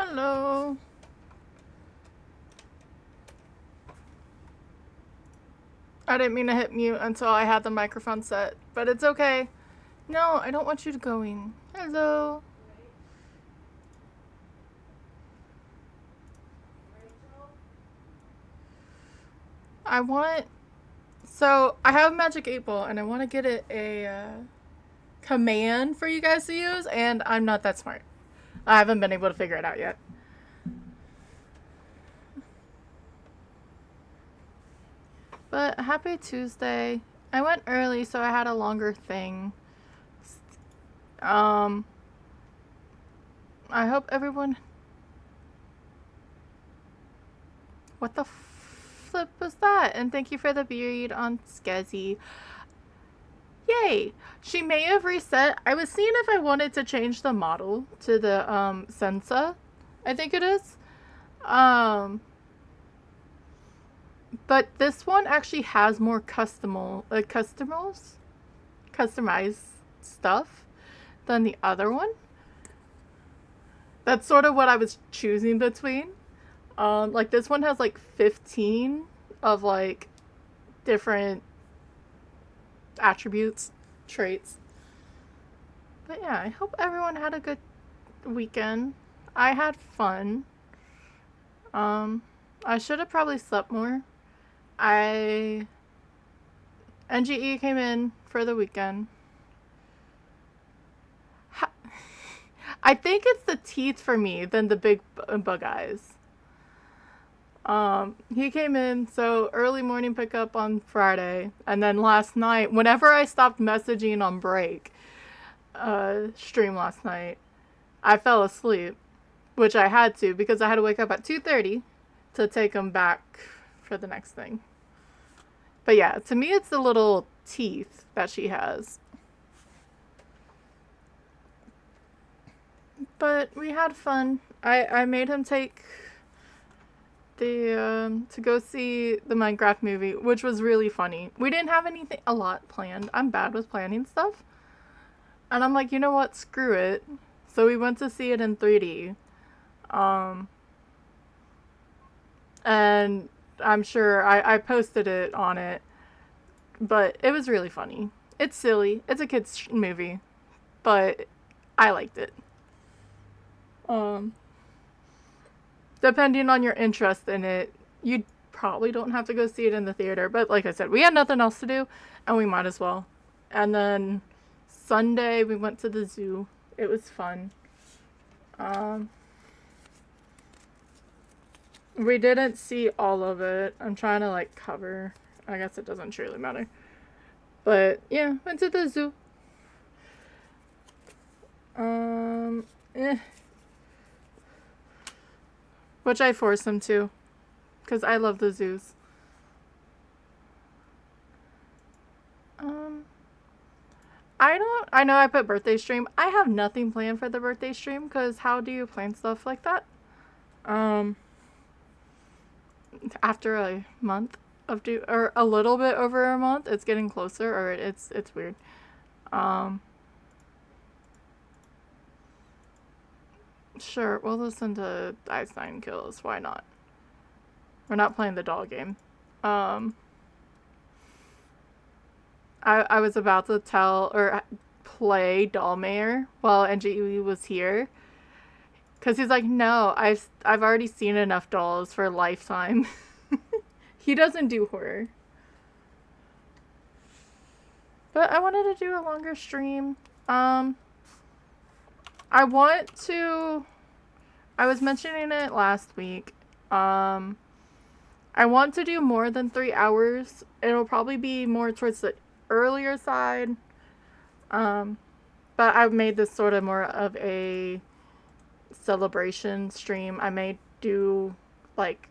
Hello. I didn't mean to hit mute until I had the microphone set, but it's okay. No, I don't want you to going. Hello. I want... So, I have Magic 8 Ball, and I want to get it a command for you guys to use, and I'm not that smart. I haven't been able to figure it out yet. But happy Tuesday. I went early, so I had a longer thing. I hope everyone... What the flip was that? And thank you for the beard on Skezzy. Yay! She may have reset. I was seeing if I wanted to change the model to the Sensa. I think it is. But this one actually has more customized stuff than the other one. That's sort of what I was choosing between. Like this one has like 15 of like different attributes, traits. But yeah, I hope everyone had a good weekend. I had fun. I should have probably slept more. NGE came in for the weekend. I think it's the teeth for me than the big bug eyes. He came in, so early morning pickup on Friday, and then last night, whenever I stopped messaging on break, stream last night, I fell asleep, which I had to because I had to wake up at 2:30 to take him back for the next thing. But yeah, to me it's the little teeth that she has. But we had fun. I made him take to go see the Minecraft movie, which was really funny. We didn't have a lot planned. I'm bad with planning stuff. And I'm like, you know what? Screw it. So we went to see it in 3D. And I'm sure I posted it on it. But it was really funny. It's silly. It's a kid's movie. But I liked it. Depending on your interest in it, you probably don't have to go see it in the theater. But like I said, we had nothing else to do, and we might as well. And then Sunday, we went to the zoo. It was fun. We didn't see all of it. I'm trying to like cover. I guess it doesn't truly matter. But yeah, went to the zoo. Which I forced him to. Because I love the zoos. I know I put birthday stream. I have nothing planned for the birthday stream because how do you plan stuff like that? After a month of or a little bit over a month, it's getting closer, or it's weird. Sure, we'll listen to Ice Nine Kills. Why not? We're not playing the doll game. I was about to play Dollmare while NGE was here. Because he's like, no, I've already seen enough dolls for a lifetime. He doesn't do horror. But I wanted to do a longer stream. I was mentioning it last week. I want to do more than 3 hours. It'll probably be more towards the earlier side. But I've made this sort of more of a celebration stream. I may do like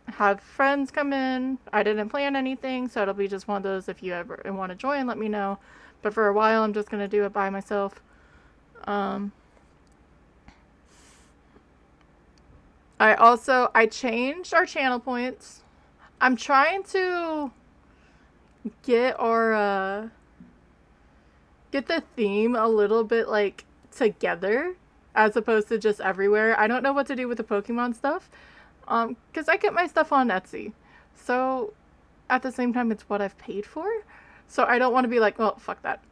have friends come in. I didn't plan anything, so it'll be just one of those. If you ever want to join, let me know. But for a while, I'm just gonna do it by myself. I changed our channel points. I'm trying to get the theme a little bit like together as opposed to just everywhere. I don't know what to do with the Pokemon stuff, because I get my stuff on Etsy. So at the same time, it's what I've paid for. So I don't want to be like, well, fuck that.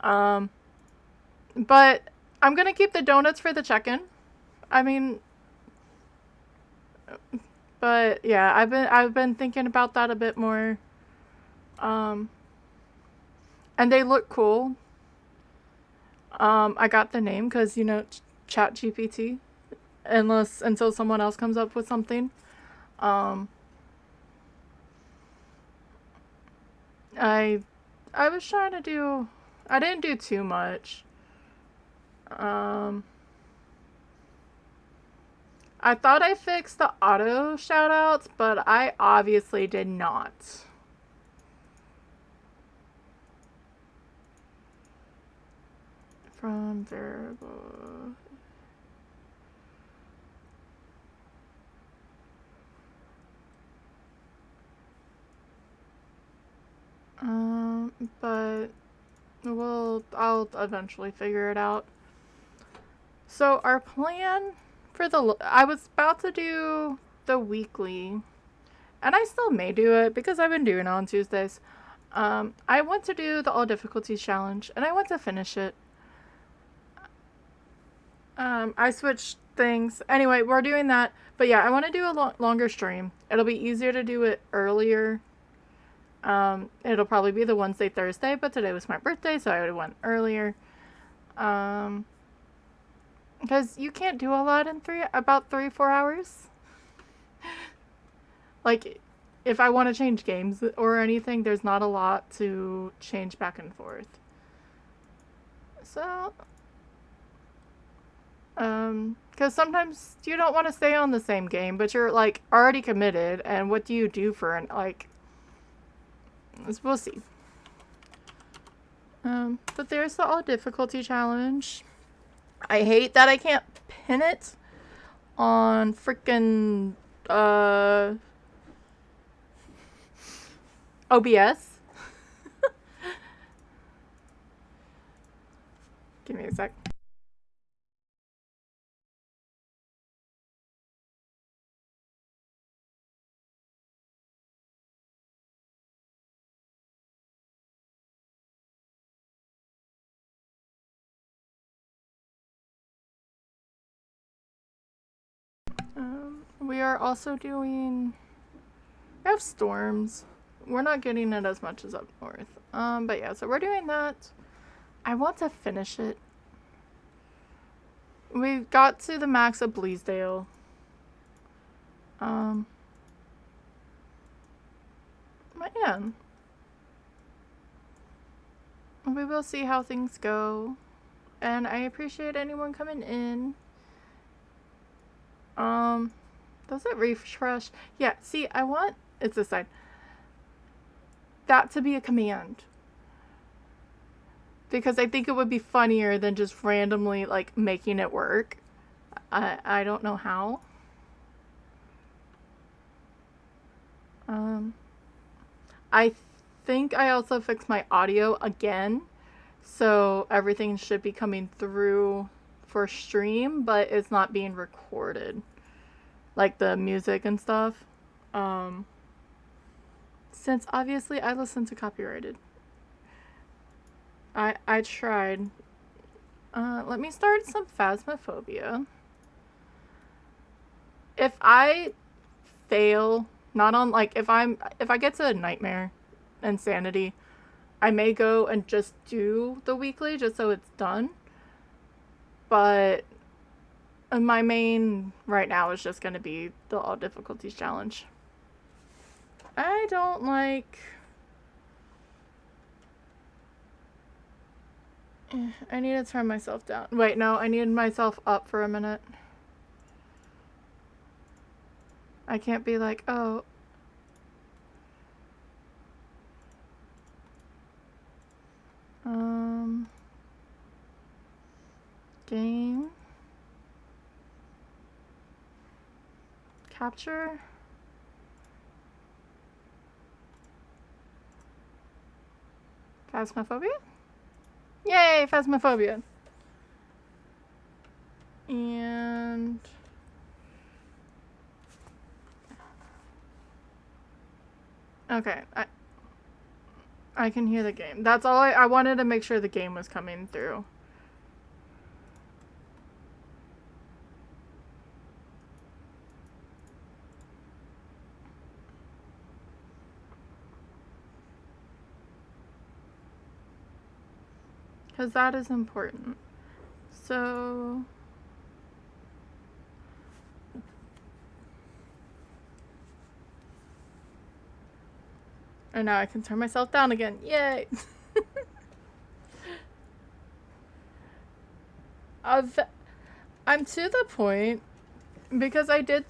Um, but I'm gonna keep the donuts for the check-in. I mean, but yeah, I've been thinking about that a bit more. Um, and they look cool. I got the name because Chat GPT. Until someone else comes up with something. Um, I I was trying to do. I didn't do too much. Um, I thought I fixed the auto shoutouts, but I obviously did not. From variable. But I'll eventually figure it out. So our plan for I was about to do the weekly, and I still may do it because I've been doing it on Tuesdays. I want to do the all difficulties challenge, and I want to finish it. I switched things. Anyway, we're doing that. But yeah, I want to do a longer stream. It'll be easier to do it earlier. It'll probably be the Wednesday, Thursday, but today was my birthday, so I would have went earlier. Because you can't do a lot in about 3-4 hours. Like, if I want to change games or anything, there's not a lot to change back and forth. So, because sometimes you don't want to stay on the same game, but you're like already committed, and what do you do for we'll see. But there's the all difficulty challenge. I hate that I can't pin it on freaking OBS. Give me a sec. We are also doing. We have storms. We're not getting it as much as up north. But yeah, so we're doing that. I want to finish it. We got to the max of Bleasdale. But yeah. We will see how things go. And I appreciate anyone coming in. Does it refresh? Yeah, see, I want, it's this side, that to be a command. Because I think it would be funnier than just randomly, like, making it work. I don't know how. I think I also fixed my audio again. So everything should be coming through for stream, but it's not being recorded. Like the music and stuff. Since obviously I listen to copyrighted. I tried. Let me start some Phasmophobia. If I fail, not on like if I get to Nightmare Insanity, I may go and just do the weekly just so it's done. But my main right now is just going to be the all difficulties challenge. I don't like. I need to turn myself down. Wait, no, I needed myself up for a minute. I can't be like, oh. Game. Capture. Phasmophobia? Yay, Phasmophobia. And okay, I can hear the game. That's all I wanted to make sure the game was coming through. Because that is important. So and now I can turn myself down again. Yay! I'm to the point because I did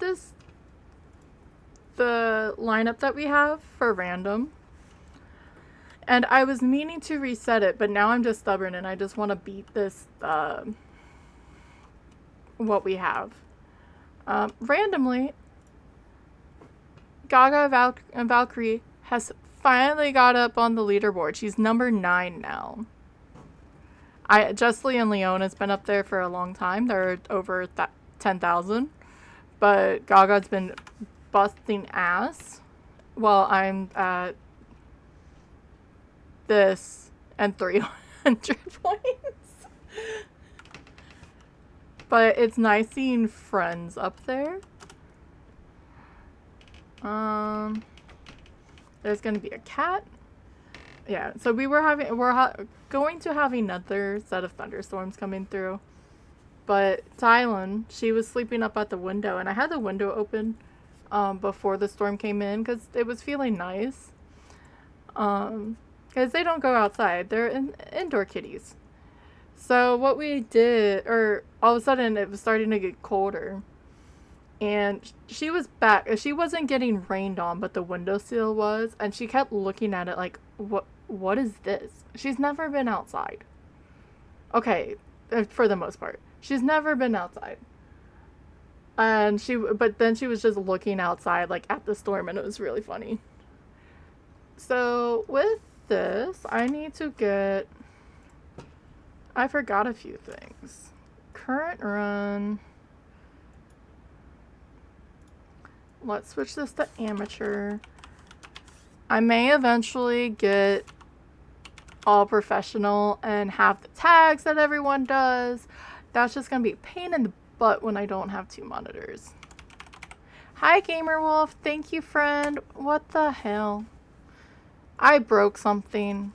the lineup that we have for random, and I was meaning to reset it, but now I'm just stubborn and I just want to beat this what we have. Randomly, Gaga Valkyrie has finally got up on the leaderboard. She's number 9 now. Jessie and Leon has been up there for a long time. They're over 10,000. But Gaga's been busting ass while I'm at this and 300 points. But it's nice seeing friends up there. There's gonna be a cat. Yeah, so we're going to have another set of thunderstorms coming through. But Tylen, she was sleeping up at the window, and I had the window open before the storm came in because it was feeling nice. Because they don't go outside; they're indoor kitties. So what we did, or all of a sudden it was starting to get colder, and she was back. She wasn't getting rained on, but the windowsill was, and she kept looking at it like, what is this? She's never been outside. Okay, for the most part. She's never been outside. And but then she was just looking outside, like, at the storm, and it was really funny. So, with this, I need to get... I forgot a few things. Current run. Let's switch this to amateur. I may eventually get all professional and have the tags that everyone does. That's just gonna be a pain in the butt when I don't have 2 monitors. Hi, Gamer Wolf. Thank you, friend. What the hell? I broke something.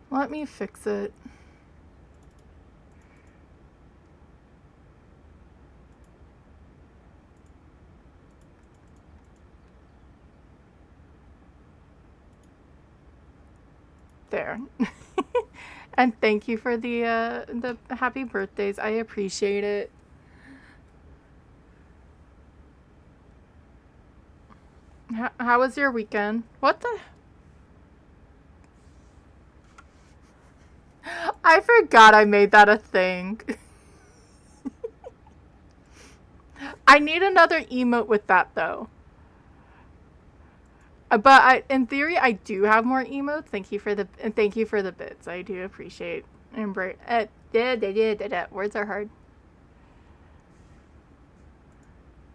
Let me fix it. There. And thank you for the happy birthdays. I appreciate it. How was your weekend? What the? I forgot I made that a thing. I need another emote with that though. But in theory, I do have more emotes. Thank you for the bits. I do appreciate embrace. Words are hard.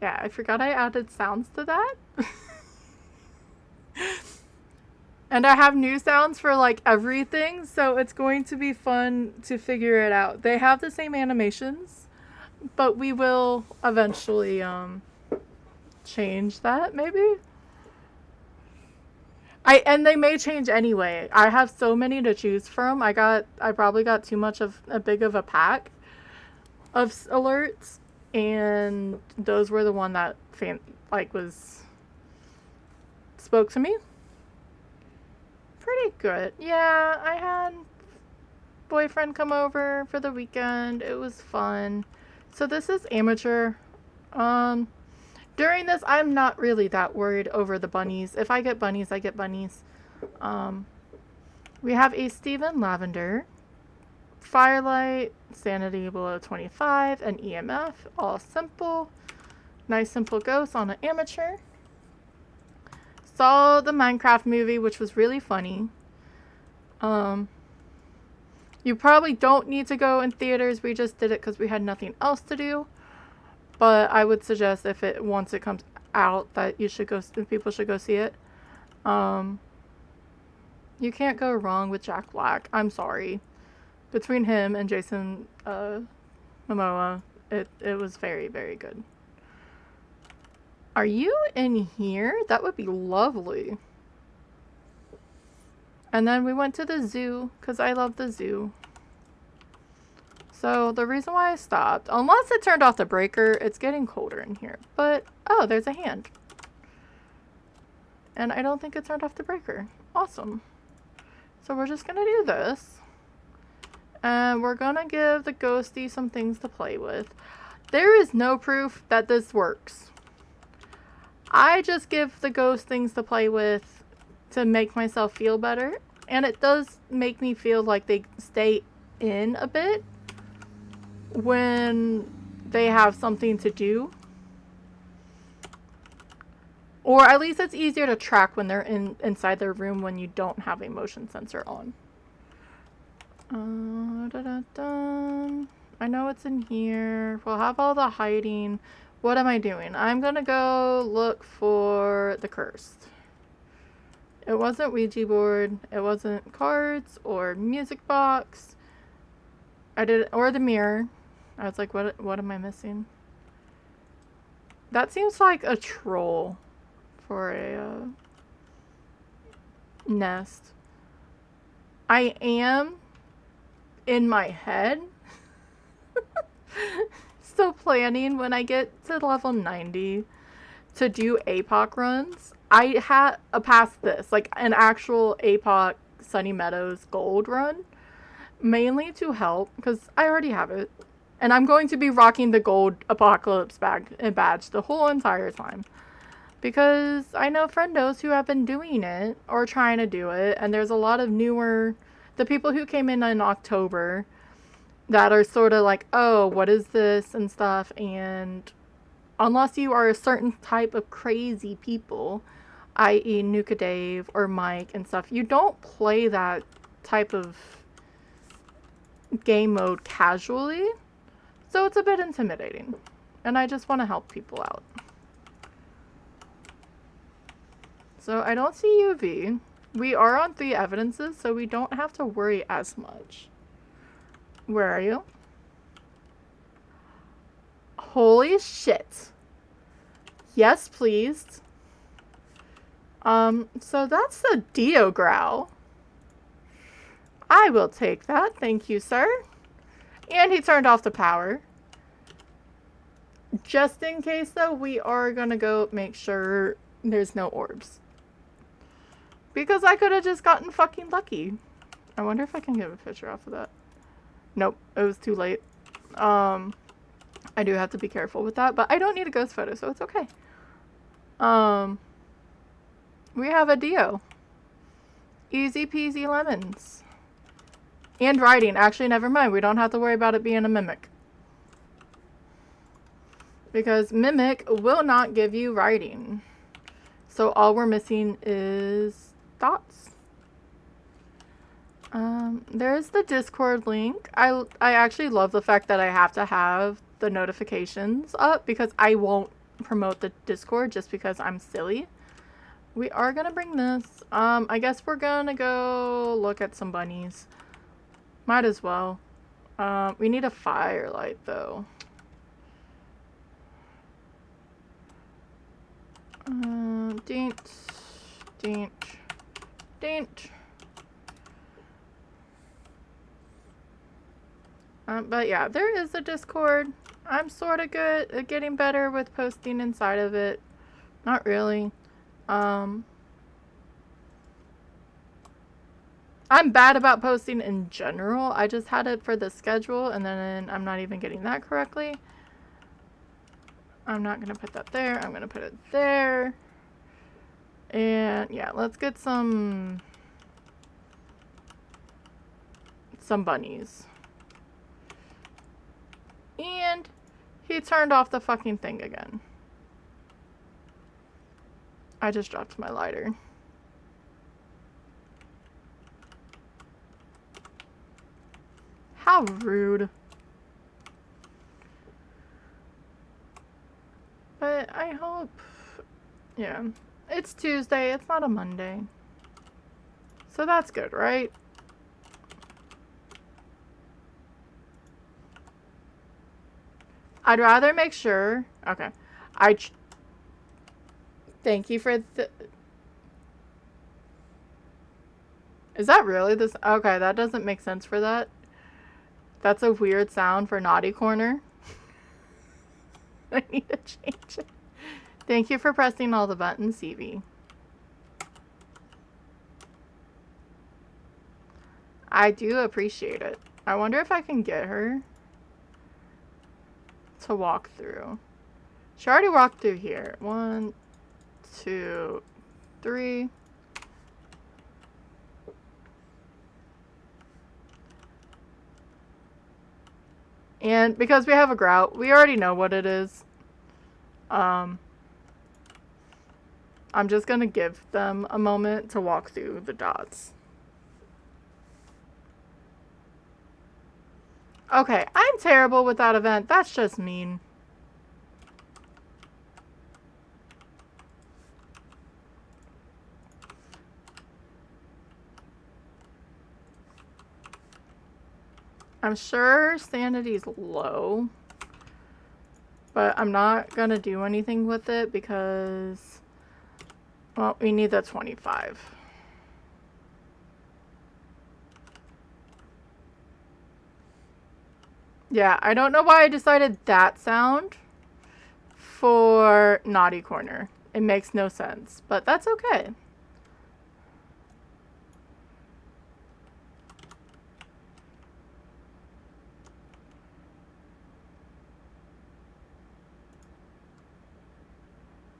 Yeah, I forgot I added sounds to that. And I have new sounds for like everything, so it's going to be fun to figure it out. They have the same animations, but we will eventually change that maybe. And they may change anyway. I have so many to choose from. I probably got too much of a big of a pack of alerts, and those were the one that spoke to me. Pretty good. Yeah, I had boyfriend come over for the weekend. It was fun. So this is amateur. During this, I'm not really that worried over the bunnies. If I get bunnies, I get bunnies. We have a Steven Lavender, Firelight, Sanity below 25, and EMF. All simple. Nice simple ghost on an amateur. Saw the Minecraft movie, which was really funny. You probably don't need to go in theaters. We just did it because we had nothing else to do. But I would suggest once it comes out that people should go see it. You can't go wrong with Jack Black. I'm sorry. Between him and Jason Momoa, it was very, very good. Are you in here? That would be lovely. And then we went to the zoo, because I love the zoo. So the reason why I stopped, unless it turned off the breaker, it's getting colder in here. But, oh, there's a hand. And I don't think it turned off the breaker. Awesome. So we're just going to do this. And we're going to give the ghostie some things to play with. There is no proof that this works. I just give the ghost things to play with to make myself feel better. And it does make me feel like they stay in a bit when they have something to do. Or at least it's easier to track when they're inside their room when you don't have a motion sensor on. I know it's in here. We'll have all the hiding. What am I doing? I'm gonna go look for the cursed. It wasn't Ouija board. It wasn't cards or music box. Or the mirror. I was like, what am I missing? That seems like a troll for a nest. I am in my head still planning when I get to level 90 to do APOC runs. I had past this, like an actual APOC Sunny Meadows gold run, mainly to help because I already have it. And I'm going to be rocking the gold apocalypse badge the whole entire time. Because I know friendos who have been doing it or trying to do it. And there's a lot of the people who came in October that are sort of like, oh, what is this and stuff. And unless you are a certain type of crazy people, i.e. Nuka Dave or Mike and stuff, you don't play that type of game mode casually. So it's a bit intimidating. And I just want to help people out. So I don't see UV. We are on 3 evidences, so we don't have to worry as much. Where are you? Holy shit. Yes, please. So that's the Dio Growl. I will take that. Thank you, sir. And he turned off the power. Just in case, though, we are going to go make sure there's no orbs. Because I could have just gotten fucking lucky. I wonder if I can get a picture off of that. Nope, it was too late. I do have to be careful with that, but I don't need a ghost photo, so it's okay. We have a Dio. Easy peasy lemons. And writing. Actually, never mind. We don't have to worry about it being a mimic. Because mimic will not give you writing. So all we're missing is dots. There's the Discord link. I actually love the fact that I have to have the notifications up because I won't promote the Discord just because I'm silly. We are gonna bring this. I guess we're gonna go look at some bunnies. Might as well. We need a firelight though. Dint. But yeah, there is a Discord. I'm sort of good at getting better with posting inside of it. Not really. I'm bad about posting in general. I just had it for the schedule and then I'm not even getting that correctly. I'm not going to put that there. I'm going to put it there. And yeah, let's get some bunnies. And he turned off the fucking thing again. I just dropped my lighter. How rude. But I hope... Yeah. It's Tuesday. It's not a Monday. So that's good, right? I'd rather make sure... Okay. Thank you for the... Is that really this? Okay, that doesn't make sense for that. That's a weird sound for Naughty Corner. I need to change it. Thank you for pressing all the buttons, CV. I do appreciate it. I wonder if I can get her to walk through. She already walked through here. 1, 2, 3. And because we have a grout, we already know what it is. I'm just gonna give them a moment to walk through the dots. Okay, I'm terrible with that event. That's just mean. I'm sure sanity's low, but I'm not gonna do anything with it because, well, we need the 25. Yeah, I don't know why I decided that sound for Naughty Corner. It makes no sense, but that's okay.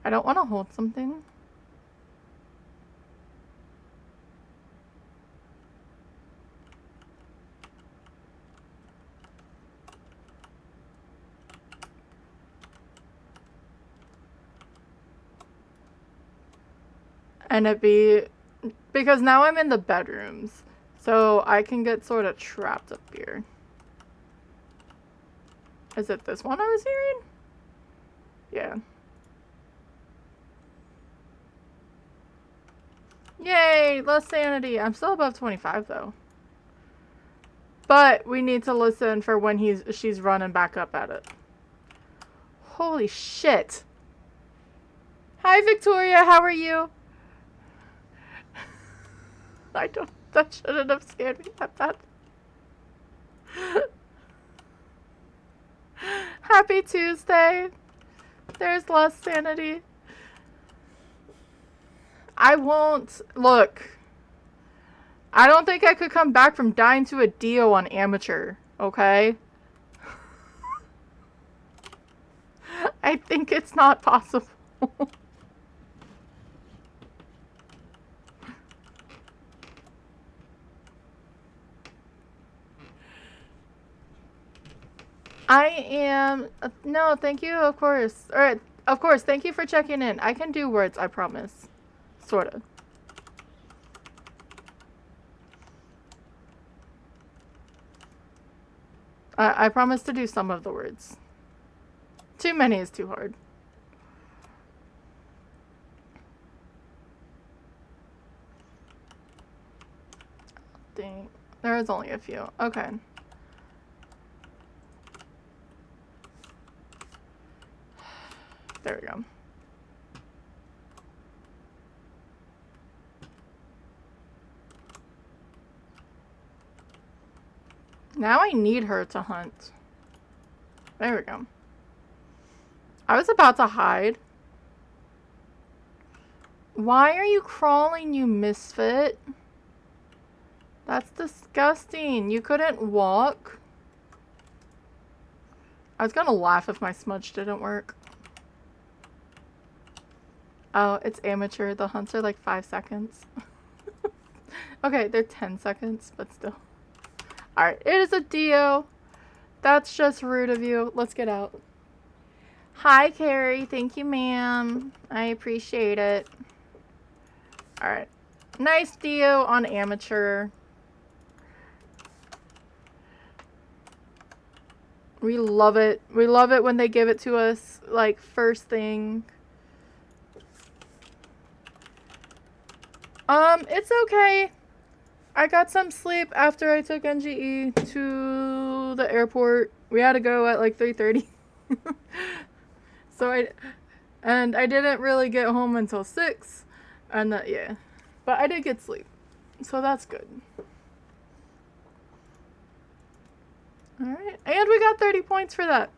I don't want to hold something. And it be, because now I'm in the bedrooms, so I can get sort of trapped up here. Is it this one I was hearing? Yeah. Yay, less sanity. I'm still above 25 though. But we need to listen for when she's running back up at it. Holy shit. Hi Victoria, how are you? That shouldn't have scared me that bad. Happy Tuesday. There's less sanity. I won't. Look. I don't think I could come back from dying to a Dio on amateur, okay? I think it's not possible. I am... No, thank you, of course. Alright, of course, thank you for checking in. I can do words, I promise. Sort of. I promise to do some of the words. Too many is too hard. Dang. There is only a few. Okay. There we go. Now I need her to hunt. There we go. I was about to hide. Why are you crawling, you misfit? That's disgusting. You couldn't walk? I was gonna laugh if my smudge didn't work. Oh, it's amateur. The hunts are like 5 seconds. Okay, they're 10 seconds, but still. Alright, it is a Dio. That's just rude of you. Let's get out. Hi, Carrie. Thank you, ma'am. I appreciate it. Alright. Nice Dio on amateur. We love it. We love it when they give it to us, like, first thing. It's okay. I got some sleep after I took NGE to the airport. We had to go at like 3:30. So I didn't really get home until 6. And yeah. But I did get sleep. So that's good. Alright. And we got 30 points for that.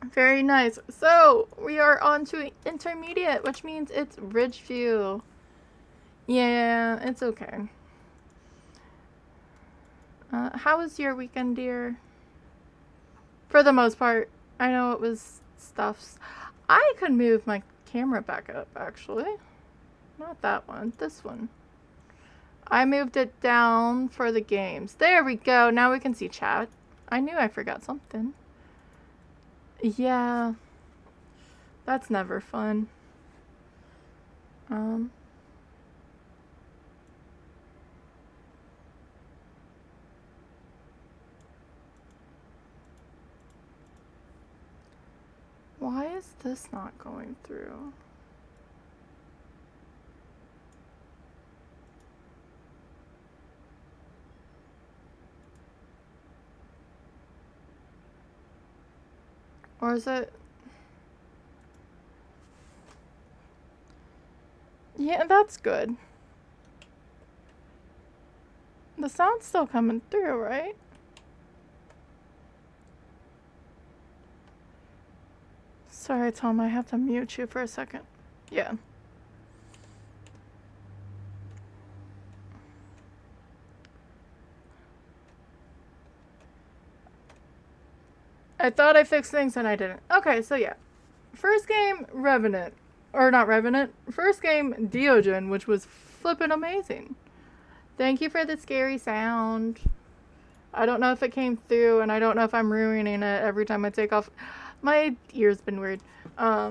Very nice. So, we are on to intermediate, which means it's Ridgeview. Yeah, it's okay. How was your weekend, dear? For the most part. I know it was stuffs. I could move my camera back up, actually. Not that one. This one. I moved it down for the games. There we go. Now we can see chat. I knew I forgot something. Yeah. That's never fun. Why is this not going through? Or is it? Yeah, that's good. The sound's still coming through, right? Sorry, Tom, I have to mute you for a second. Yeah. I thought I fixed things and I didn't. Okay, so yeah. First game, Revenant. Or not Revenant. First game, Diogen, which was flippin' amazing. Thank you for the scary sound. I don't know if it came through, and I don't know if I'm ruining it every time I take off. My ear's been weird. I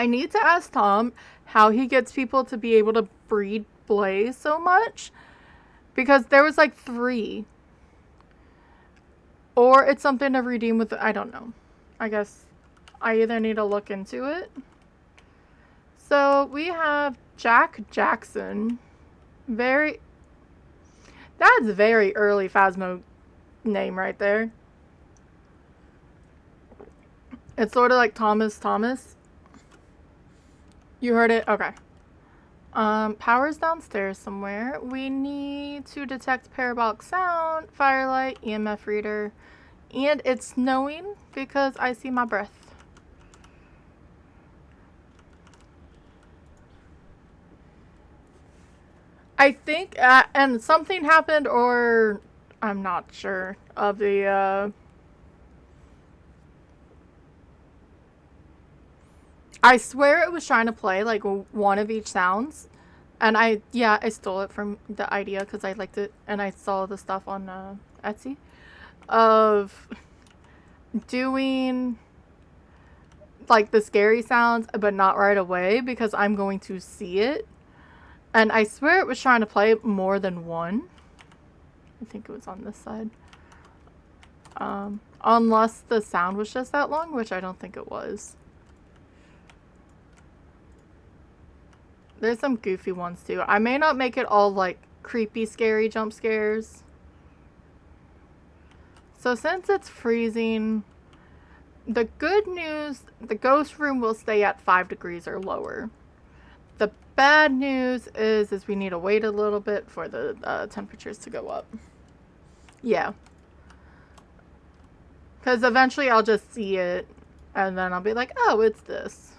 need to ask Tom how he gets people to be able to breed Blaze so much. Because there was like 3. Or it's something to redeem with, I don't know. I guess I either need to look into it. So we have Jack Jackson. That's very early Phasmo name right there. It's sort of like Thomas. You heard it? Okay. Power's downstairs somewhere. We need to detect parabolic sound, firelight, EMF reader, and it's snowing because I see my breath. I think, and something happened, or I'm not sure of the, I swear it was trying to play like one of each sounds. And I stole it from the idea because I liked it. And I saw the stuff on Etsy of doing like the scary sounds, but not right away because I'm going to see it. And I swear it was trying to play more than one. I think it was on this side. Unless the sound was just that long, which I don't think it was. There's some goofy ones too. I may not make it all like creepy, scary jump scares. So since it's freezing, the good news, the ghost room will stay at 5 degrees or lower. The bad news is we need to wait a little bit for the temperatures to go up. Yeah. Because eventually I'll just see it and then I'll be like, oh, it's this.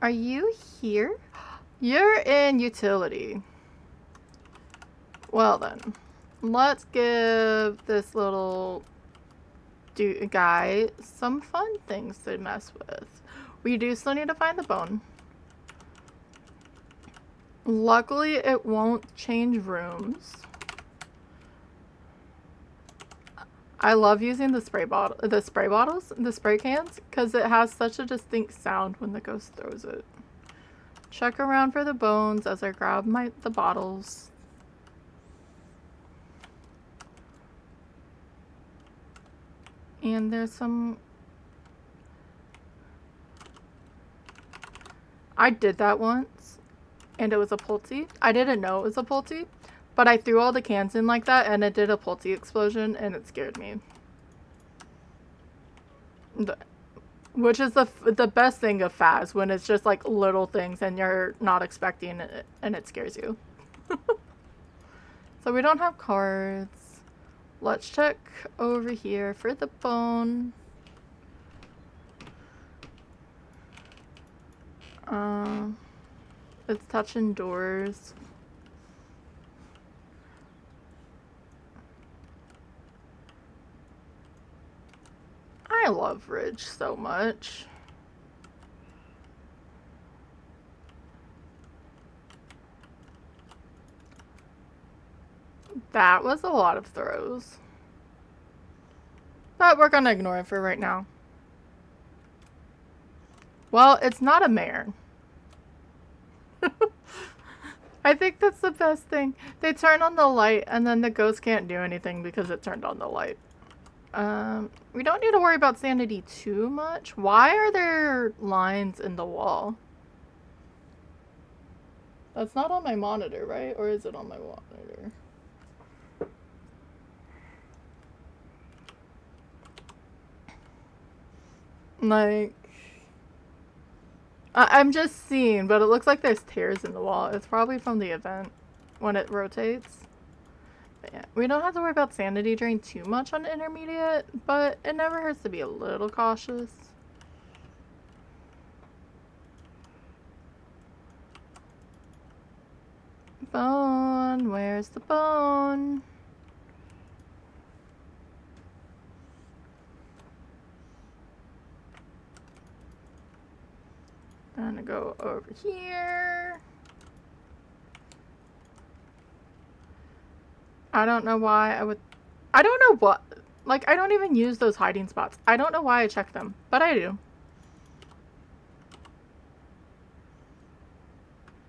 Are you here? You're in utility. Well then, let's give this little guy some fun things to mess with. We do still need to find the bone. Luckily, it won't change rooms. I love using the spray cans, because it has such a distinct sound when the ghost throws it. check around for the bones as I grab the bottles. And there's some... I did that once, and it was a Pulti. I didn't know it was a Pulti, but I threw all the cans in like that, and it did a Pulti explosion, and it scared me. Which is the best thing of Phas, when it's just like little things and you're not expecting it, and it scares you. So we don't have cards. Let's check over here for the bone. It's touching doors. I love Ridge so much. That was a lot of throws. But we're gonna ignore it for right now. Well, it's not a mare. I think that's the best thing. They turn on the light and then the ghost can't do anything because it turned on the light. We don't need to worry about sanity too much. Why are there lines in the wall? That's not on my monitor, right? Or is it on my monitor? Like... I'm just seeing, but it looks like there's tears in the wall. It's probably from the event when it rotates. But yeah, we don't have to worry about sanity drain too much on intermediate, but it never hurts to be a little cautious. Bone, where's the bone? I'm gonna go over here. I don't know why I would... I don't know what... Like, I don't even use those hiding spots. I don't know why I check them, but I do.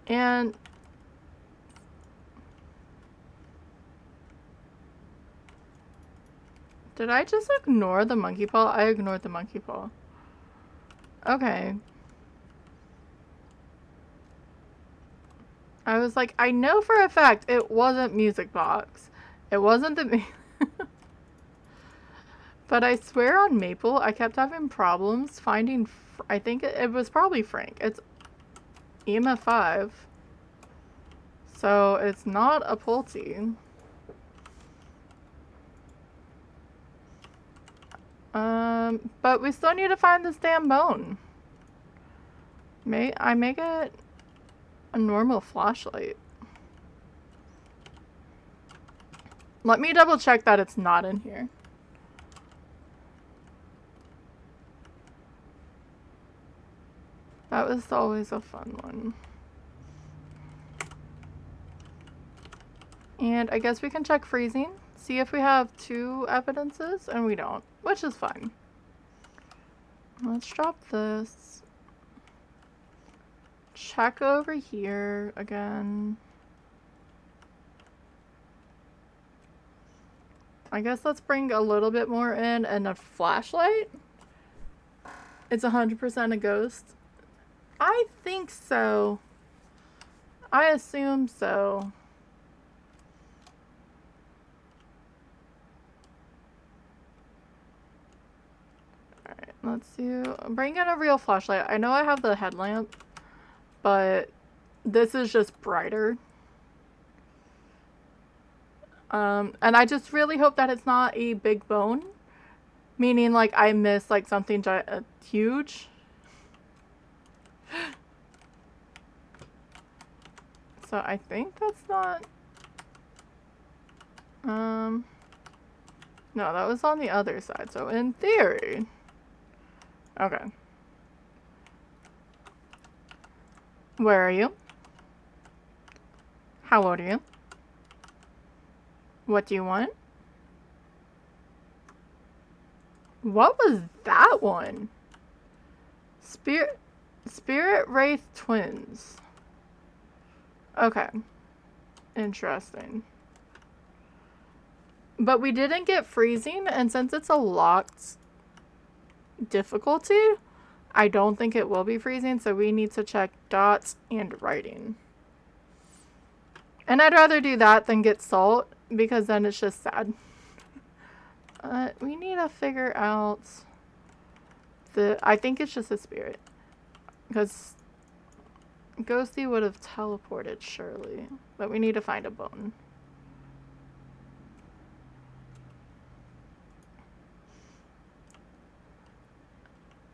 And... did I just ignore the monkey paw? I ignored the monkey paw. Okay. I was like, I know for a fact it wasn't Music Box. It wasn't the... But I swear on Maple, I kept having problems finding... I think it was probably Frank. It's EMF 5. So it's not a Pulti. But we still need to find this damn bone. I make it a normal flashlight. Let me double check that it's not in here. That was always a fun one. And I guess we can check freezing. See if we have 2 evidences, and we don't, which is fine. Let's drop this. Check over here again. I guess let's bring a little bit more in, and a flashlight. It's 100% a ghost. I think so. I assume so. Alright, let's bring in a real flashlight. I know I have the headlamp, but this is just brighter. And I just really hope that it's not a big bone. Meaning, like, I missed, like, something huge. So I think that's not... No, that was on the other side. So in theory... Okay. Where are you? How old are you? What do you want? What was that one? Spirit Wraith Twins. Okay. Interesting. But we didn't get freezing, and since it's a locked difficulty, I don't think it will be freezing, so we need to check dots and writing. And I'd rather do that than get salt, because then it's just sad. We need to figure out I think it's just a spirit. Because Ghosty would have teleported, surely. But we need to find a bone.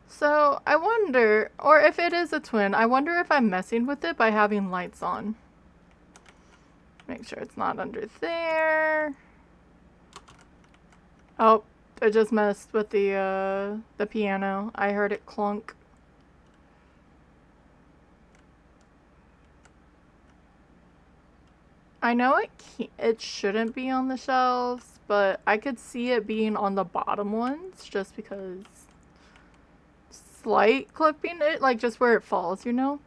So, I wonder, or if it is a twin, I wonder if I'm messing with it by having lights on. Make sure it's not under there. Oh, I just messed with the piano. I heard it clunk. I know it shouldn't be on the shelves, but I could see it being on the bottom ones just because slight clipping it, like just where it falls, you know?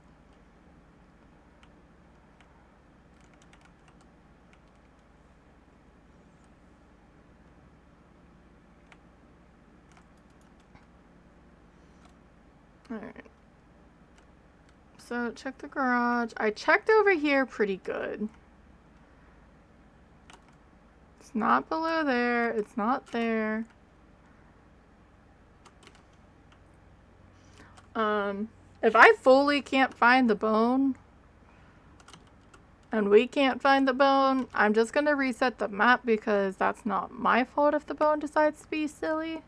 Alright. So, check the garage. I checked over here pretty good. It's not below there. It's not there. If I fully can't find the bone, and we can't find the bone, I'm just gonna reset the map because that's not my fault if the bone decides to be silly.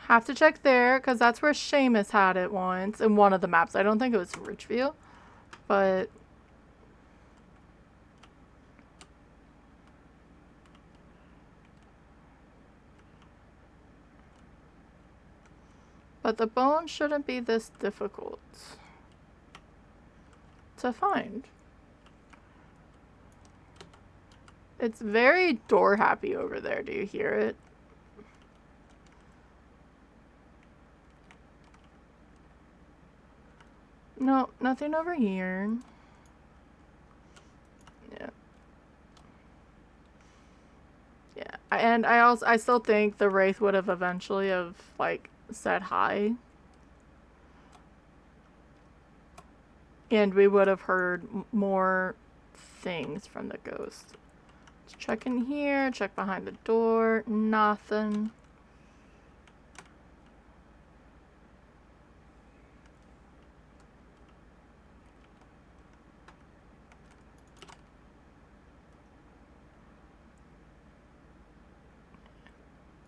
Have to check there, because that's where Seamus had it once in one of the maps. I don't think it was Ridgeview, but... But the bone shouldn't be this difficult to find. It's very door happy over there. Do you hear it? No, nothing over here. Yeah. Yeah. And I still think the Wraith would have eventually have, like, said hi. And we would have heard more things from the ghost. Let's check in here, check behind the door, nothing.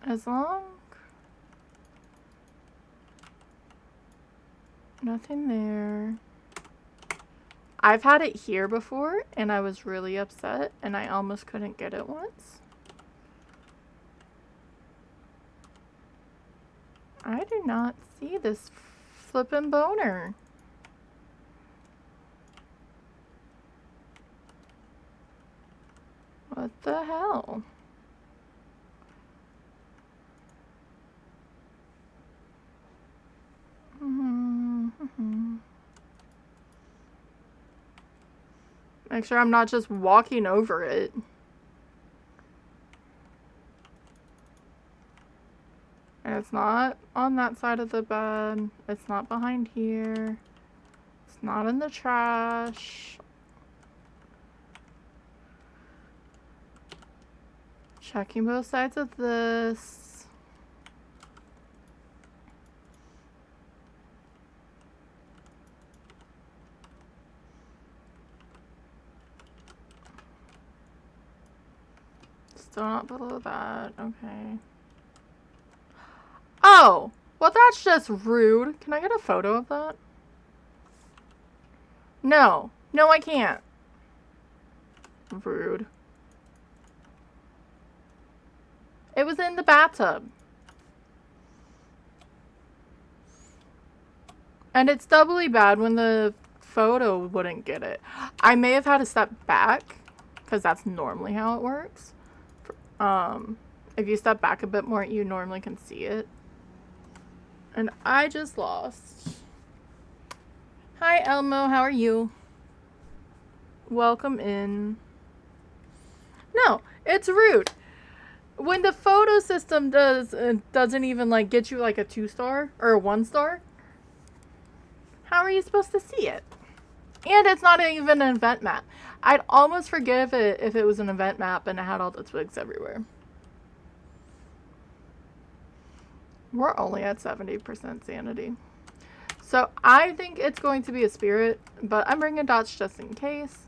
As long... Nothing there. I've had it here before, and I was really upset, and I almost couldn't get it once. I do not see this flippin' boner. What the hell? Make sure I'm not just walking over it. And it's not on that side of the bed. It's not behind here. It's not in the trash. Checking both sides of this. Still not below that. Okay. Oh! Well, that's just rude. Can I get a photo of that? No. No, I can't. Rude. It was in the bathtub. And it's doubly bad when the photo wouldn't get it. I may have had to step back, because that's normally how it works. If you step back a bit more, you normally can see it. And I just lost. Hi, Elmo. How are you? Welcome in. No, it's rude. When the photo system doesn't even like get you like a 2-star or a 1-star, how are you supposed to see it? And it's not even an event map. I'd almost forgive it if it was an event map and it had all the twigs everywhere. We're only at 70% sanity. So I think it's going to be a spirit, but I'm bringing dots just in case.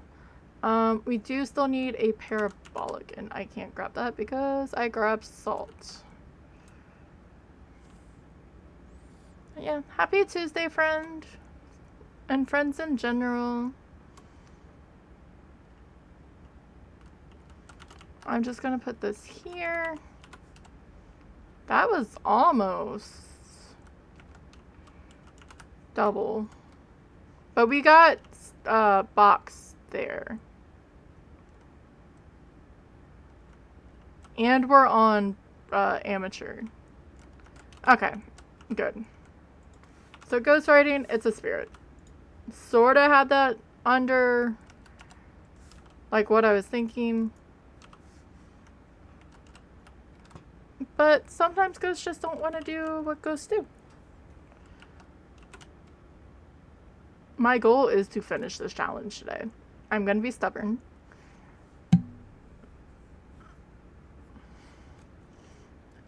We do still need a parabolic, and I can't grab that because I grabbed salt. Yeah, happy Tuesday, friend. And friends in general. I'm just gonna put this here. That was almost double. But we got box there. And we're on amateur. Okay, good. So ghost writing, it's a spirit. Sorta had that under like what I was thinking. But sometimes ghosts just don't want to do what ghosts do. My goal is to finish this challenge today. I'm going to be stubborn.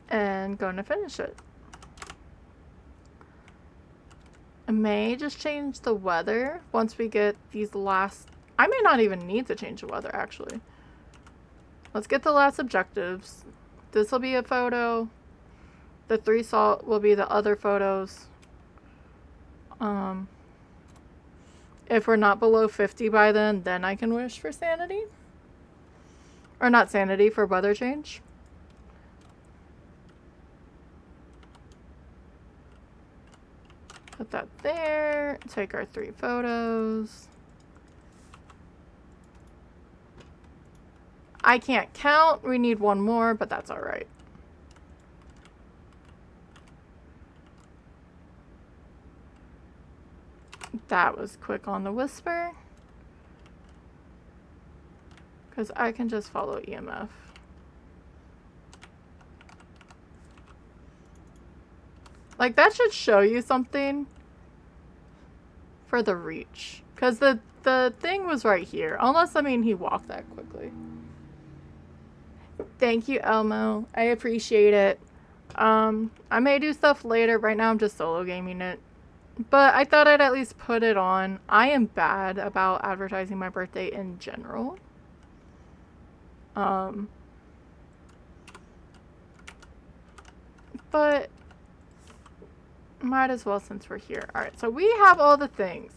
And going to finish it. I may just change the weather once we get these last... I may not even need to change the weather, actually. Let's get the last objectives. This will be a photo. The 3 salt will be the other photos. If we're not below 50 by then I can wish for sanity. Or not sanity, for weather change. Put that there. Take our 3 photos. I can't count. We need 1 more, but that's alright. That was quick on the whisper. Because I can just follow EMF. Like, that should show you something for the reach. Because the thing was right here. Unless, I mean, he walked that quickly. Thank you, Elmo. I appreciate it. I may do stuff later. Right now, I'm just solo gaming it. But I thought I'd at least put it on. I am bad about advertising my birthday in general. But might as well since we're here. Alright, so we have all the things.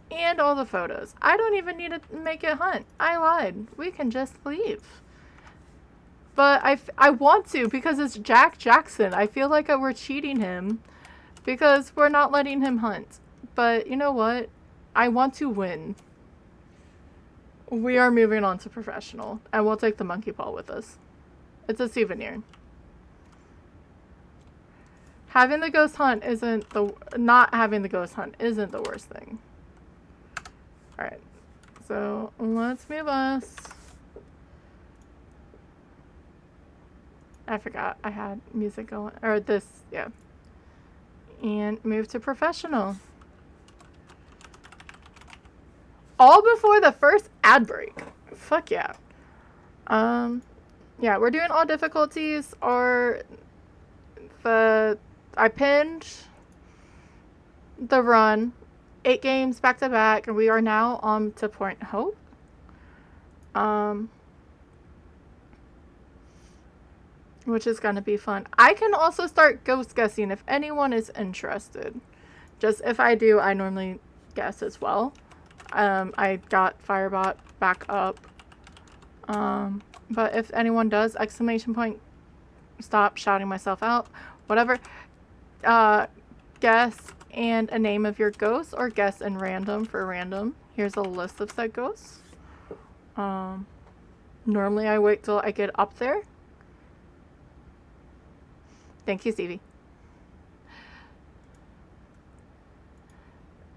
And all the photos. I don't even need to make it hunt. I lied. We can just leave. But I want to because it's Jack Jackson. I feel like we're cheating him because we're not letting him hunt. But you know what? I want to win. We are moving on to professional. And we'll take the monkey paw with us. It's a souvenir. Having the ghost hunt isn't the... Not having the ghost hunt isn't the worst thing. Alright. So, let's move us. I forgot I had music going. Or this, yeah. And move to professional. All before the first ad break. Fuck yeah. Yeah, we're doing all difficulties. Or I pinned the run. 8 games back to back, and we are now on to Point Hope. Which is gonna be fun. I can also start ghost guessing if anyone is interested. Just if I do, I normally guess as well. I got Firebot back up. But if anyone does, exclamation point, stop shouting myself out, whatever. Guess and a name of your ghost, or guess in random for random. Here's a list of said ghosts. Normally I wait till I get up there. Thank you, Stevie.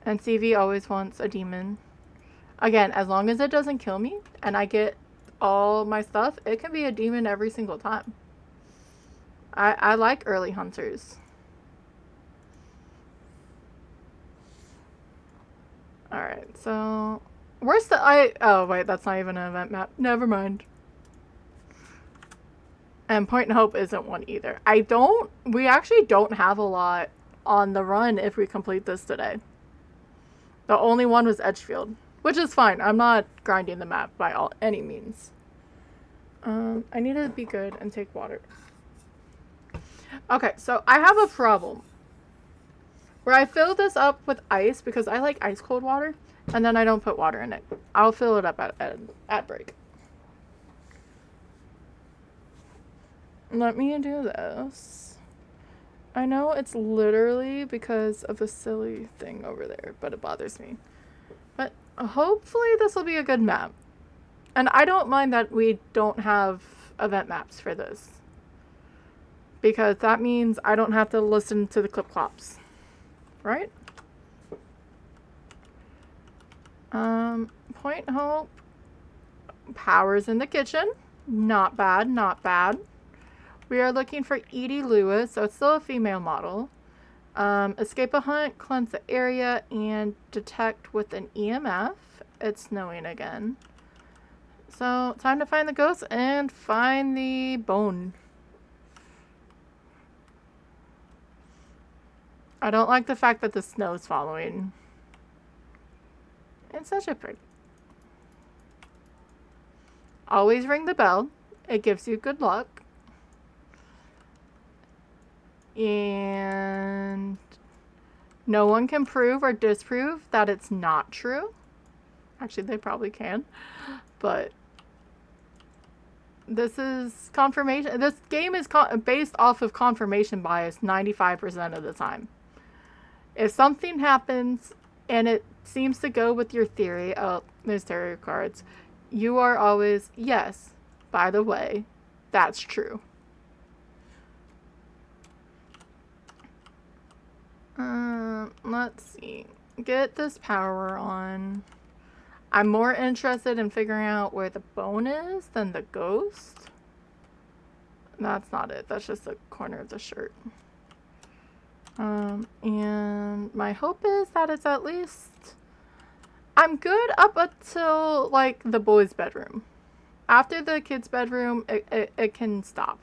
And Stevie always wants a demon. Again, as long as it doesn't kill me and I get all my stuff, it can be a demon every single time. I like early hunters. Alright, so... Where's the... Oh, wait, that's not even an event map. Never mind. And Point Hope isn't one either. We actually don't have a lot on the run if we complete this today. The only one was Edgefield, which is fine. I'm not grinding the map by any means. I need to be good and take water. Okay, so I have a problem. Where I fill this up with ice because I like ice cold water, and then I don't put water in it. I'll fill it up at break. Let me do this. I know it's literally because of a silly thing over there, but it bothers me. But hopefully this will be a good map. And I don't mind that we don't have event maps for this. Because that means I don't have to listen to the clip-clops. Right? Point Hope. Power's in the kitchen. Not bad, not bad. We are looking for Edie Lewis, so it's still a female model. Escape a hunt, cleanse the area, and detect with an EMF. It's snowing again. So, time to find the ghost and find the bone. I don't like the fact that the snow's following. It's such a pretty. Always ring the bell. It gives you good luck. And no one can prove or disprove that it's not true. Actually, they probably can. But this is confirmation. This game is based off of confirmation bias 95% of the time. If something happens and it seems to go with your theory, oh, there's tarot cards, you are always, yes, by the way, that's true. Let's see. Get this power on. I'm more interested in figuring out where the bone is than the ghost. That's not it. That's just the corner of the shirt. And my hope is that it's at least... I'm good up until, like, the boys' bedroom. After the kids' bedroom, it can stop.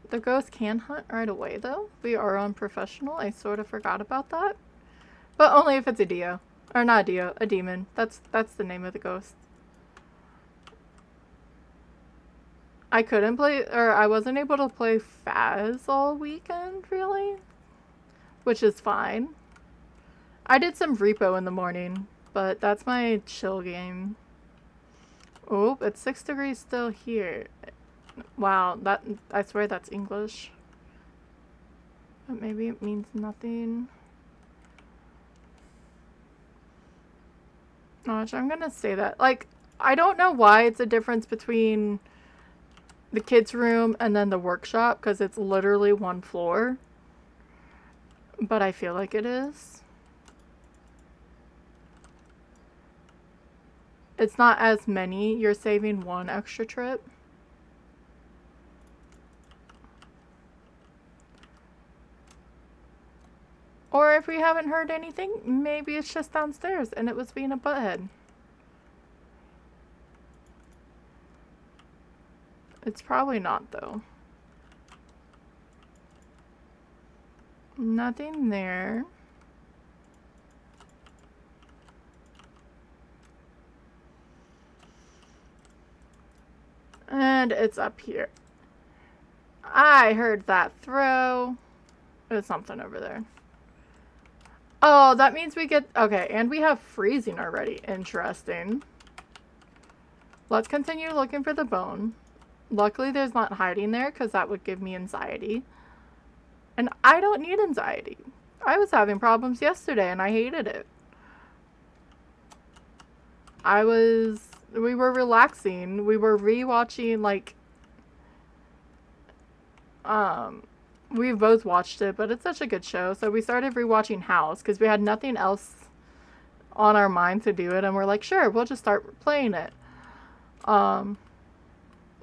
The ghost can hunt right away, though. We are unprofessional. I sort of forgot about that. But only if it's a Dio. Or not a Dio, a demon. That's the name of the ghost. I couldn't play, or I wasn't able to play Phas all weekend, really. Which is fine. I did some repo in the morning, but that's my chill game. Oh, it's 6 degrees still here. Wow, that, I swear that's English. But maybe it means nothing. Gosh, I'm gonna say that. Like, I don't know why it's a difference between the kids' room and then the workshop, because it's literally one floor. But I feel like it is. It's not as many. You're saving one extra trip. Or if we haven't heard anything, maybe it's just downstairs and it was being a butthead. It's probably not, though. Nothing there. And it's up here. I heard that throw. There's something over there. Oh, that means we get... Okay, and we have freezing already. Interesting. Let's continue looking for the bone. Luckily, there's not hiding there, because that would give me anxiety. And I don't need anxiety. I was having problems yesterday, and I hated it. We were relaxing. We were rewatching, like... we've both watched it, but it's such a good show. So we started rewatching House because we had nothing else on our mind to do it, and we're like, sure, we'll just start playing it. Um,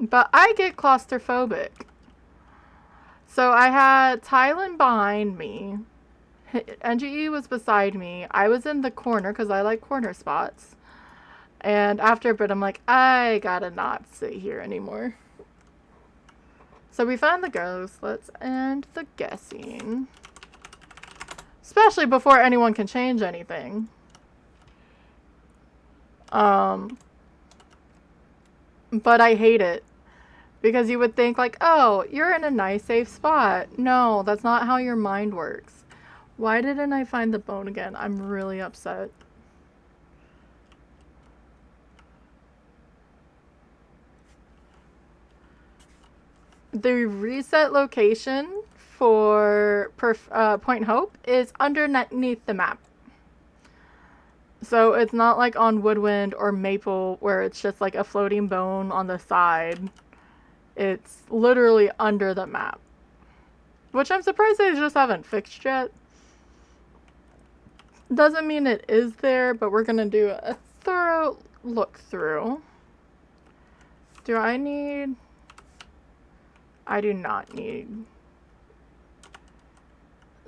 but I get claustrophobic. So I had Tylen behind me. NGE was beside me. I was in the corner because I like corner spots. And after a bit, I'm like, I gotta not sit here anymore. So we found the ghost. Let's end the guessing. Especially before anyone can change anything. But I hate it. Because you would think like, oh, you're in a nice safe spot. No, that's not how your mind works. Why didn't I find the bone again? I'm really upset. The reset location for Point Hope is underneath the map. So it's not like on Woodwind or Maple where it's just like a floating bone on the side. It's literally under the map. Which I'm surprised they just haven't fixed yet. Doesn't mean it is there, but we're gonna do a thorough look through. Do I need... I do not need...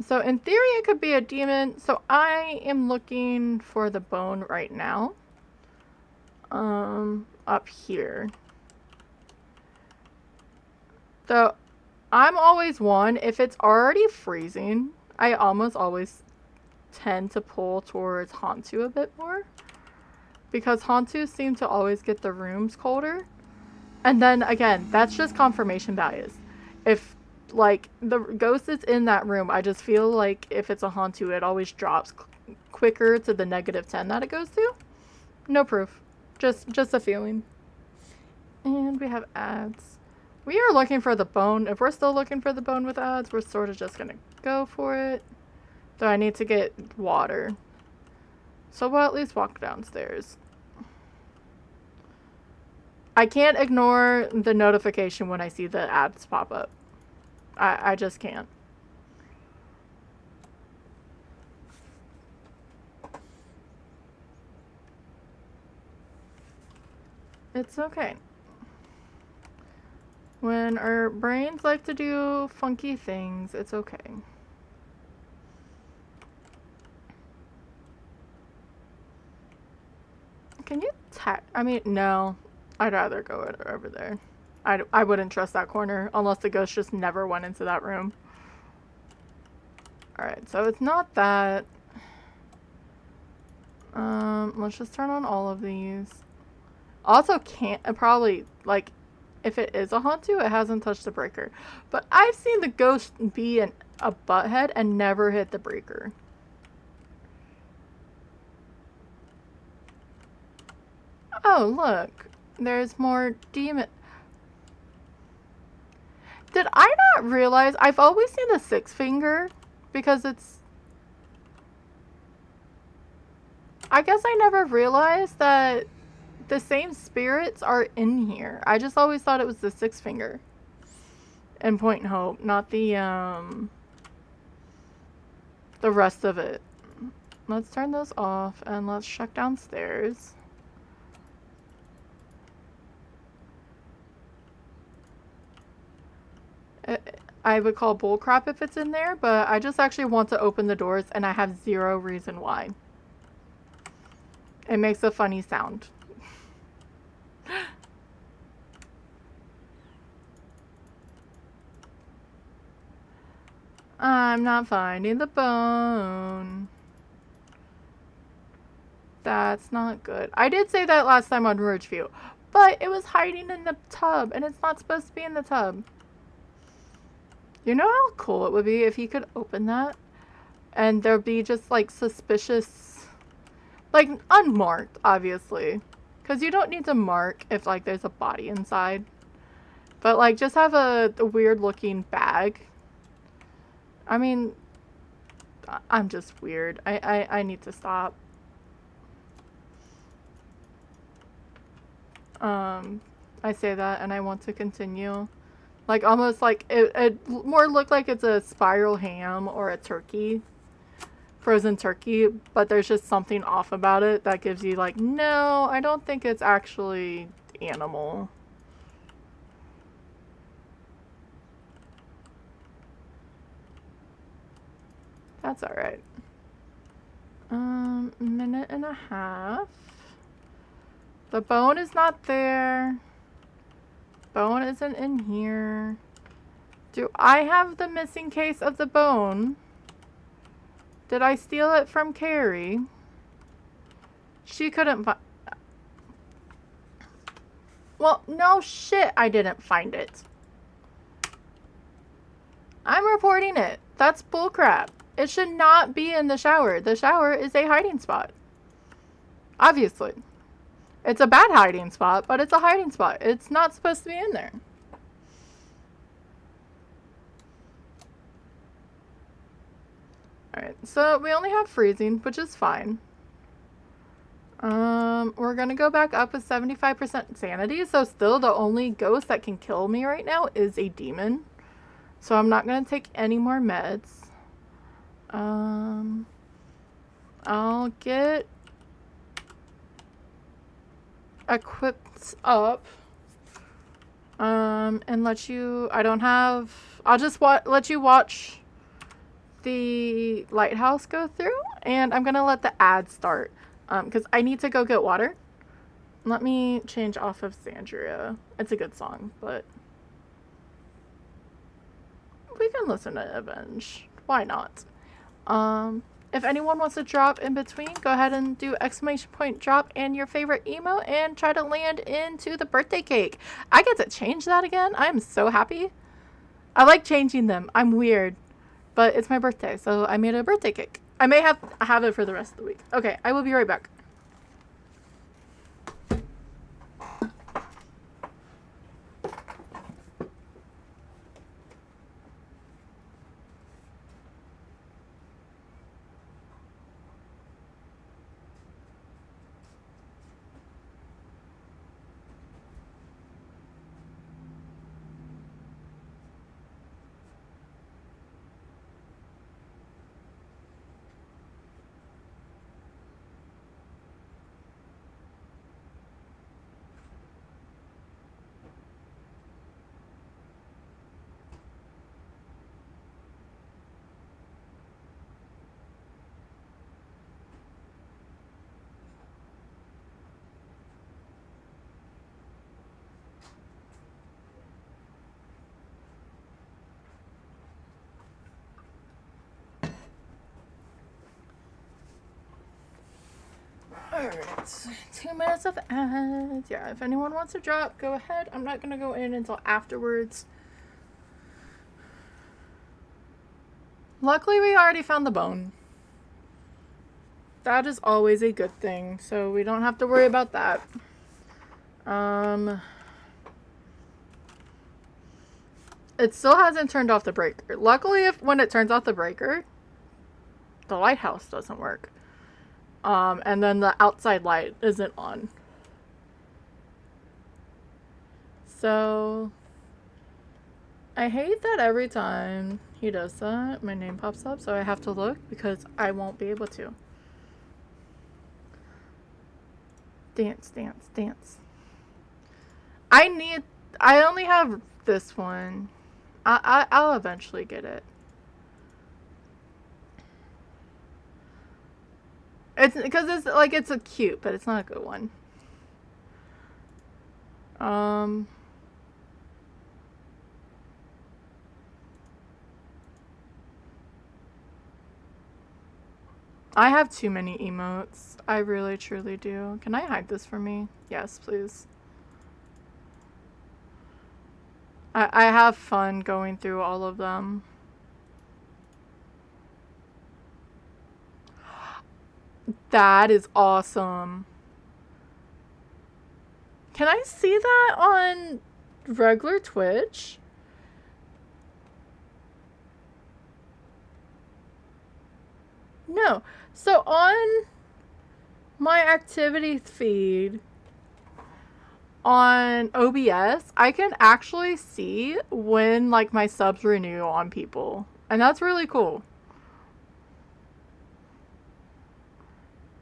So in theory it could be a demon. So I am looking for the bone right now. Up here. So I'm always one, if it's already freezing, I almost always tend to pull towards Hantu a bit more. Because Hantus seem to always get the rooms colder. And then again, that's just confirmation bias. If like the ghost is in that room, I just feel like if it's a Hantu, it always drops quicker to the -10 that it goes to. No proof. Just a feeling. And we have ads. We are looking for the bone. If we're still looking for the bone with ads, we're sort of just gonna go for it. Though I need to get water. So we'll at least walk downstairs. I can't ignore the notification when I see the ads pop up. I just can't. It's okay. When our brains like to do funky things, it's okay. Can you I mean, no. I'd rather go over there. I wouldn't trust that corner unless the ghost just never went into that room. Alright, so it's not that. Let's just turn on all of these. Also can't, probably, like, if it is a Hantu, it hasn't touched the breaker. But I've seen the ghost be a butthead and never hit the breaker. Oh, look. There's more demon. Did I not realize? I've always seen the 6 finger because it's... I guess I never realized that the same spirits are in here. I just always thought it was the 6 finger in Point Hope, not the rest of it. Let's turn those off and let's check downstairs. I would call bullcrap if it's in there, but I just actually want to open the doors and I have 0 reason why. It makes a funny sound. I'm not finding the bone. That's not good. I did say that last time on Ridgeview, but it was hiding in the tub and it's not supposed to be in the tub. You know how cool it would be if he could open that and there'd be just like suspicious, like unmarked, obviously, because you don't need to mark if like there's a body inside, but like just have a weird looking bag. I mean, I'm just weird. I need to stop. I say that and I want to continue. Like almost like it more looked like it's a spiral ham or a turkey, frozen turkey, but there's just something off about it that gives you like, no, I don't think it's actually animal. That's all right. Minute and a half. The bone is not there. Bone isn't in here. Do I have the missing case of the bone? Did I steal it from Carrie? She couldn't find... Well, no shit, I didn't find it. I'm reporting it. That's bullcrap. It should not be in the shower. The shower is a hiding spot. Obviously. It's a bad hiding spot, but it's a hiding spot. It's not supposed to be in there. Alright, so we only have freezing, which is fine. We're gonna go back up with 75% sanity, so still the only ghost that can kill me right now is a demon. So I'm not gonna take any more meds. I'll get equipped up. And let you, I'll just let you watch the lighthouse go through, and I'm gonna let the ad start, because I need to go get water. Let me change off of Sandria. It's a good song, but we can listen to Avenge. Why not? If anyone wants to drop in between, go ahead and do exclamation point drop and your favorite emo and try to land into the birthday cake. I get to change that again. I'm so happy. I like changing them. I'm weird. But it's my birthday, so I made a birthday cake. I may have it for the rest of the week. Okay, I will be right back. Alright, 2 minutes of ads. Yeah, if anyone wants to drop, go ahead. I'm not gonna go in until afterwards. Luckily, we already found the bone. That is always a good thing, so we don't have to worry about that. It still hasn't turned off the breaker. Luckily, when it turns off the breaker, the lighthouse doesn't work. And then the outside light isn't on. So, I hate that every time he does that, my name pops up, so I have to look because I won't be able to. Dance, dance, dance. I only have this one. I'll eventually get it. It's because it's a cute, but it's not a good one. I have too many emotes. I really truly do. Can I hide this from me? Yes, please. I have fun going through all of them. That is awesome. Can I see that on regular Twitch? No. So on my activity feed, on OBS, I can actually see when like my subs renew on people. And that's really cool.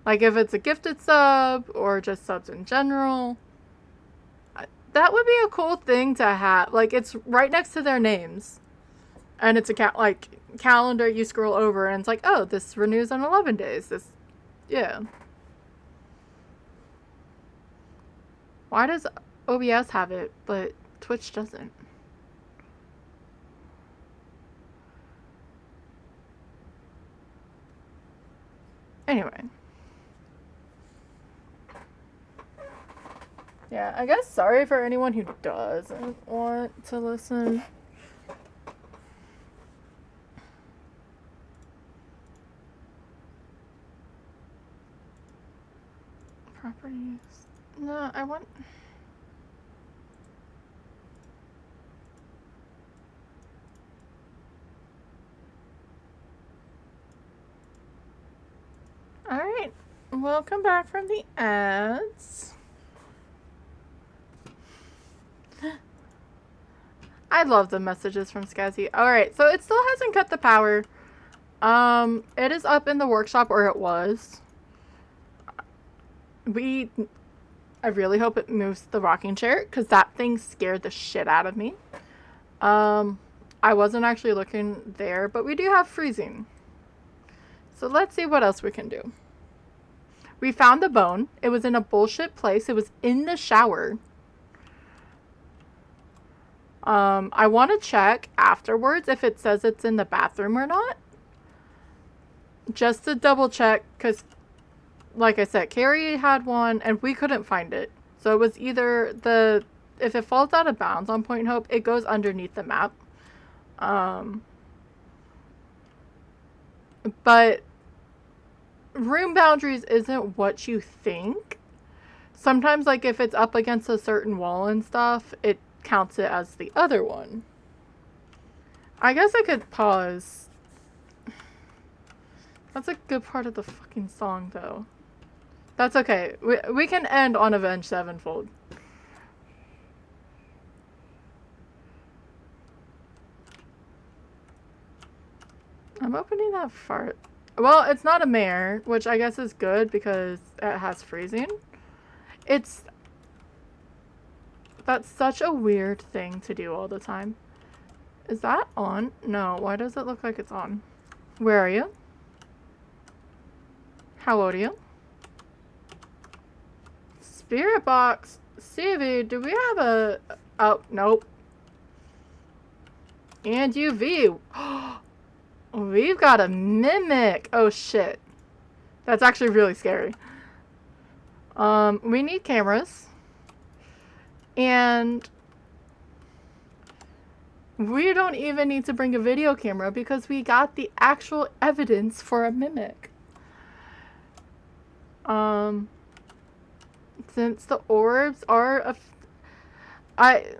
Like if it's a gifted sub or just subs in general. That would be a cool thing to have. Like it's right next to their names. And it's a like calendar, you scroll over and it's like, oh, this renews in 11 days. This, yeah. Why does OBS have it, but Twitch doesn't? Anyway. Yeah, I guess sorry for anyone who doesn't want to listen. Properties. No, I want... Alright, welcome back from the ads. I love the messages from Skazzy. Alright, so it still hasn't cut the power. It is up in the workshop, or it was. I really hope it moves the rocking chair, because that thing scared the shit out of me. I wasn't actually looking there, but we do have freezing. So let's see what else we can do. We found the bone. It was in a bullshit place. It was in the shower. I want to check afterwards if it says it's in the bathroom or not. Just to double check, because, like I said, Carrie had one and we couldn't find it. So it was either if it falls out of bounds on Point Hope, it goes underneath the map. But room boundaries isn't what you think. Sometimes, like, if it's up against a certain wall and stuff, it counts it as the other one. I guess I could pause. That's a good part of the fucking song, though. That's okay. We can end on Avenged Sevenfold. I'm opening that fart. Well, it's not a mare, which I guess is good because it has freezing. That's such a weird thing to do all the time. Is that on? No. Why does it look like it's on? Where are you? How old are you? Spirit box. Stevie, do we have a... Oh, nope. And UV. We've got a mimic. Oh, shit. That's actually really scary. We need cameras. And we don't even need to bring a video camera because we got the actual evidence for a mimic. Since the orbs are I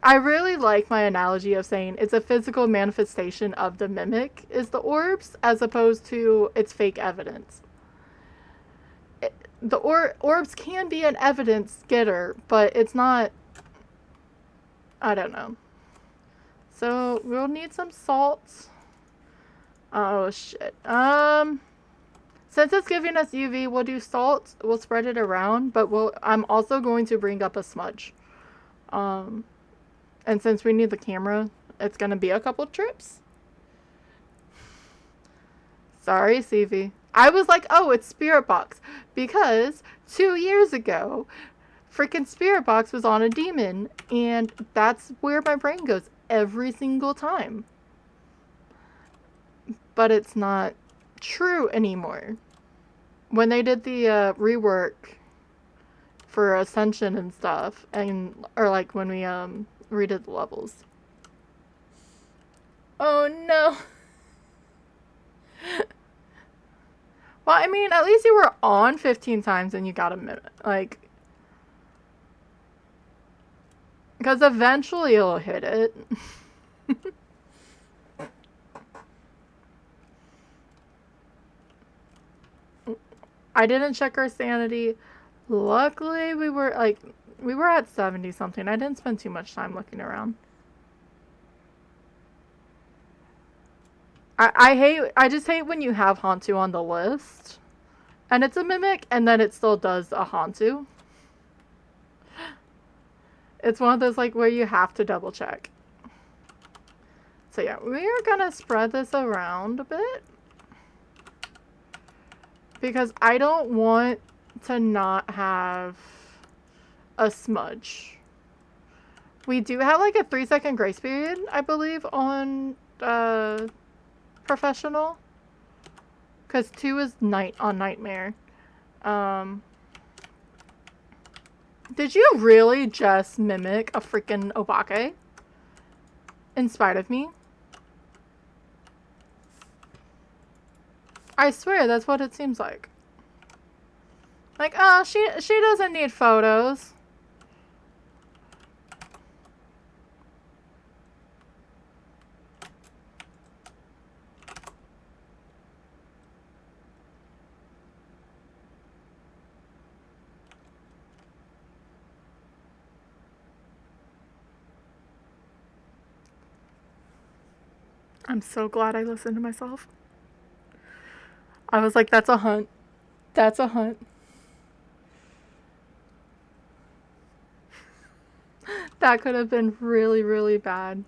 really like my analogy of saying it's a physical manifestation of the mimic is the orbs as opposed to its fake evidence. The orbs can be an evidence getter, but it's not... I don't know. So, we'll need some salt. Oh, shit. Since it's giving us UV, we'll do salt. We'll spread it around, but I'm also going to bring up a smudge. And since we need the camera, it's going to be a couple trips. Sorry, CV. I was like, oh, it's Spirit Box. Because 2 years ago, freaking Spirit Box was on a demon. And that's where my brain goes every single time. But it's not true anymore. When they did the rework for Ascension and stuff, or like when we redid the levels. Oh no. Well, I mean, at least you were on 15 times and you got a minute. Like, because eventually you'll hit it. I didn't check our sanity. Luckily, we were, like, We were at 70 something. I didn't spend too much time looking around. I just hate when you have Hantu on the list and it's a mimic and then it still does a Hantu. It's one of those like where you have to double check. So yeah, we are gonna spread this around a bit because I don't want to not have a smudge. We do have like a 3-second grace period, I believe, on professional, because 2 is night on nightmare. Did you really just mimic a freaking Obake in spite of me? I swear that's what it seems like. Like, oh, she doesn't need photos. I'm so glad I listened to myself. I was like, that's a hunt. That's a hunt. That could have been really, really bad.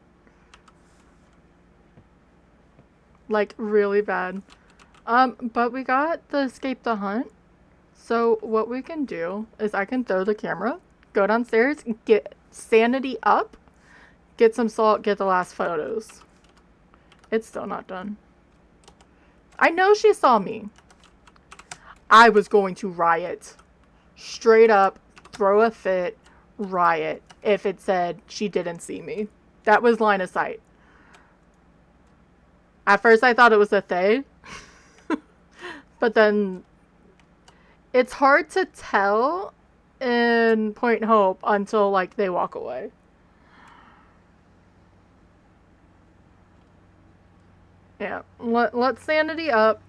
Like, really bad. But we got the escape the hunt. So what we can do is I can throw the camera, go downstairs, get sanity up, get some salt, get the last photos. It's still not done. I know she saw me. I was going to riot. Straight up, throw a fit, riot, if it said she didn't see me. That was line of sight. At first I thought it was a they. But then it's hard to tell in Point Hope until like they walk away. Yeah, let's sanity up.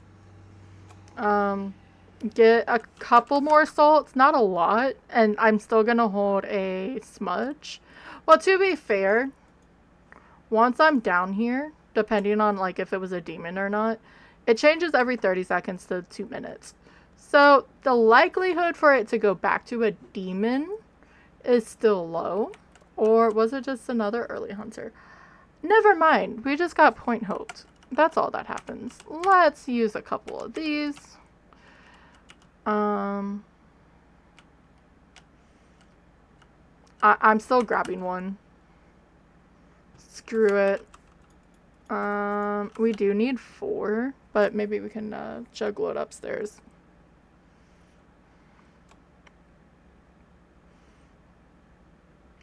Get a couple more salts, not a lot, and I'm still gonna hold a smudge. Well, to be fair, once I'm down here, depending on like if it was a demon or not, it changes every 30 seconds to 2 minutes. So the likelihood for it to go back to a demon is still low. Or was it just another early hunter? Never mind, we just got point hoped. That's all that happens. Let's use a couple of these. I'm still grabbing one. Screw it. We do need 4, but maybe we can juggle it upstairs.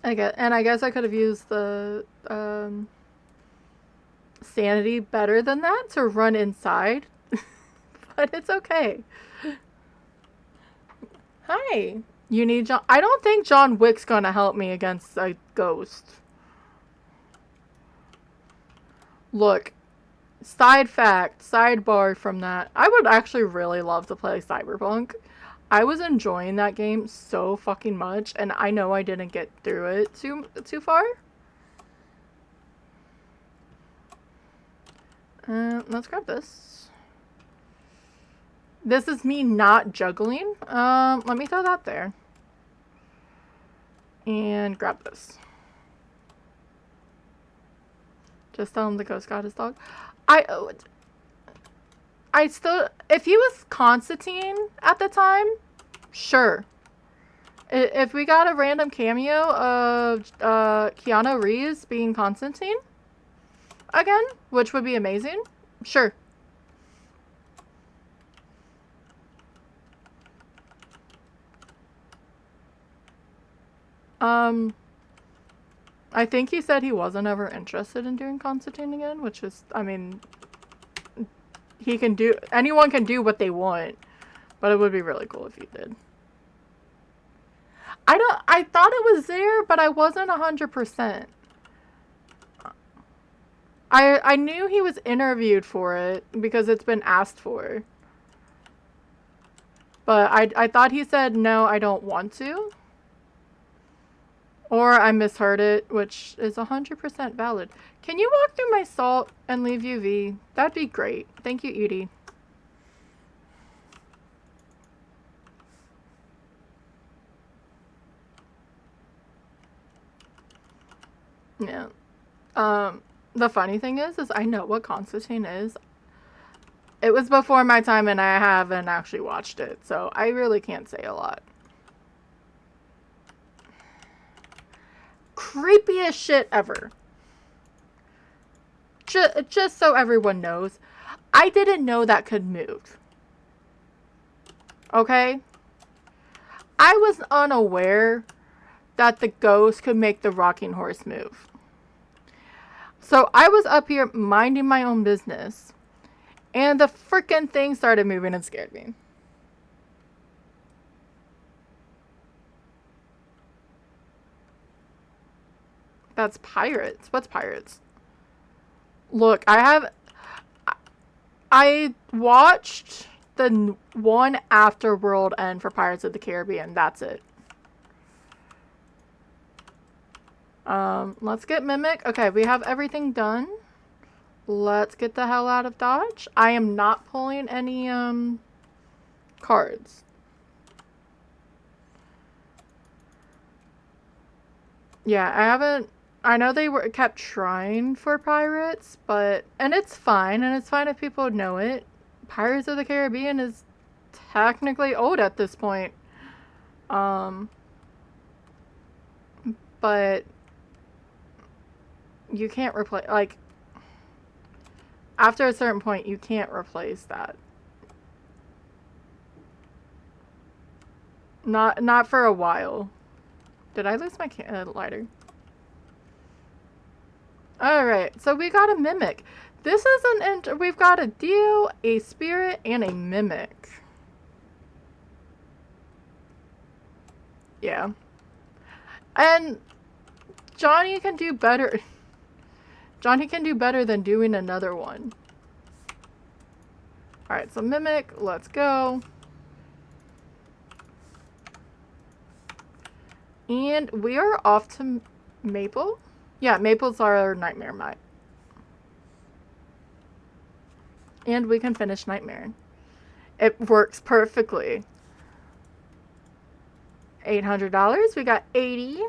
I guess I could have used the sanity better than that to run inside, but it's okay. Hi. You need John. I don't think John Wick's gonna help me against a ghost. Look, side fact, sidebar from that. I would actually really love to play Cyberpunk. I was enjoying that game so fucking much, and I know I didn't get through it too far. Let's grab this. This is me not juggling. Let me throw that there. And grab this. Just tell him the ghost got his dog. I still, if he was Constantine at the time, sure. If we got a random cameo of Keanu Reeves being Constantine again, which would be amazing, sure. I think he said he wasn't ever interested in doing Constantine again, which is, I mean, anyone can do what they want, but it would be really cool if he did. I thought it was there, but I wasn't 100%. I knew he was interviewed for it because it's been asked for. But I thought he said, no, I don't want to. Or I misheard it, which is 100% valid. Can you walk through my salt and leave UV? That'd be great. Thank you, Edie. Yeah. The funny thing is I know what Constantine is. It was before my time and I haven't actually watched it, so I really can't say a lot. Creepiest shit ever. Just so everyone knows, I didn't know that could move. Okay? I was unaware that the ghost could make the rocking horse move. So I was up here minding my own business, and the freaking thing started moving and scared me. That's pirates. What's pirates? Look, I watched the one after World End for Pirates of the Caribbean. That's it. Let's get Mimic. Okay, we have everything done. Let's get the hell out of Dodge. I am not pulling any, cards. Yeah, I know they kept trying for pirates, and it's fine if people know it. Pirates of the Caribbean is technically old at this point. But you can't replace, like, after a certain point, you can't replace that. Not for a while. Did I lose my lighter? Alright, so we got a Mimic. This is we've got a Dio, a Spirit, and a Mimic. Yeah. And Johnny can do better. Johnny can do better than doing another one. Alright, so Mimic, let's go. And we are off to Maple. Yeah, Maple's our Nightmare Mite. And we can finish Nightmare. It works perfectly. $800. We got 80.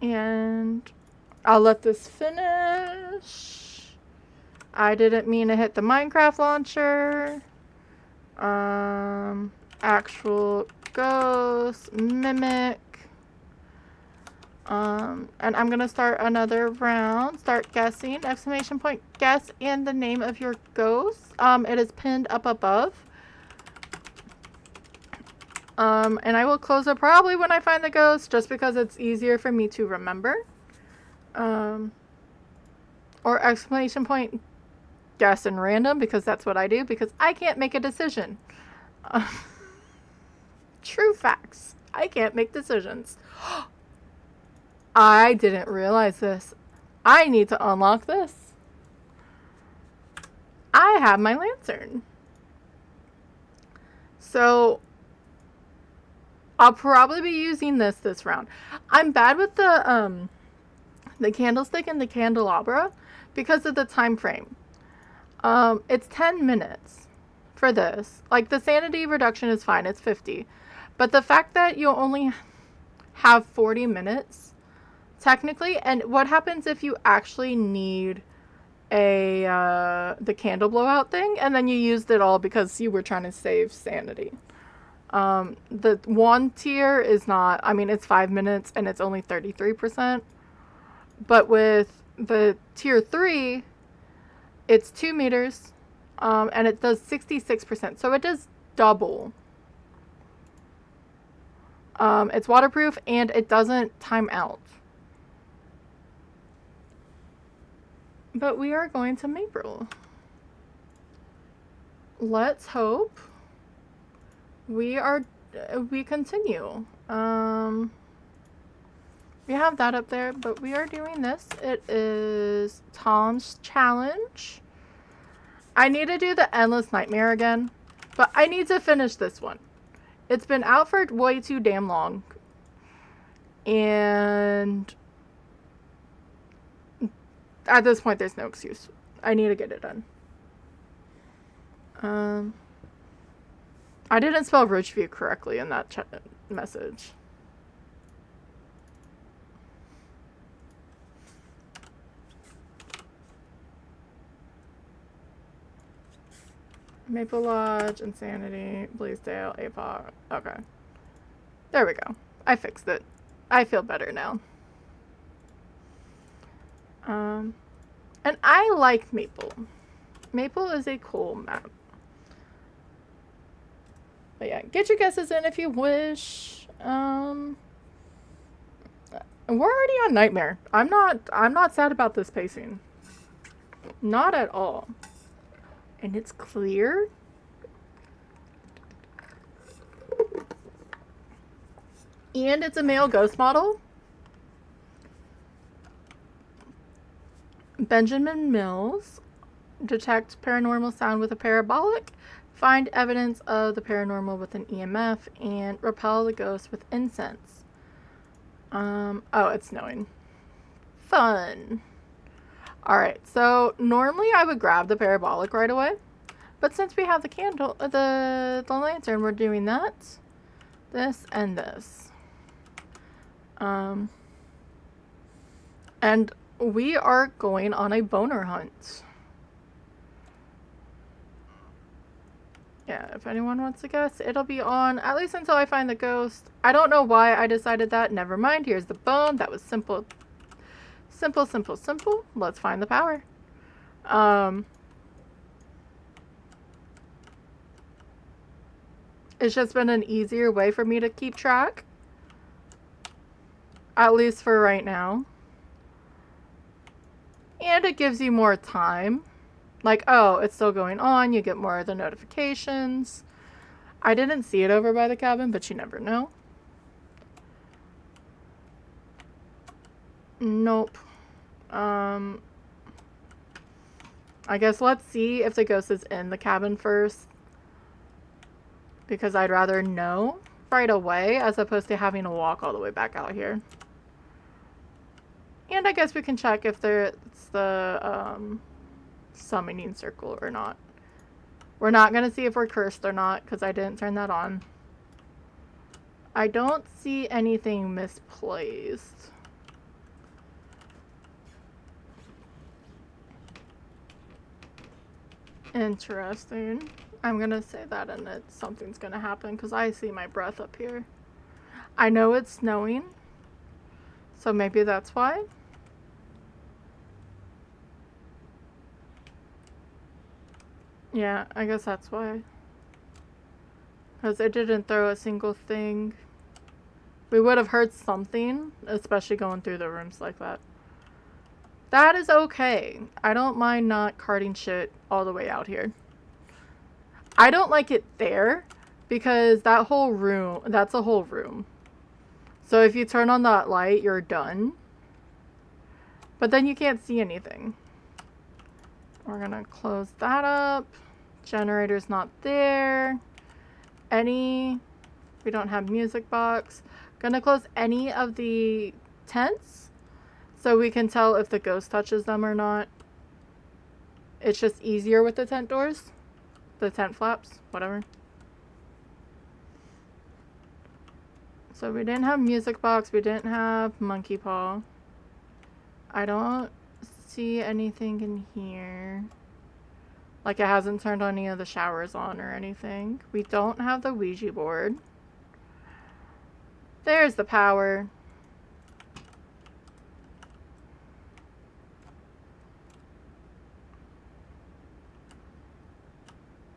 And I'll let this finish. I didn't mean to hit the Minecraft launcher. Actual ghost, Mimic. And I'm gonna start another round. Start guessing. Exclamation point. Guess and the name of your ghost. It is pinned up above. And I will close it probably when I find the ghost, just because it's easier for me to remember. Or exclamation point. Guess and random, because that's what I do, because I can't make a decision. True facts. I can't make decisions. I didn't realize this. I need to unlock this. I have my lantern. So I'll probably be using this round. I'm bad with the candlestick and the candelabra because of the time frame. It's 10 minutes for this. Like, the sanity reduction is fine. It's 50. But the fact that you only have 40 minutes, technically, and what happens if you actually need the candle blowout thing, and then you used it all because you were trying to save sanity. The one tier is not, I mean, it's 5 minutes and it's only 33%. But with the tier 3, it's 2 meters, and it does 66%. So it does double. It's waterproof and it doesn't time out. But we are going to Maple. Let's hope we continue. We have that up there, but we are doing this. It is Tom's challenge. I need to do the Endless Nightmare again, but I need to finish this one. It's been out for way too damn long. And at this point, there's no excuse. I need to get it done. I didn't spell Ridgeview correctly in that message. Maple Lodge, Insanity, Bleasdale, APOC. Okay. There we go. I fixed it. I feel better now. And I like Maple. Maple is a cool map. But yeah, get your guesses in if you wish. We're already on Nightmare. I'm not sad about this pacing. Not at all. And it's clear. And it's a male ghost model. Benjamin Mills. Detect paranormal sound with a parabolic. Find evidence of the paranormal with an EMF. And repel the ghost with incense. Oh, it's snowing. Fun. Alright, so normally I would grab the parabolic right away. But since we have the candle, the lantern, we're doing that. This and this. And we are going on a boner hunt. Yeah, if anyone wants to guess, it'll be on at least until I find the ghost. I don't know why I decided that. Never mind. Here's the bone. That was simple. Simple, simple, simple. Let's find the power. It's just been an easier way for me to keep track. At least for right now. And it gives you more time. Like, oh, it's still going on. You get more of the notifications. I didn't see it over by the cabin, but you never know. Nope. I guess let's see if the ghost is in the cabin first. Because I'd rather know right away as opposed to having to walk all the way back out here. And I guess we can check if it's the summoning circle or not. We're not going to see if we're cursed or not because I didn't turn that on. I don't see anything misplaced. Interesting. I'm going to say that and something's going to happen because I see my breath up here. I know it's snowing. So maybe that's why. Yeah, I guess that's why. Because it didn't throw a single thing. We would have heard something, especially going through the rooms like that. That is okay. I don't mind not carting shit all the way out here. I don't like it there because that whole room, that's a whole room. So if you turn on that light, you're done. But then you can't see anything. We're gonna close that up. Generator's not there. We don't have music box. Gonna close any of the tents so we can tell if the ghost touches them or not. It's just easier with the tent doors. The tent flaps, whatever. So we didn't have music box. We didn't have monkey paw. I don't see anything in here. Like it hasn't turned any of the showers on or anything. We don't have the Ouija board. There's the power.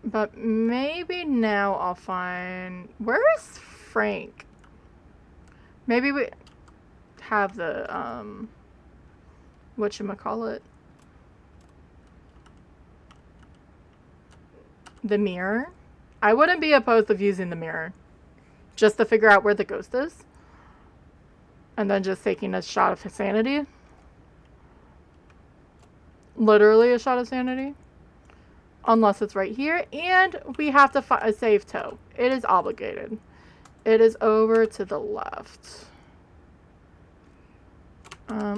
But maybe now I'll find... Where is Frank? Maybe we have the, whatchamacallit? The mirror? I wouldn't be opposed to using the mirror. Just to figure out where the ghost is. And then just taking a shot of sanity. Literally a shot of sanity. Unless it's right here. And we have to save toe. It is obligated. It is over to the left.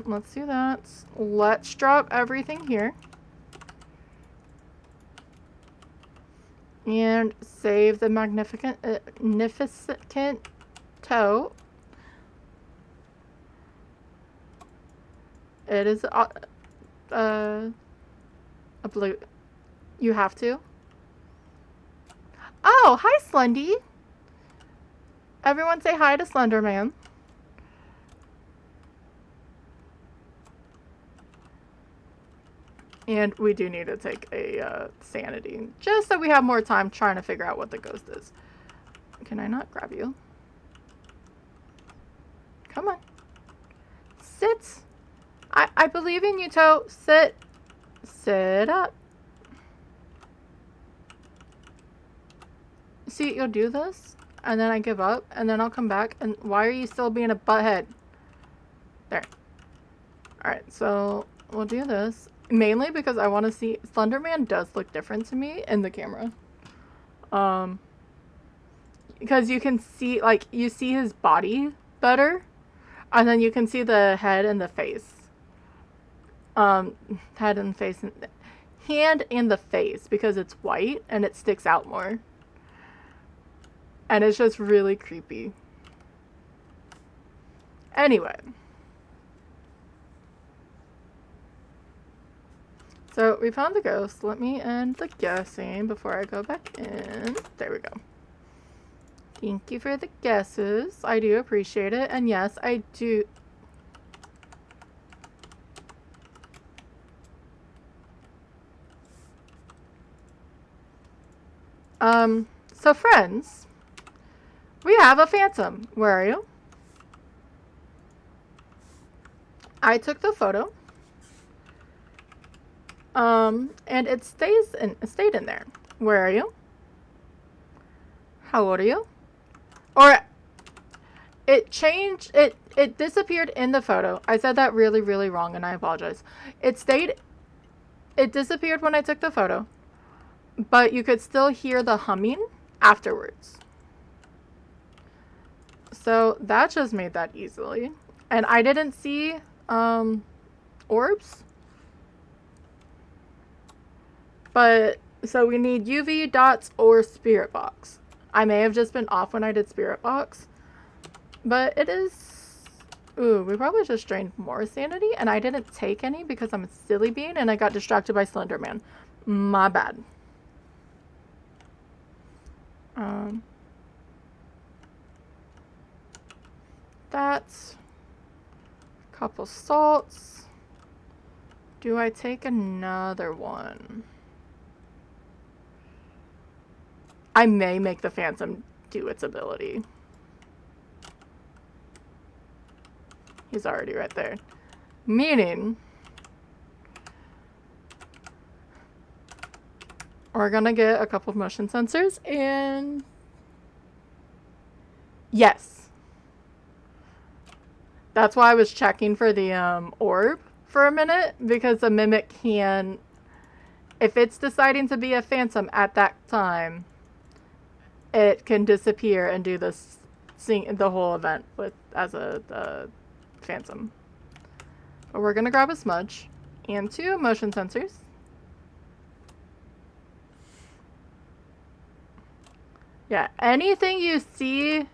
Let's do that. Let's drop everything here. And save the magnificent toe. It is a blue. You have to? Oh, hi, Slendy. Everyone say hi to Slenderman. And we do need to take a sanity, just so we have more time trying to figure out what the ghost is. Can I not grab you? Come on. Sit. I believe in you, Toe. Sit. Sit up. See, you'll do this, and then I give up, and then I'll come back, and why are you still being a butthead? There. Alright, so we'll do this. Mainly because I want to see... Slenderman does look different to me in the camera. Because you can see, like, you see his body better. And then you can see the head and the face. Head and face. Hand and the face. Because it's white and it sticks out more. And it's just really creepy. Anyway. So, we found the ghost. Let me end the guessing before I go back in. There we go. Thank you for the guesses. I do appreciate it. And yes, I do... So friends, we have a phantom. Where are you? I took the photo. And it stayed in there. Where are you? How old are you? Or it changed, it disappeared in the photo. I said that really, really wrong, and I apologize. It disappeared when I took the photo, but you could still hear the humming afterwards. So that just made that easily. And I didn't see, orbs. But, so we need UV, dots, or spirit box. I may have just been off when I did spirit box. But it is... Ooh, we probably just drained more sanity. And I didn't take any because I'm a silly bean and I got distracted by Slenderman. My bad. That's... a couple salts. Do I take another one? I may make the phantom do its ability. He's already right there. Meaning, we're gonna get a couple of motion sensors and... Yes. That's why I was checking for the orb for a minute, because the mimic can... If it's deciding to be a phantom at that time... It can disappear and do this, the whole event as a phantom. But we're gonna grab a smudge and 2 motion sensors. Yeah, anything you see.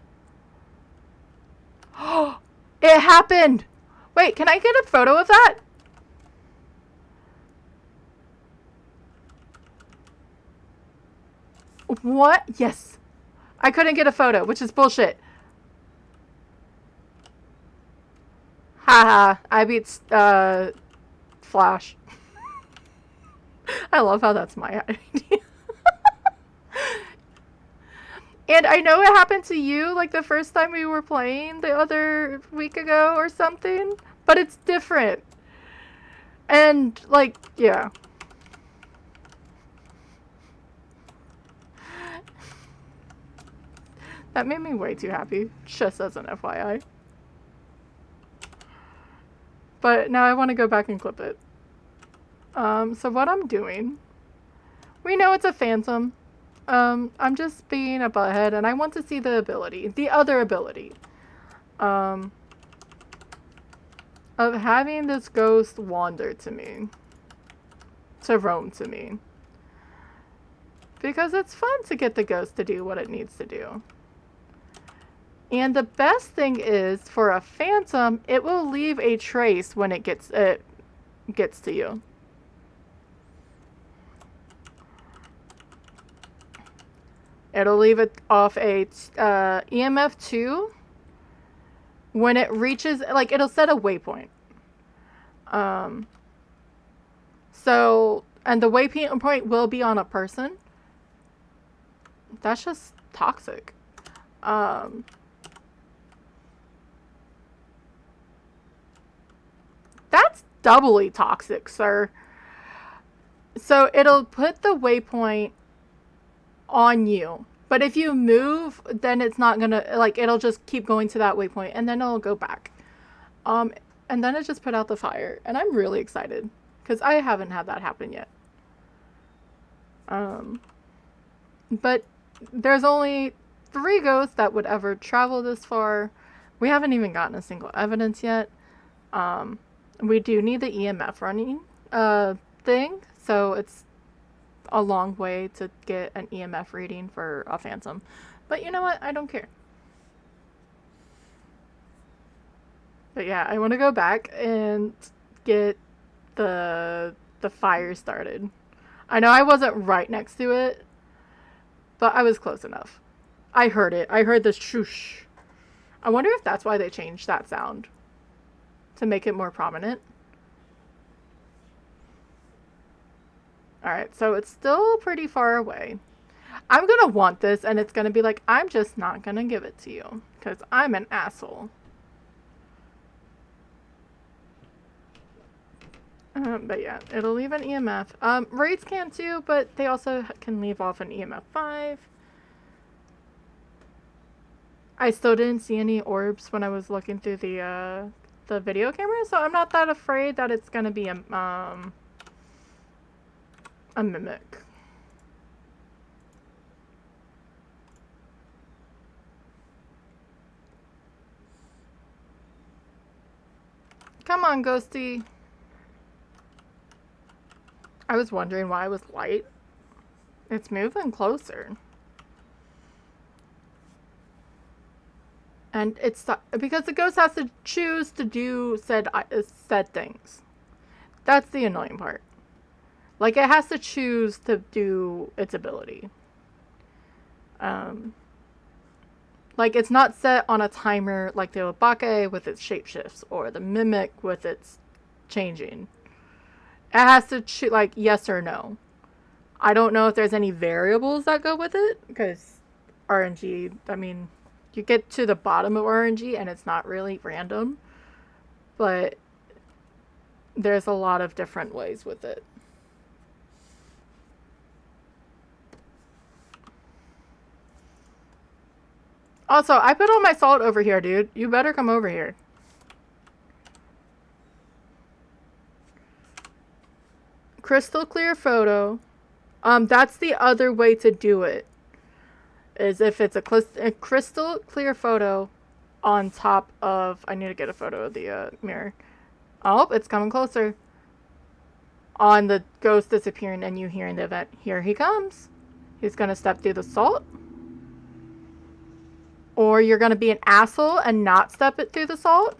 Oh, it happened. Wait, can I get a photo of that? What? Yes. I couldn't get a photo, which is bullshit. Haha, I beat Flash. I love how that's my idea. And I know it happened to you, like the first time we were playing the other week ago or something, but it's different. And, like, yeah. That made me way too happy, just as an FYI. But now I want to go back and clip it. So what I'm doing... We know it's a phantom. I'm just being a butthead and I want to see the ability. The other ability. Of having this ghost wander to me. To roam to me. Because it's fun to get the ghost to do what it needs to do. And the best thing is, for a phantom, it will leave a trace when it gets to you. It'll leave it off a EMF 2 when it reaches, like, it'll set a waypoint. So, and the waypoint will be on a person. That's just toxic. That's doubly toxic, sir. So it'll put the waypoint on you. But if you move, then it's not gonna, like, it'll just keep going to that waypoint and then it'll go back. And then it just put out the fire. And I'm really excited because I haven't had that happen yet. But there's only 3 ghosts that would ever travel this far. We haven't even gotten a single evidence yet. We do need the EMF running thing, so it's a long way to get an EMF reading for a phantom. But you know what? I don't care. But yeah, I want to go back and get the fire started. I know I wasn't right next to it, but I was close enough. I heard it. I heard the shoosh. I wonder if that's why they changed that sound. To make it more prominent. Alright, so it's still pretty far away. I'm gonna want this, and it's gonna be like, I'm just not gonna give it to you. Because I'm an asshole. But yeah, it'll leave an EMF. Raids can too, but they also can leave off an EMF 5. I still didn't see any orbs when I was looking through the video camera, so I'm not that afraid that it's gonna be a mimic. Come on, Ghosty. I was wondering why it was light. It's moving closer. And it's because the ghost has to choose to do said things. That's the annoying part. Like, it has to choose to do its ability. Like, it's not set on a timer like the Obake with its shapeshifts or the Mimic with its changing. It has to choose, like, yes or no. I don't know if there's any variables that go with it, because RNG, I mean, you get to the bottom of RNG and it's not really random, but there's a lot of different ways with it. Also, I put all my salt over here, dude. You better come over here. Crystal clear photo. That's the other way to do it. Is if it's a crystal clear photo on top of... I need to get a photo of the mirror. Oh, it's coming closer. On the ghost disappearing and you hearing the event. Here he comes. He's going to step through the salt. Or you're going to be an asshole and not step it through the salt.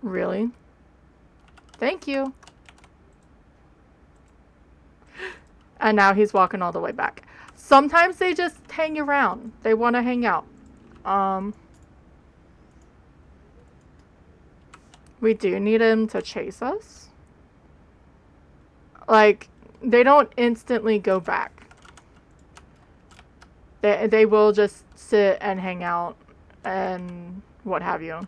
Really? Thank you. And now he's walking all the way back. Sometimes they just hang around. They want to hang out. We do need him to chase us. Like, they don't instantly go back. They will just sit and hang out and what have you.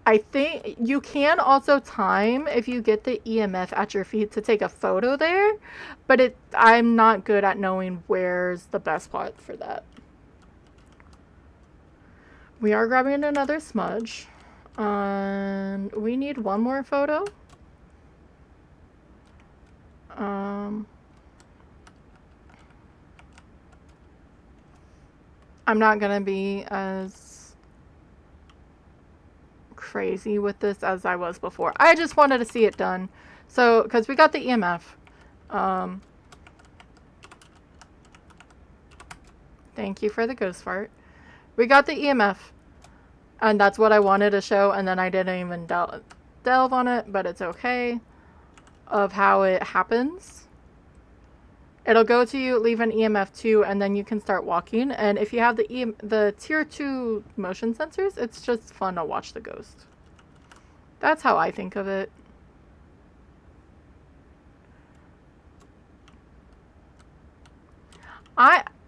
I think you can also time if you get the EMF at your feet to take a photo there, but I'm not good at knowing where's the best spot for that. We are grabbing another smudge. And we need one more photo. I'm not gonna be as crazy with this as I was before. I just wanted to see it done. So, because we got the EMF. Thank you for the ghost fart. We got the EMF. And that's what I wanted to show, and then I didn't even delve on it, but it's okay. Of how it happens. It'll go to you, leave an EMF 2, and then you can start walking. And if you have the tier 2 motion sensors, it's just fun to watch the ghost. That's how I think of it.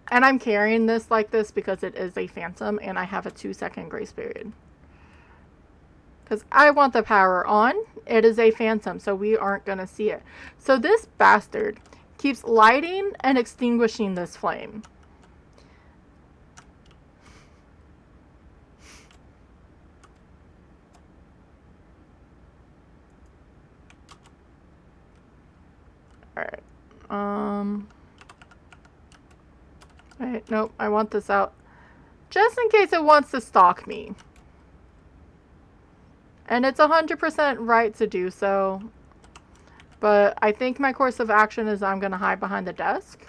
I'm carrying this like this because it is a phantom and I have a 2-second grace period. Because I want the power on. It is a phantom, so we aren't going to see it. So this bastard keeps lighting and extinguishing this flame. Alright. Wait, nope, I want this out. Just in case it wants to stalk me. And it's 100% right to do so. But I think my course of action is I'm going to hide behind the desk.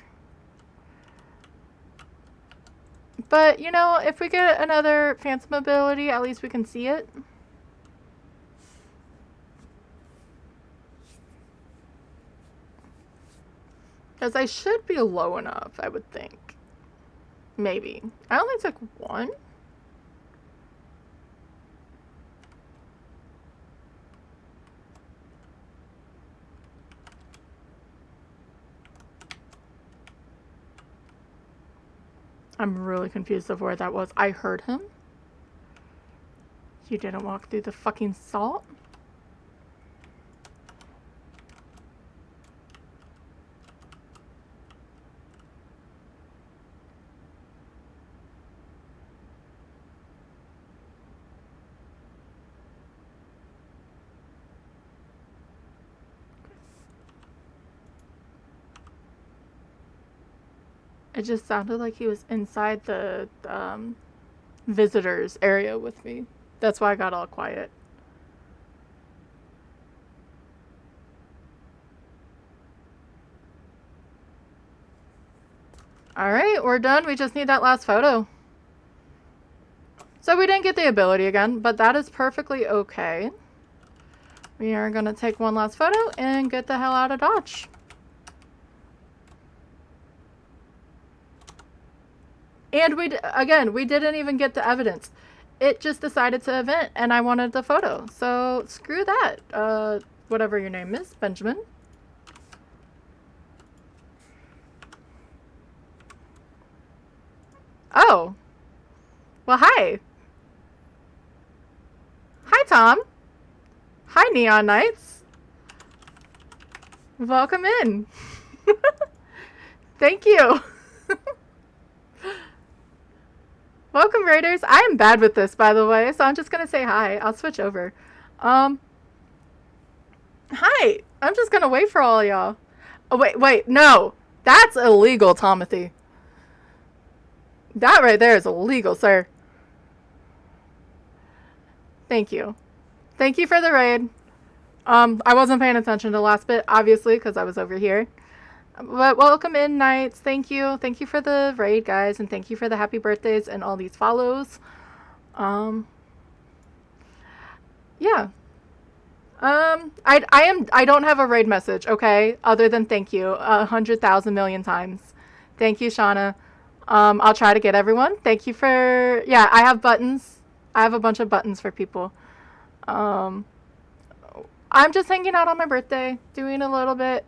But, you know, if we get another phantom ability, at least we can see it. Because I should be low enough, I would think. Maybe. I only took one. I'm really confused of where that was. I heard him. You didn't walk through the fucking salt? It just sounded like he was inside the visitors area with me. That's why I got all quiet. Alright, we're done. We just need that last photo. So we didn't get the ability again, but that is perfectly okay. We are going to take one last photo and get the hell out of Dodge. And we didn't even get the evidence. It just decided to event, and I wanted the photo. So, screw that. Whatever your name is, Benjamin. Oh. Well, hi. Hi, Tom. Hi, Neon Knights. Welcome in. Thank you. Welcome, Raiders. I am bad with this, by the way, so I'm just going to say hi. I'll switch over. Hi. I'm just going to wait for all y'all. Oh, wait. No. That's illegal, Tomothy. That right there is illegal, sir. Thank you. Thank you for the raid. I wasn't paying attention to the last bit, obviously, because I was over here. But welcome in, Knights. Thank you. Thank you for the raid, guys, and thank you for the happy birthdays and all these follows. Yeah. I don't have a raid message, okay? Other than thank you 100,000 million times. Thank you, Shauna. I'll try to get everyone. Thank you for... Yeah, I have buttons. I have a bunch of buttons for people. I'm just hanging out on my birthday, doing a little bit.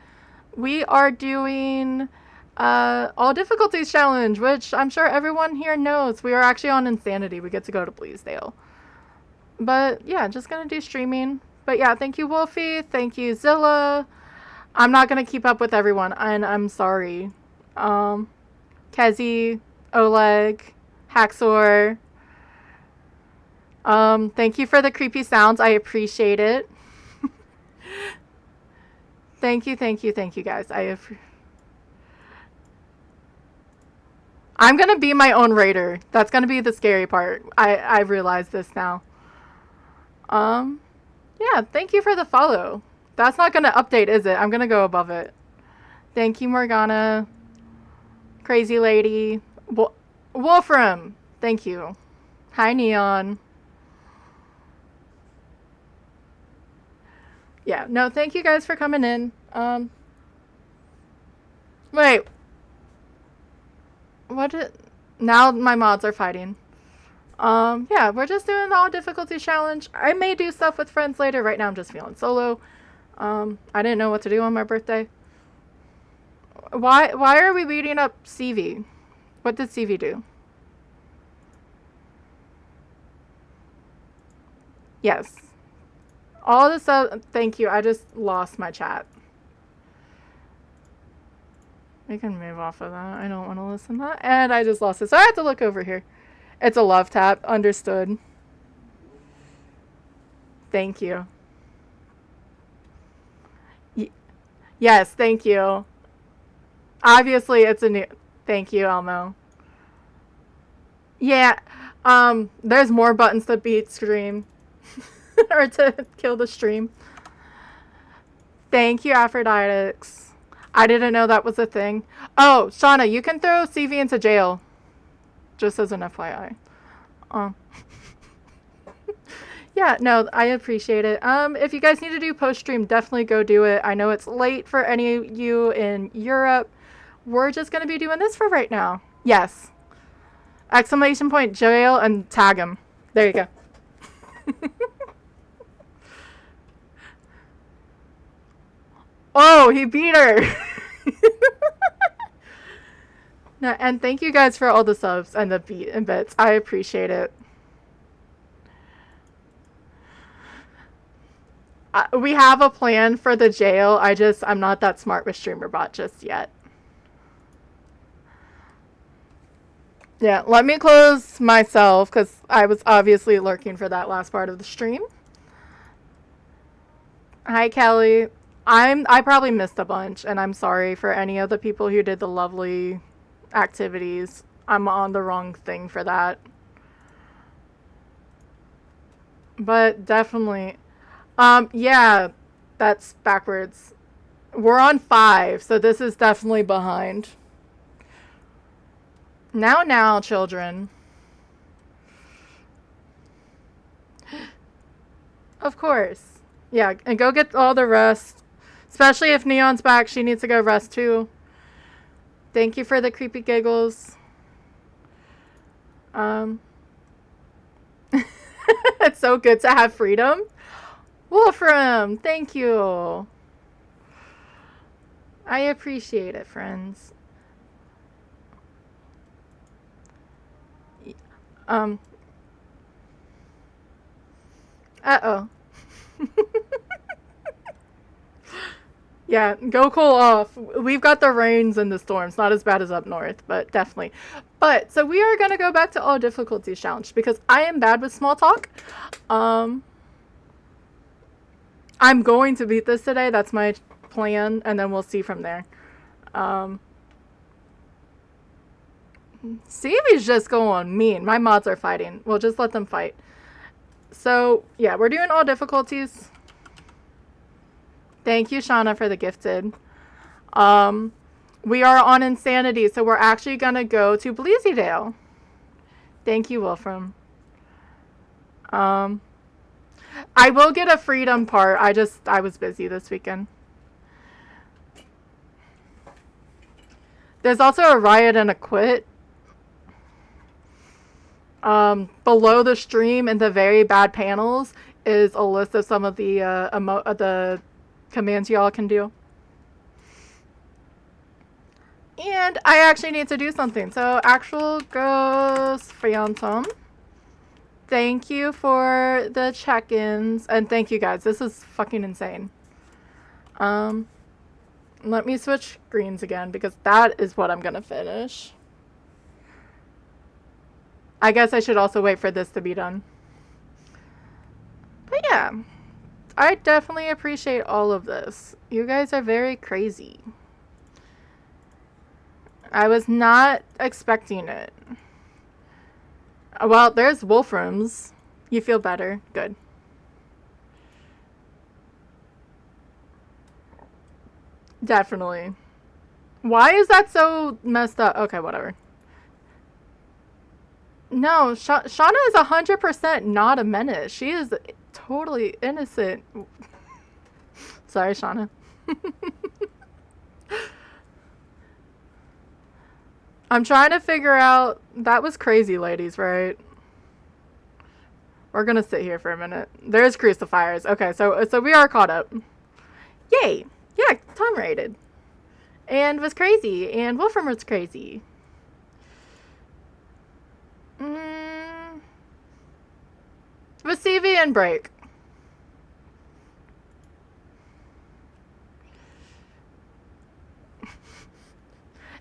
We are doing all difficulties challenge, which I'm sure everyone here knows. We are actually on Insanity. We get to go to Bleasdale. But yeah, just gonna do streaming. But yeah, thank you, Wolfie. Thank you, Zilla. I'm not gonna keep up with everyone, and I'm sorry. Kezi, Oleg, Haxor, Thank you for the creepy sounds. I appreciate it. Thank you, thank you, thank you, guys. I'm gonna be my own raider. That's gonna be the scary part. I realize this now. Um, yeah, thank you for the follow. That's not gonna update, is it? I'm gonna go above it. Thank you, Morgana. Crazy Lady. Wolfram. Thank you. Hi, Neon. Yeah, no, thank you guys for coming in. Wait. What did... Now my mods are fighting. Yeah, we're just doing the all difficulty challenge. I may do stuff with friends later. Right now I'm just feeling solo. I didn't know what to do on my birthday. Why are we beating up CV? What did CV do? Yes. All this thank you. I just lost my chat. We can move off of that. I don't want to listen to that. And I just lost it. So I have to look over here. It's a love tap. Understood. Thank you. Yes, thank you. Obviously, it's a new... Thank you, Elmo. Yeah, there's more buttons to beat stream. Or to kill the stream. Thank you, Aphroditex. I didn't know that was a thing. Oh, Shauna, you can throw CV into jail. Just as an FYI. Yeah, no, I appreciate it. If you guys need to do post-stream, definitely go do it. I know it's late for any of you in Europe. We're just going to be doing this for right now. Yes. Exclamation point, jail, and tag him. There you go. Oh, he beat her. No, and thank you guys for all the subs and the beat and bits. I appreciate it. We have a plan for the jail. I'm not that smart with StreamerBot just yet. Yeah, let me close myself because I was obviously lurking for that last part of the stream. Hi, Kelly. I probably missed a bunch, and I'm sorry for any of the people who did the lovely activities. I'm on the wrong thing for that. But definitely. Yeah, that's backwards. We're on 5, so this is definitely behind. Now, children. Of course. Yeah, and go get all the rest. Especially if Neon's back, she needs to go rest too. Thank you for the creepy giggles. It's so good to have freedom. Wolfram, thank you. I appreciate it, friends. Uh-oh. Yeah, go cool off. We've got the rains and the storms. Not as bad as up north, but definitely. But, so we are going to go back to all difficulties challenge because I am bad with small talk. I'm going to beat this today. That's my plan, and then we'll see from there. Stevie's just going mean. My mods are fighting. We'll just let them fight. So, yeah, we're doing all difficulties. Thank you, Shauna, for the gifted. We are on Insanity, so we're actually going to go to Bleasydale. Thank you, Wolfram. I will get a freedom part. I was busy this weekend. There's also a riot and a quit. Below the stream in the very bad panels is a list of some of the commands y'all can do. And I actually need to do something. So, Actual Ghost Phantom. Thank you for the check-ins. And thank you guys. This is fucking insane. Let me switch screens again because that is what I'm gonna finish. I guess I should also wait for this to be done. yeah, I definitely appreciate all of this. You guys are very crazy. I was not expecting it. Well, there's Wolframs. You feel better? Good. Definitely. Why is that so messed up? Okay, whatever. No, Shauna is 100% not a menace. She is totally innocent. Sorry, Shauna. I'm trying to figure out. That was crazy, ladies, right? We're gonna sit here for a minute. There's crucifiers. Okay, so we are caught up. Yay! Yeah, Tom raided. And was crazy. And Wolfram was crazy. Vesuvian break.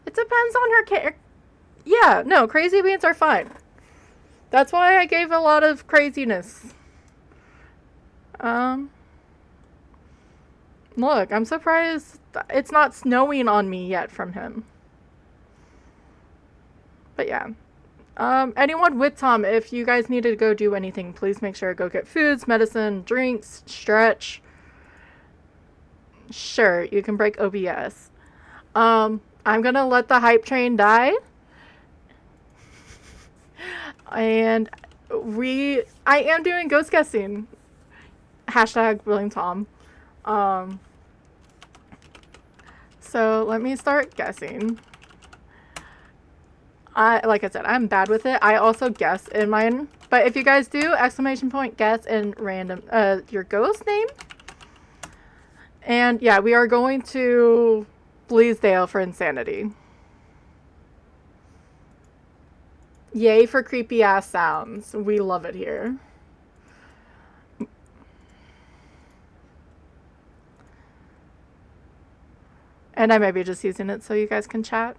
It depends on her character. Yeah, no, crazy beans are fine. That's why I gave a lot of craziness. Look, I'm surprised it's not snowing on me yet from him. But yeah. Anyone with Tom, if you guys need to go do anything, please make sure to go get foods, medicine, drinks, stretch. Sure, you can break OBS. I'm gonna let the hype train die. And I am doing ghost guessing. Hashtag William Tom. So let me start guessing. Like I said, I'm bad with it. I also guess in mine. But if you guys do, exclamation point guess in random, your ghost name. And yeah, we are going to Bleasdale for insanity. Yay for creepy ass sounds. We love it here. And I may be just using it so you guys can chat.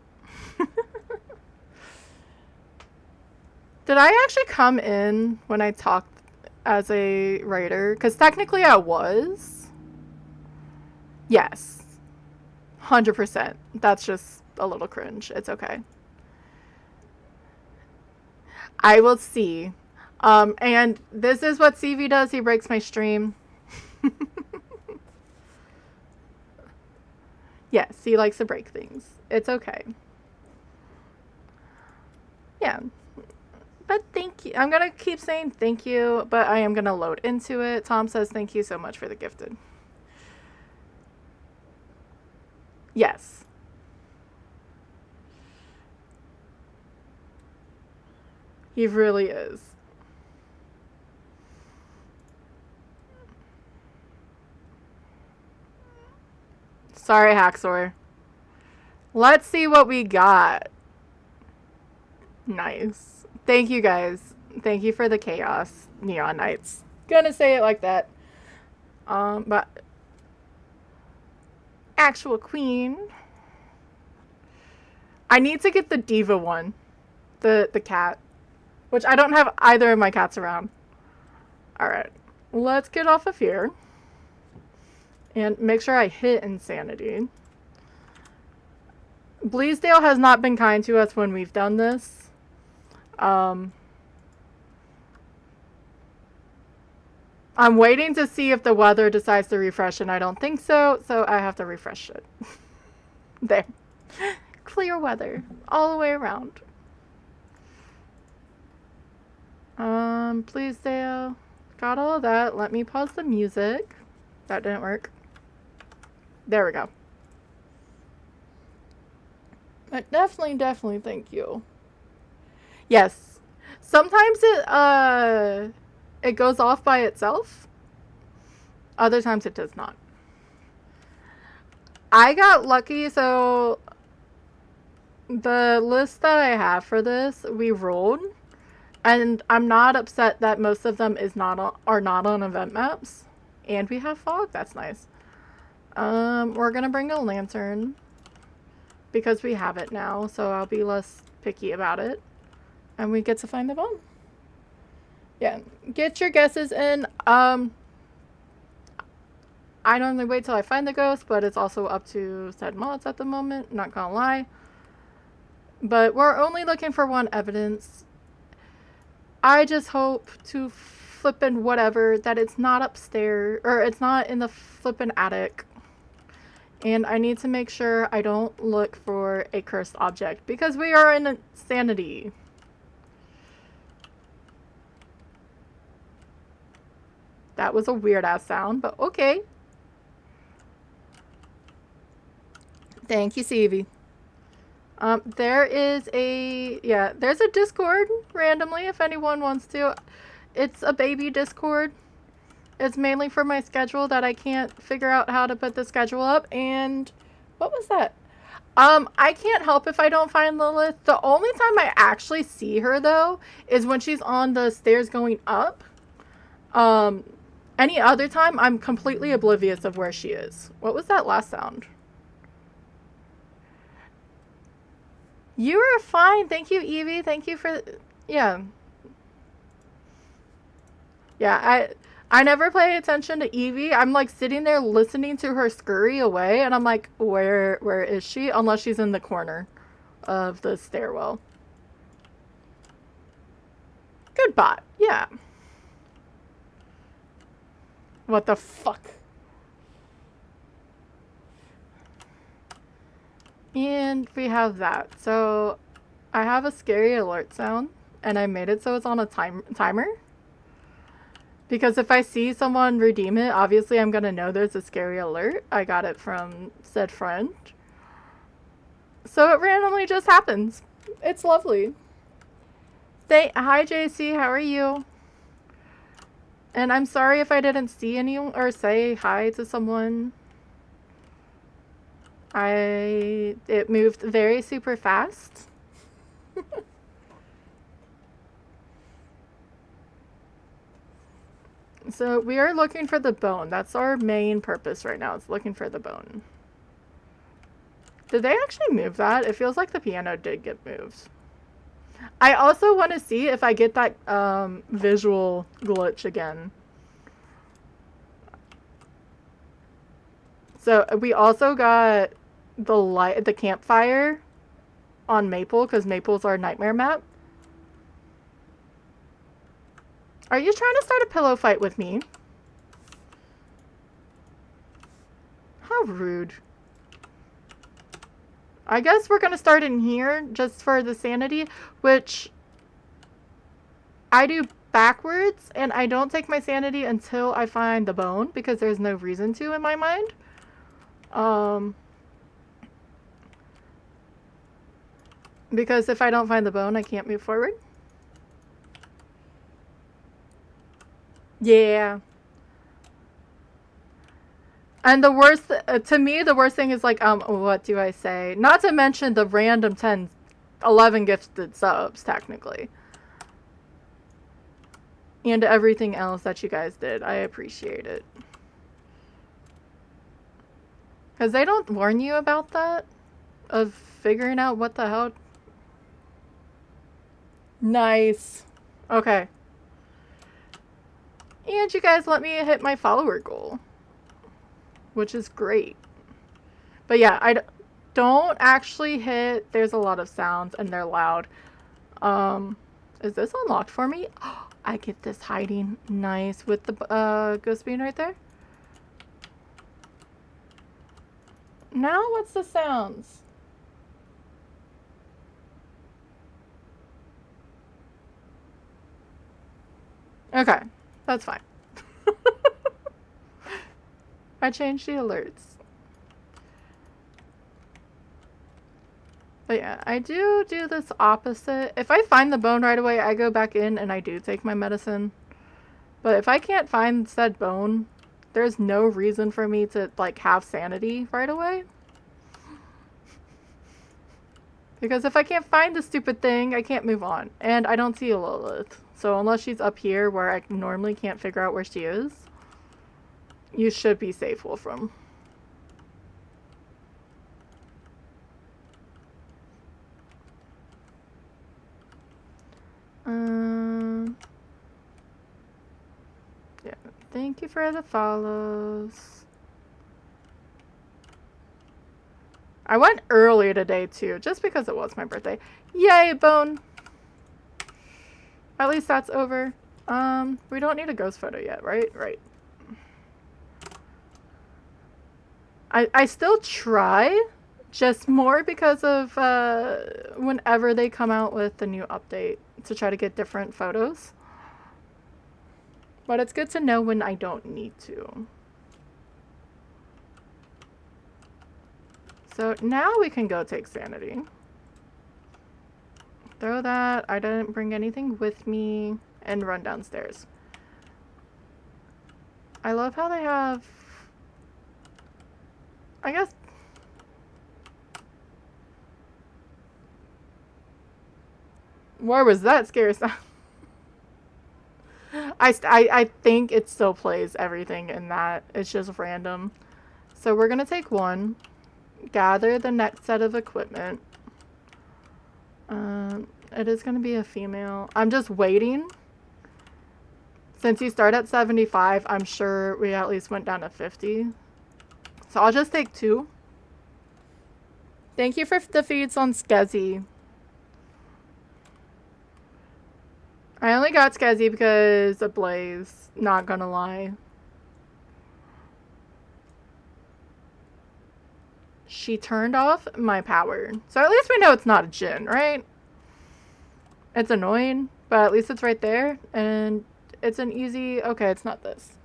Did I actually come in when I talked as a writer? Because technically I was. Yes. 100%. That's just a little cringe. It's okay. I will see. And this is what CV does. He breaks my stream. Yes, he likes to break things. It's okay. Yeah. But thank you. I'm going to keep saying thank you, but I am going to load into it. Tom says thank you so much for the gifted. Yes. He really is. Sorry, Haxor. Let's see what we got. Nice. Thank you, guys. Thank you for the chaos, Neon Knights. Gonna say it like that. But actual queen. I need to get the diva one. The cat. Which I don't have either of my cats around. Alright. Let's get off of here. And make sure I hit insanity. Bleasdale has not been kind to us when we've done this. I'm waiting to see if the weather decides to refresh, and I don't think so, so I have to refresh it. There. Clear weather. All the way around. Bleasdale. Got all of that. Let me pause the music. That didn't work. There we go. But definitely thank you. Yes. Sometimes it goes off by itself. Other times it does not. I got lucky, so the list that I have for this, we rolled. And I'm not upset that most of them are not on event maps. And we have fog. That's nice. We're gonna bring a lantern because we have it now, so I'll be less picky about it. And we get to find the bone. Yeah, get your guesses in. I normally wait till I find the ghost, but it's also up to said mods at the moment, not gonna lie. But we're only looking for one evidence. I just hope to flippin' whatever that it's not upstairs, or it's not in the flippin' attic. And I need to make sure I don't look for a cursed object because we are in insanity. That was a weird ass sound, but okay. Thank you, Stevie. There is there's a Discord randomly if anyone wants to. It's a baby Discord. It's mainly for my schedule that I can't figure out how to put the schedule up. And what was that? I can't help if I don't find Lilith. The only time I actually see her though is when she's on the stairs going up. Any other time I'm completely oblivious of where she is. What was that last sound? You are fine. Thank you, Evie. Thank you for yeah. Yeah, I never pay attention to Evie. I'm like sitting there listening to her scurry away and I'm like, where is she? Unless she's in the corner of the stairwell. Good bot. Yeah. What the fuck? And we have that. So I have a scary alert sound and I made it so it's on a timer. Because if I see someone redeem it, obviously I'm going to know there's a scary alert. I got it from said friend. So it randomly just happens. It's lovely. Hi JC, how are you? And I'm sorry if I didn't see any or say hi to someone. It moved very super fast. So we are looking for the bone. That's our main purpose right now. It's looking for the bone. Did they actually move that? It feels like the piano did get moved. I also want to see if I get that visual glitch again. So we also got the campfire on Maple because Maple's our nightmare map. Are you trying to start a pillow fight with me? How rude. I guess we're going to start in here just for the sanity, which I do backwards, and I don't take my sanity until I find the bone because there's no reason to in my mind. Because if I don't find the bone, I can't move forward. Yeah. And the worst, to me, the worst thing is like, what do I say? Not to mention the random 11 gifted subs, technically. And everything else that you guys did. I appreciate it. Because they don't warn you about that? Of figuring out what the hell? Nice. Okay. And you guys let me hit my follower goal. Which is great. But yeah, I don't actually hit. There's a lot of sounds and they're loud. Is this unlocked for me? Oh, I get this hiding. Nice. With the ghost bean right there. Now what's the sounds? Okay, that's fine. I changed the alerts. But yeah, I do this opposite. If I find the bone right away, I go back in and I do take my medicine. But if I can't find said bone, there's no reason for me to like have sanity right away. Because if I can't find the stupid thing, I can't move on. And I don't see a Lilith. So unless she's up here where I normally can't figure out where she is, you should be safe, Wolfram. Yeah, thank you for the follows. I went early today too, just because it was my birthday. Yay, Bone! At least that's over. We don't need a ghost photo yet, right? Right. I still try, just more because of whenever they come out with the new update to try to get different photos. But it's good to know when I don't need to. So now we can go take sanity. Throw that. I didn't bring anything with me. And run downstairs. I love how they have... I guess... Where was that scary sound? I think it still plays everything in that. It's just random. So we're going to take one. Gather the next set of equipment. It is going to be a female. I'm just waiting. Since you start at 75, I'm sure we at least went down to 50. So I'll just take 2. Thank you for the feeds on Skezzy. I only got Skezzy because of Blaze, not gonna lie. She turned off my power. So at least we know it's not a Jinn, right? It's annoying, but at least it's right there. And it's an easy... Okay, it's not this.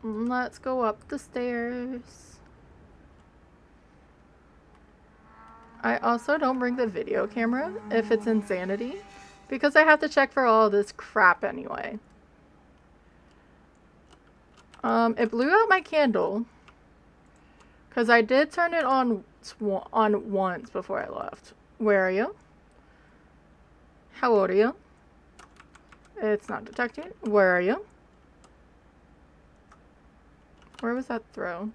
Let's go up the stairs. I also don't bring the video camera if it's insanity, because I have to check for all this crap anyway. It blew out my candle, because I did turn it on once before I left. Where are you? How old are you? It's not detecting. Where are you? Where was that throw?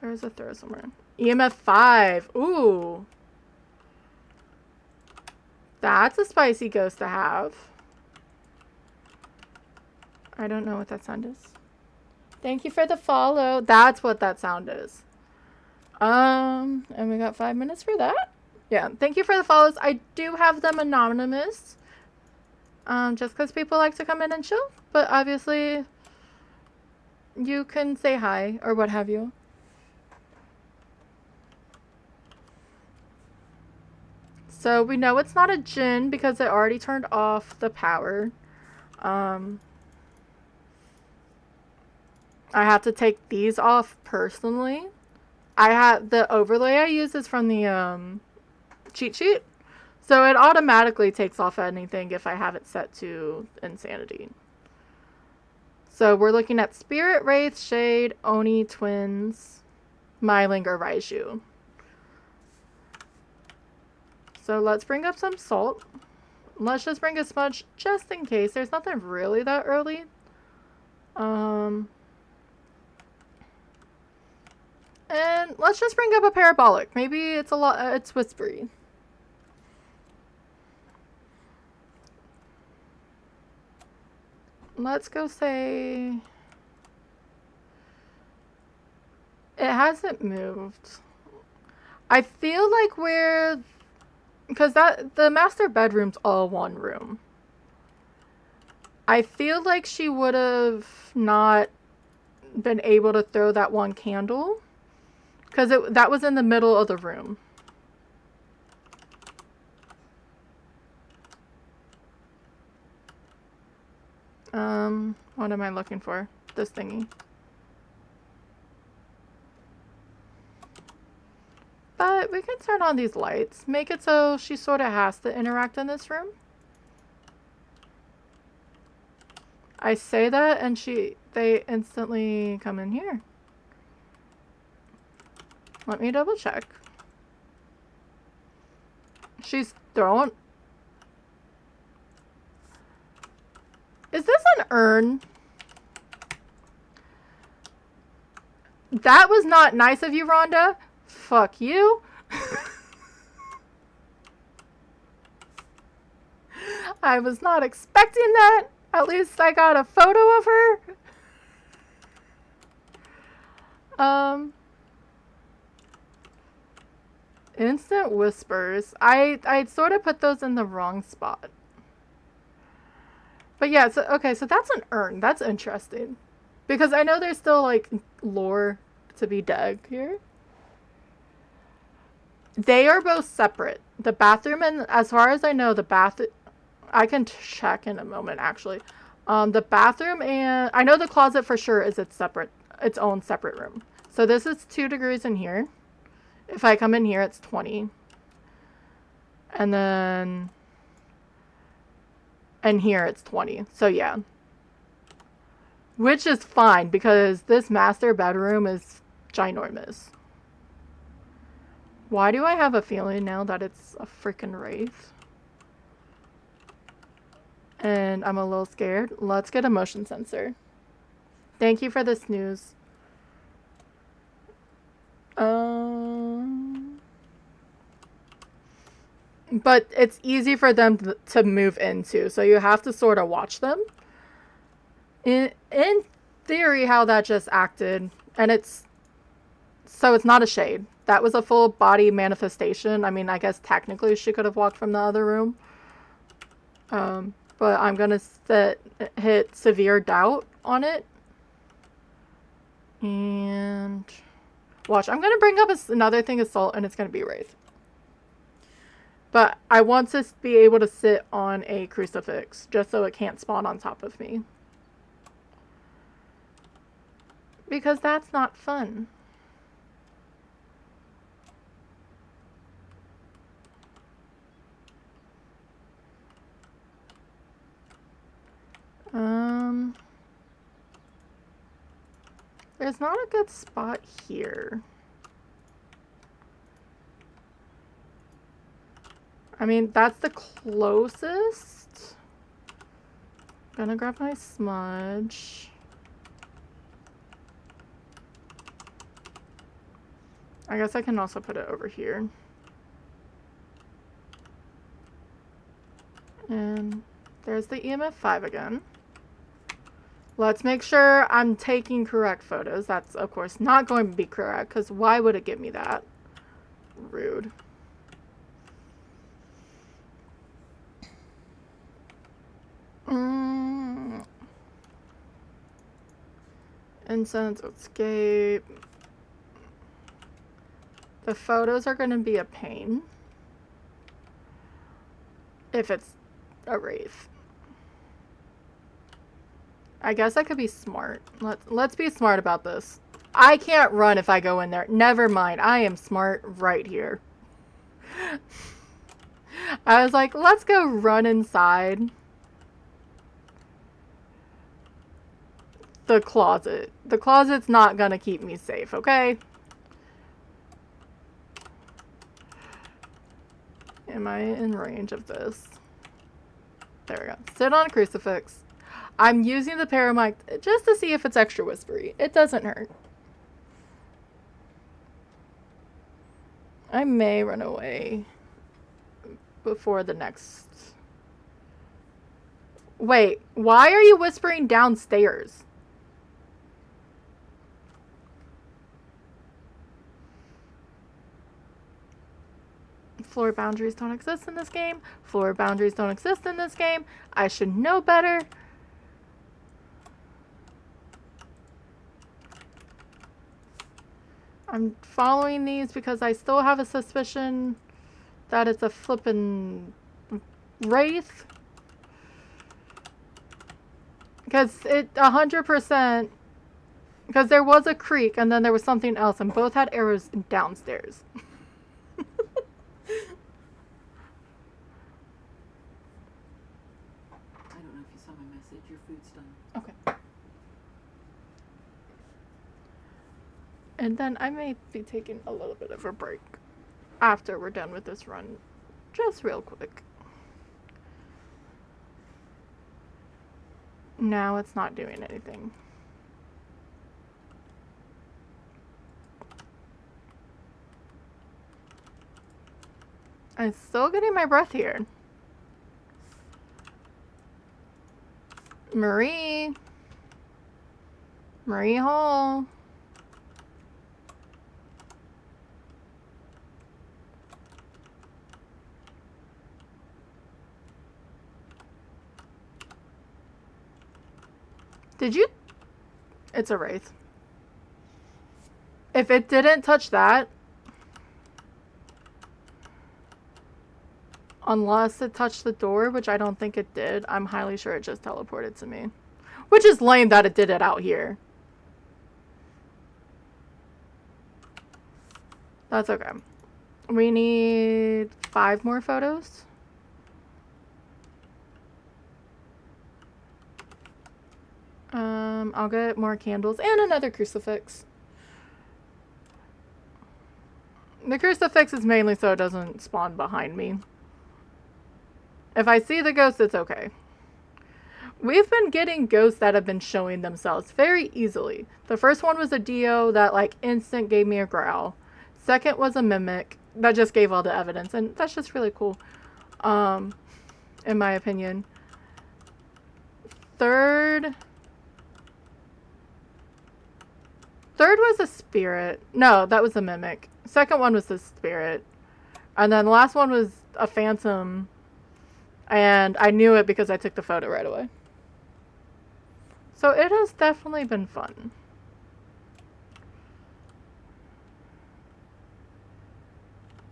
There was a throw somewhere. EMF 5. Ooh. That's a spicy ghost to have. I don't know what that sound is. Thank you for the follow. That's what that sound is. And we got 5 minutes for that. Yeah, thank you for the follows. I do have them anonymous. Just because people like to come in and chill. But obviously, you can say hi or what have you. So we know it's not a Jinn because it already turned off the power. I have to take these off personally. The overlay I use is from the cheat sheet. So it automatically takes off anything if I have it set to insanity. So we're looking at Spirit, Wraith, Shade, Oni, Twins, Myling, or Raiju. So let's bring up some salt. Let's just bring a smudge just in case. There's nothing really that early. And let's just bring up a parabolic. Maybe it's it's whispery. Let's go say... It hasn't moved. I feel like we're... Because the master bedroom's all one room. I feel like she would have not been able to throw that one candle. Because that was in the middle of the room. What am I looking for? This thingy. But we can turn on these lights. Make it so she sort of has to interact in this room. I say that and they instantly come in here. Let me double check. She's throwing... Is this an urn? That was not nice of you, Rhonda. Fuck you. I was not expecting that. At least I got a photo of her. Instant whispers. I sort of put those in the wrong spot. But yeah, so, okay, so that's an urn. That's interesting. Because I know there's still, like, lore to be dug here. They are both separate. The bathroom and, as far as I know, the bath... I can check in a moment, actually. The bathroom and... I know the closet for sure is its own separate room. So this is 2 degrees in here. If I come in here, it's 20. And then... and here it's 20. So yeah. Which is fine, because this master bedroom is ginormous. Why do I have a feeling now that it's a freaking wraith? And I'm a little scared. Let's get a motion sensor. Thank you for this news. But it's easy for them to move into, so you have to sort of watch them. In theory, how that just acted, and it's not a shade. That was a full body manifestation. I mean, I guess technically she could have walked from the other room. But I'm gonna hit severe doubt on it. And watch, I'm gonna bring up another thing, assault, and it's gonna be wraith. But I want to be able to sit on a crucifix, just so it can't spawn on top of me. Because that's not fun. There's not a good spot here. I mean, that's the closest. Gonna grab my smudge. I guess I can also put it over here. And there's the EMF 5 again. Let's make sure I'm taking correct photos. That's, of course, not going to be correct, because why would it give me that? Rude. Incense, escape. The photos are going to be a pain. If it's a wraith. I guess I could be smart. Let's be smart about this. I can't run if I go in there. Never mind. I am smart right here. I was like, let's go run inside the closet. The closet's not gonna keep me safe, okay? Am I in range of this? There we go. Sit on a crucifix. I'm using the paramic just to see if it's extra whispery. It doesn't hurt. I may run away before the next... Wait, why are you whispering downstairs? Floor boundaries don't exist in this game. Floor boundaries don't exist in this game. I should know better. I'm following these because I still have a suspicion that it's a flippin' wraith. Because it 100%... Because there was a creek and then there was something else and both had arrows downstairs. And then I may be taking a little bit of a break after we're done with this run. Just real quick. Now it's not doing anything. I'm still getting my breath here. Marie. Marie Hall. Did you? It's a wraith. If it didn't touch that, unless it touched the door, which I don't think it did, I'm highly sure it just teleported to me. Which is lame that it did it out here. That's okay. We need 5 more photos. I'll get more candles and another crucifix. The crucifix is mainly so it doesn't spawn behind me. If I see the ghost, it's okay. We've been getting ghosts that have been showing themselves very easily. The first one was a Dio that like instant gave me a growl. Second was a mimic that just gave all the evidence, and that's just really cool, in my opinion. Third was a spirit. No, that was a mimic. Second one was the spirit. And then the last one was a phantom. And I knew it because I took the photo right away. So it has definitely been fun.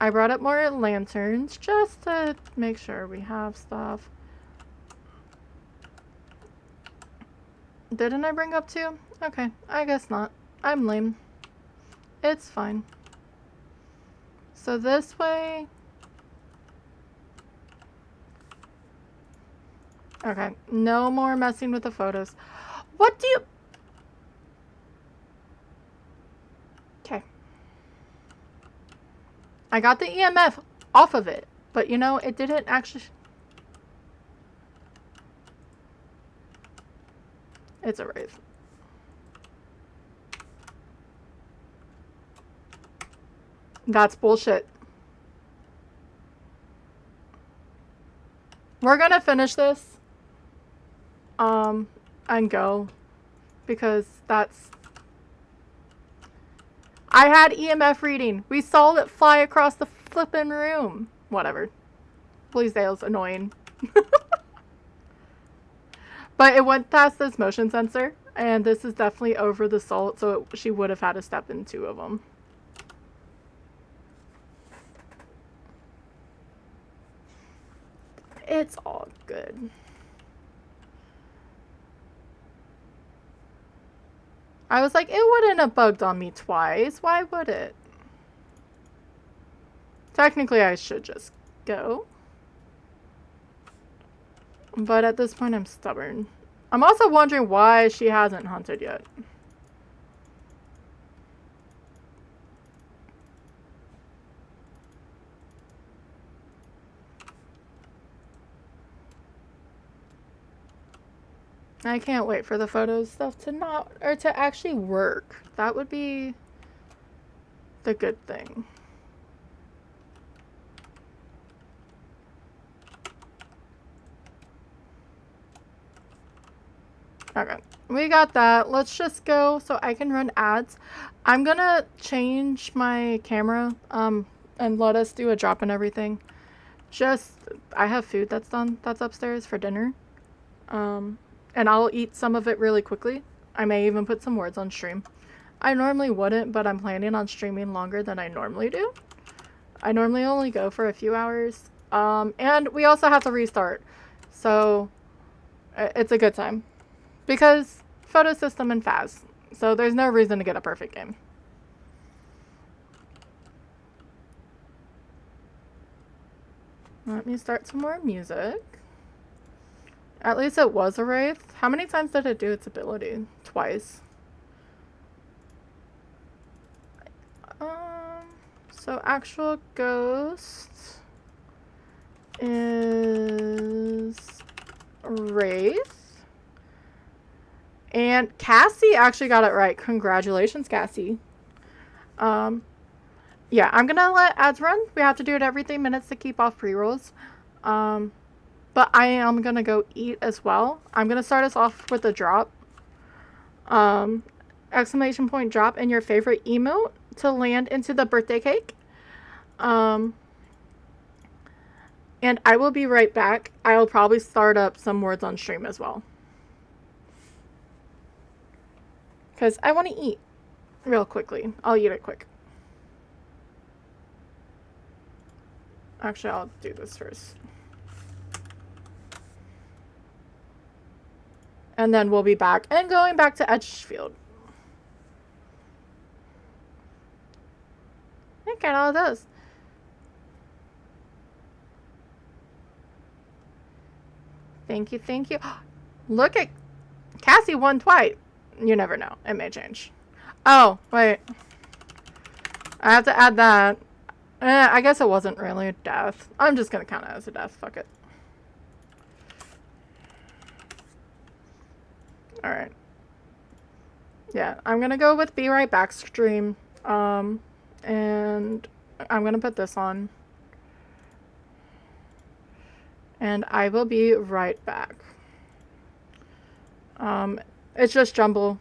I brought up more lanterns just to make sure we have stuff. Didn't I bring up 2? Okay, I guess not. I'm lame. It's fine. So this way... Okay, no more messing with the photos. What do you... Okay. I got the EMF off of it, but you know, it didn't actually... It's a wraith. That's bullshit. We're gonna finish this. And go. Because that's... I had EMF reading. We saw it fly across the flippin' room. Whatever. Bleasdale's annoying. But it went past this motion sensor. And this is definitely over the salt. So she would have had to step in 2 of them. It's all good. I was like, it wouldn't have bugged on me twice. Why would it? Technically, I should just go. But at this point, I'm stubborn. I'm also wondering why she hasn't hunted yet. I can't wait for the photos stuff to not, or to actually work. That would be the good thing. Okay, we got that. Let's just go so I can run ads. I'm gonna change my camera, and let us do a drop and everything. Just, I have food that's upstairs for dinner. And I'll eat some of it really quickly. I may even put some words on stream. I normally wouldn't, but I'm planning on streaming longer than I normally do. I normally only go for a few hours. And we also have to restart. So, it's a good time. Because photo system and Phas. So there's no reason to get a perfect game. Let me start some more music. At least it was a wraith. How many times did it do its ability? Twice. So actual ghost is wraith. And Cassie actually got it right. Congratulations, Cassie. Yeah, I'm gonna let ads run. We have to do it every 3 minutes to keep off pre-rolls. but I am gonna go eat as well. I'm gonna start us off with a drop. Um, exclamation point drop in your favorite emote to land into the birthday cake. Um, and I will be right back. I'll probably start up some words on stream as well. Because I want to eat real quickly. I'll eat it quick. Actually, I'll do this first. And then we'll be back and going back to Edgefield. Look at all those. Thank you, thank you. Look at Cassie won twice. You never know. It may change. Oh, wait. I have to add that. I guess it wasn't really a death. I'm just going to count it as a death. Fuck it. Alright. Yeah, I'm going to go with Be Right Back stream. And I'm going to put this on. And I will be right back. It's just Jumble.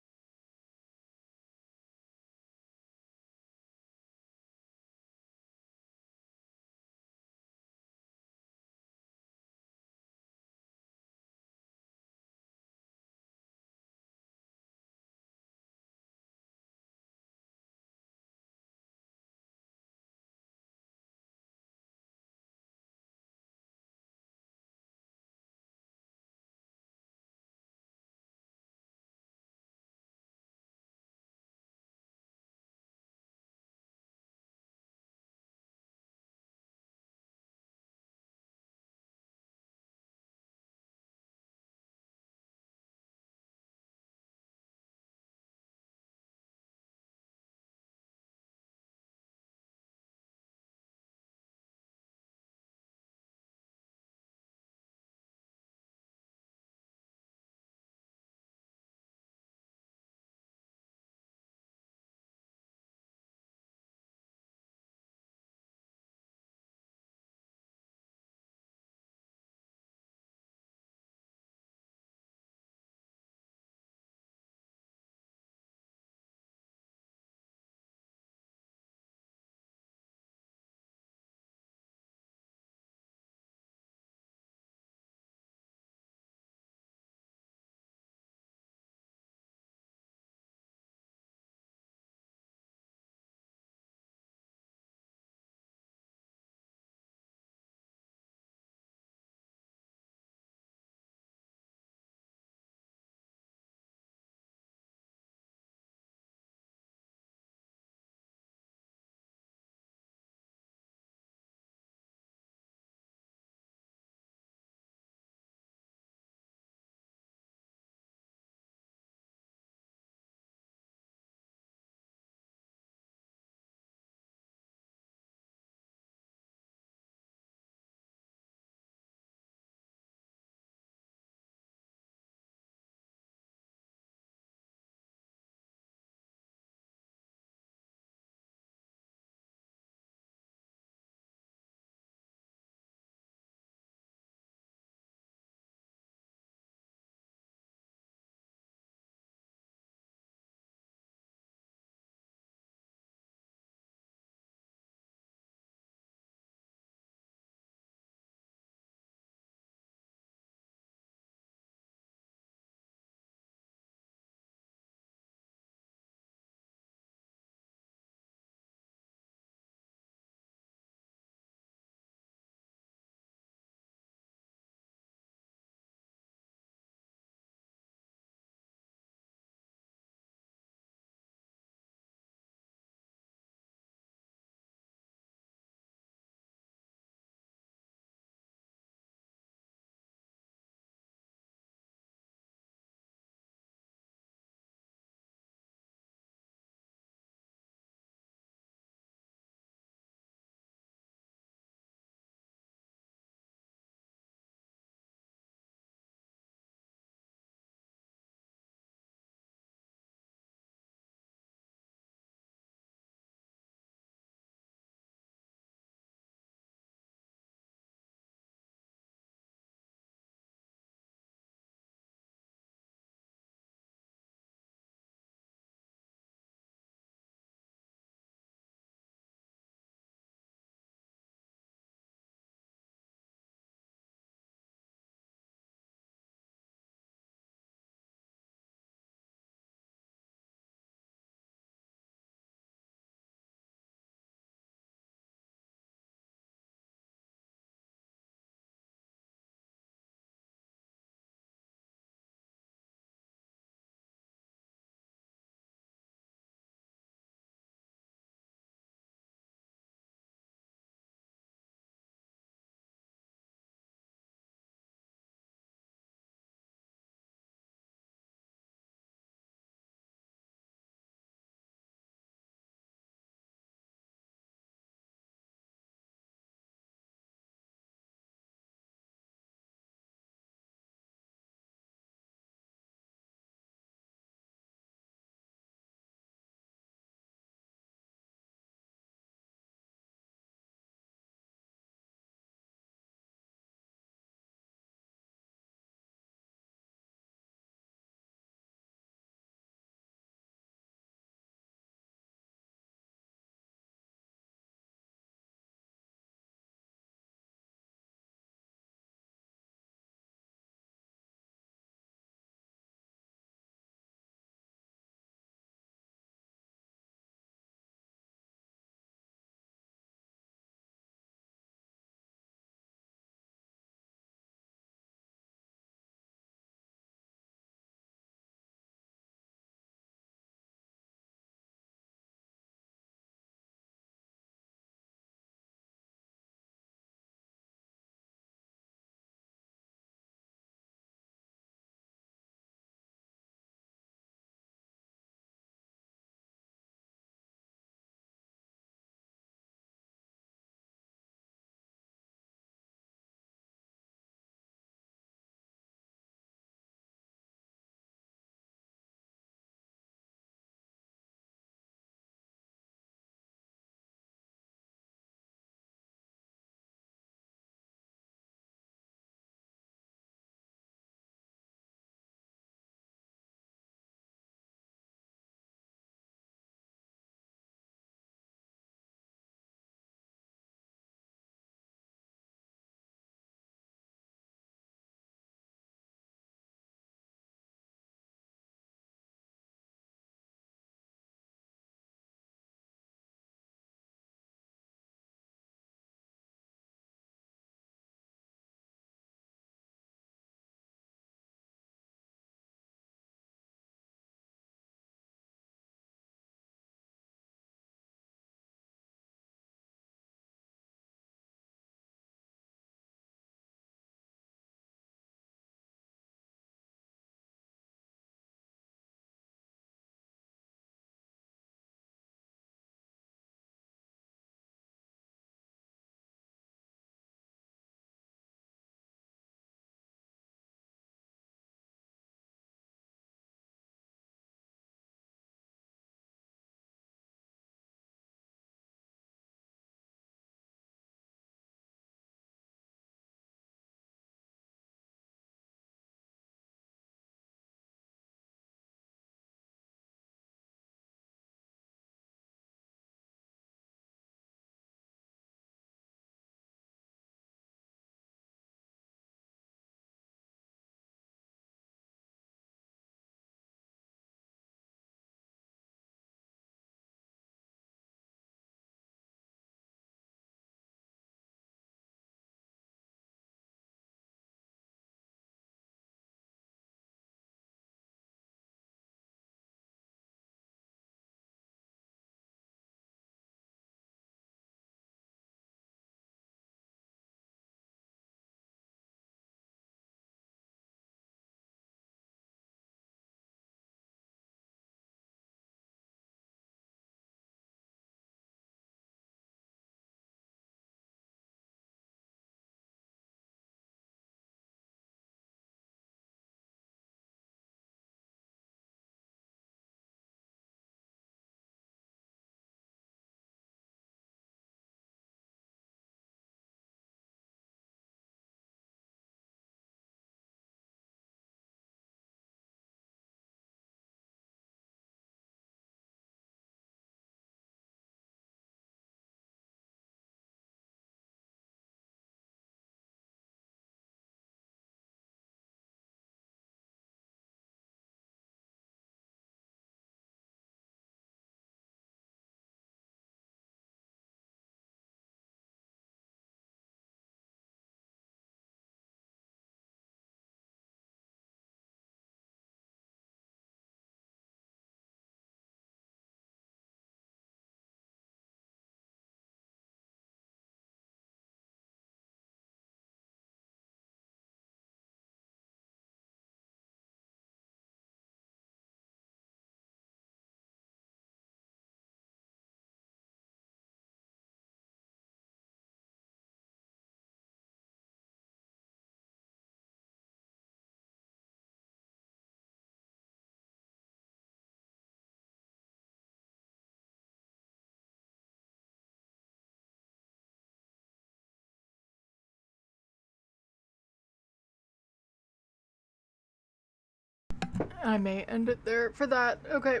I may end it there for that. Okay.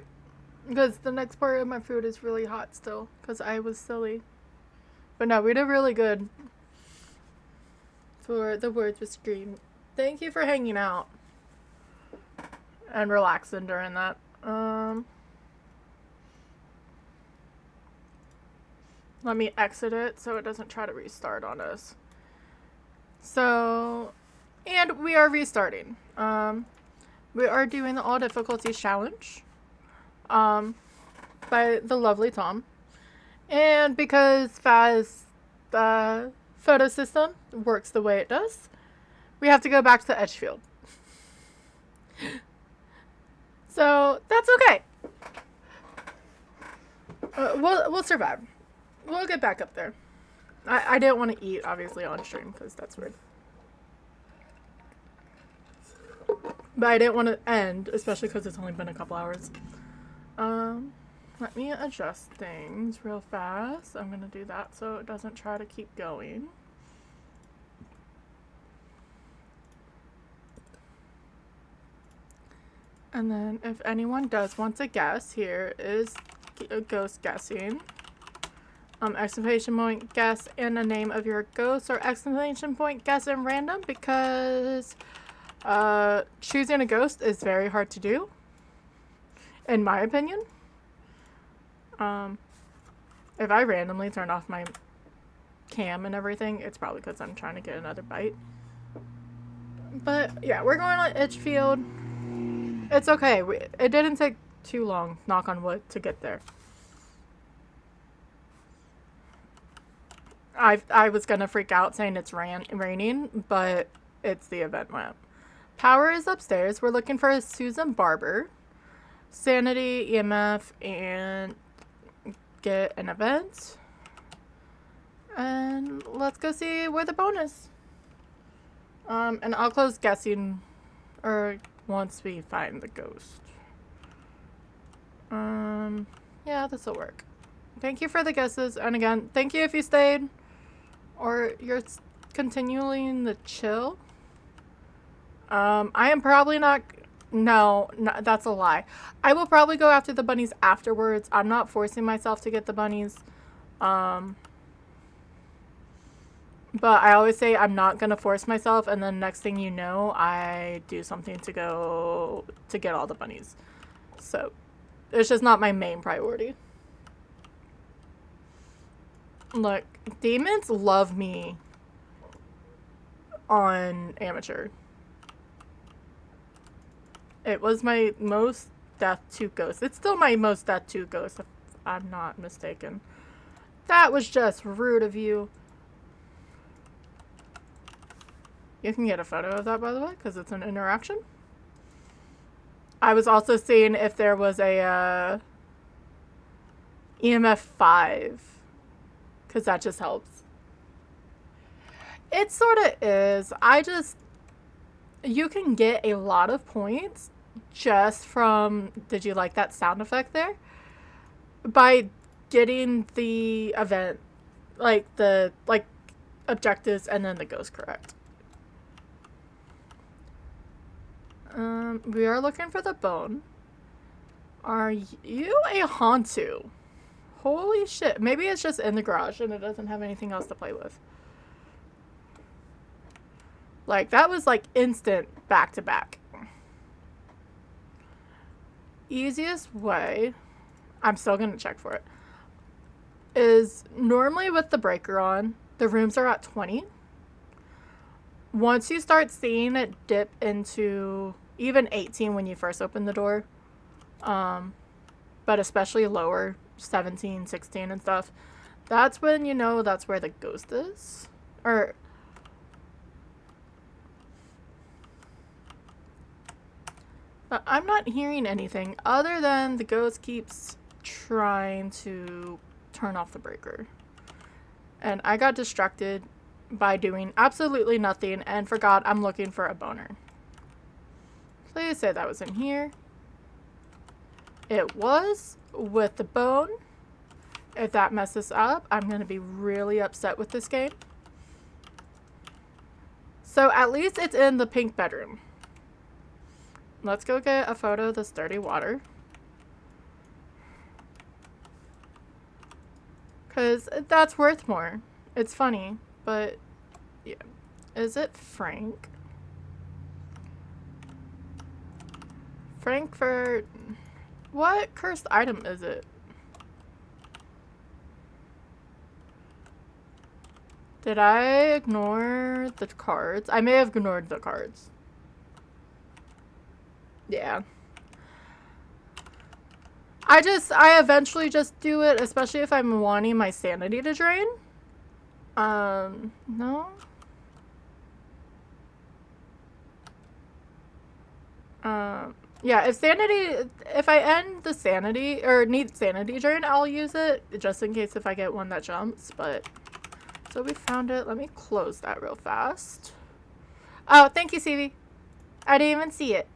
Because the next part of my food is really hot still. Because I was silly. But no, we did really good for the words with Scream. Thank you for hanging out. And relaxing during that. Let me exit it so it doesn't try to restart on us. So, and we are restarting. We are doing the all difficulties challenge. By the lovely Tom. And because Phas photo system works the way it does, we have to go back to Edgefield. So that's okay. We'll survive. We'll get back up there. I didn't want to eat, obviously, on stream, because that's weird. But I didn't want to end, especially because it's only been a couple hours. Let me adjust things real fast. I'm going to do that so it doesn't try to keep going. And then if anyone does want to guess, here is a ghost guessing. Exclamation point guess and the name of your ghost, or exclamation point guess in random, because choosing a ghost is very hard to do, in my opinion. If I randomly turn off my cam and everything, it's probably because I'm trying to get another bite. But yeah, we're going on Edgefield. It's okay. It didn't take too long, knock on wood, to get there. I was gonna freak out saying it's raining, but it's the event map. Power is upstairs. We're looking for a Susan Barber. Sanity, EMF, and get an event. And let's go see where the bone is. And I'll close guessing, or once we find the ghost. Yeah, this'll work. Thank you for the guesses, and again, thank you if you stayed, or you're continuing the chill. I am probably not. No, that's a lie. I will probably go after the bunnies afterwards. I'm not forcing myself to get the bunnies. But I always say I'm not going to force myself, and then next thing you know, I do something to go to get all the bunnies. So, it's just not my main priority. Look, demons love me on amateur. It was my most death to ghost. It's still my most death to ghost, if I'm not mistaken. That was just rude of you. You can get a photo of that, by the way, because it's an interaction. I was also seeing if there was a EMF 5, because that just helps. It sort of is. You can get a lot of points just from, did you like that sound effect there? By getting the event, like objectives and then the ghost correct. We are looking for the bone. Are you a Hantu? Holy shit. Maybe it's just in the garage and it doesn't have anything else to play with. Like, that was like instant back to back. Easiest way, I'm still going to check for it, is normally with the breaker on, the rooms are at 20. Once you start seeing it dip into even 18 when you first open the door, but especially lower, 17, 16 and stuff, that's when you know that's where the ghost is. But I'm not hearing anything other than the ghost keeps trying to turn off the breaker. And I got distracted by doing absolutely nothing and forgot I'm looking for a boner. Please say that was in here. It was with the bone. If that messes up, I'm going to be really upset with this game. So at least it's in the pink bedroom. let's go get a photo of this dirty water. Because that's worth more. It's funny, but yeah. Is it Frank? Frankfurt. What cursed item is it? Did I ignore the cards? I may have ignored the cards. Yeah. I eventually just do it, especially if I'm wanting my sanity to drain. No. Yeah, if I end the sanity, or need sanity drain, I'll use it, just in case if I get one that jumps, but... So we found it. Let me close that real fast. Oh, thank you, CV. I didn't even see it.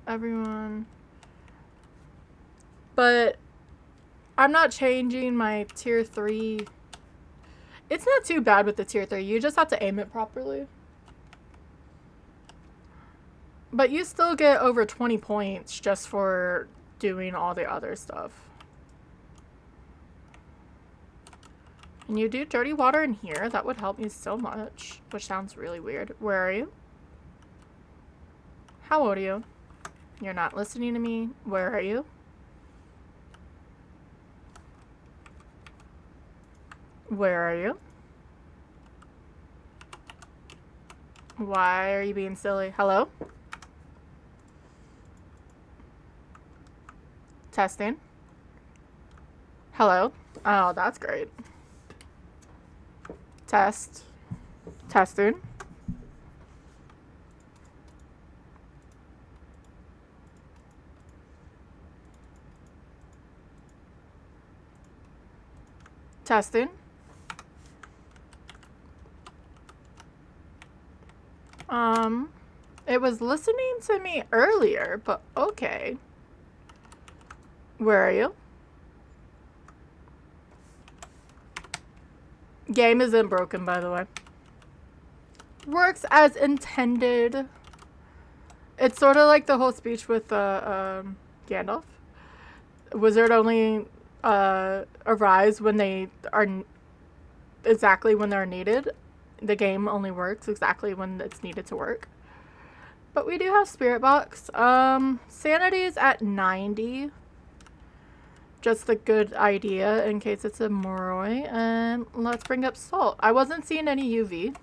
Everyone. But I'm not changing my tier 3. It's not too bad with the tier 3. You just have to aim it properly. But you still get over 20 points just for doing all the other stuff. And you do dirty water in here. That would help me so much. Which sounds really weird. Where are you? How old are you? You're not listening to me. Where are you? Where are you? Why are you being silly? Hello? Testing. Hello? Oh, that's great. Test. Testing. Testing. It was listening to me earlier, but okay. Where are you? Game isn't broken, by the way. Works as intended. It's sort of like the whole speech with Gandalf. Wizard only arise when they are exactly when they're needed. The game only works exactly when it's needed to work. But we do have Spirit Box. Sanity is at 90. Just a good idea in case it's a Moroi. And let's bring up Salt. I wasn't seeing any UV.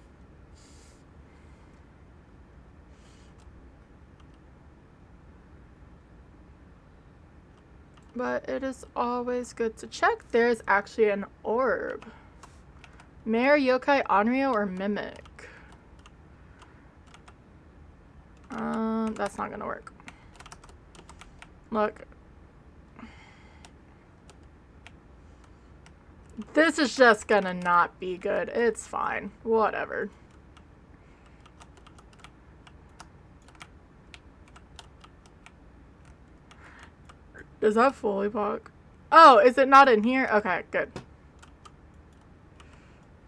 But it is always good to check. There's actually an orb. Mare, Yokai, Onryo, or Mimic? That's not gonna work. Look. This is just gonna not be good. It's fine. Whatever. Does that fully block? Oh, is it not in here? Okay, good.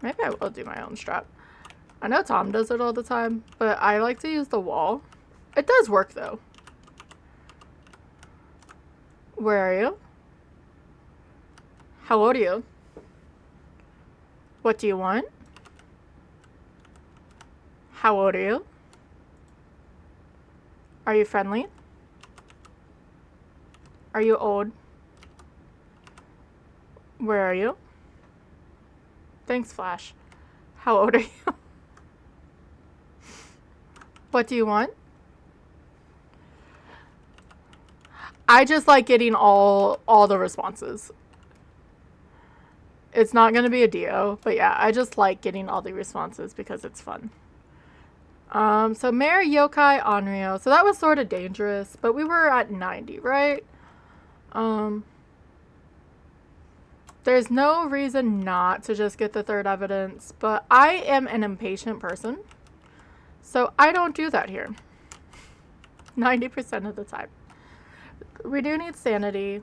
Maybe I will do my own strap. I know Tom does it all the time, but I like to use the wall. It does work, though. Where are you? How old are you? What do you want? How old are you? Are you friendly? Are you old? Where are you? Thanks, Flash. How old are you? What do you want? I just like getting all the responses. It's not going to be a Dio, but yeah, I just like getting all the responses because it's fun. So Mare, Yokai, Onryo. So that was sort of dangerous, but we were at 90, right? There's no reason not to just get the third evidence, but I am an impatient person, so I don't do that here. 90% of the time. We do need sanity,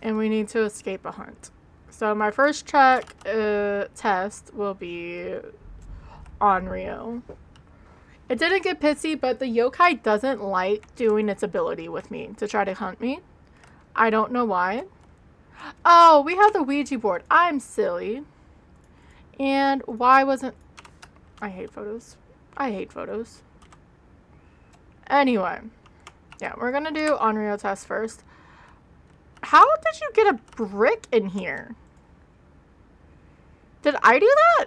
and we need to escape a hunt. So my first test will be Onryo. It didn't get pissy, but the yokai doesn't like doing its ability with me to try to hunt me. I don't know why. Oh, we have the Ouija board. I'm silly. And why wasn't... I hate photos. I hate photos. Anyway. Yeah, we're gonna do Onryo test first. How did you get a brick in here? Did I do that?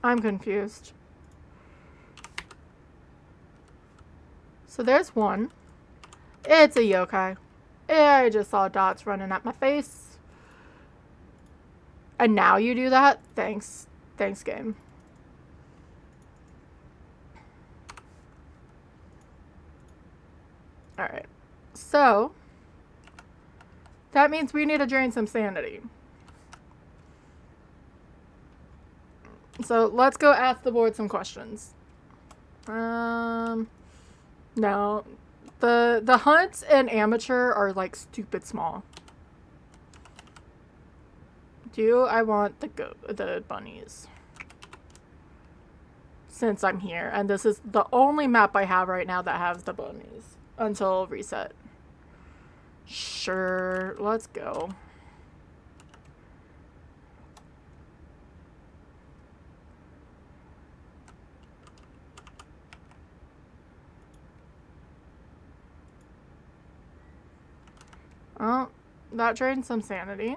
I'm confused. So there's one. It's a yokai. I just saw dots running at my face. And now you do that? Thanks. Thanks, game. Alright. So, that means we need to drain some sanity. So, let's go ask the board some questions. No. The hunts and amateur are, like, stupid small. I want the bunnies. Since I'm here. And this is the only map I have right now that has the bunnies. Until reset. Sure, let's go. Oh, that drained some sanity.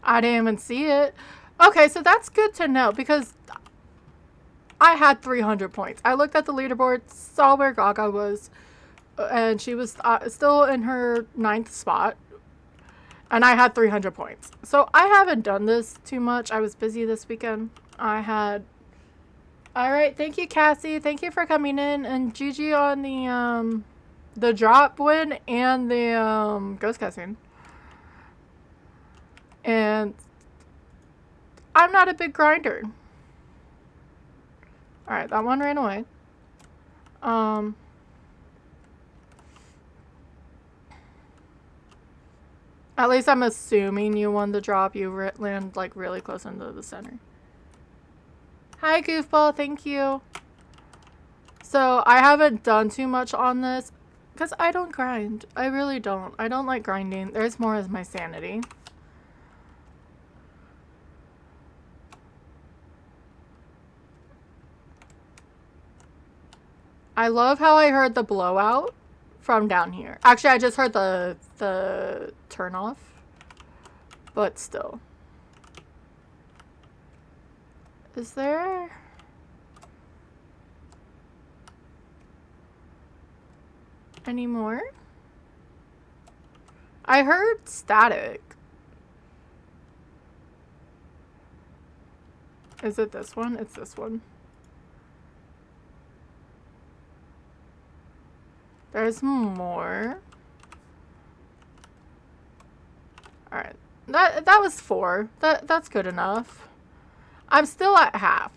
I didn't even see it. Okay, so that's good to know because I had 300 points. I looked at the leaderboard, saw where Gaga was, and she was still in her 9th spot, and I had 300 points. So I haven't done this too much. I was busy this weekend. Alright, thank you, Cassie. Thank you for coming in, and GG on the drop win and the ghost casting. And I'm not a big grinder. Alright, that one ran away. At least I'm assuming you won the drop. You land like really close into the center. Hi, Goofball. Thank you. So I haven't done too much on this because I don't grind. I really don't. I don't like grinding. There's more as my sanity. I love how I heard the blowout from down here. Actually, I just heard the turn off, but still. Is there any more? I heard static. Is it this one? It's this one. There's more. Alright. That was 4. That's good enough. I'm still at half.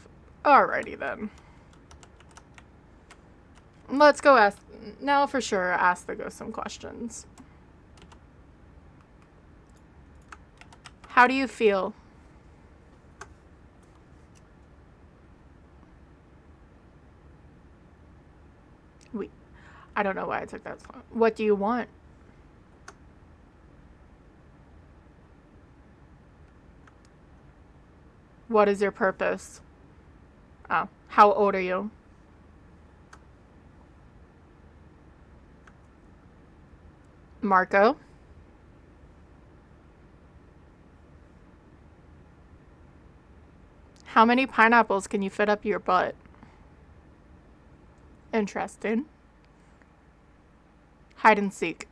Alrighty then. Let's go ask. Now for sure, ask the ghost some questions. How do you feel? Wait. I don't know why I took that song. What do you want? What is your purpose? Oh, how old are you? Marco? How many pineapples can you fit up your butt? Interesting. Hide and seek.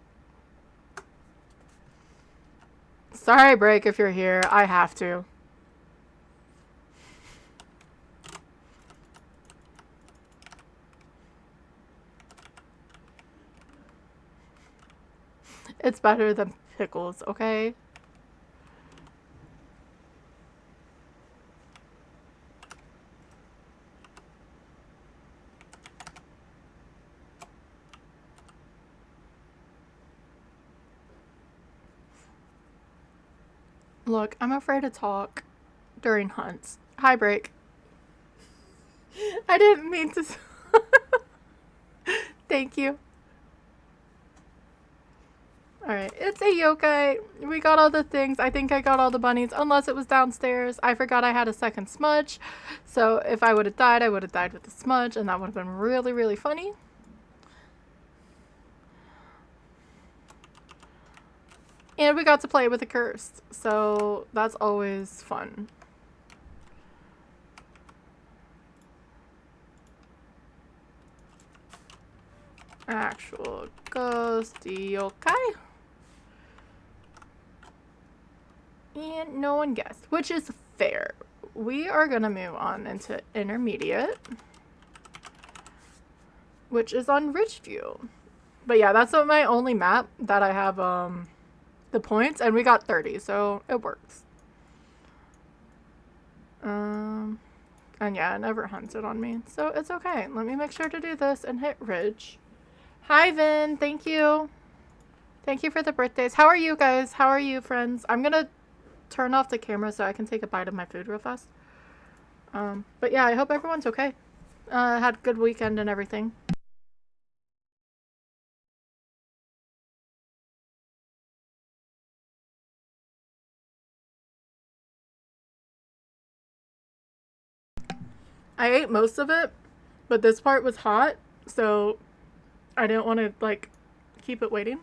Sorry, Break, if you're here. I have to. It's better than pickles, okay? Look, I'm afraid to talk during hunts. Hi, Break. I didn't mean to. Thank you. Alright, it's a yokai. We got all the things. I think I got all the bunnies, unless it was downstairs. I forgot I had a second smudge. So if I would have died, I would have died with the smudge, and that would have been really, really funny. And we got to play with a curse, so that's always fun. Actual ghost yokai. And no one guessed, which is fair. We are gonna move on into intermediate, which is on Ridgeview. But yeah, that's my only map that I have the points, and we got 30, so it works. And yeah, it never hunted on me, so it's okay. Let me make sure to do this and hit Ridge. Hi, Vin. Thank you. Thank you for the birthdays. How are you guys? How are you, friends? I'm gonna turn off the camera so I can take a bite of my food real fast. But yeah, I hope everyone's okay. Had a good weekend and everything. I ate most of it, but this part was hot, so I didn't want to, like, keep it waiting.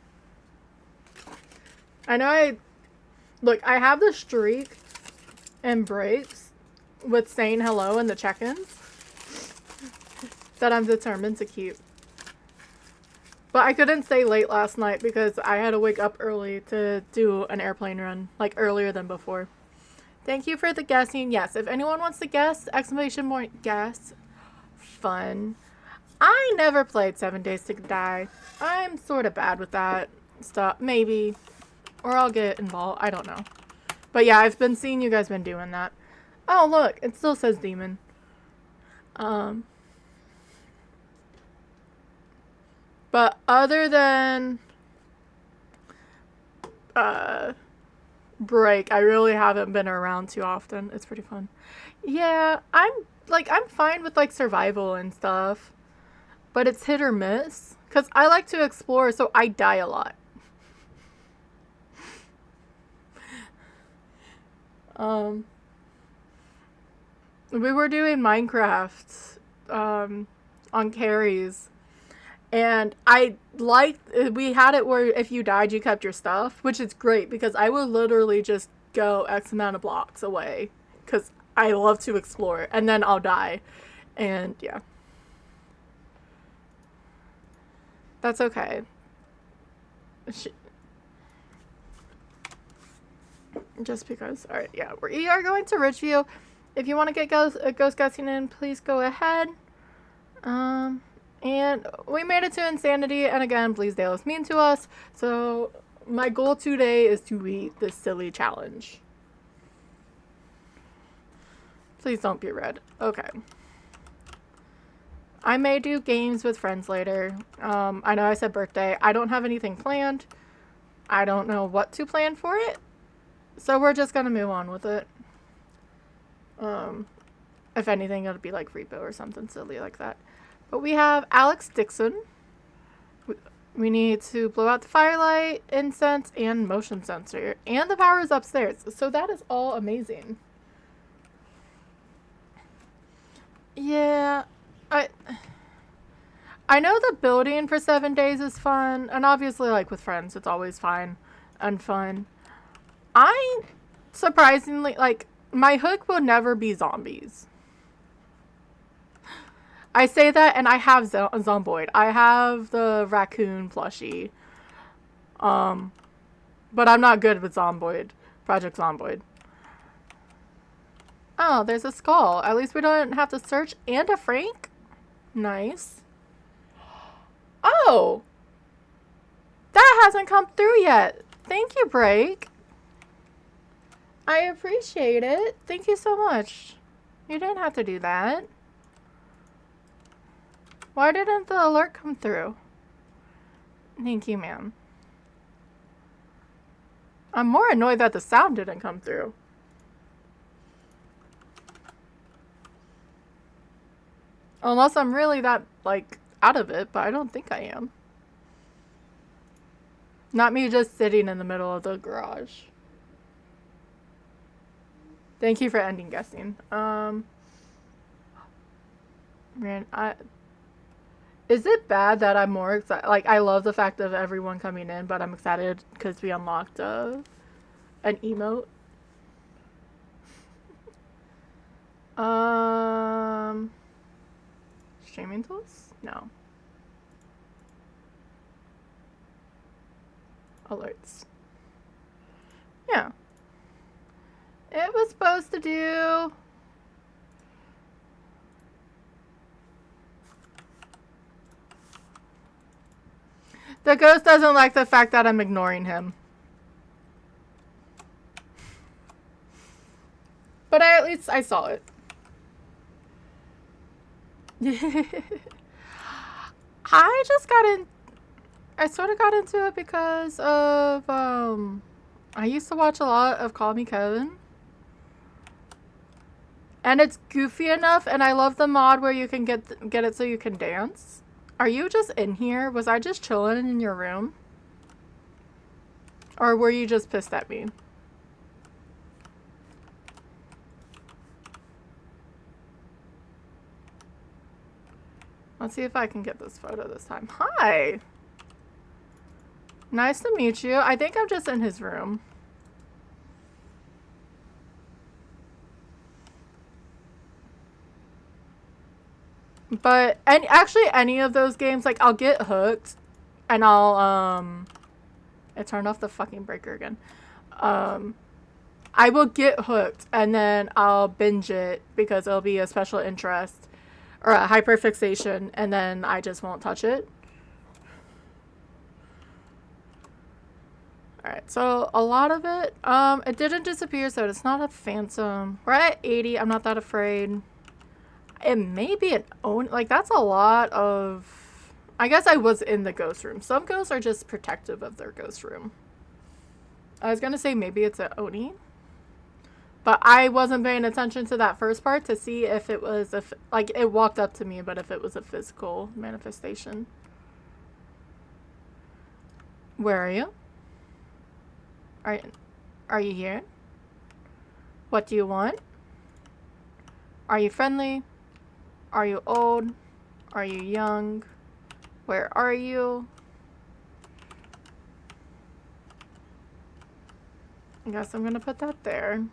I know look, I have the streak and breaks with saying hello in the check-ins that I'm determined to keep. But I couldn't stay late last night because I had to wake up early to do an airplane run, like earlier than before. Thank you for the guessing. Yes, if anyone wants to guess, exclamation point guess. Fun. I never played 7 Days to Die. I'm sort of bad with that stuff. Maybe. Or I'll get involved. I don't know. But yeah, I've been seeing you guys been doing that. Oh, look. It still says demon. But other than break, I really haven't been around too often. It's pretty fun. Yeah, I'm fine with like survival and stuff, but it's hit or miss because I like to explore, so I die a lot. We were doing Minecraft on carries, and we had it where if you died, you kept your stuff, which is great because I would literally just go X amount of blocks away because I love to explore, and then I'll die. And yeah. That's okay. Just because. Alright, yeah. We are going to Ridgeview. If you want to get ghost guessing in, please go ahead. And we made it to Insanity, and again, Bleasdale is mean to us, so my goal today is to beat this silly challenge. Please don't be red. Okay. I may do games with friends later. I know I said birthday. I don't have anything planned. I don't know what to plan for it, so we're just gonna move on with it. If anything, it'll be like repo or something silly like that. But we have Alex Dixon. We need to blow out the firelight, incense, and motion sensor. And the power is upstairs. So that is all amazing. Yeah. I know the building for 7 days is fun. And obviously, like, with friends, it's always fine and fun. I, surprisingly, like, my hook will never be zombies. I say that, and I have Zomboid. I have the raccoon plushie. But I'm not good with Zomboid. Project Zomboid. Oh, there's a skull. At least we don't have to search. And a Frank? Nice. Oh! That hasn't come through yet. Thank you, Break. I appreciate it. Thank you so much. You didn't have to do that. Why didn't the alert come through? Thank you, ma'am. I'm more annoyed that the sound didn't come through. Unless I'm really that, like, out of it, but I don't think I am. Not me just sitting in the middle of the garage. Thank you for ending guessing. Man, is it bad that I'm more excited? Like, I love the fact of everyone coming in, but I'm excited because we unlocked an emote. Streaming tools? No. Alerts. Yeah. It was supposed to do... The ghost doesn't like the fact that I'm ignoring him. But at least I saw it. I just got in... I sort of got into it because of, I used to watch a lot of Call Me Kevin. And it's goofy enough, and I love the mod where you can get it so you can dance. Are you just in here? Was I just chilling in your room? Or were you just pissed at me? Let's see if I can get this photo this time. Hi! Nice to meet you. I think I'm just in his room. But actually any of those games, like, I'll get hooked and I'll I turned off the fucking breaker again. I will get hooked and then I'll binge it because it'll be a special interest or a hyperfixation, and then I just won't touch it. Alright, so a lot of it, it didn't disappear, so it's not a phantom. We're at 80, I'm not that afraid. It may be an own, like, that's a lot of, I guess I was in the ghost room. Some ghosts are just protective of their ghost room. I was gonna say maybe it's an Oni. But I wasn't paying attention to that first part to see if it was, like, it walked up to me, but if it was a physical manifestation. Where are you? Are you here? What do you want? Are you friendly? Are you old? Are you young? Where are you? I guess I'm gonna put that there.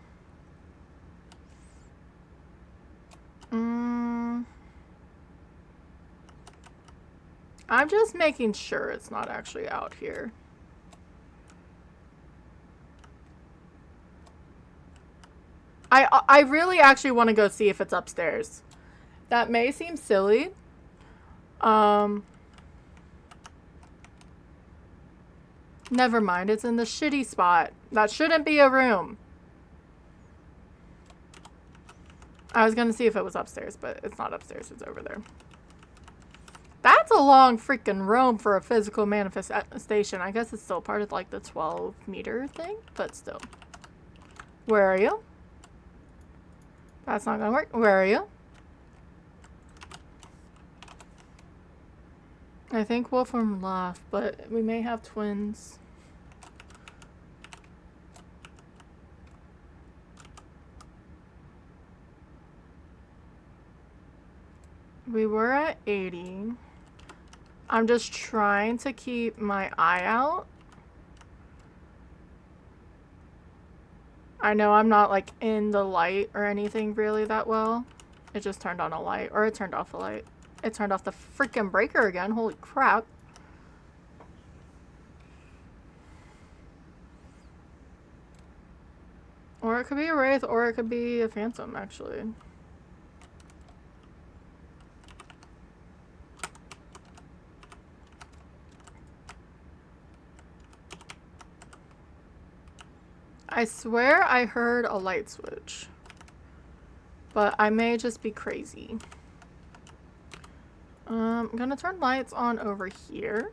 I'm just making sure it's not actually out here. I really actually want to go see if it's upstairs. That may seem silly. Never mind, it's in the shitty spot. That shouldn't be a room. I was gonna see if it was upstairs, but it's not upstairs, it's over there. That's a long freaking roam for a physical manifestation. I guess it's still part of, like, the 12-meter thing, but still. Where are you? That's not gonna work. Where are you? I think Wolfram left, but we may have twins. We were at 80. I'm just trying to keep my eye out. I know I'm not, like, in the light or anything really that well. It just turned on a light, or it turned off a light. It turned off the freaking breaker again. Holy crap. Or it could be a wraith, or it could be a phantom, actually. I swear I heard a light switch. But I may just be crazy. I'm gonna turn lights on over here.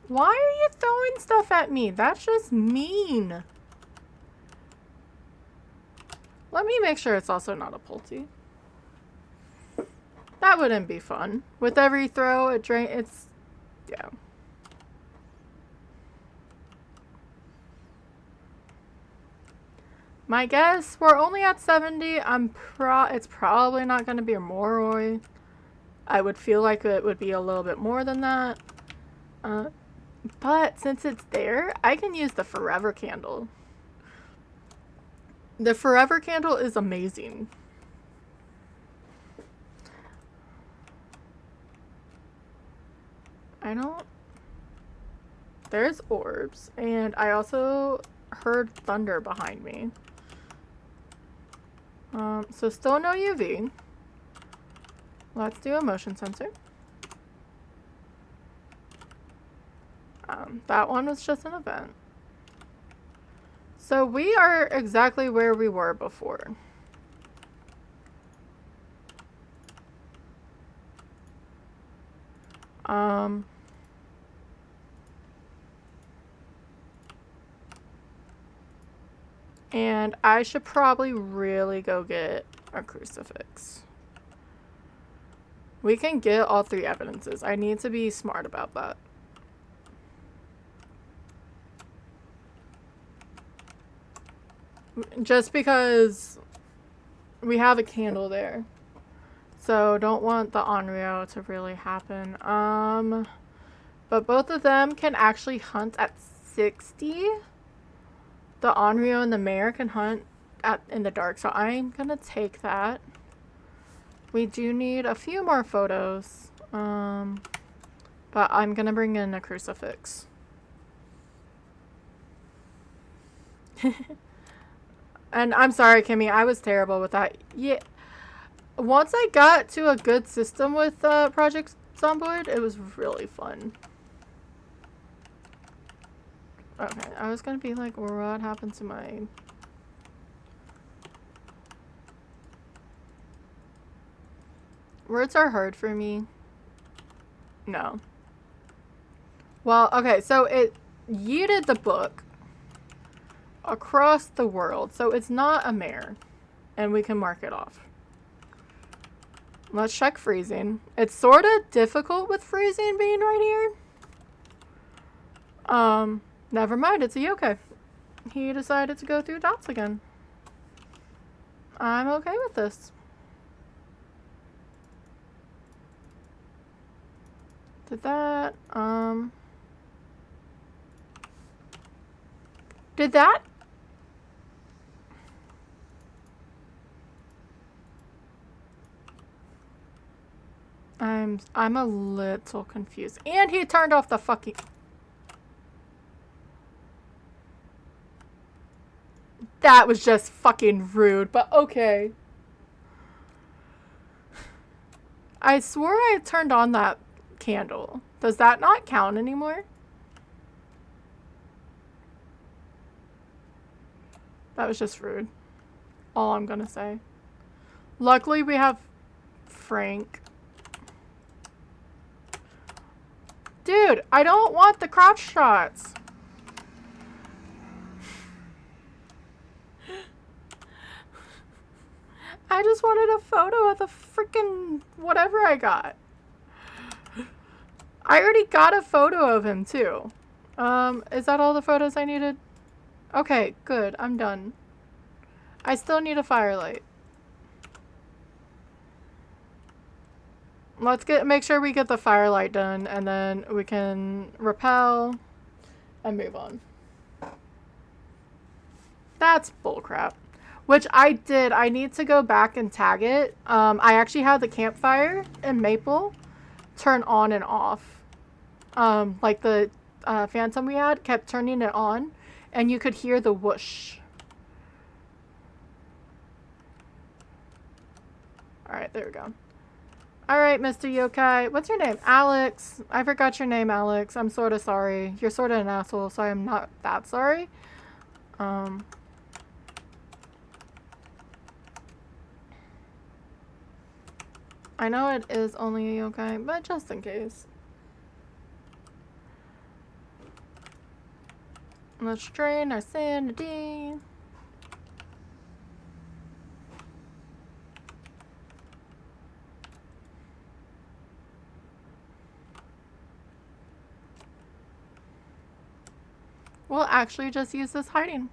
Why are you throwing stuff at me? That's just mean. Let me make sure it's also not a Pulte. That wouldn't be fun. With every throw, it's, yeah. My guess, we're only at 70. It's probably not going to be a Moroi. I would feel like it would be a little bit more than that. But since it's there, I can use the Forever Candle. The Forever Candle is amazing. There's orbs, and I also heard thunder behind me. So still no UV. Let's do a motion sensor. That one was just an event. So we are exactly where we were before. And I should probably really go get a crucifix. We can get all 3 evidences. I need to be smart about that. Just because we have a candle there. So don't want the Onryo to really happen. But both of them can actually hunt at 60. The Onryo and the Mare can hunt in the dark. So I'm going to take that. We do need a few more photos. But I'm going to bring in a crucifix. And I'm sorry, Kimmy, I was terrible with that. Yeah. Once I got to a good system with Project Zomboid, it was really fun. Okay, I was gonna be like, what happened to my... Words are hard for me. No. Well, okay, so it yeeted the book across the world, so it's not a mare, and we can mark it off. Let's check freezing. It's sort of difficult with freezing being right here. Never mind, it's a yokai. He decided to go through dots again. I'm okay with this. Did that, Did that? I'm a little confused. And he turned off the fucking... That was just fucking rude, but okay. I swore I turned on that candle. Does that not count anymore? That was just rude. All I'm gonna say. Luckily we have Frank. Dude, I don't want the crotch shots. I just wanted a photo of the freaking whatever I got. I already got a photo of him too. Is that all the photos I needed? Okay, good. I'm done. I still need a firelight. Let's make sure we get the firelight done, and then we can repel and move on. That's bullcrap. Which I did. I need to go back and tag it. I actually had the campfire in Maple turn on and off. Like the Phantom we had kept turning it on, and you could hear the whoosh. Alright, there we go. Alright, Mr. Yokai. What's your name? Alex. I forgot your name, Alex. I'm sort of sorry. You're sort of an asshole, so I'm not that sorry. I know it is only a yokai, but just in case. Let's drain our sanity. we'll actually just use this hiding.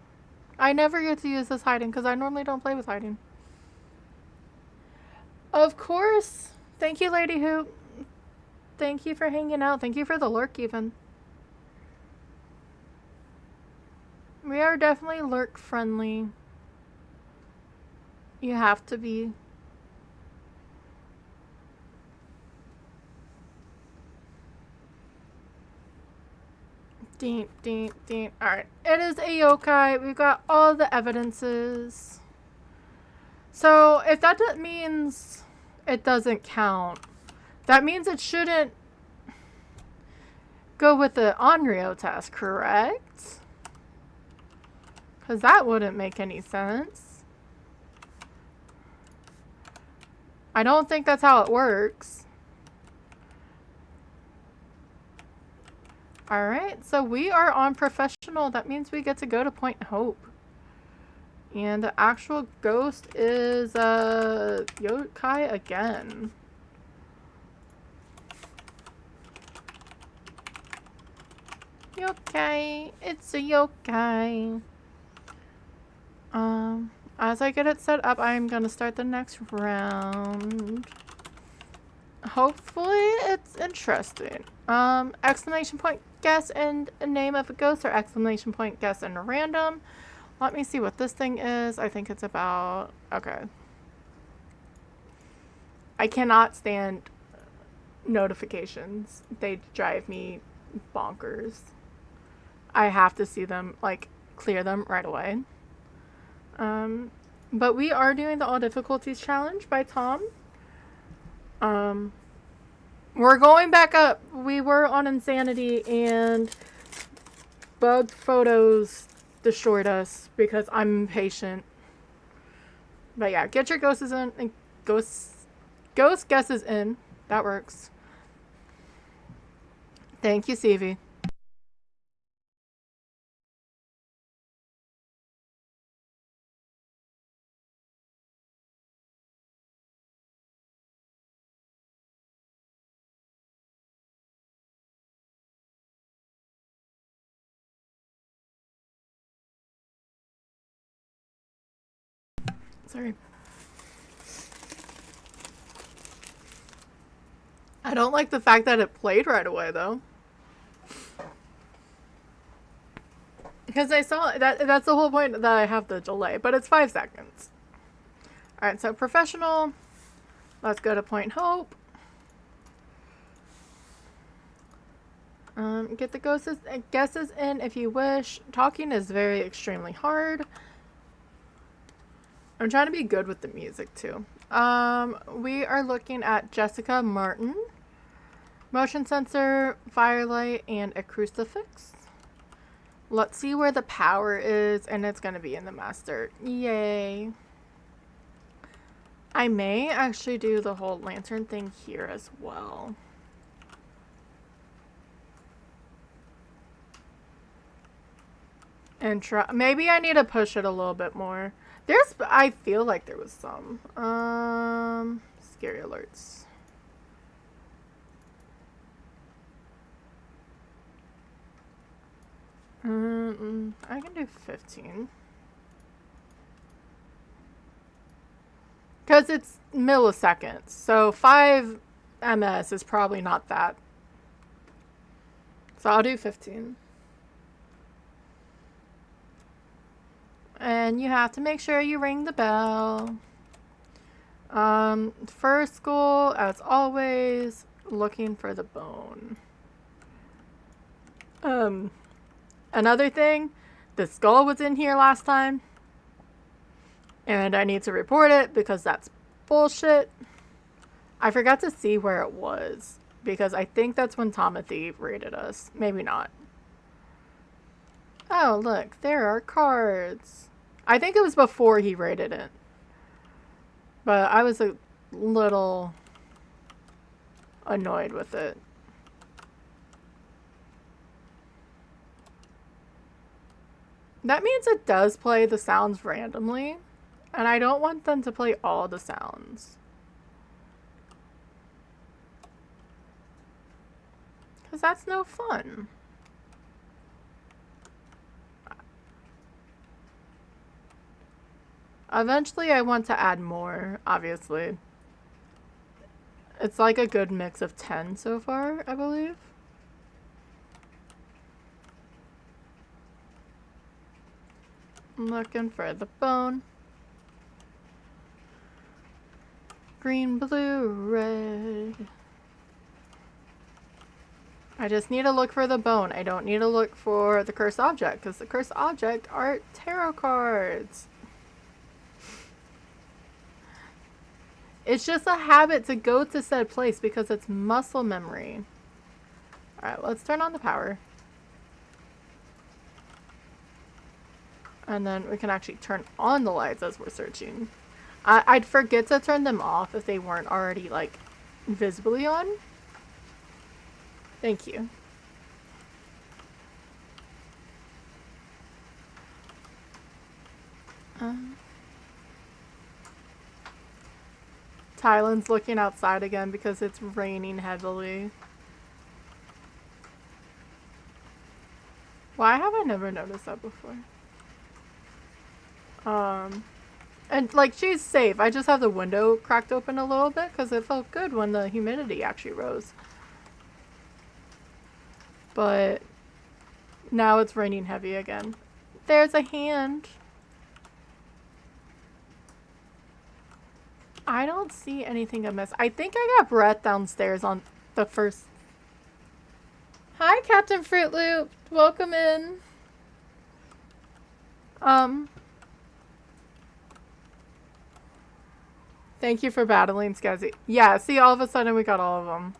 I never get to use this hiding because I normally don't play with hiding. Of course. Thank you, Lady Hoop. Thank you for hanging out. Thank you for the lurk even. We are definitely lurk friendly. You have to be. Deep, deep, deep. Alright. It is a yokai. We've got all the evidences. So, if that means it doesn't count, that means it shouldn't go with the Onryo test, correct? Because that wouldn't make any sense. I don't think that's how it works. Alright, so we are on professional. That means we get to go to Point Hope. And the actual ghost is yokai again. Yokai. It's a yokai. As I get it set up, I'm gonna start the next round. Hopefully it's interesting. Exclamation point guess and a name of a ghost, or exclamation point guess and random. Let me see what this thing is. I think it's about... Okay. I cannot stand notifications. They drive me bonkers. I have to see them, like, clear them right away. But we are doing the All Difficulties Challenge by Tom. We're going back up. We were on Insanity and bug photos destroyed us because I'm impatient. But yeah, get your ghosts in and ghost guesses in. That works. Thank you, Stevie. Sorry. I don't like the fact that it played right away, though. Because I saw that's the whole point that I have the delay, but it's 5 seconds. Alright, so professional. Let's go to Point Hope. Get the guesses in if you wish. Talking is very extremely hard. I'm trying to be good with the music too. We are looking at Jessica Martin, motion sensor, firelight, and a crucifix. Let's see where the power is, and it's going to be in the master. Yay. I may actually do the whole lantern thing here as well. And try. Maybe I need to push it a little bit more. I feel like there was some. Scary alerts. I can do 15. Because it's milliseconds. So 5 ms is probably not that. So I'll do 15. And you have to make sure you ring the bell. First goal, as always, looking for the bone. Another thing, the skull was in here last time. And I need to report it because that's bullshit. I forgot to see where it was. Because I think that's when Timothy raided us. Maybe not. Oh, look, there are cards. I think it was before he raided it. But I was a little annoyed with it. That means it does play the sounds randomly. And I don't want them to play all the sounds. Because that's no fun. Eventually I want to add more, obviously. It's like a good mix of 10 so far, I believe. I'm looking for the bone. Green, blue, red. I just need to look for the bone. I don't need to look for the cursed object, because the cursed object are tarot cards. It's just a habit to go to said place because it's muscle memory. Alright, let's turn on the power. And then we can actually turn on the lights as we're searching. I'd forget to turn them off if they weren't already, like, visibly on. Thank you. Tylen's looking outside again because it's raining heavily. Why have I never noticed that before? And, like, she's safe. I just have the window cracked open a little bit because it felt good when the humidity actually rose. But now it's raining heavy again. There's a hand. I don't see anything amiss. I think I got breath downstairs on the first... Hi, Captain Fruit Loop. Welcome in. Thank you for battling, Skazzy. Yeah, see, all of a sudden we got all of them.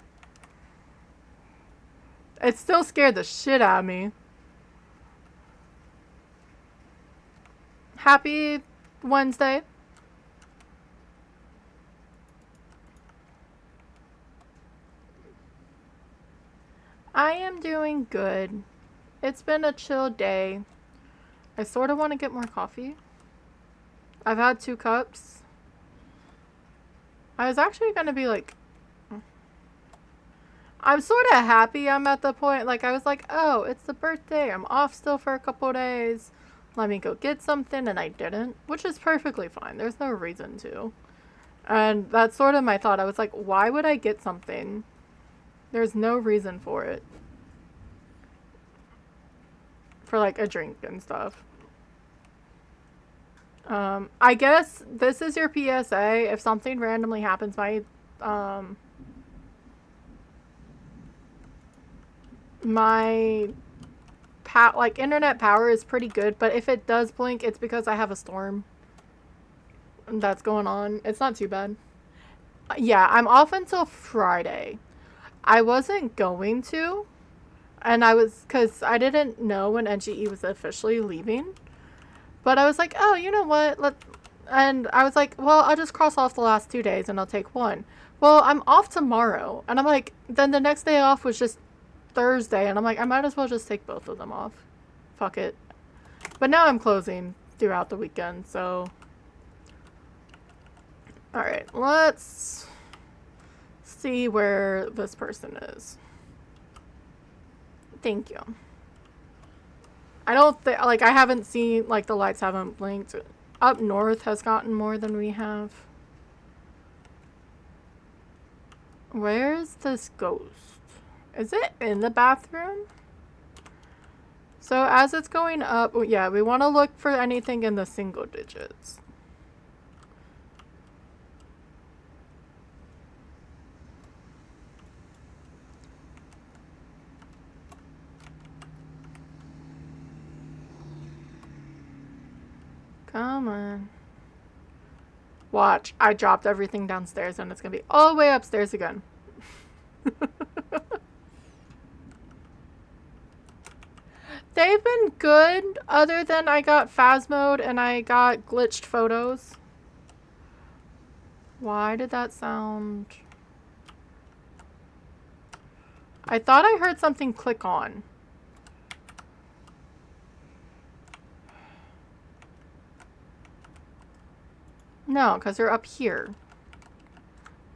It still scared the shit out of me. Happy Wednesday. I am doing good. It's been a chill day. I sort of want to get more coffee. I've had 2 cups. I was actually going to be like... I'm sort of happy I'm at the point. Like, I was like, oh, it's the birthday. I'm off still for a couple days. Let me go get something. And I didn't. Which is perfectly fine. There's no reason to. And that's sort of my thought. I was like, why would I get something? There's no reason for it. For, like, a drink and stuff. I guess this is your PSA. If something randomly happens, my internet power is pretty good, but if it does blink, it's because I have a storm that's going on. It's not too bad. Yeah, I'm off until Friday. I wasn't going to, and because I didn't know when NGE was officially leaving. But I was like, oh, you know what? And I was like, well, I'll just cross off the last 2 days and I'll take one. Well, I'm off tomorrow. And I'm like, then the next day off was just Thursday. And I'm like, I might as well just take both of them off. Fuck it. But now I'm closing throughout the weekend, so. Alright, let's see where this person is. Thank you. I don't think, like, I haven't seen, like, the lights haven't blinked. Up north has gotten more than we have. Where's this ghost? Is it in the bathroom? So as it's going up, yeah, we want to look for anything in the single digits. Come on. Watch. I dropped everything downstairs and it's going to be all the way upstairs again. They've been good, other than I got Phas mode and I got glitched photos. Why did that sound... I thought I heard something click on. No, because they're up here.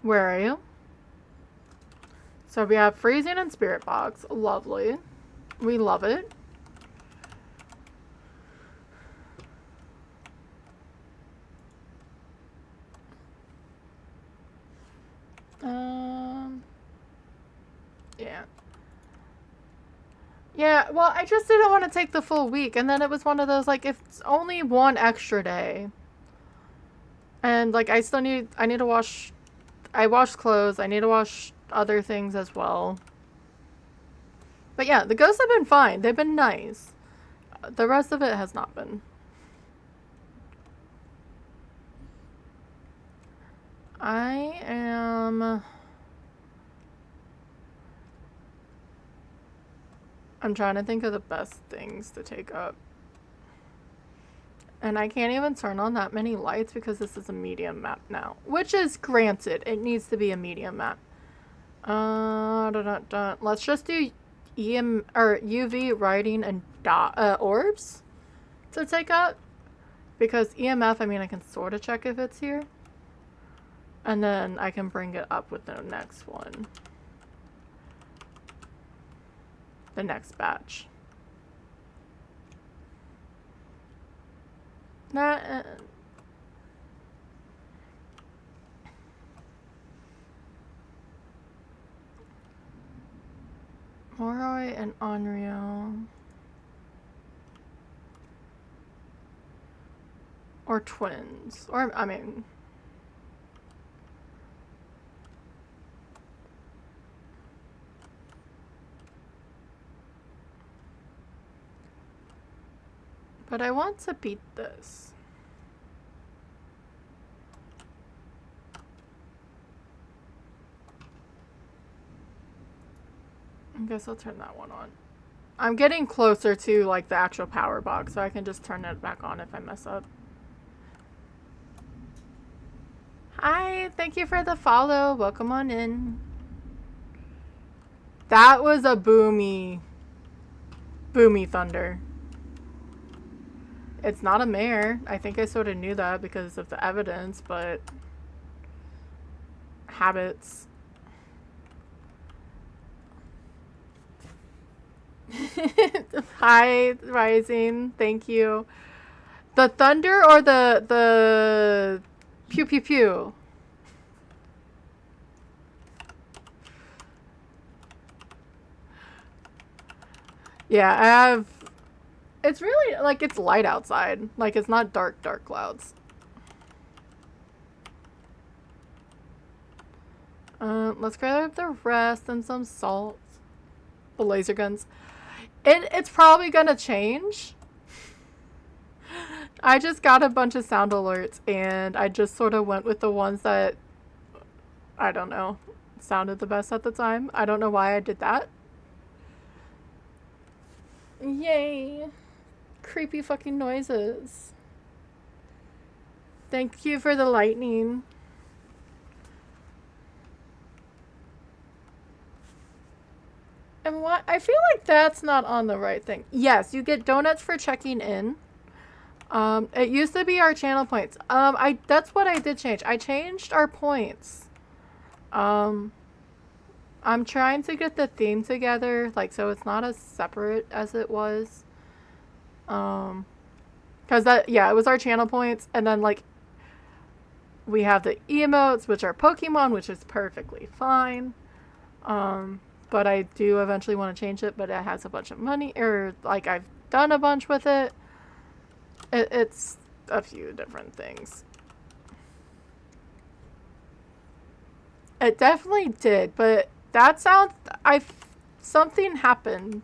Where are you? So we have freezing and spirit box. Lovely. We love it. Yeah, well, I just didn't want to take the full week, and then it was one of those, like, if it's only one extra day, and, like, I need to wash, I wash clothes, I need to wash other things as well. But yeah, the ghosts have been fine. They've been nice. The rest of it has not been. I am... I'm trying to think of the best things to take up. And I can't even turn on that many lights because this is a medium map now. Which is granted, it needs to be a medium map. Let's just do UV, writing, and orbs to take up. Because EMF, I mean, I can sort of check if it's here. And then I can bring it up with the next one. The next batch. Moroi and Onryo. Or twins. Or, I mean... But I want to beat this. I guess I'll turn that one on. I'm getting closer to, like, the actual power box, so I can just turn it back on if I mess up. Hi, thank you for the follow. Welcome on in. That was a boomy thunder. It's not a mare. I think I sort of knew that because of the evidence, but habits. Hi, Rising. Thank you. The thunder or the pew pew pew? Yeah, I have... It's really, like, it's light outside. Like, it's not dark clouds. Let's grab the rest and some salt. The laser guns. It's probably gonna change. I just got a bunch of sound alerts, and I just sort of went with the ones that, I don't know, sounded the best at the time. I don't know why I did that. Yay. Creepy fucking noises. Thank you for the lightning. And what? I feel like that's not on the right thing. Yes, you get donuts for checking in. It used to be our channel points. That's what I did change. I changed our points. I'm trying to get the theme together, like, so it's not as separate as it was. Because that, yeah, it was our channel points, and then, like, we have the emotes, which are Pokemon, which is perfectly fine. But I do eventually want to change it, but it has a bunch of money, or, like, I've done a bunch with it. It's a few different things. It definitely did, but that sounds... something happened.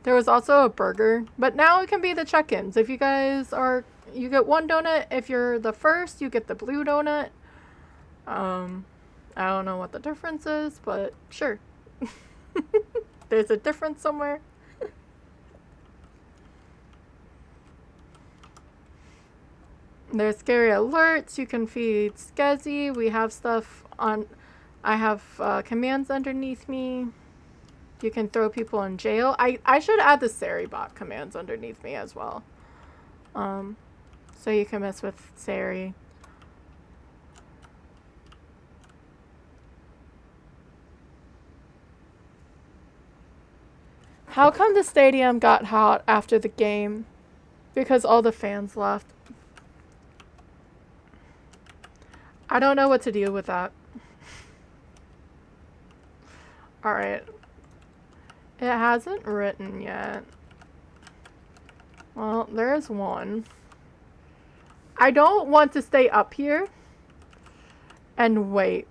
There was also a burger, but now it can be the check-ins. If you guys are... You get one donut. If you're the first, you get the blue donut. I don't know what the difference is, but sure. There's a difference somewhere. There's scary alerts. You can feed Skezzy. We have stuff on... I have commands underneath me. You can throw people in jail. I should add the Saribot commands underneath me as well. So you can mess with Sari. How come the stadium got hot after the game? Because all the fans left. I don't know what to deal with that. Alright. It hasn't written yet. Well, there is one. I don't want to stay up here and wait.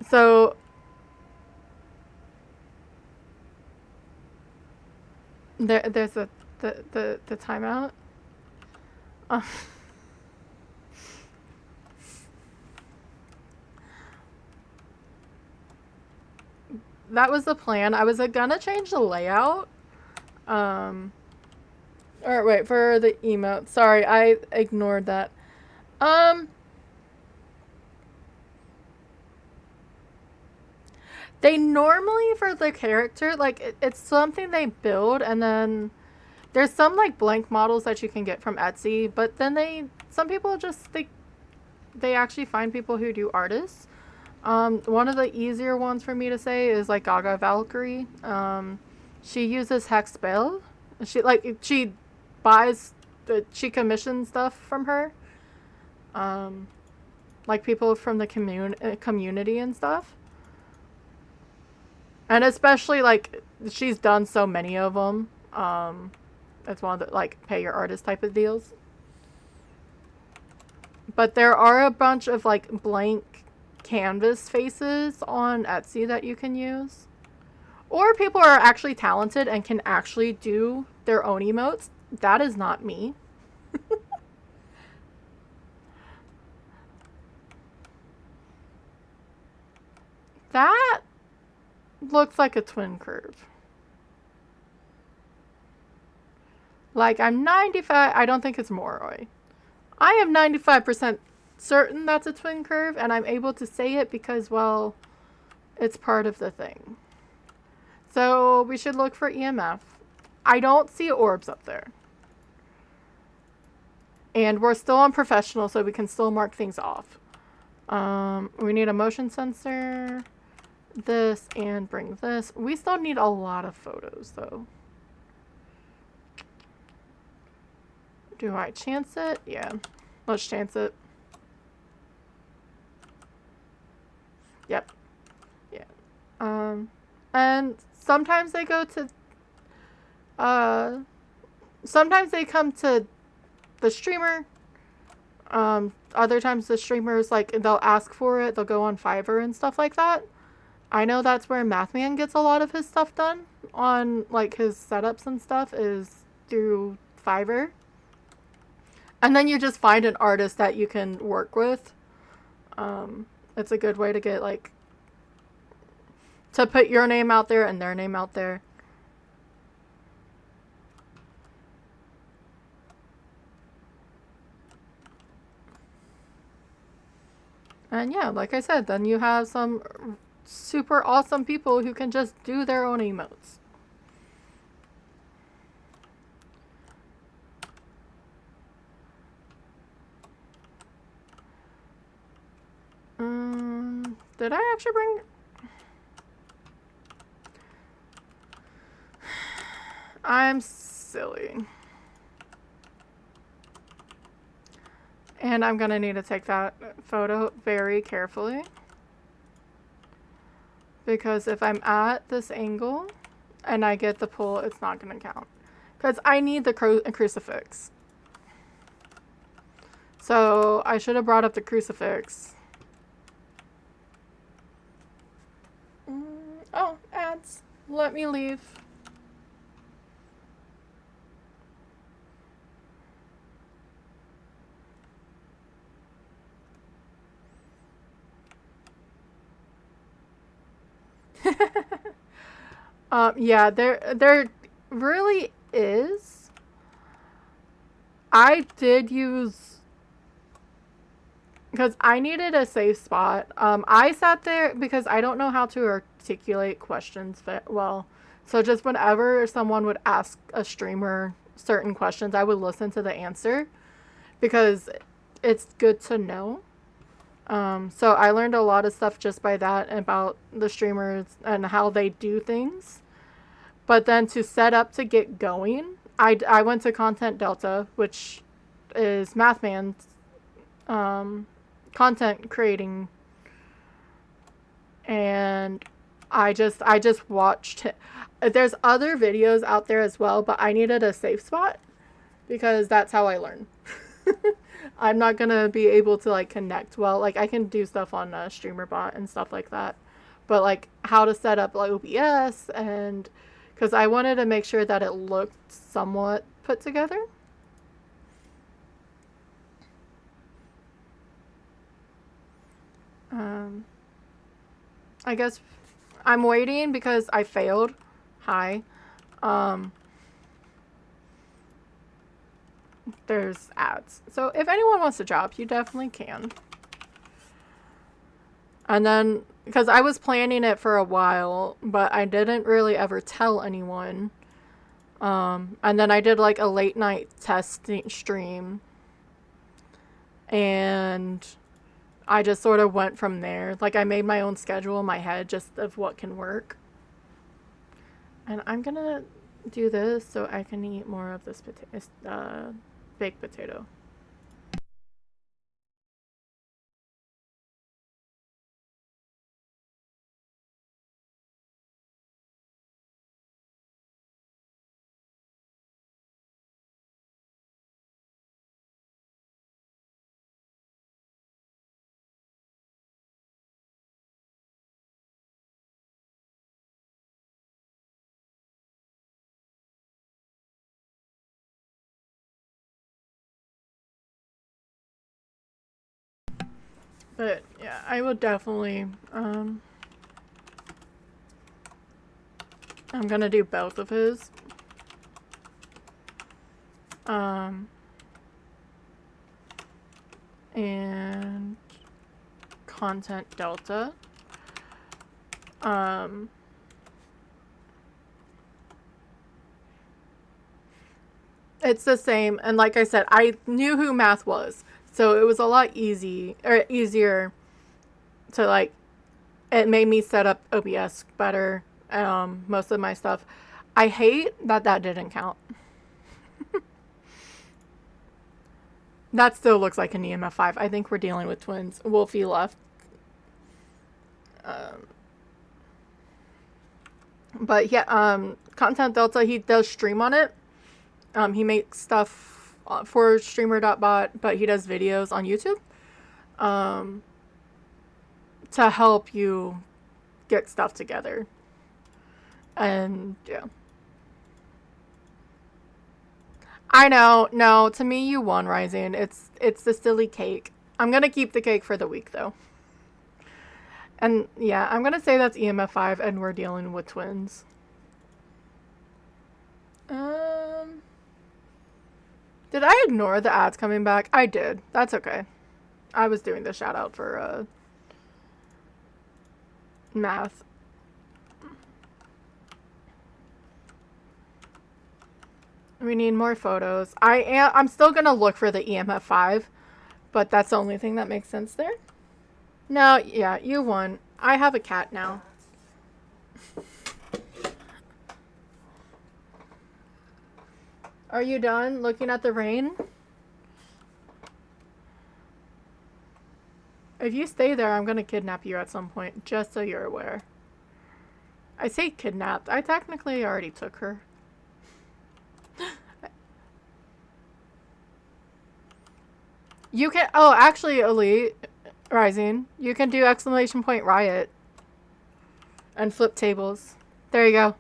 So there's the timeout. That was the plan. I was gonna change the layout. Or wait for the emote. Sorry, I ignored that. They normally, for the character, like, it's something they build, and then there's some, like, blank models that you can get from Etsy, but then some people just, they actually find people who do artists. One of the easier ones for me to say is, like, Gaga Valkyrie. She uses Hex Spell. She buys, she commissions stuff from her. Like, people from the community and stuff. And especially, like, she's done so many of them. It's one of the, like, pay your artist type of deals. But there are a bunch of, like, blank canvas faces on Etsy that you can use. Or people are actually talented and can actually do their own emotes. That is not me. That looks like a twin curve. Like, I'm 95... I don't think it's Moroi. I am 95% certain that's a twin curve, and I'm able to say it because, well, it's part of the thing. So, we should look for EMF. I don't see orbs up there. And we're still on professional, so we can still mark things off. We need a motion sensor, this, and bring this. We still need a lot of photos, though. Do I chance it? Yeah. Let's chance it. Yep. Yeah. And sometimes they go to... sometimes they come to the streamer. Other times the streamers, like, they'll ask for it. They'll go on Fiverr and stuff like that. I know that's where Mathman gets a lot of his stuff done. On, like, his setups and stuff is through Fiverr. And then you just find an artist that you can work with. It's a good way to get, like, to put your name out there and their name out there. And yeah, like I said, then you have some super awesome people who can just do their own emotes. Did I actually bring... I'm silly. And I'm gonna need to take that photo very carefully. Because if I'm at this angle and I get the pull, it's not gonna count. Because I need the crucifix. So I should have brought up the crucifix. Oh, ads. Let me leave. Yeah, there really is. I did use, because I needed a safe spot. I sat there because I don't know how to articulate questions well. So just whenever someone would ask a streamer certain questions, I would listen to the answer because it's good to know. So I learned a lot of stuff just by that about the streamers and how they do things. But then to set up to get going, I went to Content Delta, which is Mathman's content creating and I just watched it. There's other videos out there as well, but I needed a safe spot because that's how I learn. I'm not gonna be able to like connect well. Like I can do stuff on StreamerBot and stuff like that, but like how to set up like OBS, and because I wanted to make sure that it looked somewhat put together. I guess I'm waiting because I failed. Hi. There's ads. So if anyone wants a job, you definitely can. And then, because I was planning it for a while, but I didn't really ever tell anyone. And then I did like a late night testing stream. And I just sort of went from there. Like I made my own schedule in my head just of what can work. And I'm gonna do this so I can eat more of this baked potato. But yeah, I will definitely I'm gonna do both of his. And content delta. It's the same, and like I said, I knew who math was, so it was a lot easier to like. It made me set up OBS better. Most of my stuff. I hate that didn't count. That still looks like an EMF 5. I think we're dealing with twins. Wolfie left. But yeah, Content Delta, he does stream on it. He makes stuff for streamer.bot, but he does videos on YouTube to help you get stuff together. And yeah. I know. No, to me you won, Rising. It's the silly cake. I'm going to keep the cake for the week though. And yeah, I'm going to say that's EMF 5 and we're dealing with twins. Did I ignore the ads coming back? I did. That's okay. I was doing the shout out for math. We need more photos. I'm still gonna look for the EMF 5, but that's the only thing that makes sense there. No, yeah, you won. I have a cat now. Are you done looking at the rain? If you stay there, I'm gonna kidnap you at some point, just so you're aware. I say kidnapped. I technically already took her. You can... Oh, actually, Elite Rising, you can do exclamation point riot and flip tables. There you go.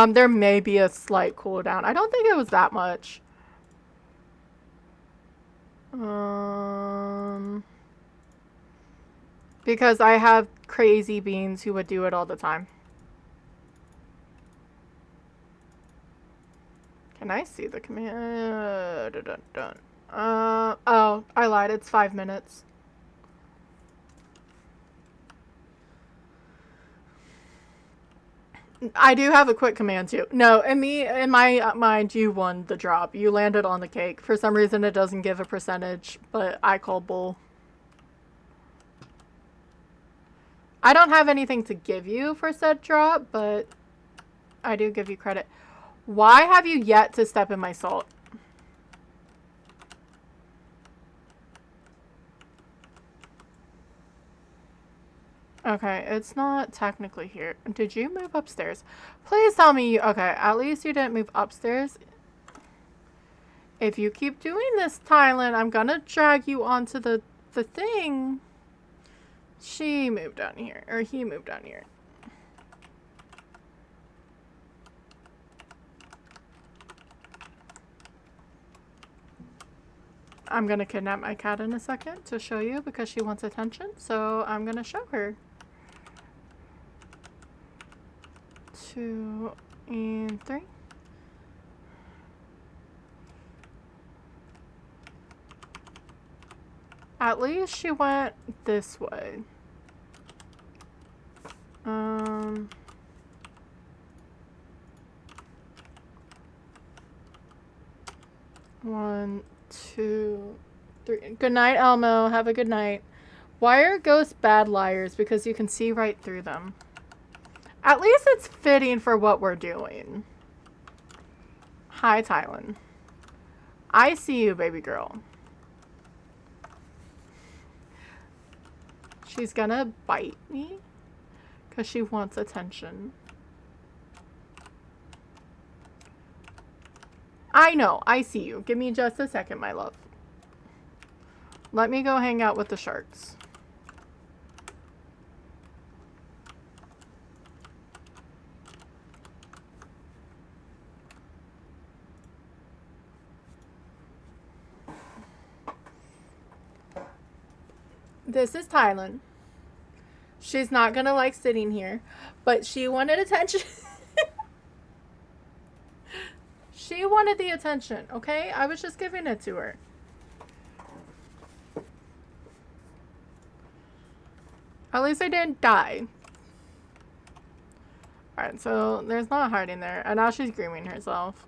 There may be a slight cooldown. I don't think it was that much. Because I have crazy beans who would do it all the time. Can I see the command? Oh, I lied. It's 5 minutes. I do have a quick command too. No, in my mind, you won the drop. You landed on the cake. For some reason, it doesn't give a percentage, but I call bull. I don't have anything to give you for said drop, but I do give you credit. Why have you yet to step in my salt? Okay, it's not technically here. Did you move upstairs? Please tell me you... Okay, at least you didn't move upstairs. If you keep doing this, Tylen, I'm gonna drag you onto the thing. She moved down here. Or he moved down here. I'm gonna kidnap my cat in a second to show you because she wants attention. So I'm gonna show her. 2 and 3. At least she went this way. 1, 2, 3. Good night, Elmo. Have a good night. Why are ghosts bad liars? Because you can see right through them. At least it's fitting for what we're doing. Hi, Tylen. I see you, baby girl. She's gonna bite me because she wants attention. I know. I see you. Give me just a second, my love. Let me go hang out with the sharks. This is Tylen. She's not gonna like sitting here, but she wanted attention. She wanted the attention, okay? I was just giving it to her. At least I didn't die. Alright, so there's not hiding there. And now she's grooming herself.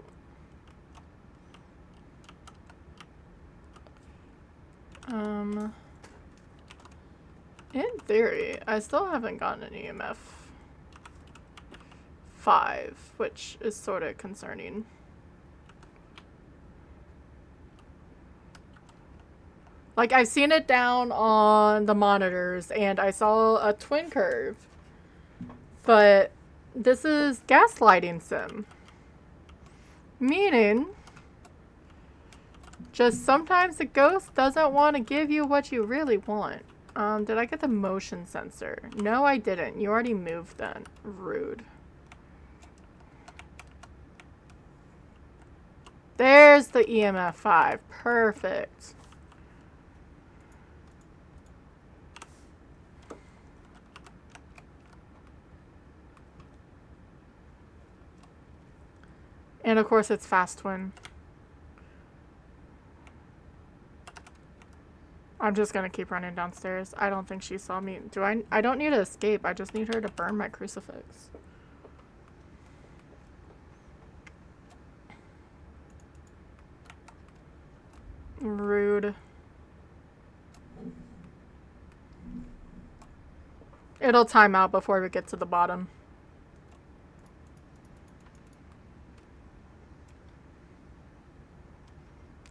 In theory, I still haven't gotten an EMF 5, which is sort of concerning. Like, I've seen it down on the monitors, and I saw a twin curve. But this is gaslighting sim. Meaning, just sometimes the ghost doesn't want to give you what you really want. Did I get the motion sensor? No, I didn't. You already moved then. Rude. There's the EMF 5. Perfect. And of course it's fast twin. I'm just gonna keep running downstairs. I don't think she saw me. I don't need to escape. I just need her to burn my crucifix. Rude. It'll time out before we get to the bottom.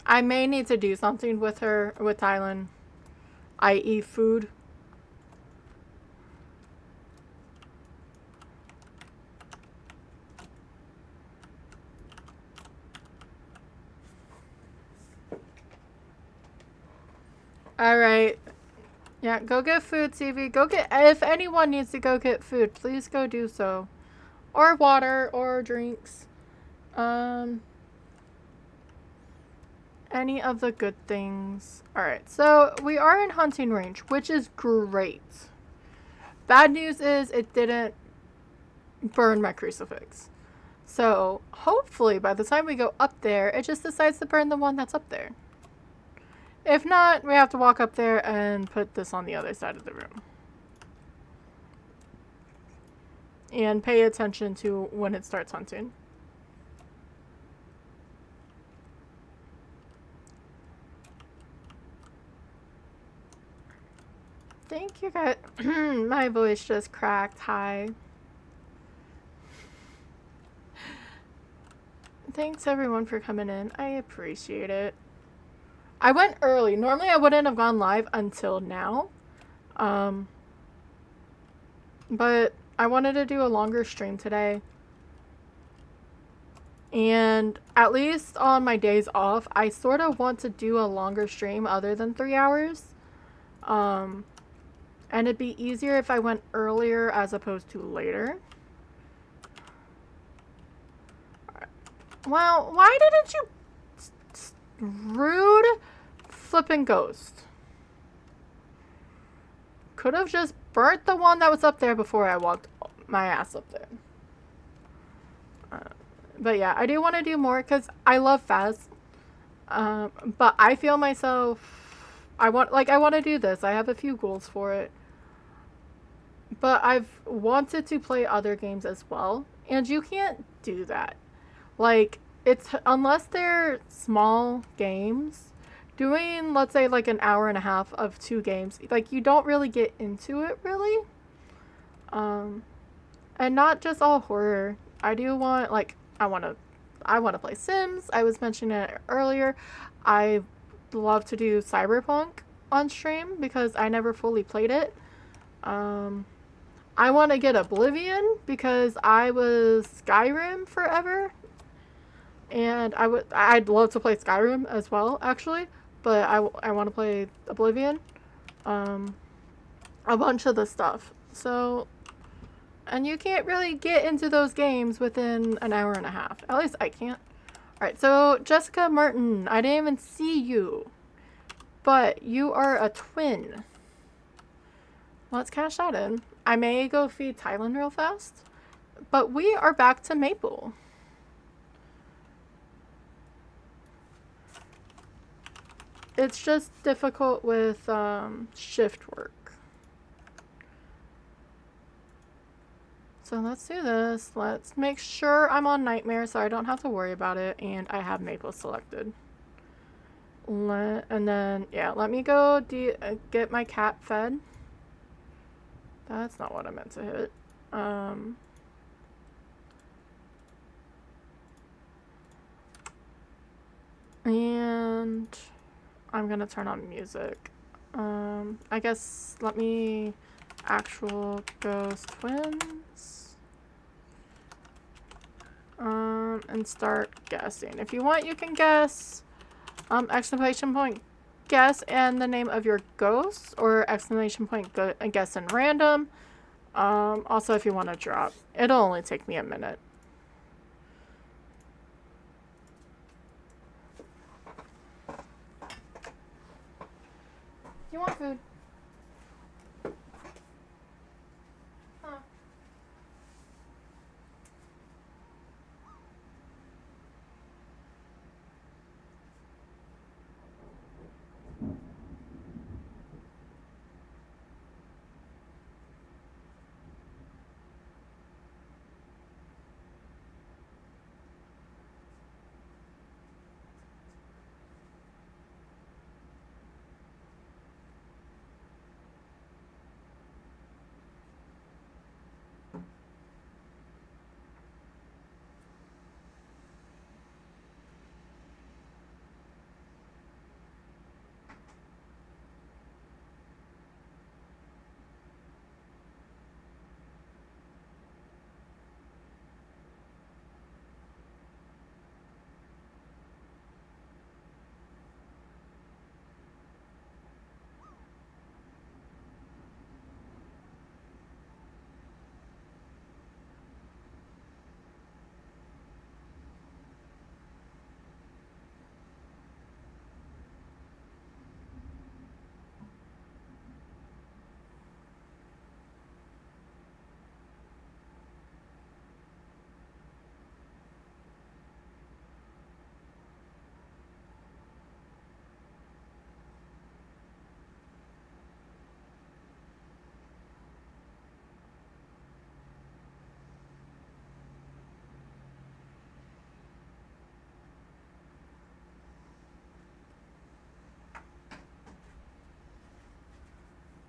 I may need to do something with her, with Tylen, i.e. food. Alright. Yeah, go get food, TV. Go get, if anyone needs to go get food, please go do so. Or water, or drinks. Any of the good things. Alright, so we are in hunting range, which is great. Bad news is it didn't burn my crucifix. So hopefully by the time we go up there, it just decides to burn the one that's up there. If not, we have to walk up there and put this on the other side of the room. And pay attention to when it starts hunting. Thank you guys. My voice just cracked. Hi. Thanks everyone for coming in. I appreciate it. I went early. Normally I wouldn't have gone live until now. But I wanted to do a longer stream today. And at least on my days off, I sort of want to do a longer stream other than 3 hours. And it'd be easier if I went earlier as opposed to later. Well, why didn't you... Rude flippin' ghost. Could have just burnt the one that was up there before I walked my ass up there. But yeah, I do want to do more because I love Phas. But I feel myself... I want to do this. I have a few goals for it. But I've wanted to play other games as well. And you can't do that. Like, it's... Unless they're small games, doing, let's say, like an hour and a half of 2 games, like, you don't really get into it, really. And not just all horror. I do want, like... I want to play Sims. I was mentioning it earlier. I love to do Cyberpunk on stream because I never fully played it. I want to get Oblivion because I was Skyrim forever. And I'd love to play Skyrim as well, actually. But I want to play Oblivion. A bunch of the stuff. So... And you can't really get into those games within an hour and a half. At least I can't. Alright, so Jessica Martin, I didn't even see you. But you are a twin. Let's cash that in. I may go feed Thailand real fast. But we are back to Maple. It's just difficult with shift work. So let's do this. Let's make sure I'm on Nightmare so I don't have to worry about it. And I have Maple selected. And then, yeah, let me go get my cat fed. That's not what I meant to hit. And I'm gonna turn on music. I guess let me... Actual ghost twins. And start guessing. If you want, you can guess exclamation point guess and the name of your ghost, or exclamation point guess in random. Also, if you want to drop, it'll only take me a minute. You want food?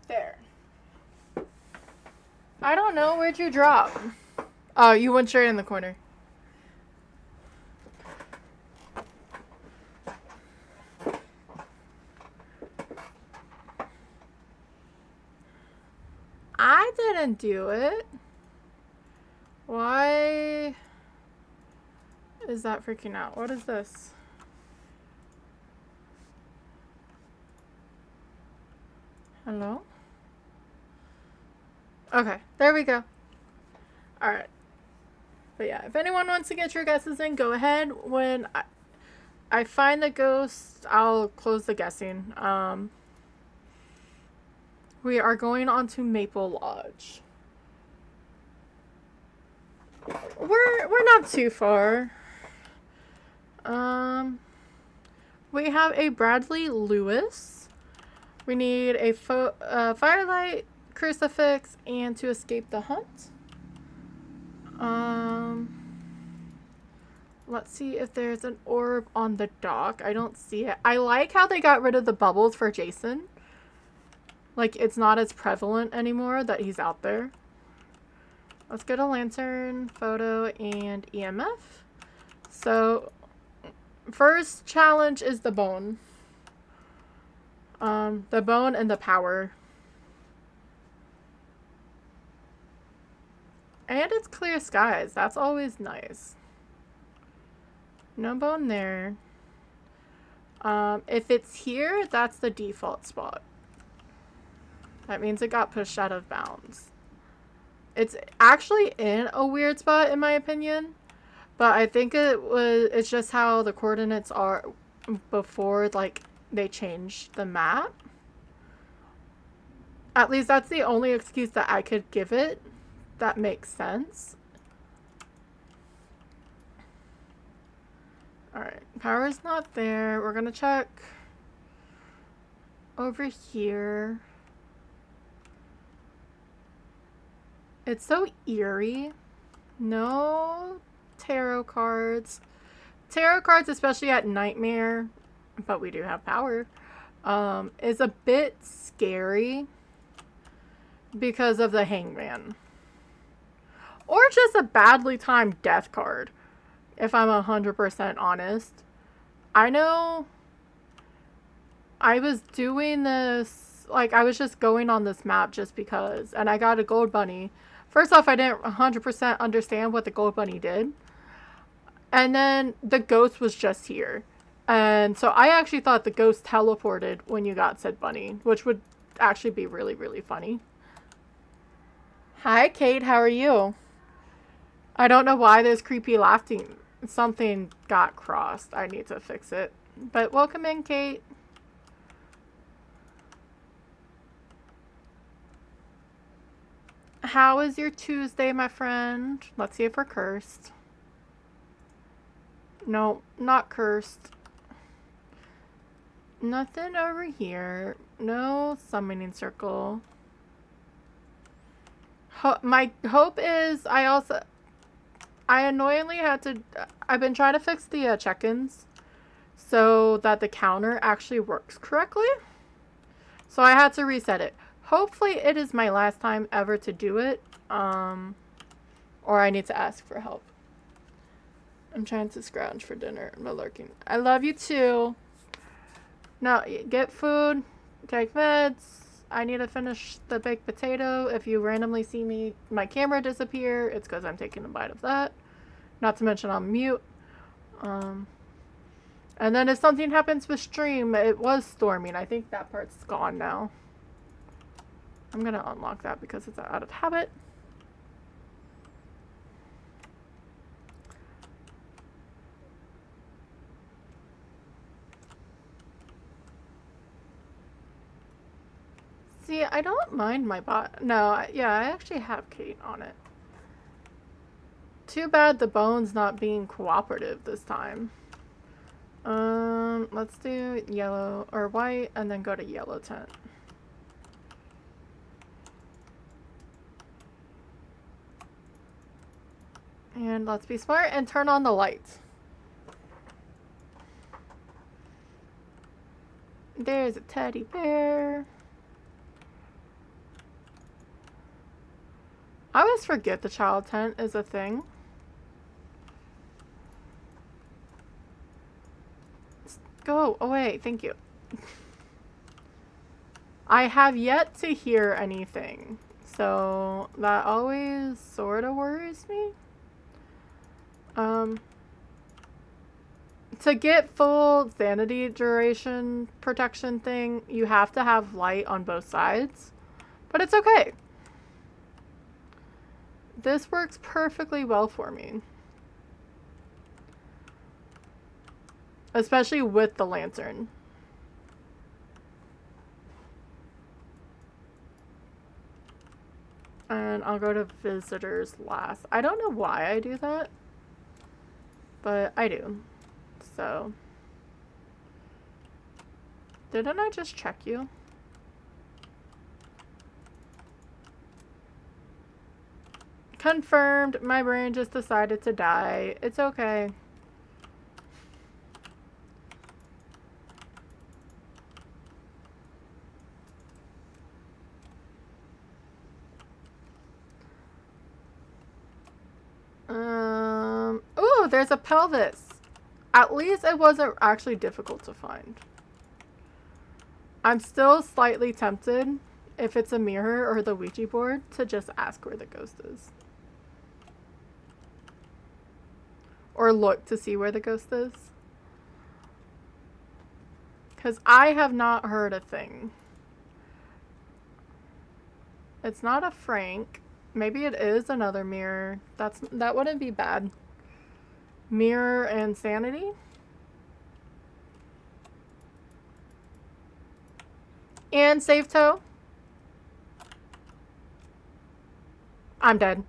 There. I don't know. Where'd you drop? Oh, you went straight in the corner. didn't do it. Why is that freaking out? What is this? Hello? Okay, there we go. Alright. But yeah, if anyone wants to get your guesses in, go ahead. When I find the ghost, I'll close the guessing. We are going on to Maple Lodge. We're not too far. We have a Bradley Lewis. We need a firelight, crucifix, and to escape the hunt. Let's see if there's an orb on the dock. I don't see it. I like how they got rid of the bubbles for Jason. Like, it's not as prevalent anymore that he's out there. Let's get a lantern, photo, and EMF. So, first challenge is the bone. The bone and the power. And it's clear skies. That's always nice. No bone there. If it's here, that's the default spot. That means it got pushed out of bounds. It's actually in a weird spot, in my opinion. But I think it's just how the coordinates are before, like, they changed the map. At least that's the only excuse that I could give it. That makes sense. Alright, power's not there. We're gonna check over here. It's so eerie. No tarot cards. Tarot cards, especially at Nightmare, but we do have power, is a bit scary because of the Hangman. Or just a badly timed death card, if I'm 100% honest. I know I was doing this, like, I was just going on this map just because, and I got a gold bunny. First off, I didn't 100% understand what the gold bunny did. And then the ghost was just here. And so I actually thought the ghost teleported when you got said bunny, which would actually be really, really funny. Hi, Kate. How are you? I don't know why there's creepy laughing. Something got crossed. I need to fix it. But welcome in, Kate. How is your Tuesday, my friend? Let's see if we're cursed. No, not cursed. Nothing over here. No summoning circle. My hope is I annoyingly had to... I've been trying to fix the check-ins so that the counter actually works correctly. So I had to reset it. Hopefully it is my last time ever to do it. Or I need to ask for help. I'm trying to scrounge for dinner. I'm lurking. I love you too. Now, get food. Take meds. I need to finish the baked potato. If you randomly see my camera disappear, it's because I'm taking a bite of that. Not to mention I'm mute. And then if something happens with stream, it was storming. I think that part's gone now. I'm going to unlock that because it's out of habit. See, I don't mind my bot. No, yeah, I actually have Kate on it. Too bad the bone's not being cooperative this time. Let's do yellow or white and then go to yellow tent. And let's be smart and turn on the lights. There's a teddy bear. I always forget the child tent is a thing. Go away, thank you. I have yet to hear anything, So that always sort of worries me. To get full sanity duration protection thing, you have to have light on both sides. But it's okay. This works perfectly well for me. Especially with the lantern. And I'll go to visitors last. I don't know why I do that, but I do. So, didn't I just check you? Confirmed. My brain just decided to die. It's okay. Oh, there's a pelvis. At least it wasn't actually difficult to find. I'm still slightly tempted, if it's a mirror or the Ouija board, to just ask where the ghost is. Or look to see where the ghost is. Because I have not heard a thing. It's not a Frank. Maybe it is another mirror. That wouldn't be bad. Mirror and sanity. And save toe. I'm dead.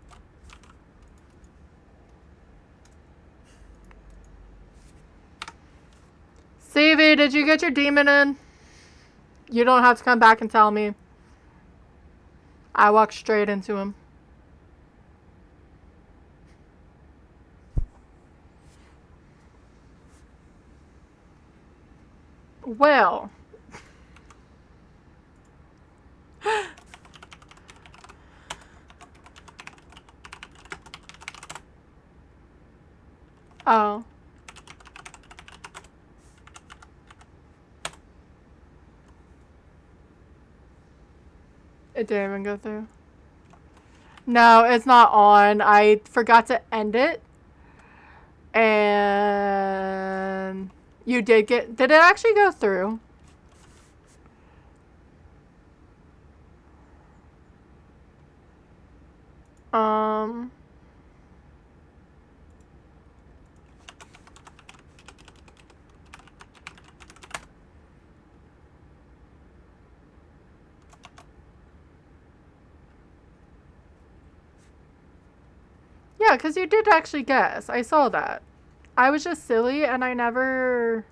Savey, did you get your demon in? You don't have to come back and tell me. I walked straight into him. Well. Oh. It didn't even go through. No, it's not on. I forgot to end it. And you did it actually go through? Yeah, because you did actually guess. I saw that. I was just silly and I never...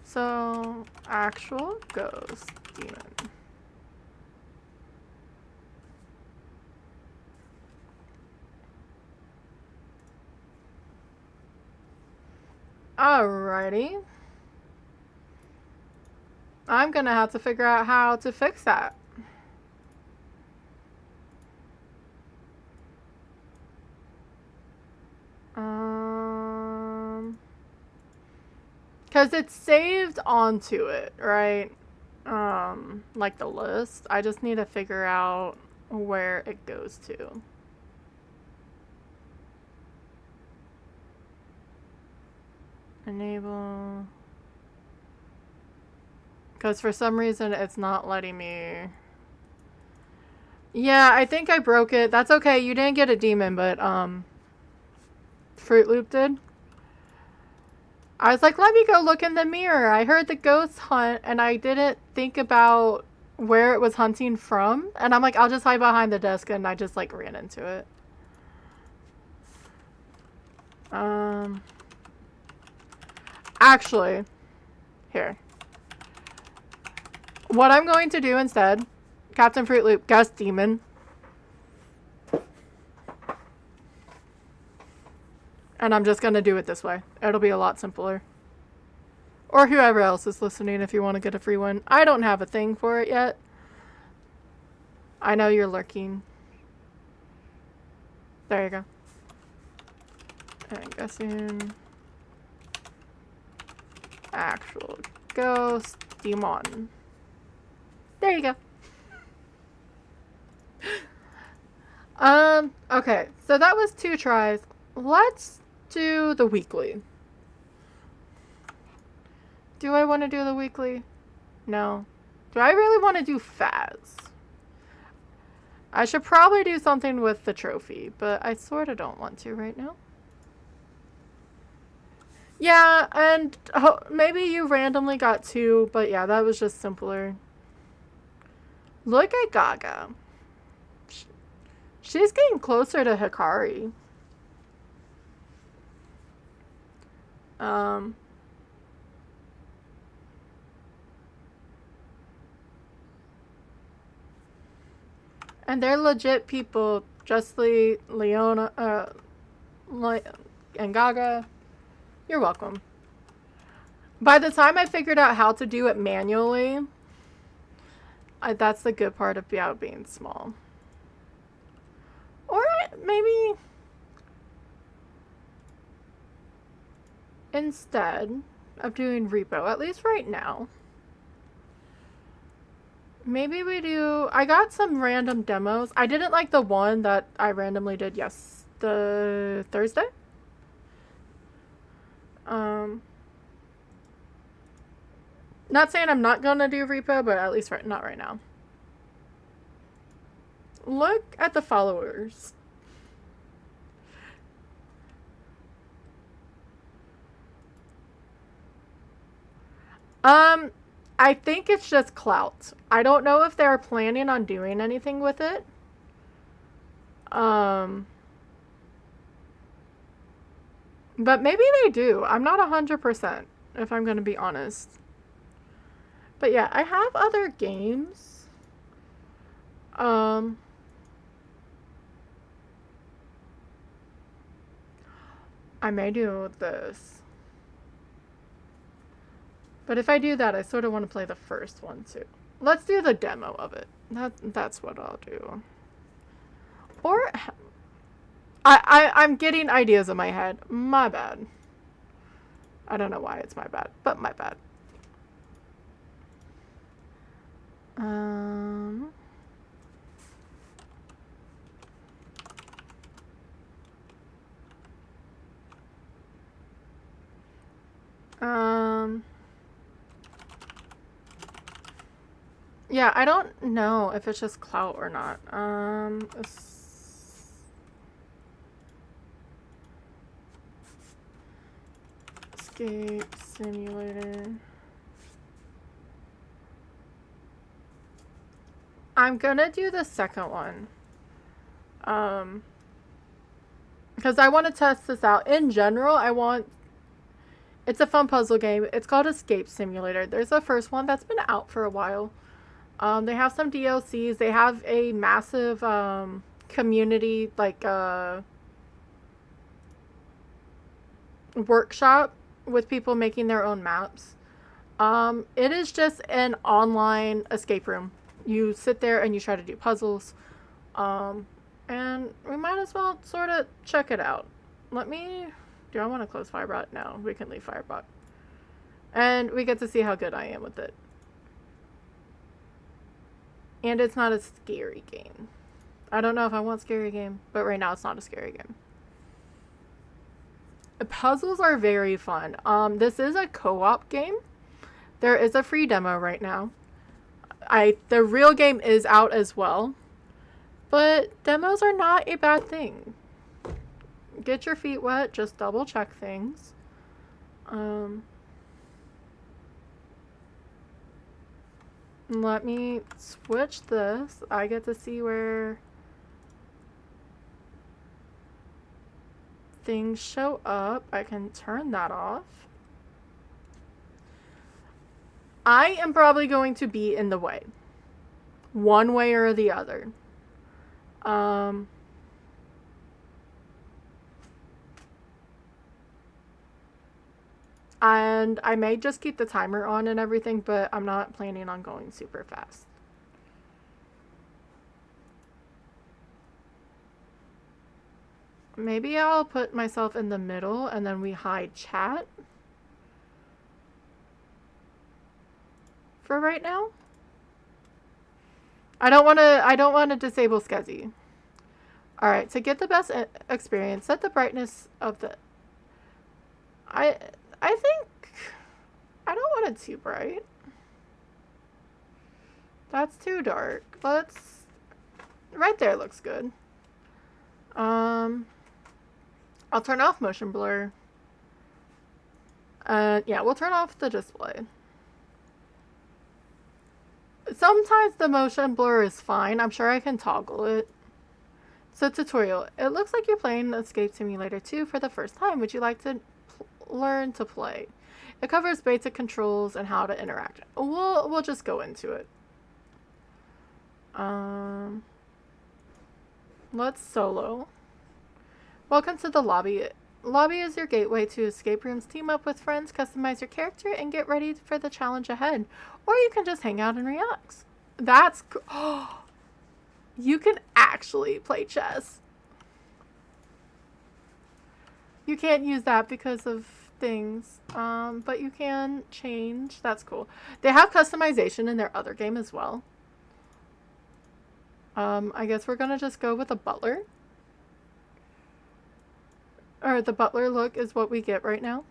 So, actual ghost demon. Alrighty. I'm gonna have to figure out how to fix that. Because it's saved onto it, right? Like the list. I just need to figure out where it goes to. Enable. Because for some reason it's not letting me... Yeah, I think I broke it. That's okay. You didn't get a demon, but, Fruit Loop did. I was like, let me go look in the mirror. I heard the ghost hunt, and I didn't think about where it was hunting from. And I'm like, I'll just hide behind the desk, and I just, like, ran into it. Actually, here. What I'm going to do instead, Captain Fruit Loop, Ghost Demon. And I'm just going to do it this way. It'll be a lot simpler. Or whoever else is listening if you want to get a free one. I don't have a thing for it yet. I know you're lurking. There you go. And guessing... Actual ghost demon. There you go. Okay, so that was 2 tries. Let's do the weekly. Do I want to do the weekly? No. Do I really want to do Phas? I should probably do something with the trophy, but I sort of don't want to right now. Yeah, and maybe you randomly got 2, but yeah, that was just simpler. Look at Gaga. She's getting closer to Hikari. Um, and they're legit people. Justly, Leona, and Gaga. You're welcome. By the time I figured out how to do it manually, that's the good part about being small. Or maybe instead of doing repo, at least right now, maybe we do. I got some random demos. I didn't like the one that I randomly did the Thursday. Not saying I'm not gonna do repo, but at least not right now. Look at the followers. I think it's just clout. I don't know if they're planning on doing anything with it. But maybe they do. I'm not 100%, if I'm going to be honest. But yeah, I have other games. I may do this. But if I do that, I sort of want to play the first one too. Let's do the demo of it. That's what I'll do. Or I'm getting ideas in my head. My bad. I don't know why it's my bad, but my bad. Yeah, I don't know if it's just clout or not. Escape simulator. I'm gonna do the second one. Because I want to test this out. In general, it's a fun puzzle game. It's called Escape Simulator. There's a first one that's been out for a while. They have some DLCs. They have a massive community workshop with people making their own maps. It is just an online escape room. You sit there and you try to do puzzles. And we might as well sort of check it out. Do I want to close Firebot? No, we can leave Firebot. And we get to see how good I am with it. And it's not a scary game. I don't know if I want a scary game, but right now it's not a scary game. The puzzles are very fun. This is a co-op game. There is a free demo right now. The real game is out as well. But demos are not a bad thing. Get your feet wet, just double check things. Let me switch this. I get to see where things show up. I can turn that off. I am probably going to be in the way. One way or the other. And I may just keep the timer on and everything, but I'm not planning on going super fast. Maybe I'll put myself in the middle and then we hide chat. For right now. I don't want to disable Skezzy. Alright, to get the best experience, set the brightness of the... I think... I don't want it too bright. That's too dark. Let's... Right there looks good. I'll turn off motion blur. Yeah, we'll turn off the display. Sometimes the motion blur is fine. I'm sure I can toggle it. So tutorial. It looks like you're playing Escape Simulator 2 for the first time. Would you like to learn to play? It covers basic controls and how to interact. We'll just go into it. Let's solo. Welcome to the lobby. Lobby is your gateway to escape rooms. Team up with friends, customize your character, and get ready for the challenge ahead. Or you can just hang out and relax. That's oh, you can actually play chess. You can't use that because of things, but you can change. That's cool. They have customization in their other game as well. I guess we're gonna just go with a butler. Or the butler look is what we get right now.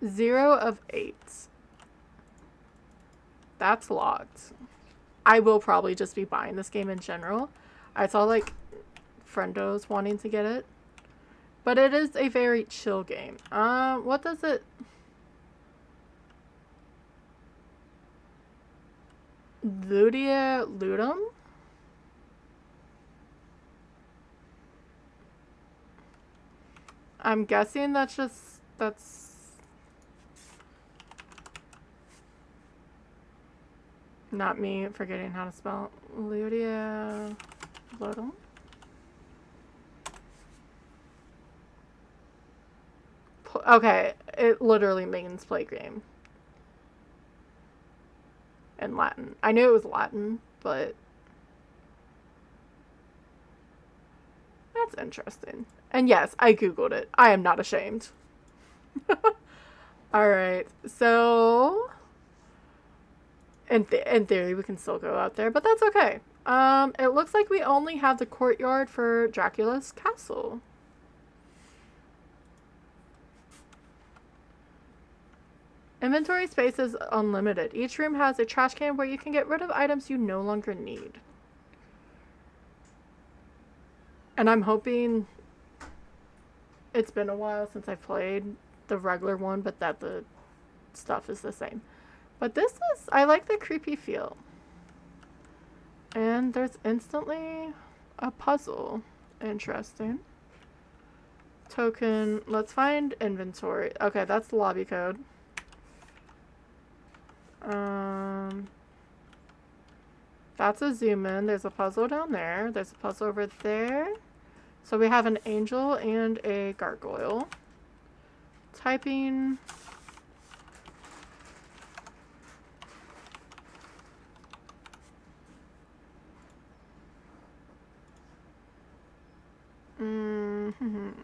Zero of 8. That's locked. I will probably just be buying this game in general. I saw like friendos wanting to get it. But it is a very chill game. What does it... Ludia Ludum? I'm guessing that's not me forgetting how to spell Ludia Ludum. Okay, it literally means play game. In Latin. I knew it was Latin, but that's interesting. And yes, I googled it. I am not ashamed. Alright, so in theory we can still go out there, but that's okay. It looks like we only have the courtyard for Dracula's castle. Inventory space is unlimited. Each room has a trash can where you can get rid of items you no longer need. And I'm hoping... It's been a while since I've played the regular one, but that the stuff is the same. But this is... I like the creepy feel. And there's instantly a puzzle. Interesting. Token. Let's find inventory. Okay, that's the lobby code. That's a zoom in. There's a puzzle down there. There's a puzzle over there. So we have an angel and a gargoyle. Typing.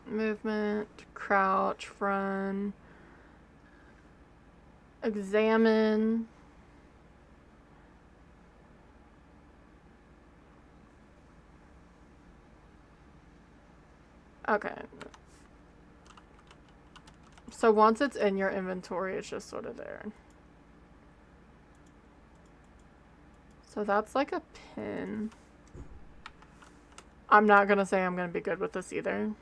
Movement, crouch, run, examine. Okay. So once it's in your inventory, it's just sort of there. So that's like a pin. I'm not gonna say I'm gonna be good with this either.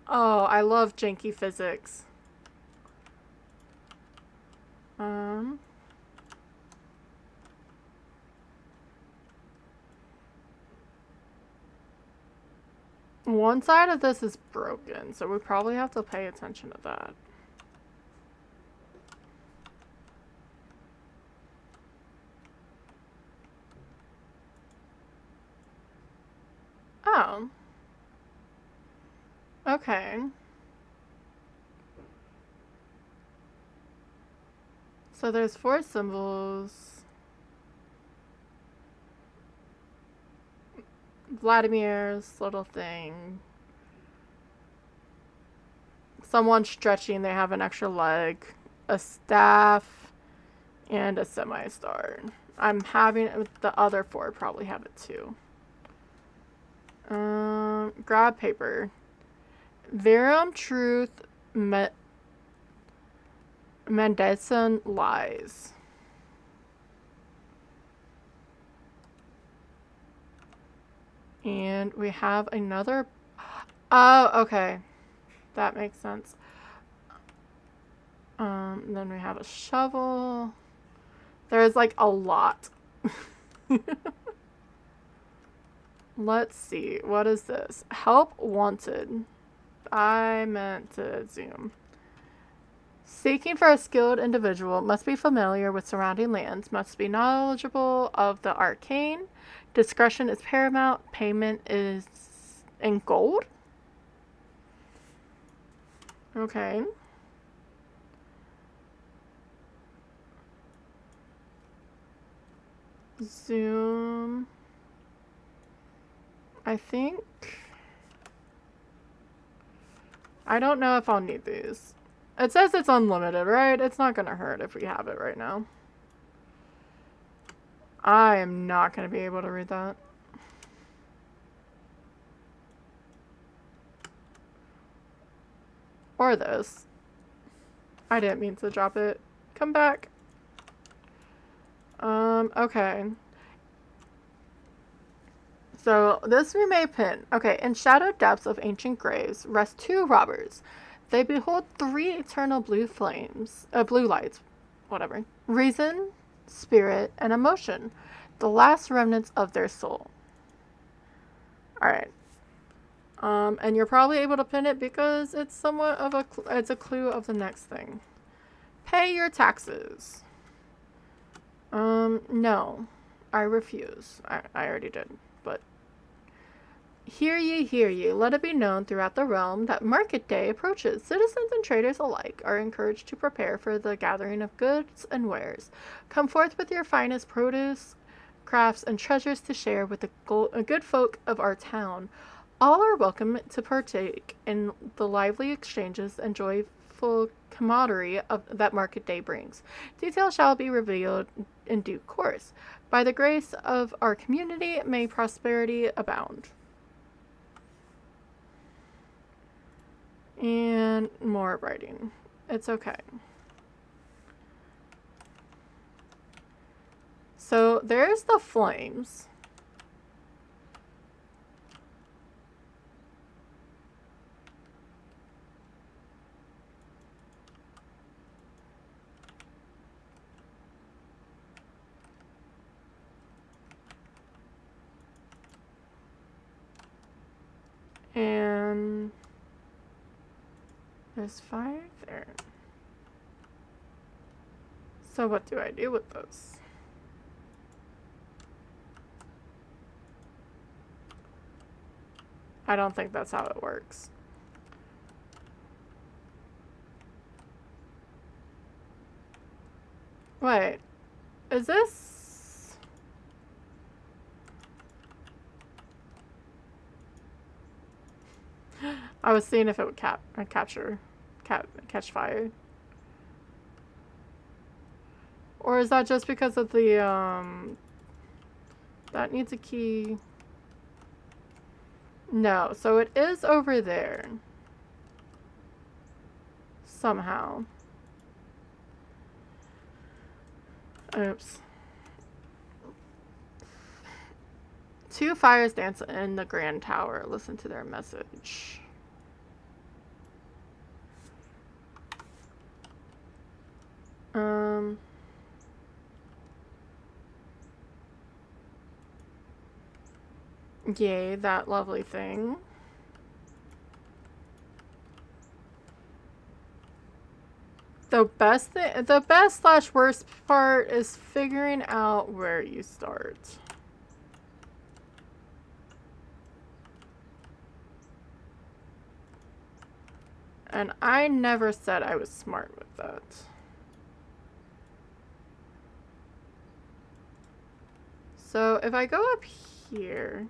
Oh, I love janky physics. One side of this is broken, so we probably have to pay attention to that. Oh. Okay. So there's 4 symbols. Vladimir's little thing. Someone stretching, they have an extra leg. A staff. And a semi-star. I'm having it, the other 4 probably have it too. Grab paper. Verum truth Mendelssohn lies. And we have another. Oh, okay. That makes sense. Then we have a shovel. There's like a lot. Let's see. What is this? Help wanted. I meant to zoom. Seeking for a skilled individual, must be familiar with surrounding lands, must be knowledgeable of the arcane. Discretion is paramount. Payment is in gold. Okay. Zoom. I think. I don't know if I'll need these. It says it's unlimited, right? It's not going to hurt if we have it right now. I am not going to be able to read that. Or this. I didn't mean to drop it. Come back. Okay. So this we may pin. Okay, in shadowed depths of ancient graves rest 2 robbers. They behold 3 eternal blue flames, blue lights, whatever. Reason, spirit, and emotion, the last remnants of their soul. Alright. And you're probably able to pin it because it's somewhat of it's a clue of the next thing. Pay your taxes. No. I refuse. I already did, but. Hear ye, let it be known throughout the realm that market day approaches. Citizens and traders alike are encouraged to prepare for the gathering of goods and wares. Come forth with your finest produce, crafts, and treasures to share with the good folk of our town. All are welcome to partake in the lively exchanges and joyful camaraderie that market day brings. Details shall be revealed in due course. By the grace of our community, may prosperity abound. And more writing. It's okay. So there's the flames. And there's 5 there. So what do I do with this? I don't think that's how it works. Wait, is this? I was seeing if it would catch fire. Or is that just because of the, that needs a key? No, so it is over there. Somehow. Oops. 2 fires dance in the Grand Tower. Listen to their message. Yay, that lovely thing. The best / worst part is figuring out where you start. And I never said I was smart with that. So if I go up here,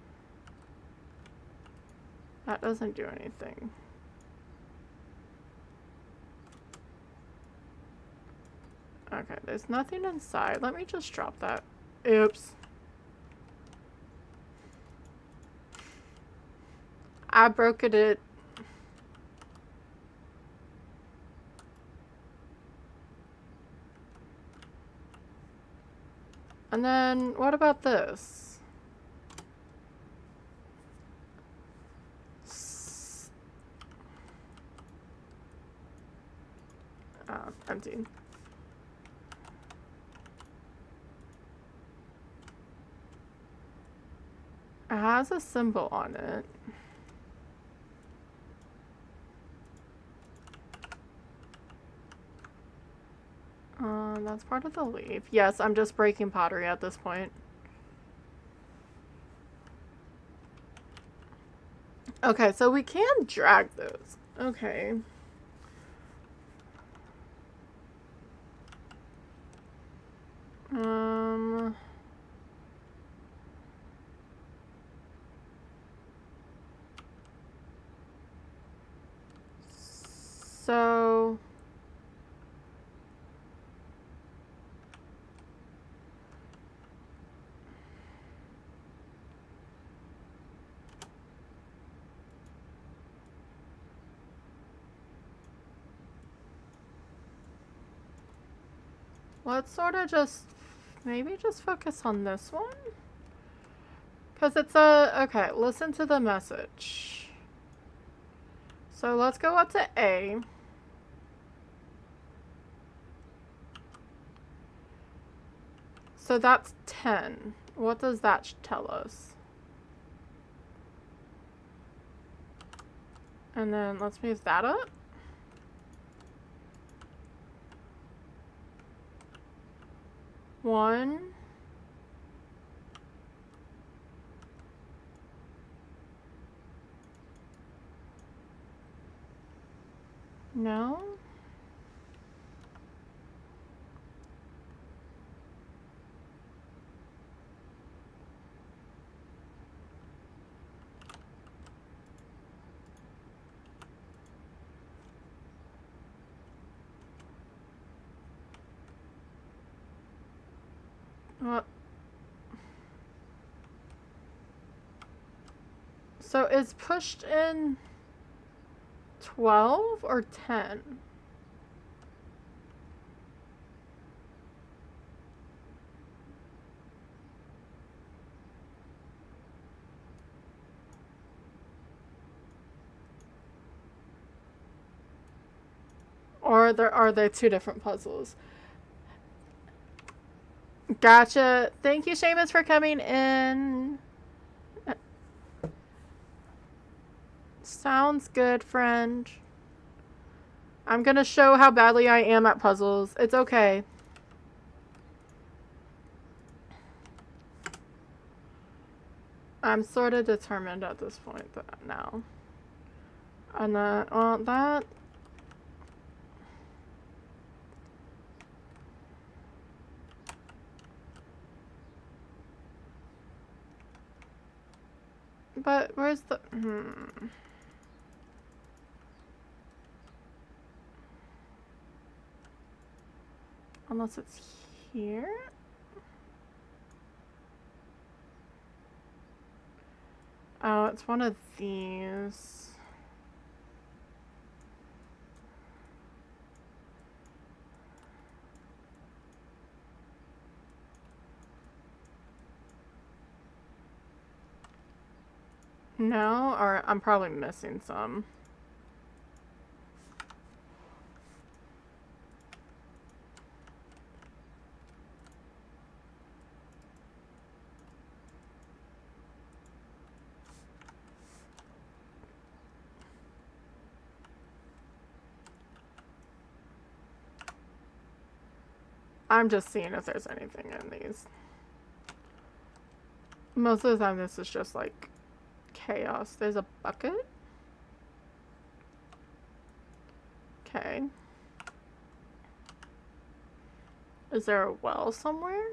that doesn't do anything. Okay, there's nothing inside. Let me just drop that. Oops. I broke it. And then, what about this? Oh, empty. It has a symbol on it. That's part of the leaf. Yes, I'm just breaking pottery at this point. Okay, so we can drag those. Okay. So let's sort of just maybe just focus on this one. Because it's okay, listen to the message. So let's go up to A. So that's 10. What does that tell us? And then let's move that up. One. No. What? So is pushed in 12 or 10? Or are they two different puzzles? Gotcha. Thank you, Seamus, for coming in. Sounds good, friend. I'm gonna show how badly I am at puzzles. It's okay. I'm sort of determined at this point now. And then, well, that... But where's the... Unless it's here? Oh, it's one of these. No? Or I'm probably missing some. I'm just seeing if there's anything in these. Most of the time this is just like chaos. There's a bucket. Okay. Is there a well somewhere?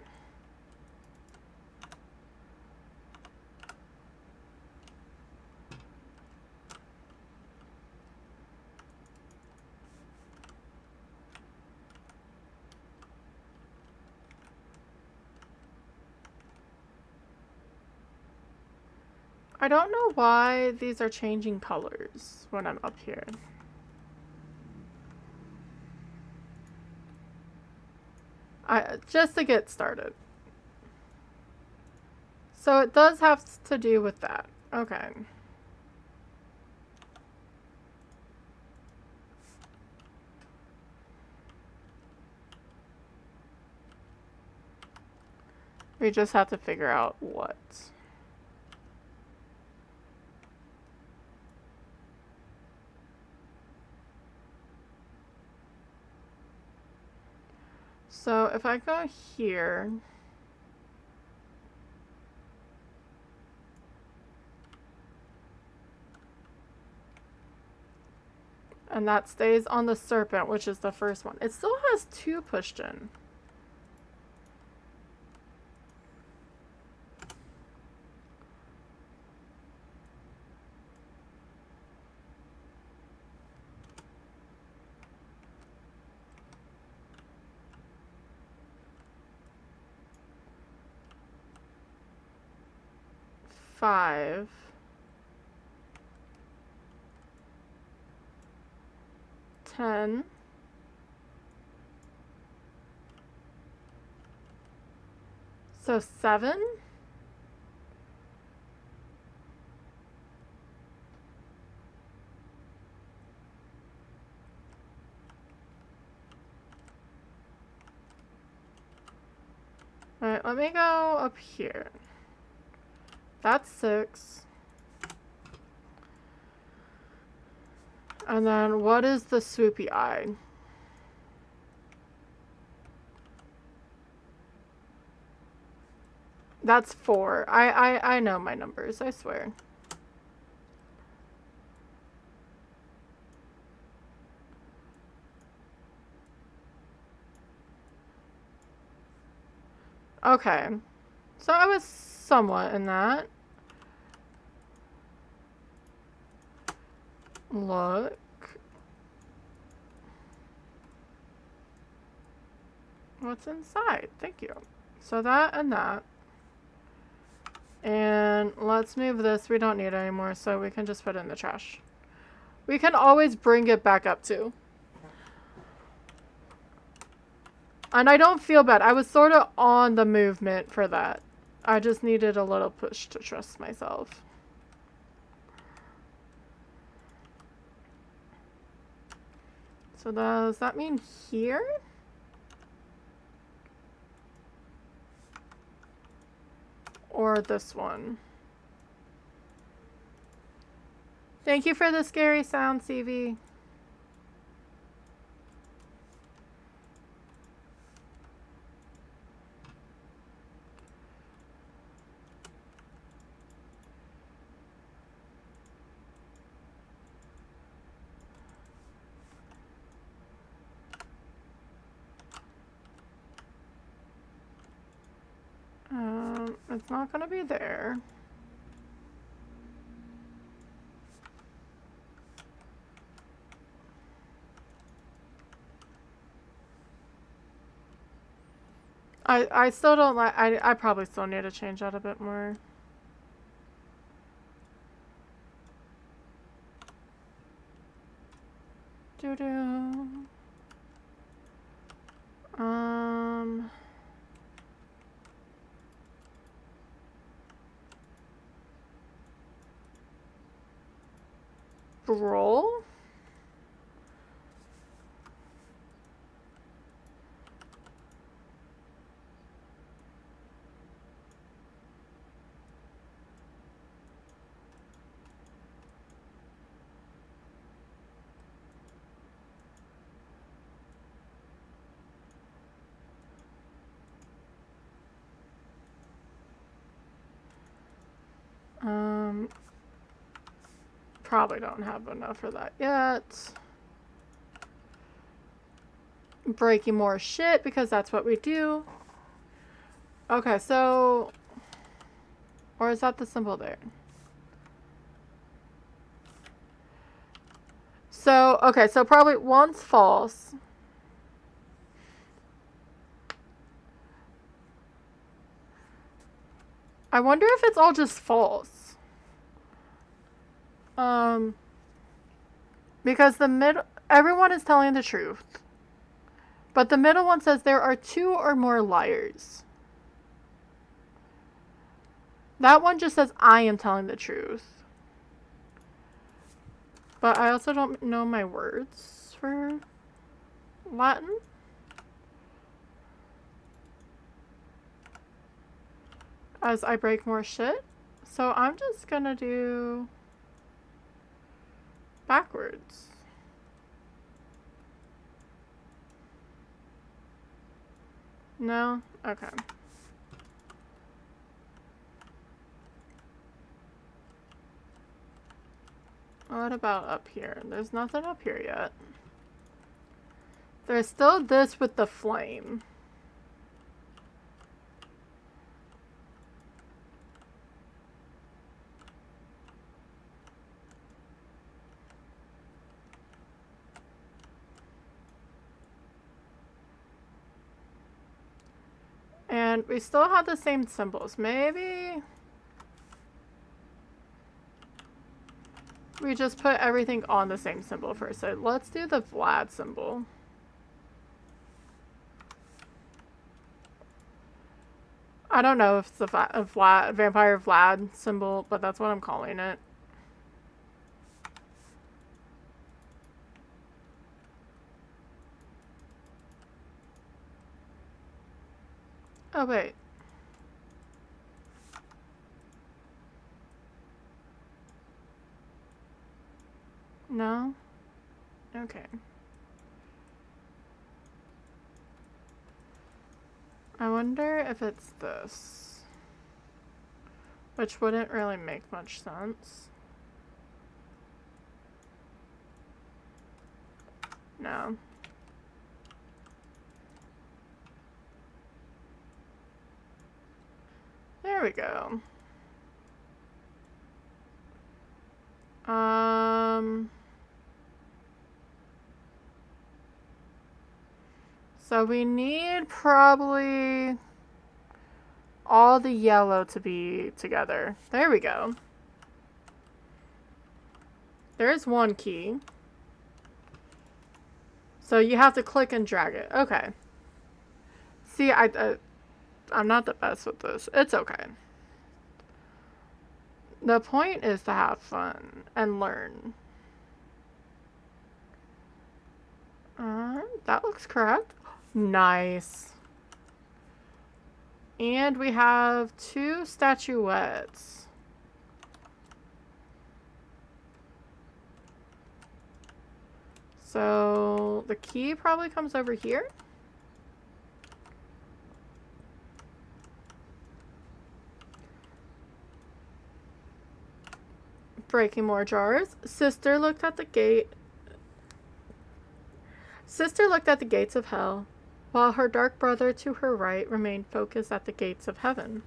I don't know why these are changing colors when I'm up here. Just to get started. So it does have to do with that. Okay. We just have to figure out what. So if I go here, and that stays on the serpent, which is the first one. It still has 2 pushed in. Five. 10. So 7. Alright, let me go up here. That's 6. And then what is the swoopy eye? That's 4. I know my numbers, I swear. Okay. So I was somewhat in that. Look. What's inside? Thank you. So that and that. And let's move this. We don't need it anymore, so we can just put it in the trash. We can always bring it back up too. And I don't feel bad. I was sort of on the movement for that. I just needed a little push to trust myself. So does that mean here? Or this one? Thank you for the scary sound, CV. It's not gonna be there. I still don't like, I probably still need to change that a bit more. Doo-doo. Roll? Probably don't have enough for that yet. Breaking more shit because that's what we do. Okay, so... Or is that the symbol there? So, okay, so probably one's false. I wonder if it's all just false. Because everyone is telling the truth. But the middle one says there are 2 or more liars. That one just says I am telling the truth. But I also don't know my words for Latin. As I break more shit. So I'm just gonna do backwards. No? Okay. What about up here? There's nothing up here yet. There's still this with the flame. And we still have the same symbols. Maybe we just put everything on the same symbol first. So let's do the Vlad symbol. I don't know if it's a Vampire Vlad symbol, but that's what I'm calling it. Oh, wait. No? Okay. I wonder if it's this. Which wouldn't really make much sense. No. There we go. So we need probably all the yellow to be together. There we go. There's one key. So you have to click and drag it. Okay. See, I'm not the best with this. It's okay. The point is to have fun and learn. That looks correct. Nice. And we have 2 statuettes. So the key probably comes over here. Breaking more jars. Sister looked at the gate. Sister looked at the gates of hell, while her dark brother to her right remained focused at the gates of heaven.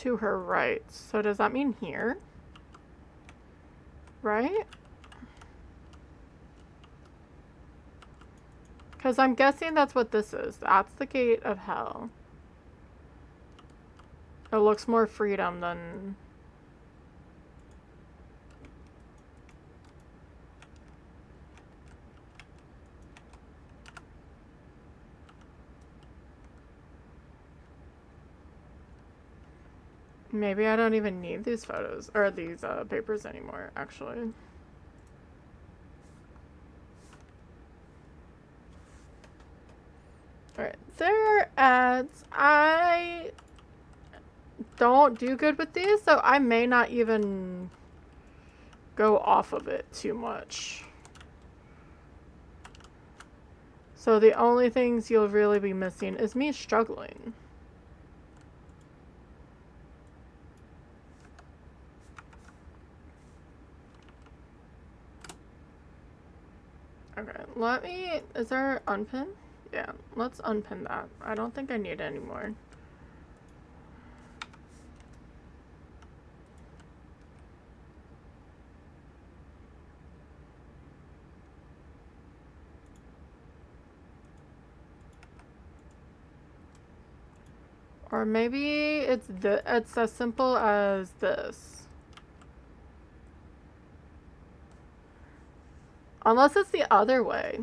To her right. So does that mean here? Right? Because I'm guessing that's what this is. That's the gate of hell. It looks more freedom than... Maybe I don't even need these photos, or these papers anymore, actually. Alright, there are ads. I don't do good with these, so I may not even go off of it too much. So the only things you'll really be missing is me struggling. Okay, is there unpin? Yeah, let's unpin that. I don't think I need it anymore. Or maybe it's as simple as this. Unless it's the other way.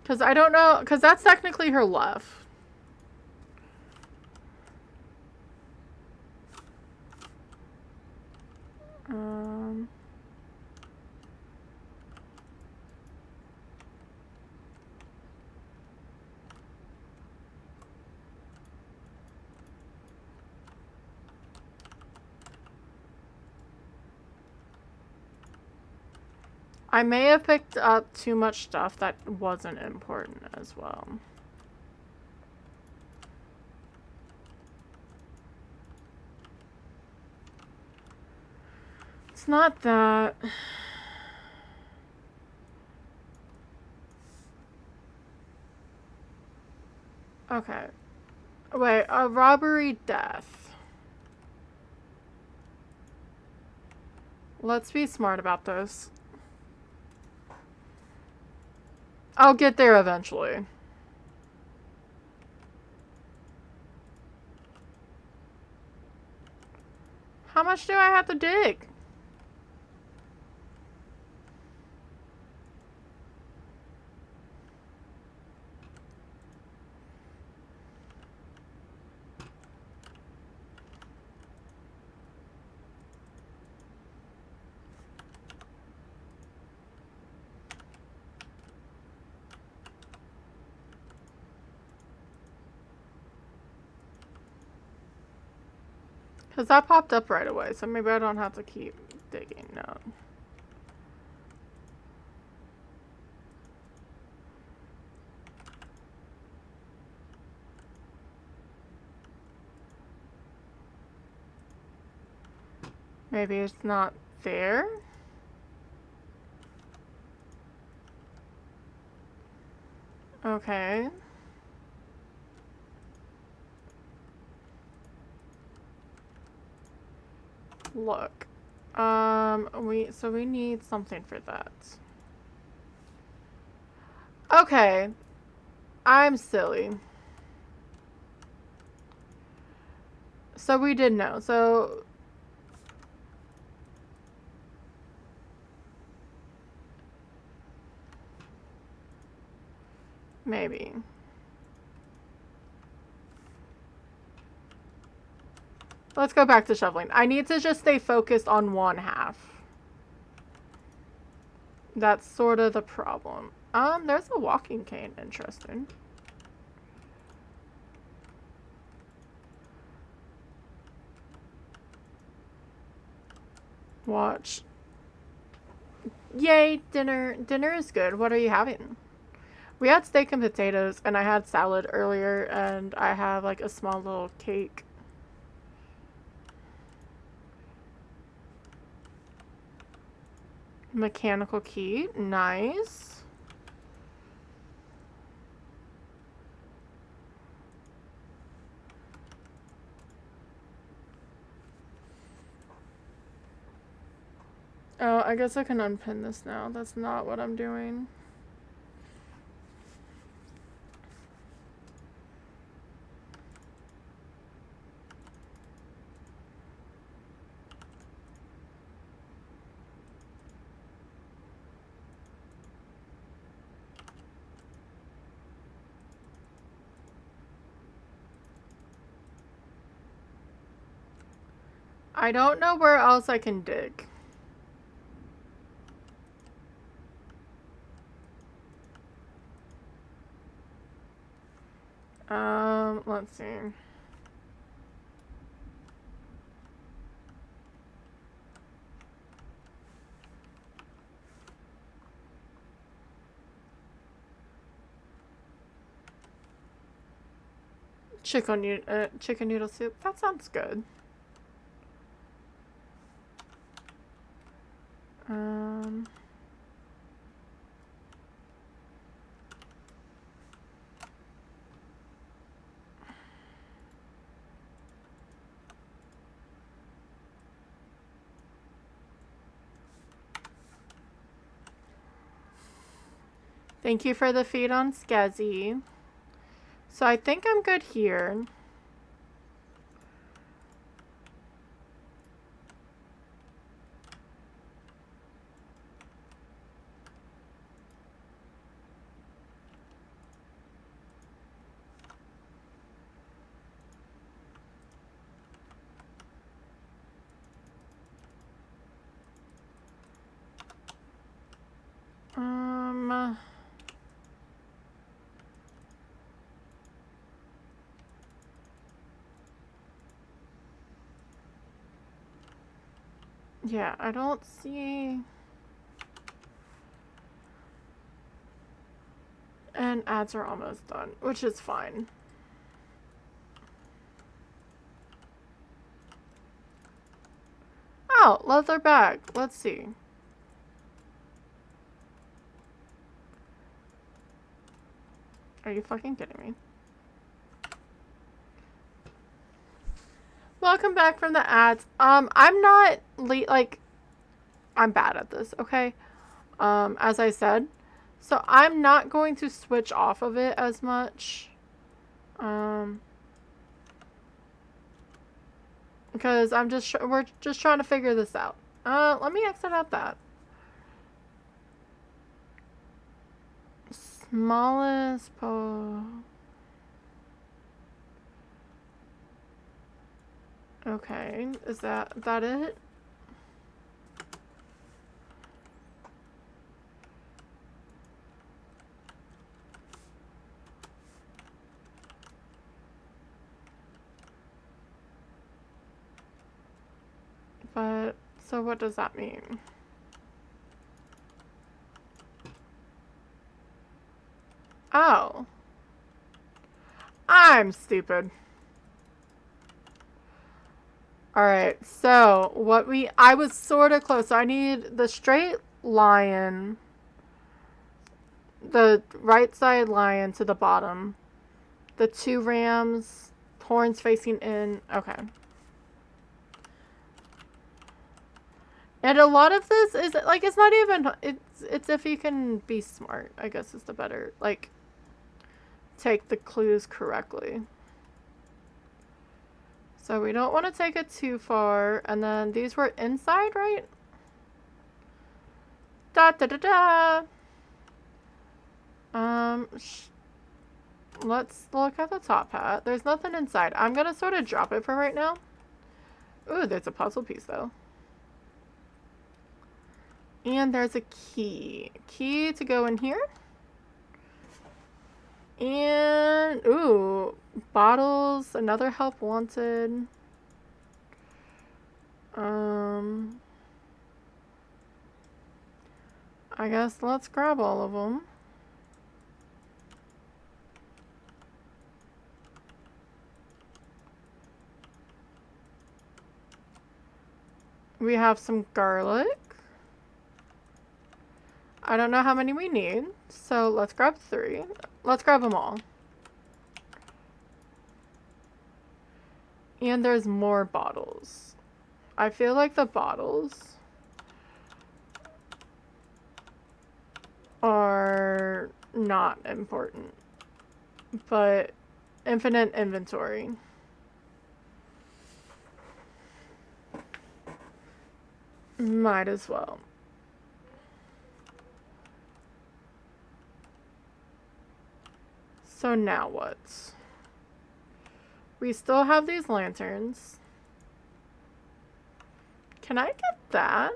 Because I don't know, because that's technically her left. I may have picked up too much stuff that wasn't important as well. It's not that. Okay. Wait, a robbery death. Let's be smart about this. I'll get there eventually. How much do I have to dig? Because that popped up right away, so maybe I don't have to keep digging. No. Maybe it's not there? Okay. Look. We need something for that. Okay. I'm silly. So we did know. So maybe. Let's go back to shoveling. I need to just stay focused on one half. That's sort of the problem. There's a walking cane. Interesting. Watch. Yay, dinner. Dinner is good. What are you having? We had steak and potatoes, and I had salad earlier, and I have like a small little cake. Mechanical key. Nice. Oh, I guess I can unpin this now. That's not what I'm doing. I don't know where else I can dig. Let's see. chicken noodle soup. That sounds good. Thank you for the feed on Skazzy. So I think I'm good here. Yeah, I don't see... And ads are almost done, which is fine. Oh, leather bag. Let's see. Are you fucking kidding me? Welcome back from the ads. I'm not I'm bad at this, okay? As I said. So I'm not going to switch off of it as much. Because we're just trying to figure this out. Let me exit out that. Smallest Okay, is that it? But, so what does that mean? Oh. I'm stupid. Alright, so I was sort of close. So I need the straight lion, the right side lion to the bottom, the 2 rams, horns facing in. Okay. And a lot of this is, like, it's not even, it's if you can be smart, I guess is the better, like, take the clues correctly. So we don't want to take it too far. And then these were inside, right? Da da da da. Let's look at the top hat. There's nothing inside. I'm gonna sort of drop it for right now. Ooh, there's a puzzle piece though. And there's a key. Key to go in here. And, ooh, bottles, another help wanted. I guess let's grab all of them. We have some garlic. I don't know how many we need, so let's grab 3. Let's grab them all. And there's more bottles. I feel like the bottles are not important, but infinite inventory. Might as well. So now what? We still have these lanterns. Can I get that?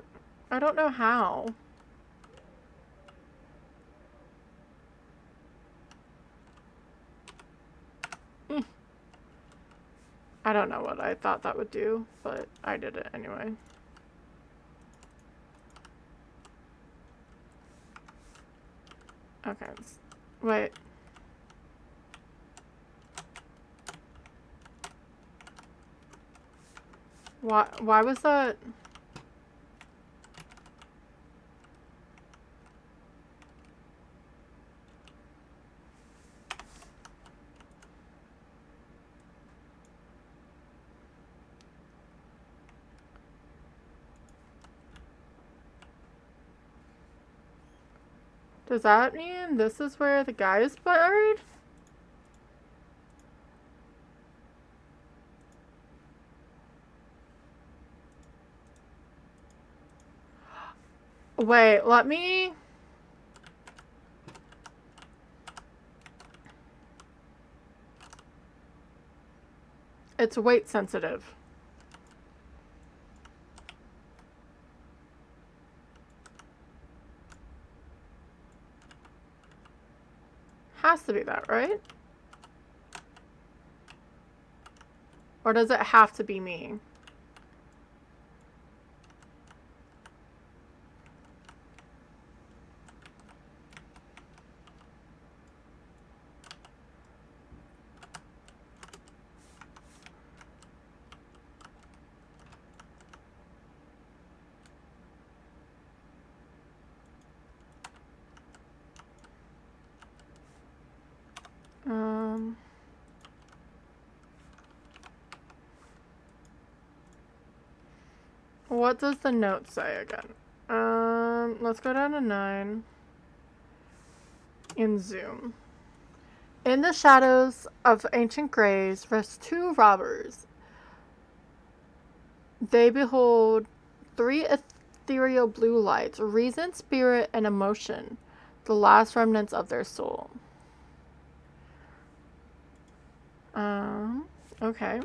I don't know how. I don't know what I thought that would do, but I did it anyway. Okay, wait. Why was that? Does that mean this is where the guy is buried? Wait, let me... It's weight sensitive. Has to be that, right? Or does it have to be me? What does the note say again? Let's go down to 9 and zoom. In the shadows of ancient graves rest 2 robbers. They behold 3 ethereal blue lights, reason, spirit, and emotion, the last remnants of their soul. Okay.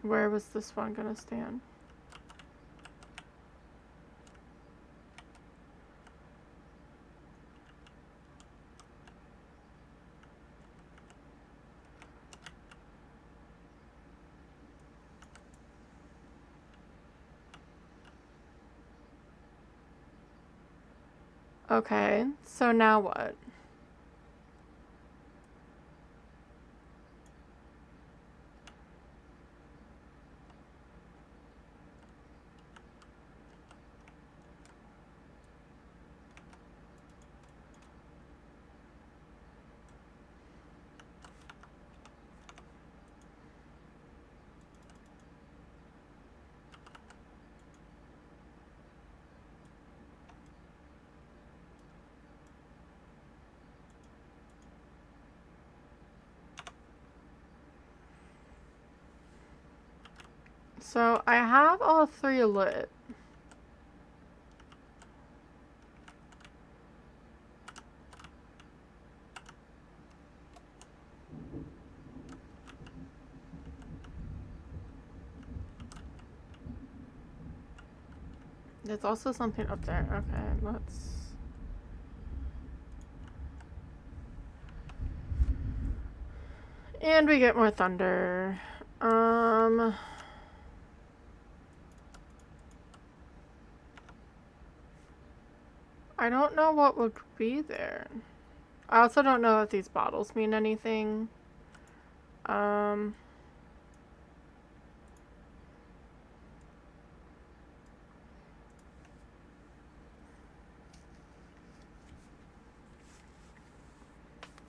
Where was this one gonna stand? Okay, so now what? So I have all 3 lit. There's also something up there. Okay, let's... And we get more thunder. I don't know what would be there. I also don't know if these bottles mean anything.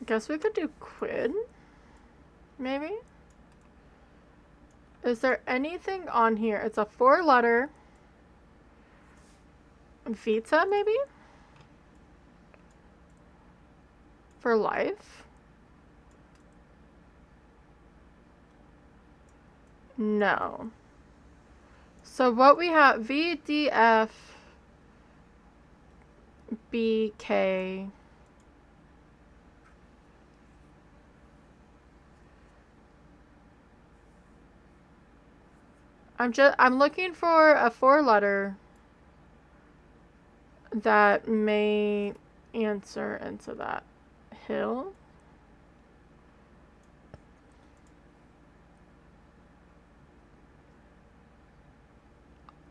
Guess we could do quid? Maybe? Is there anything on here? It's a 4-letter. Vita, maybe? For life? No. So what we have, VDF, BK. I'm looking for a 4-letter that may answer into that. Hill?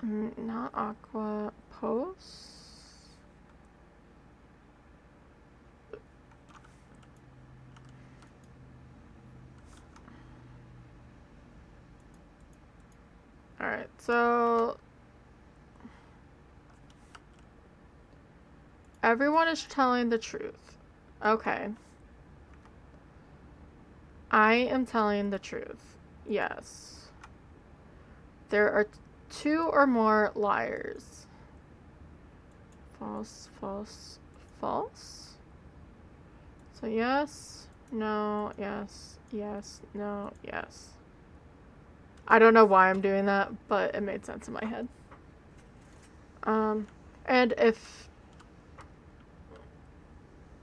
Not aqua. Post? Alright, so everyone is telling the truth. Okay. I am telling the truth. Yes. There are 2 or more liars. False, false, false. So yes, no, yes, yes, no, yes. I don't know why I'm doing that, but it made sense in my head. And if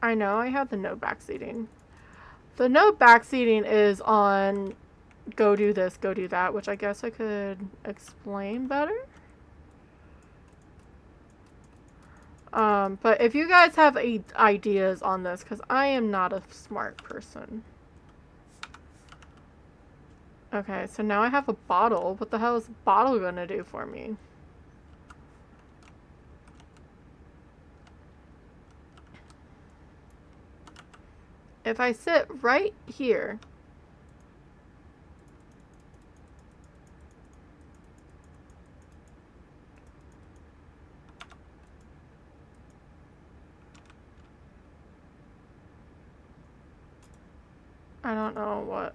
I know I have the no backseating. The no backseating is on go do this, go do that, which I guess I could explain better. But if you guys have ideas on this, because I am not a smart person. Okay, so now I have a bottle. What the hell is a bottle gonna do for me? If I sit right here, I don't know what.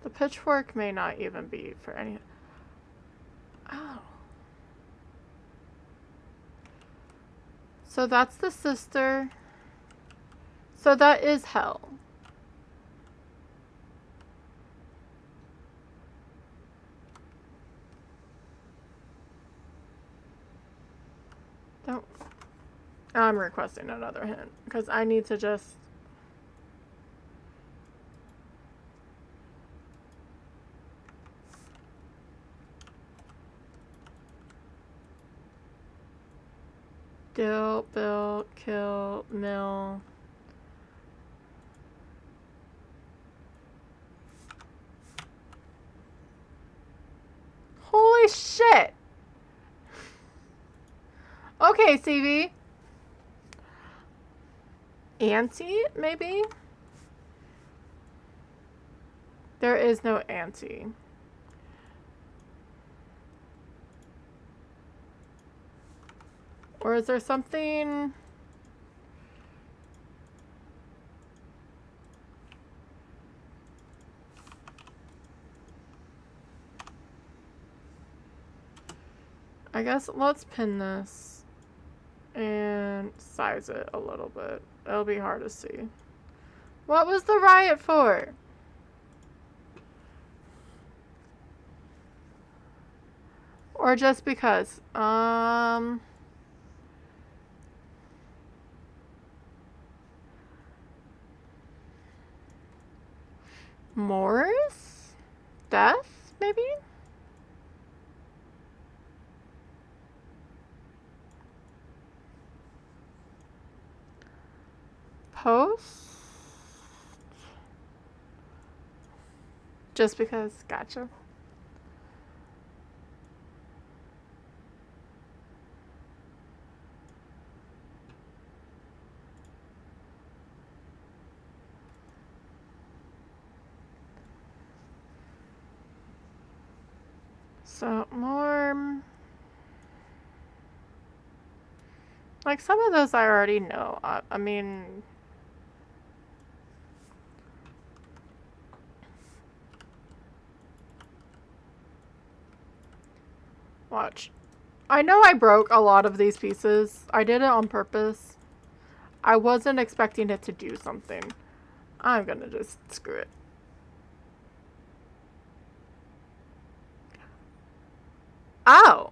The pitchfork may not even be for any. Oh. So that's the sister. So that is hell. Don't. I'm requesting another hint because I need to just. Dill, bill, kill, mill. Holy shit! Okay, CV. Auntie, maybe? There is no auntie. Or is there something? I guess let's pin this and size it a little bit. It'll be hard to see. What was the riot for? Or just because? Morris? Death, maybe? Post? Just because, gotcha. So, more... Like, some of those I already know. I mean... Watch. I know I broke a lot of these pieces. I did it on purpose. I wasn't expecting it to do something. I'm gonna just screw it. Oh!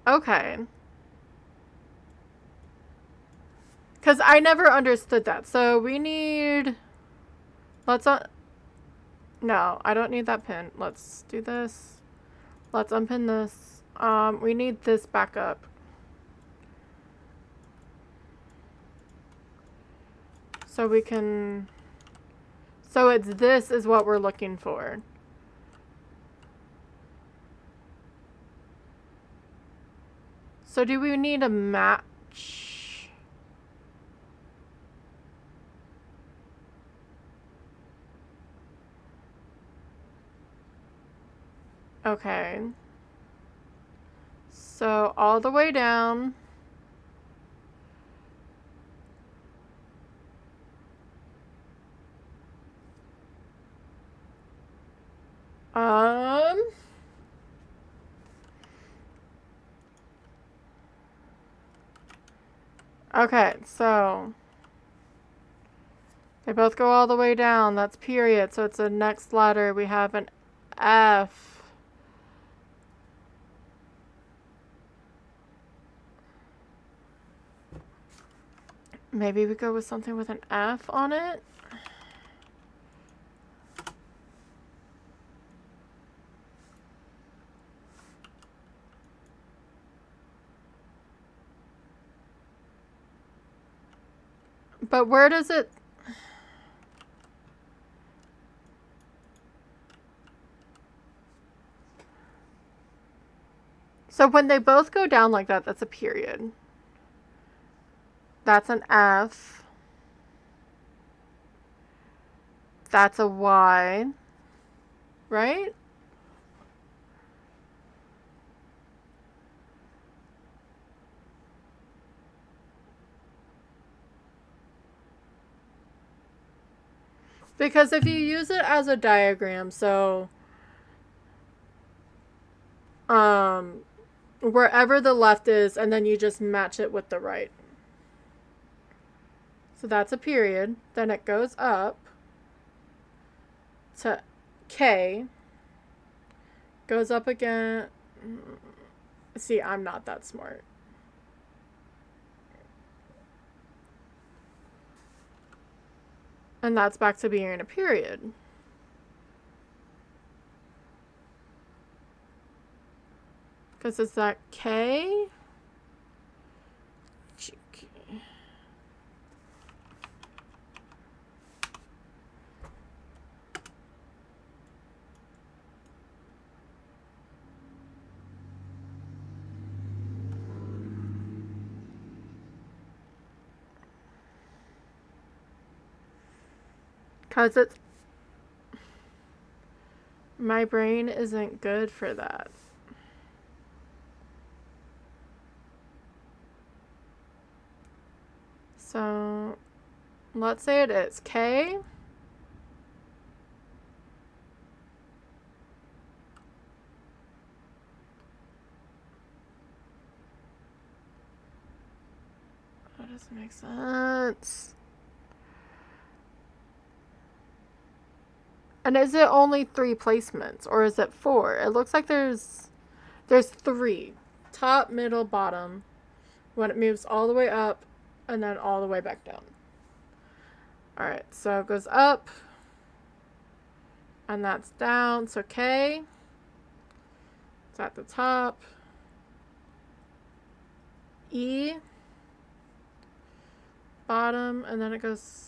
Okay. Because I never understood that. So we need... Let's... No, I don't need that pin. Let's do this. Let's unpin this. We need this back up. So we can... So it's this is what we're looking for. So do we need a match? Okay. So all the way down. Okay, so they both go all the way down. That's period. So it's the next letter. We have an F. Maybe we go with something with an F on it. But where does it... So when they both go down like that, that's a period. That's an F. That's a Y. Right? Because if you use it as a diagram, so wherever the left is, and then you just match it with the right. So that's a period. Then it goes up to K. Goes up again. See, I'm not that smart. And that's back to being a period. Because it's that K. Because it's... My brain isn't good for that. So, let's say it is K. That doesn't make sense. And is it only 3 placements, or is it 4? It looks like there's 3. Top, middle, bottom. When it moves all the way up, and then all the way back down. Alright, so it goes up. And that's down. So K. It's at the top. E. Bottom, and then it goes...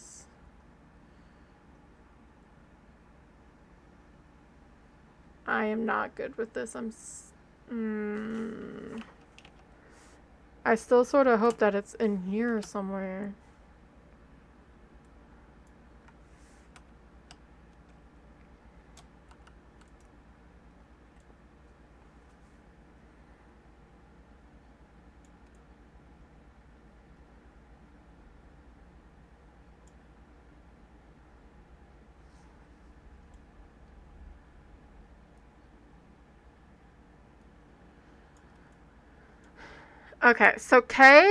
I am not good with this. I still sort of hope that it's in here somewhere. Okay, so K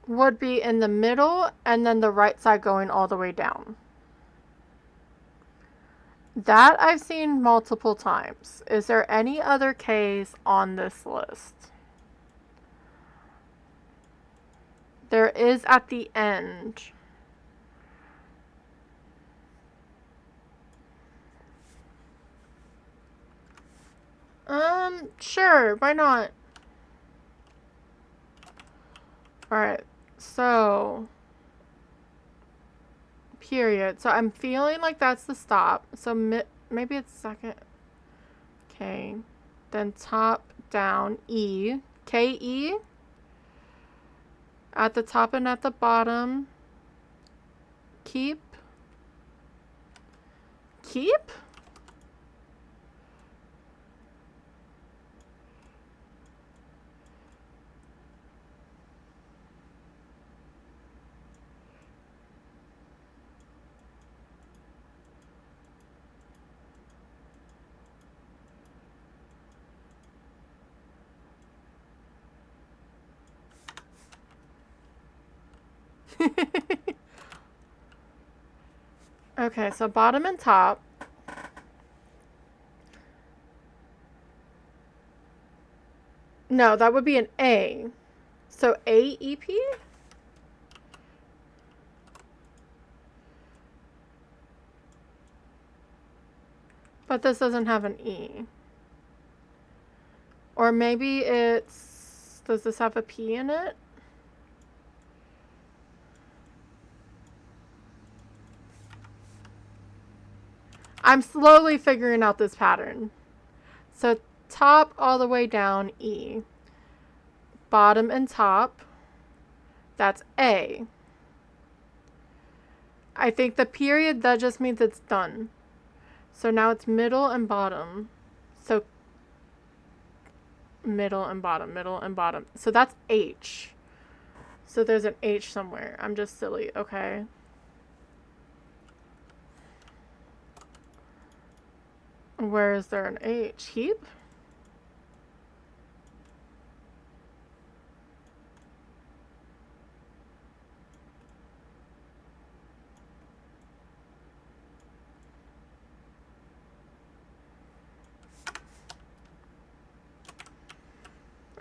would be in the middle and then the right side going all the way down. That I've seen multiple times. Is there any other Ks on this list? There is at the end. Sure, why not? Alright, so... Period. So I'm feeling like that's the stop. So maybe it's second. Okay. Then top, down, E. KE at the top and at the bottom. Keep. Keep? Okay, so bottom and top. No, that would be an A. So AEP? But this doesn't have an E. Or maybe it's... Does this have a P in it? I'm slowly figuring out this pattern. So top all the way down, E. Bottom and top, that's A. I think the period, that just means it's done. So now it's middle and bottom. So middle and bottom, middle and bottom. So that's H. So there's an H somewhere. I'm just silly, okay? Where is there an H? Heap?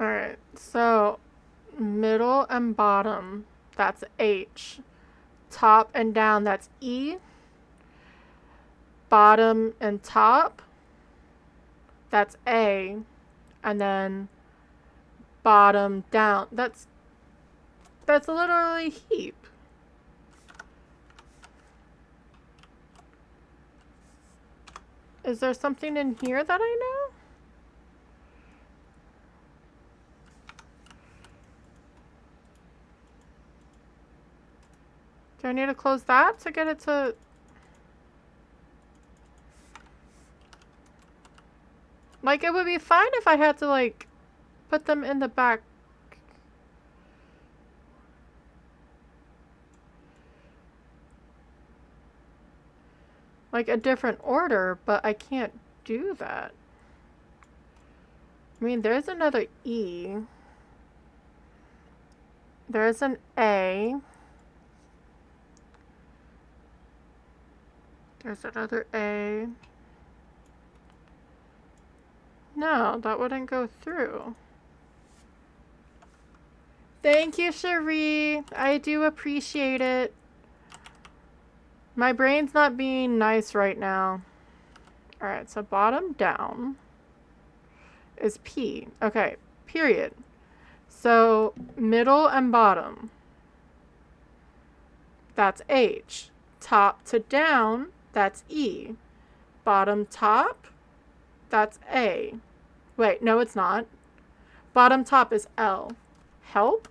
Alright, so middle and bottom, that's H. Top and down, that's E. Bottom and top, that's A. And then bottom down, that's literally heap. Is there something in here that I know? Do I need to close that to get it to... Like, it would be fine if I had to, like, put them in the back. Like, a different order, but I can't do that. I mean, there's another E. There's an A. There's another A. No, that wouldn't go through. Thank you, Cherie. I do appreciate it. My brain's not being nice right now. Alright, so bottom down is P. Okay, period. So middle and bottom, that's H. Top to down, that's E. Bottom top, that's A. Wait, no, it's not. Bottom top is L. Help?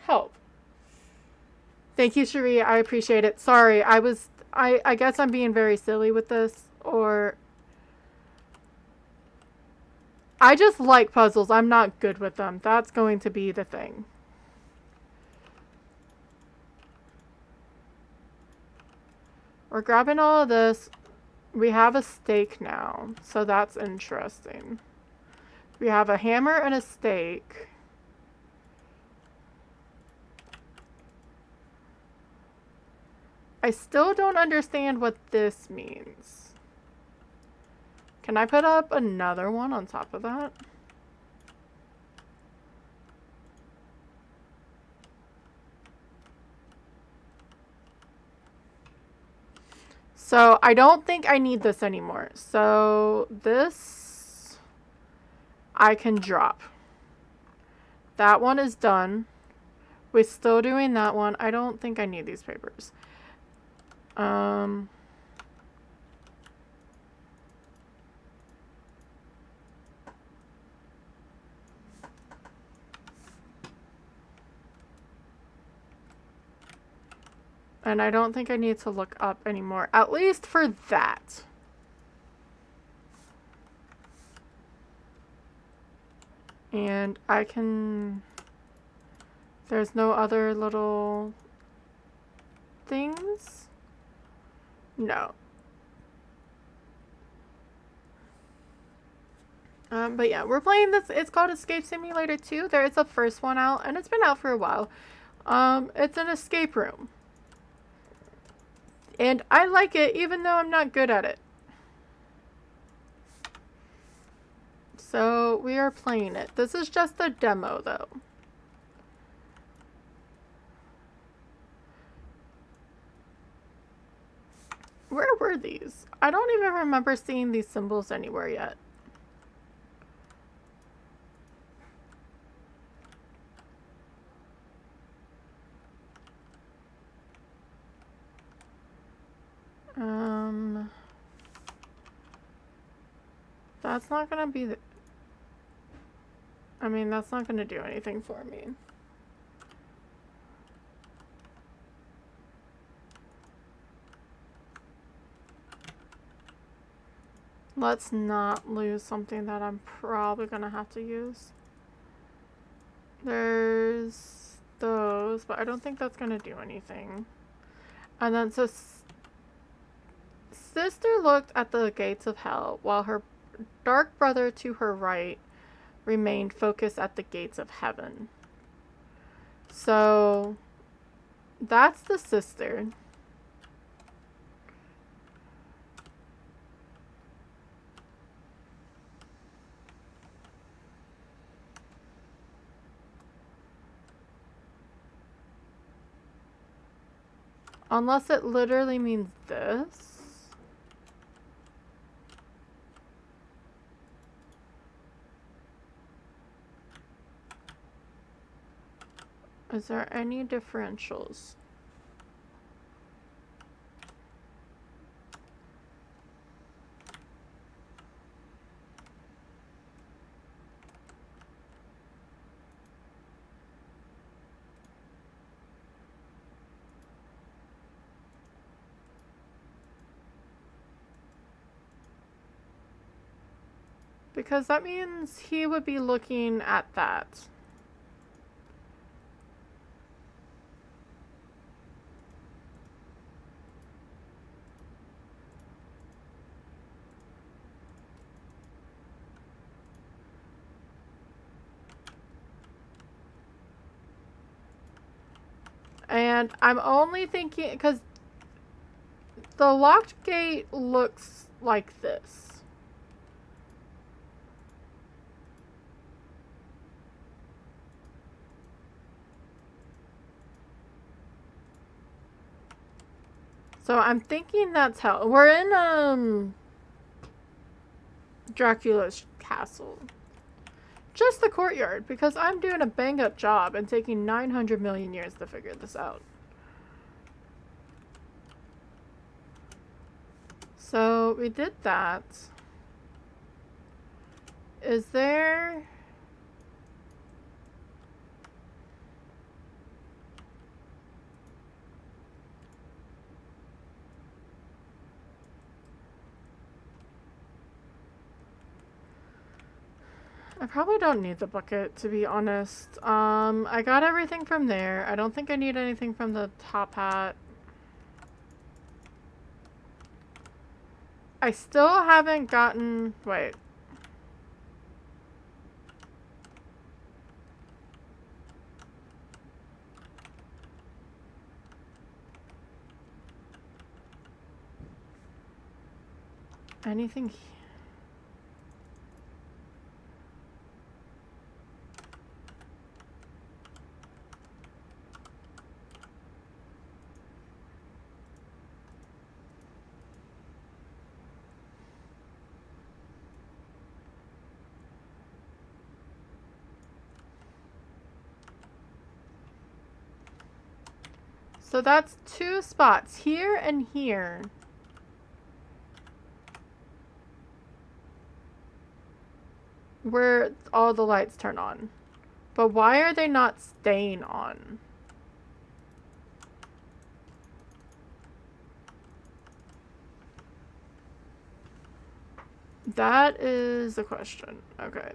Help. Thank you, Cherie. I appreciate it. Sorry, I guess I'm being very silly with this, or... I just like puzzles. I'm not good with them. That's going to be the thing. We're grabbing all of this. We have a stake now, so that's interesting. We have a hammer and a stake. I still don't understand what this means. Can I put up another one on top of that? So I don't think I need this anymore. So this I can drop. That one is done. We're still doing that one. I don't think I need these papers. And I don't think I need to look up anymore, at least for that. And I can... There's no other little things? No. But yeah, we're playing this. It's called Escape Simulator 2. There is a first one out, and it's been out for a while. It's an escape room. And I like it, even though I'm not good at it. So, we are playing it. This is just a demo, though. Where were these? I don't even remember seeing these symbols anywhere yet. That's not gonna be the... I mean, that's not gonna do anything for me. Let's not lose something that I'm probably gonna have to use. There's those, but I don't think that's gonna do anything. And then so sister looked at the gates of hell while her dark brother to her right remained focused at the gates of heaven. So that's the sister. Unless it literally means this. Is there any differentials? Because that means he would be looking at that. And I'm only thinking, because the locked gate looks like this. So I'm thinking that's how... We're in, Dracula's castle. Just the courtyard, because I'm doing a bang-up job and taking 900 million years to figure this out. So, we did that. Is there... I probably don't need the bucket, to be honest. I got everything from there. I don't think I need anything from the top hat. I still haven't gotten... Wait. Anything... So that's 2 spots, here and here. Where all the lights turn on. But why are they not staying on? That is the question. Okay.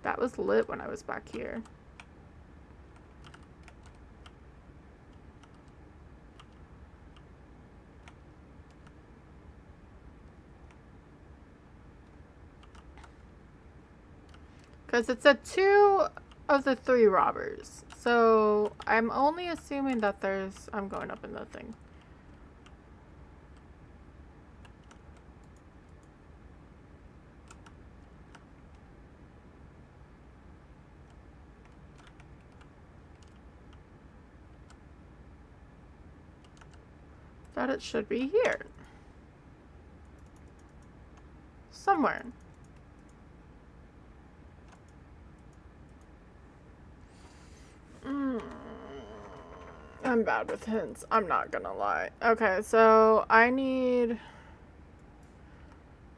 That was lit when I was back here. Because it said 2 of the 3 robbers. So I'm only assuming that there's... I'm going up in the thing. That it should be here. Somewhere. I'm bad with hints. I'm not gonna lie. Okay, so I need...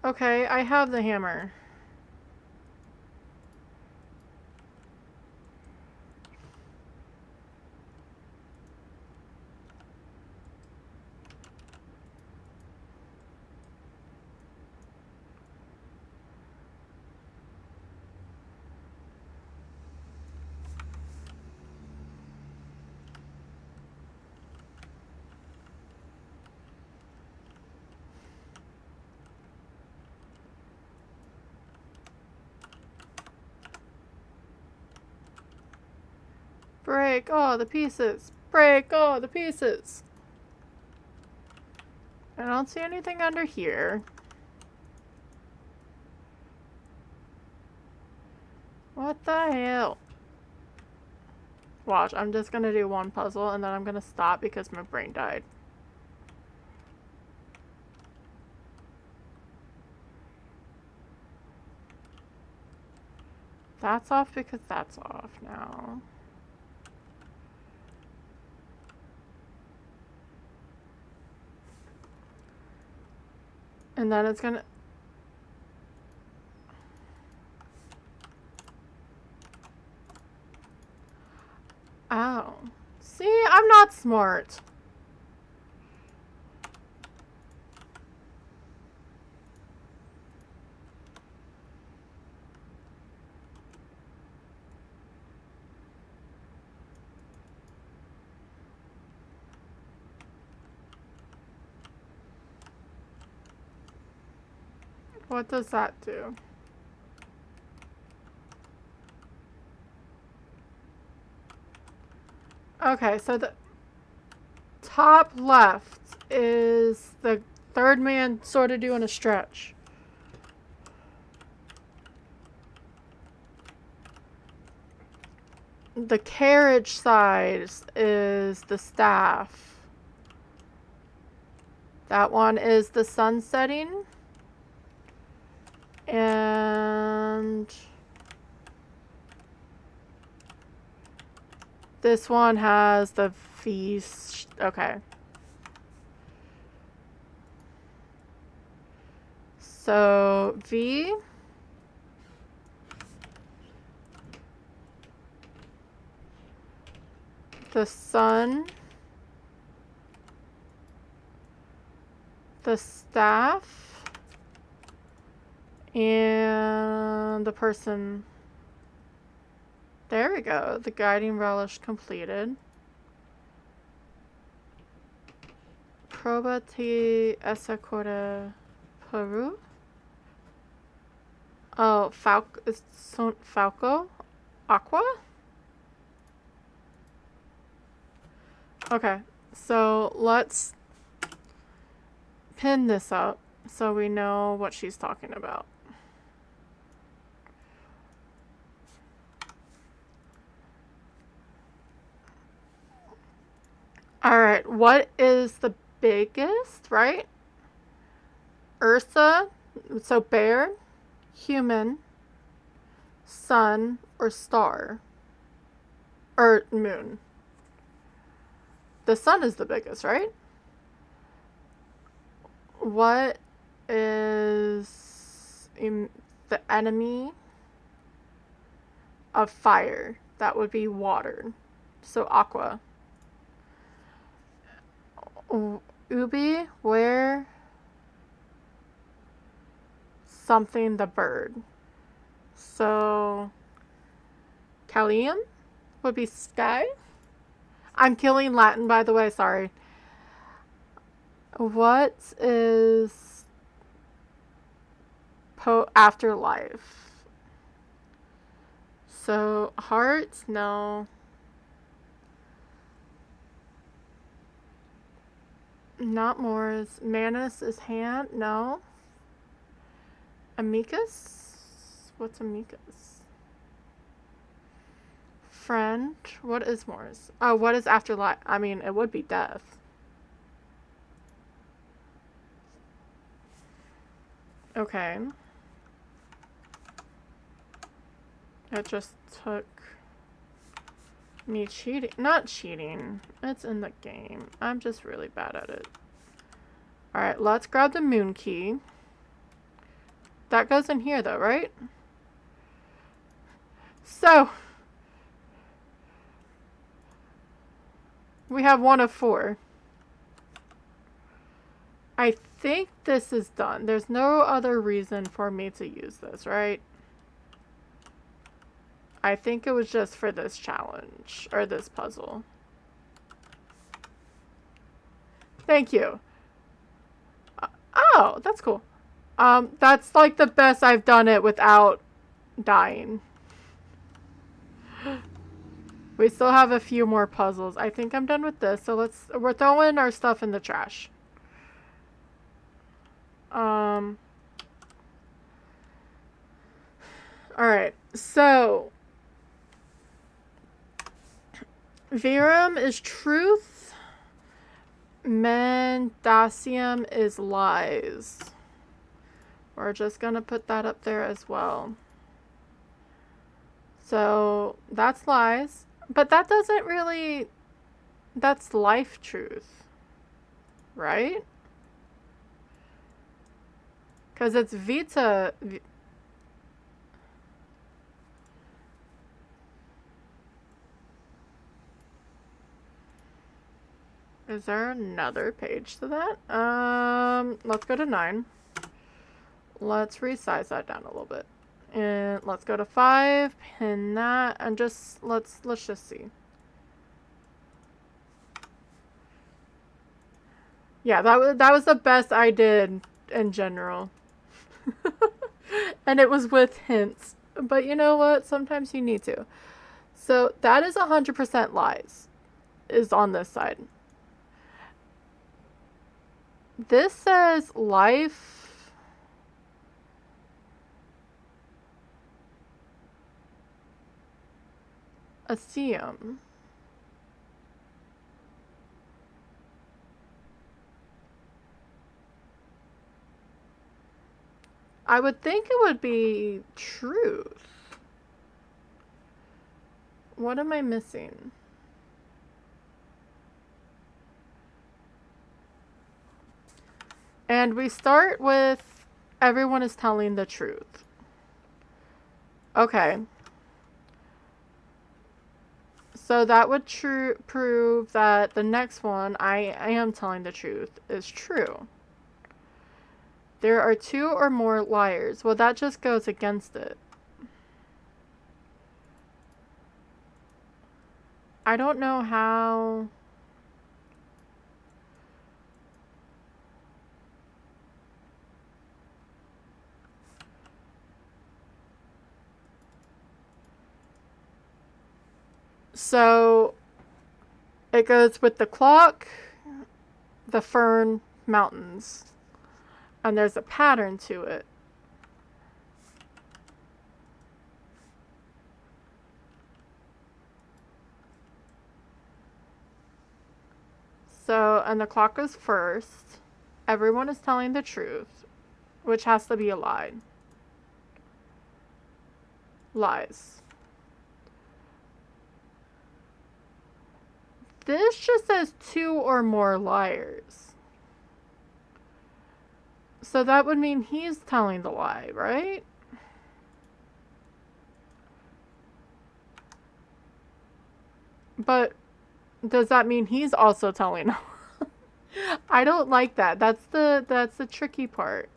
Okay, I have the hammer. Break all the pieces. Break all the pieces. I don't see anything under here. What the hell? Watch, I'm just gonna do one puzzle and then I'm gonna stop because my brain died. That's off because that's off now. And then it's gonna... Oh. See, I'm not smart. What does that do? Okay, so the top left is the third man sort of doing a stretch. The carriage side is the staff. That one is the sun setting. And this one has the feast. Okay. So V. The sun. The staff. And the person. There we go. The guiding relish completed. Probati Esacora Peru. Oh, Falco? Aqua? Okay, so let's pin this up so we know what she's talking about. Alright, what is the biggest, right? Ursa, so bear, human, sun, or star? Or moon. The sun is the biggest, right? What is the enemy of fire. That would be water. So aqua. Ubi, where something the bird. So Callium would be sky. I'm killing Latin, by the way, sorry. What is afterlife? So heart, no. Not Moors. Manus is hand, no. Amicus? What's amicus? Friend? What is Moors? Oh, what is afterlife? I mean, it would be death. Okay. It just took me cheating. Not cheating. It's in the game. I'm just really bad at it. Alright, let's grab the moon key. That goes in here though, right? So, we have 1 of 4. I think this is done. There's no other reason for me to use this, right? I think it was just for this challenge, or this puzzle. Thank you. Oh, that's cool. That's like the best I've done it without dying. We still have a few more puzzles. I think I'm done with this, so we're throwing our stuff in the trash. Alright, so Verum is truth. Mendacium is lies. We're just gonna put that up there as well. So that's lies. But that doesn't really... That's life truth. Right? Because it's vita... Is there another page to that? Let's go to 9. Let's resize that down a little bit. And let's go to 5, pin that, and just, let's just see. Yeah, that was the best I did in general. And it was with hints. But you know what? Sometimes you need to. So that is 100% lies. Is on this side. This says life. Aseum. I would think it would be truth. What am I missing? And we start with everyone is telling the truth. Okay. So that would prove that the next one, I am telling the truth, is true. There are 2 or more liars. Well, that just goes against it. I don't know how... So, it goes with the clock, the fern, mountains. And there's a pattern to it. So, and the clock goes first. Everyone is telling the truth, which has to be a lie. Lies. This just says 2 or more liars. So that would mean he's telling the lie, right? But does that mean he's also telling? I don't like that. That's the tricky part.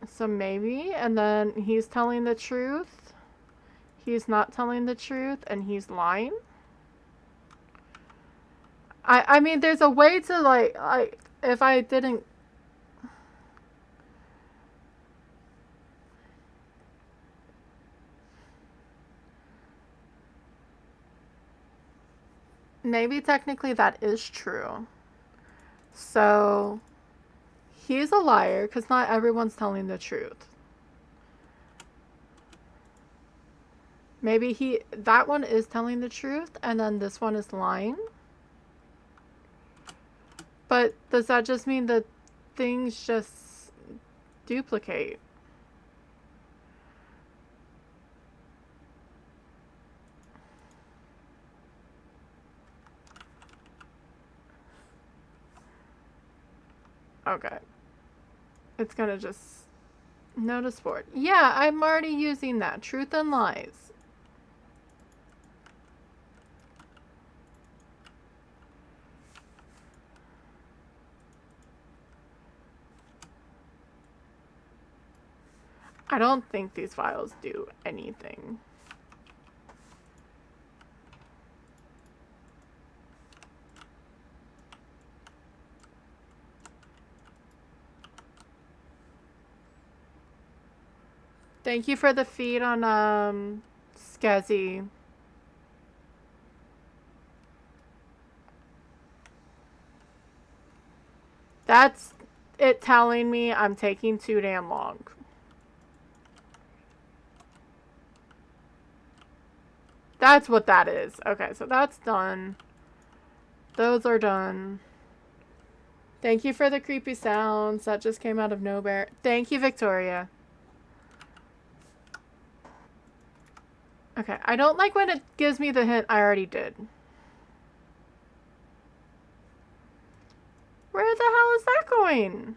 So maybe, and then he's telling the truth. He's not telling the truth, and he's lying. I mean, there's a way to like if I didn't. Maybe technically that is true. So he's a liar because not everyone's telling the truth. Maybe that one is telling the truth and then this one is lying. But does that just mean that things just duplicate? Okay. It's gonna just notice board. Yeah, I'm already using that. Truth and lies. I don't think these files do anything. Thank you for the feed on Skazzy. That's it telling me I'm taking too damn long. That's what that is. Okay, so that's done. Those are done. Thank you for the creepy sounds. That just came out of nowhere. Thank you, Victoria. Okay, I don't like when it gives me the hint I already did. Where the hell is that going?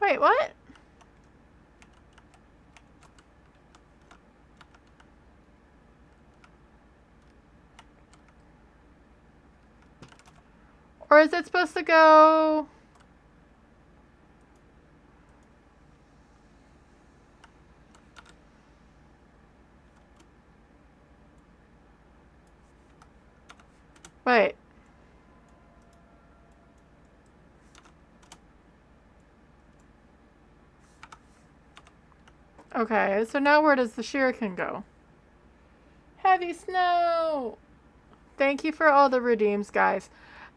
Wait, what? Or is it supposed to go... Wait. Okay, so now where does the shuriken go? Heavy snow! Thank you for all the redeems, guys.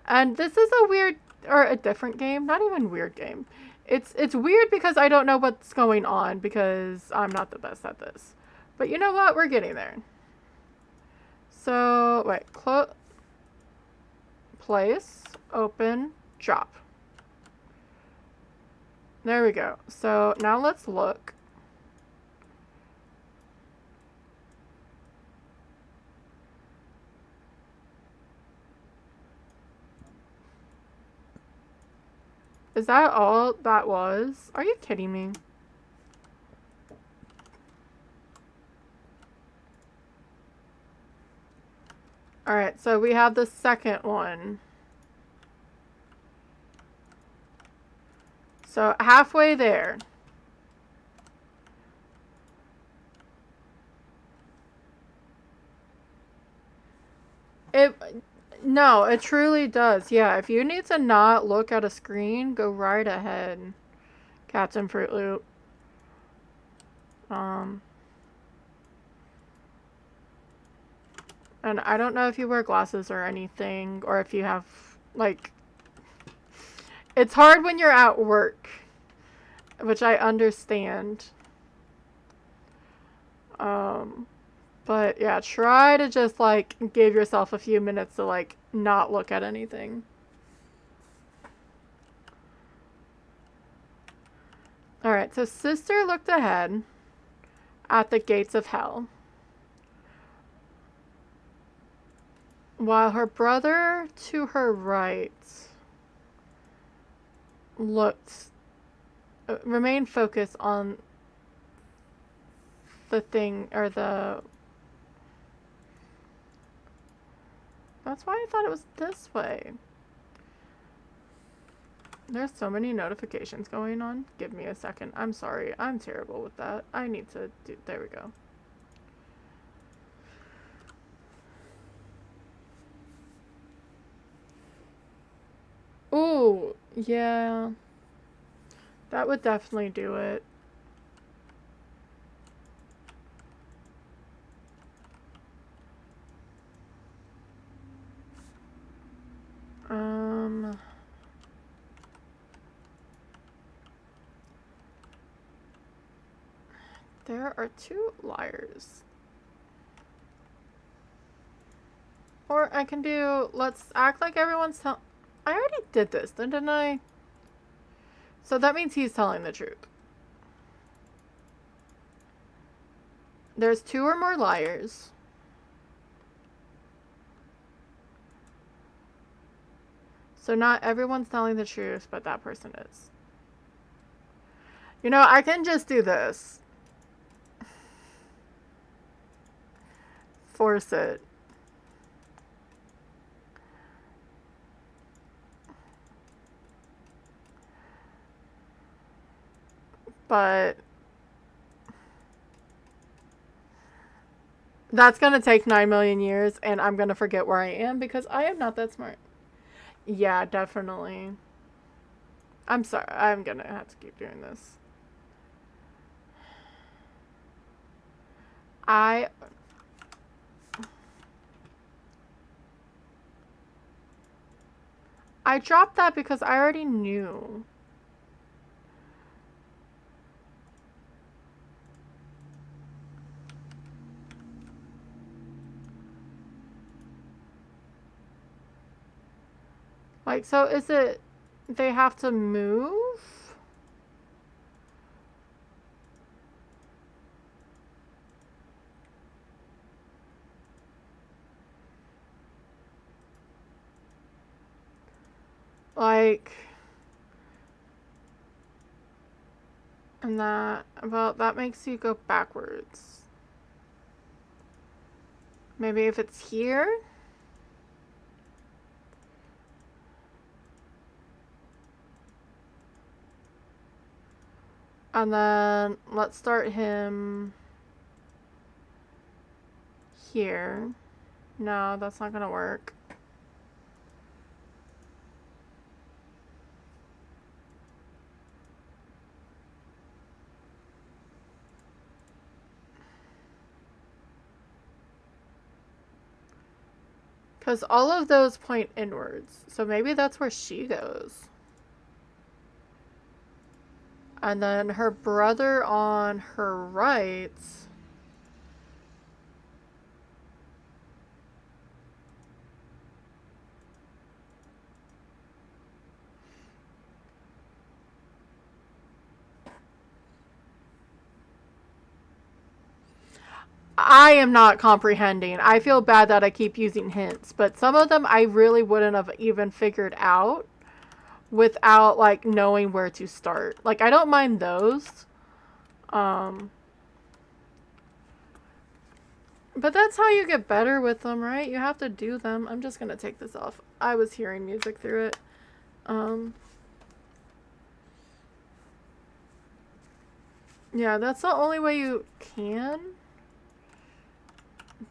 And this is a weird, or a different game. Not even weird game. It's weird because I don't know what's going on because I'm not the best at this. But you know what? We're getting there. So, wait. Place, open, drop. There we go. So now let's look. Is that all that was? Are you kidding me? Alright, so we have the second one. So halfway there. No, it truly does. Yeah, if you need to not look at a screen, go right ahead. Captain Fruit Loop. And I don't know if you wear glasses or anything, or if you have, like... It's hard when you're at work, which I understand. But yeah, try to just, like, give yourself a few minutes to, like, not look at anything. Alright, so sister looked ahead at the gates of hell, while her brother to her right looked remain focused on the thing, or the... That's why I thought it was this way. There's so many notifications going on. Give me a second. I'm sorry. I'm terrible with that. I need to do... There we go. Ooh, yeah. That would definitely do it. There are 2 liars. Or I can do, let's act like everyone's I already did this, didn't I? So that means he's telling the truth. There's 2 or more liars. So not everyone's telling the truth, but that person is. You know, I can just do this. Force it. But that's gonna take 9 million years, and I'm gonna forget where I am because I am not that smart. Yeah, definitely. I'm sorry. I'm gonna have to keep doing this. I dropped that because I already knew. Like, so is it they have to move? Like, and that, well, that makes you go backwards. Maybe if it's here? And then let's start him here. No, that's not gonna work. Because all of those point inwards. So maybe that's where she goes. And then her brother on her right. I am not comprehending. I feel bad that I keep using hints, but some of them I really wouldn't have even figured out without, like, knowing where to start. Like, I don't mind those. But that's how you get better with them, right? You have to do them. I'm just gonna take this off. I was hearing music through it. Yeah, that's the only way you can.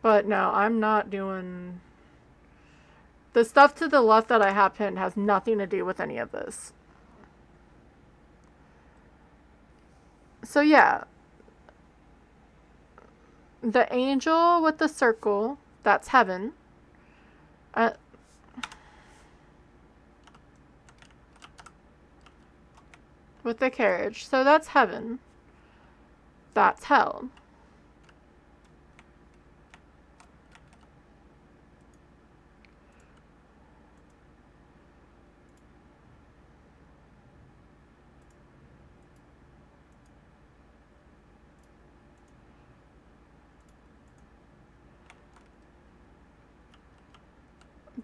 But no, I'm not doing... The stuff to the left that I have pinned has nothing to do with any of this. So yeah. The angel with the circle, that's heaven. With the carriage. So that's heaven. That's hell.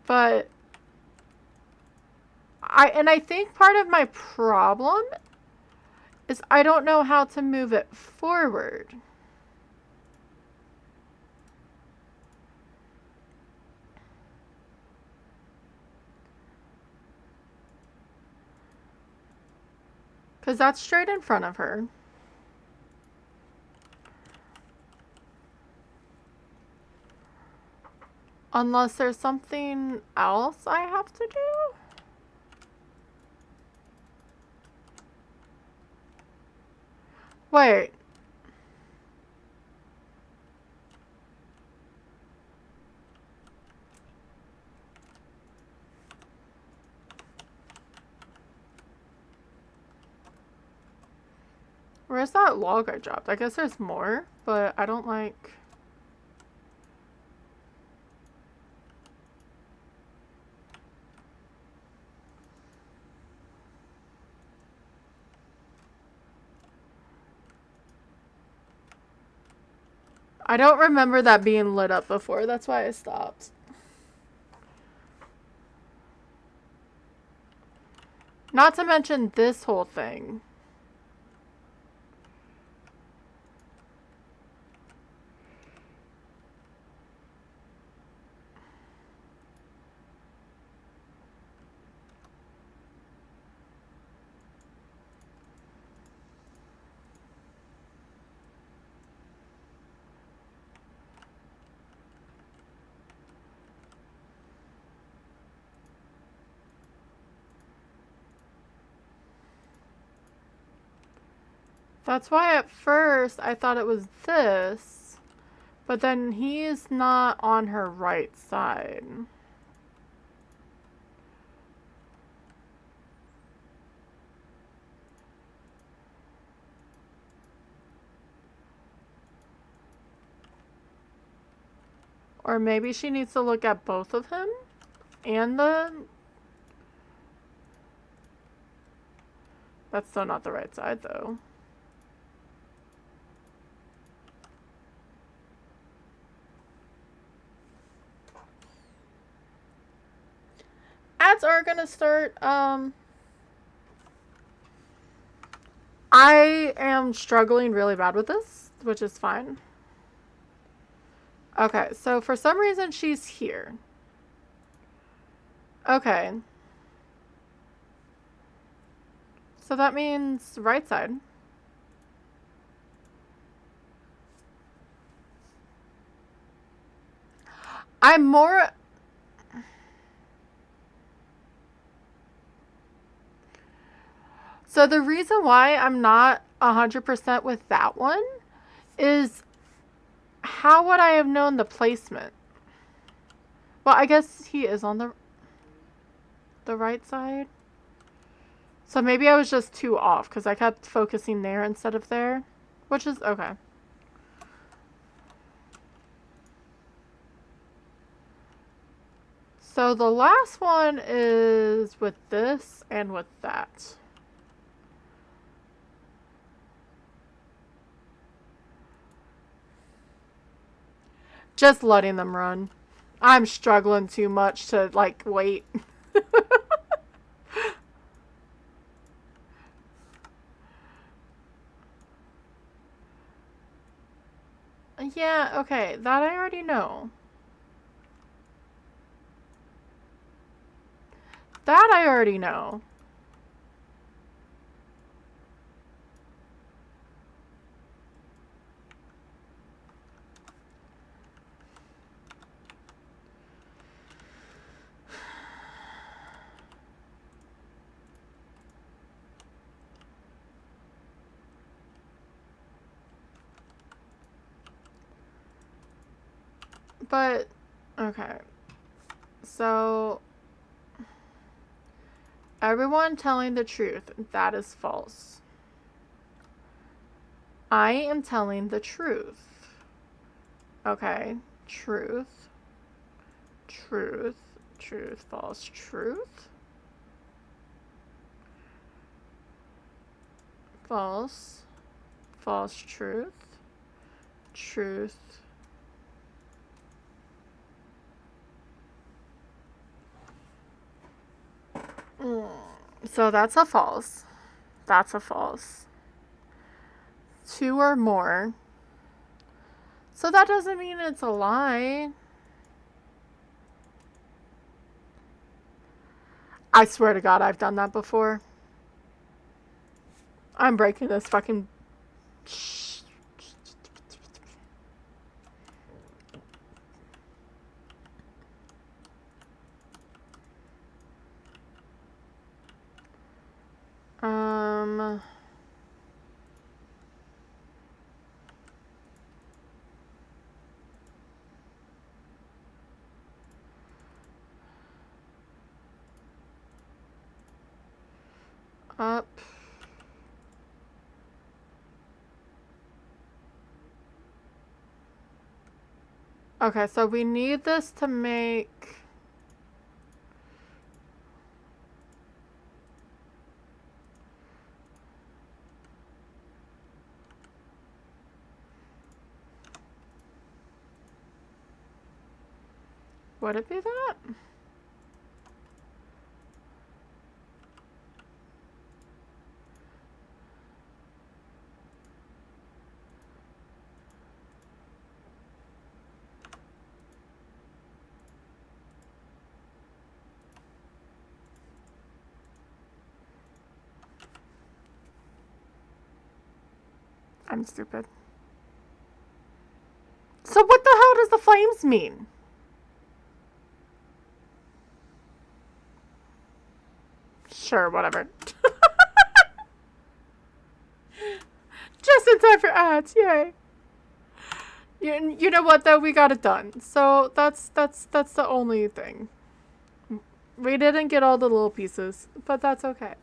But I think part of my problem is I don't know how to move it forward. Because that's straight in front of her. Unless there's something else I have to do? Wait. Where's that log I dropped? I guess there's more, but I don't like... I don't remember that being lit up before. That's why I stopped. Not to mention this whole thing. That's why at first I thought it was this, but then he's not on her right side. Or maybe she needs to look at both of him and the... That's still not the right side though. Ads are gonna start. I am struggling really bad with this, which is fine. Okay, so for some reason she's here. Okay. So that means right side. I'm more... So the reason why I'm not 100% with that one is how would I have known the placement? Well, I guess he is on the right side. So maybe I was just too off because I kept focusing there instead of there, which is okay. So the last one is with this and with that. Just letting them run. I'm struggling too much to, like, wait. Yeah, okay. That I already know. That I already know. But, okay. So, everyone telling the truth, that is false. I am telling the truth. Okay. Truth. Truth. Truth. False. Truth. False. False. Truth. Truth. So that's a false. That's a false. 2 or more. So that doesn't mean it's a lie. I swear to God, I've done that before. I'm breaking this fucking... Up. Okay, so we need this to make... Would it be that? I'm stupid. So what the hell does the flames mean? Sure, whatever. Just in time for ads, yay. You know what though? We got it done. So that's the only thing. We didn't get all the little pieces, but that's okay.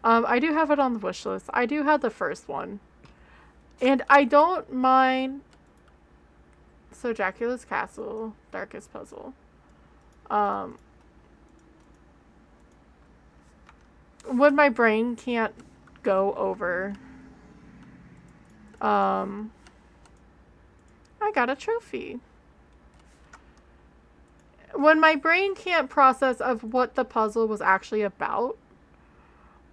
I do have it on the wish list. I do have the first one. And I don't mind... So, Dracula's Castle, Darkest Puzzle. When my brain can't go over... I got a trophy. When my brain can't process of what the puzzle was actually about,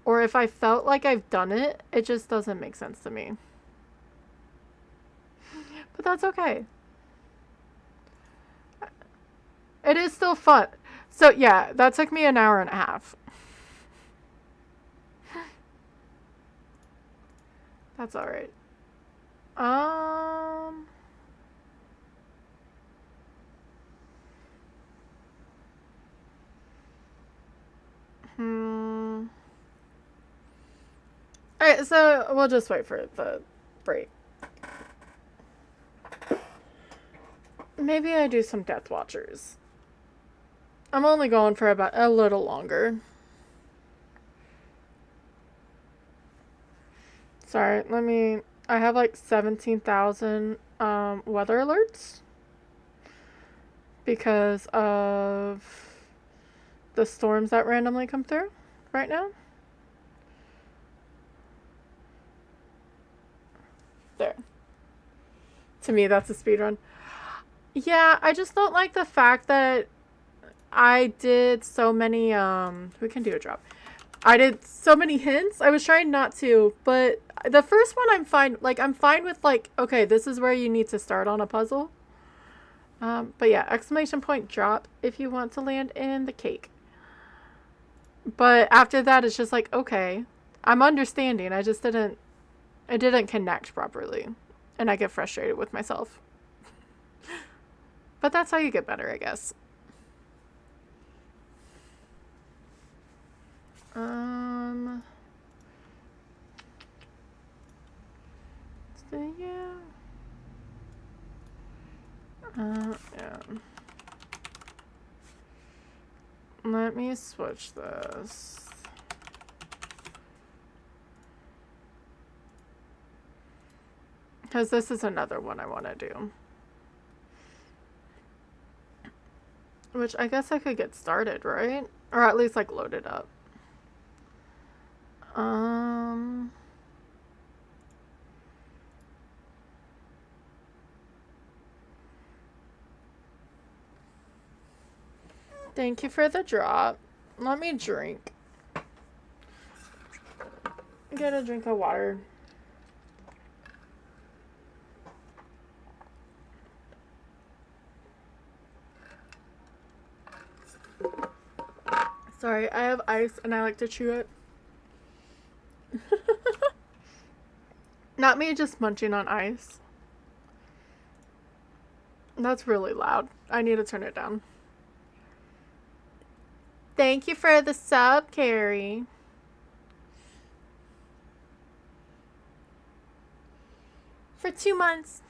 or if I felt like I've done it, it just doesn't make sense to me. But that's okay. It is still fun. So yeah, that took me an hour and a half. That's alright. Alright, so we'll just wait for the break. Maybe I do some Death Watchers. I'm only going for about a little longer. Sorry, I have like 17,000 weather alerts because of the storms that randomly come through right now. There. To me, that's a speed run. Yeah, I just don't like the fact that I did so many, we can do a drop. I did so many hints. I was trying not to, but the first one I'm fine. Like, I'm fine with, like, okay, this is where you need to start on a puzzle. But yeah, exclamation point drop if you want to land in the cake. But after that, it's just like, okay, I'm understanding. I just didn't connect properly. And I get frustrated with myself. But that's how you get better, I guess. So yeah. Yeah. Let me switch this. Because this is another one I want to do. Which I guess I could get started, right? Or at least, like, load it up. Thank you for the drop. Let me drink. get a drink of water. Sorry, I have ice and I like to chew it. Not me just munching on ice. That's really loud. I need to turn it down. Thank you for the sub, Carrie. For 2 months.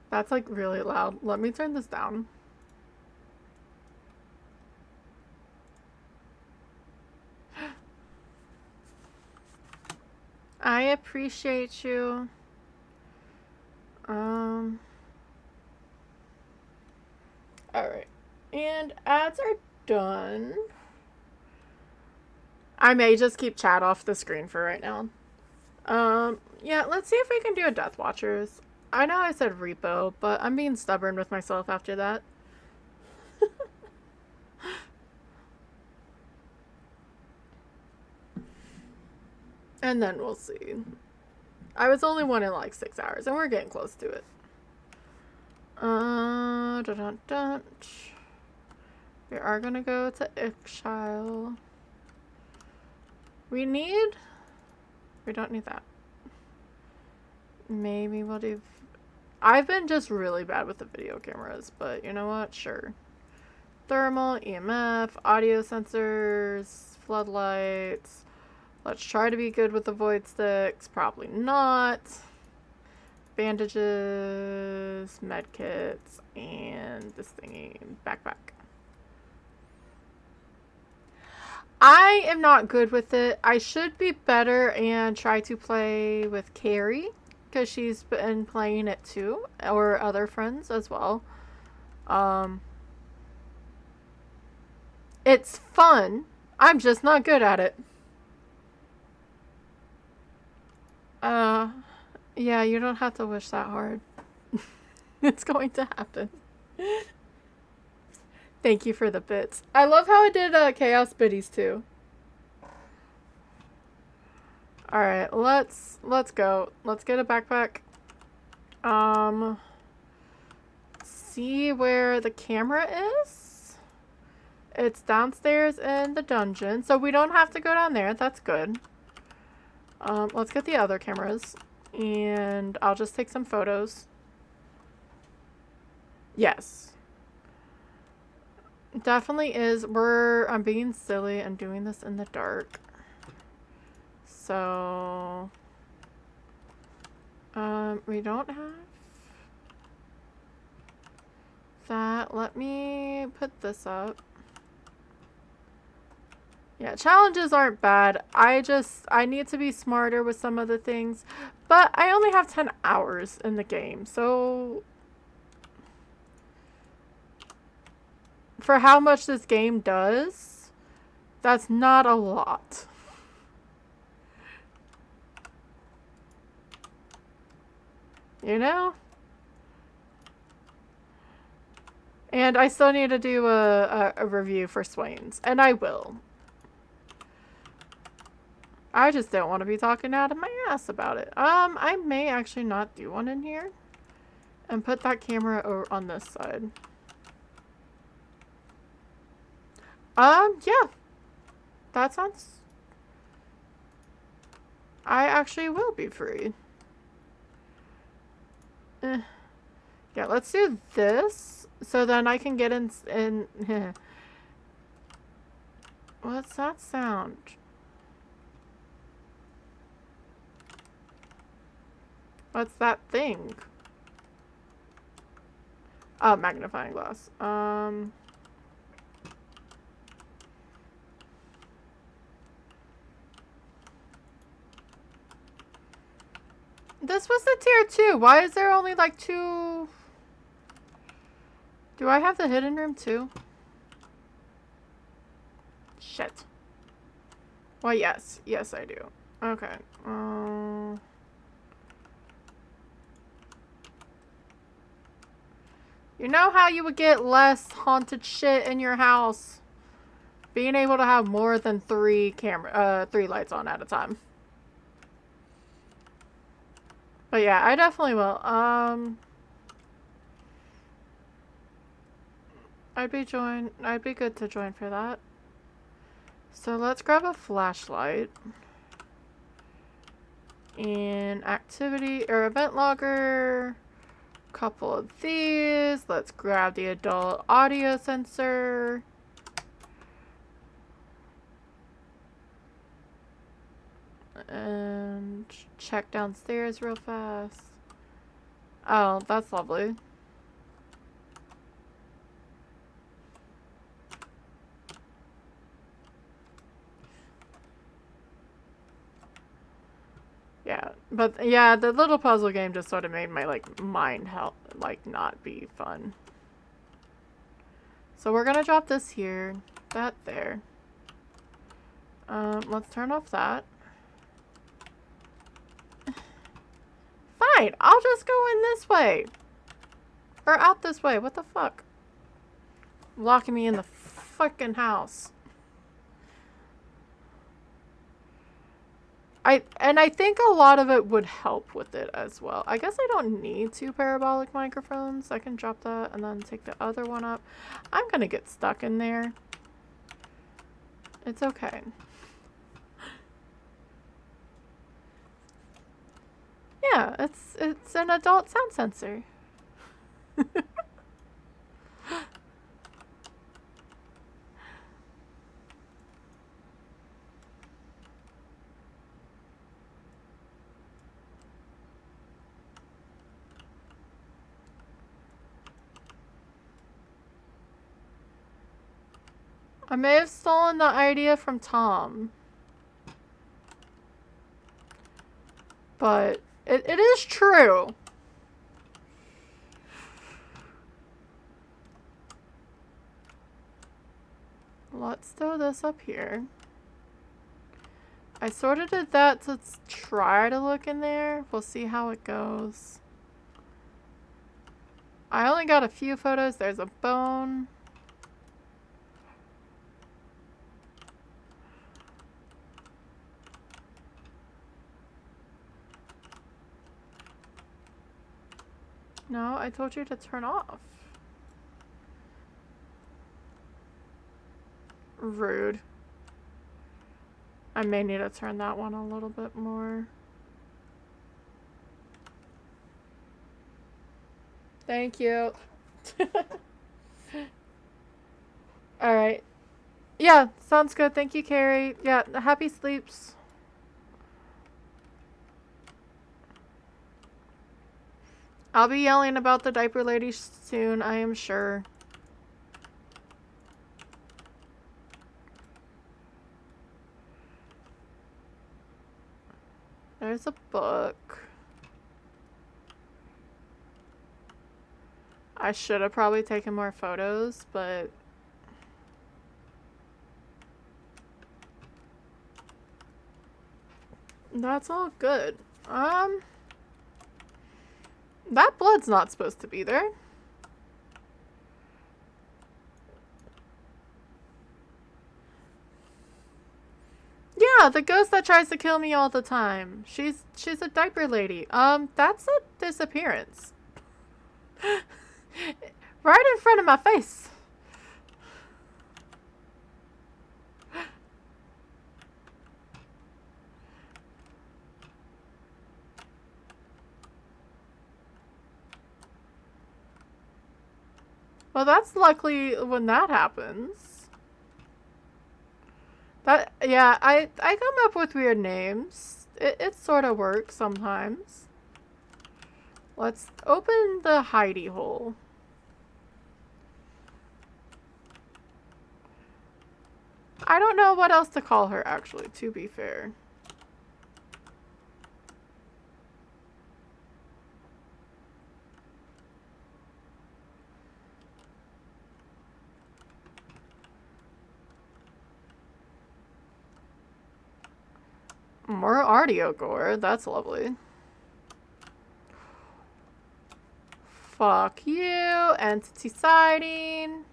That's like really loud. Let me turn this down. I appreciate you. Alright. And ads are done. I may just keep chat off the screen for right now. Yeah, let's see if we can do a Death Watchers. I know I said repo, but I'm being stubborn with myself after that. And then we'll see. I was only wanting like 6 hours, and we're getting close to it. We are gonna go to Ixchile. We don't need that. Maybe we'll do... I've been just really bad with the video cameras, but you know what? Sure. Thermal, EMF, audio sensors, floodlights. Let's try to be good with the void sticks. Probably not. Bandages, medkits, and this thingy, backpack. I am not good with it. I should be better and try to play with Carrie, because she's been playing it too, or other friends as well. It's fun. I'm just not good at it. Yeah, you don't have to wish that hard. It's going to happen. Thank you for the bits. I love how I did Chaos Biddies too. Alright, let's go. Let's get a backpack. See where the camera is? It's downstairs in the dungeon, so we don't have to go down there. That's good. Let's get the other cameras, and I'll just take some photos. Yes. Definitely is. I'm being silly and doing this in the dark. So, we don't have that. Let me put this up. Yeah, challenges aren't bad. I need to be smarter with some of the things. But I only have 10 hours in the game, so... For how much this game does, that's not a lot. You know? And I still need to do a review for Swain's, and I will. I just don't want to be talking out of my ass about it. I may actually not do one in here. And put that camera over on this side. Yeah. That sounds... I actually will be free. Yeah, let's do this. So then I can get in... What's that sound? What's that thing? Oh, magnifying glass. This was the tier 2. Why is there only like 2? Do I have the hidden room too? Shit. Well, yes. Yes, I do. Okay. You know how you would get less haunted shit in your house being able to have more than three lights on at a time. But yeah, I definitely will. I'd be good to join for that. So let's grab a flashlight. In activity or event logger, couple of these. Let's grab the adult audio sensor. And check downstairs real fast. Oh, that's lovely. Yeah, but yeah, the little puzzle game just sort of made my mind not be fun. So we're gonna drop this here, that there. Let's turn off that. Fine, I'll just go in this way. Or out this way, what the fuck? Locking me in the fucking house. I think a lot of it would help with it as well. I guess I don't need 2 parabolic microphones. I can drop that and then take the other one up. I'm gonna get stuck in there. It's okay. Yeah, it's an adult sound sensor. I may have stolen the idea from Tom. But it is true. Let's throw this up here. I sort of did that to try to look in there. We'll see how it goes. I only got a few photos. There's a bone. No, I told you to turn off. Rude. I may need to turn that one a little bit more. Thank you. Alright. Yeah, sounds good. Thank you, Carrie. Yeah, happy sleeps. I'll be yelling about the diaper lady soon, I am sure. There's a book. I should have probably taken more photos, but that's all good. That blood's not supposed to be there. Yeah, the ghost that tries to kill me all the time. She's a diaper lady. That's a disappearance. Right in front of my face. Well, that's luckily when that happens. Yeah, I come up with weird names. It sort of works sometimes. Let's open the hidey hole. I don't know what else to call her, actually, to be fair. More audio gore. That's lovely. Fuck you. Entity sighting.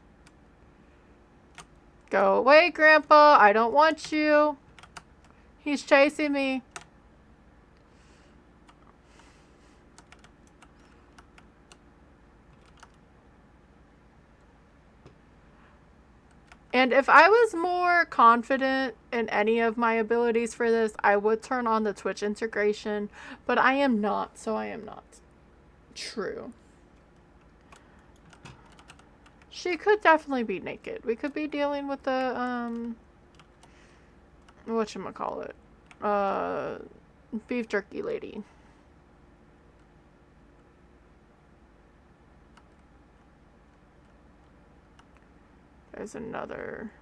Go away, Grandpa. I don't want you. He's chasing me. And if I was more confident in any of my abilities for this, I would turn on the Twitch integration. But I am not, so I am not. True. She could definitely be naked. We could be dealing with the, whatchamacallit? Beef jerky lady. There's another.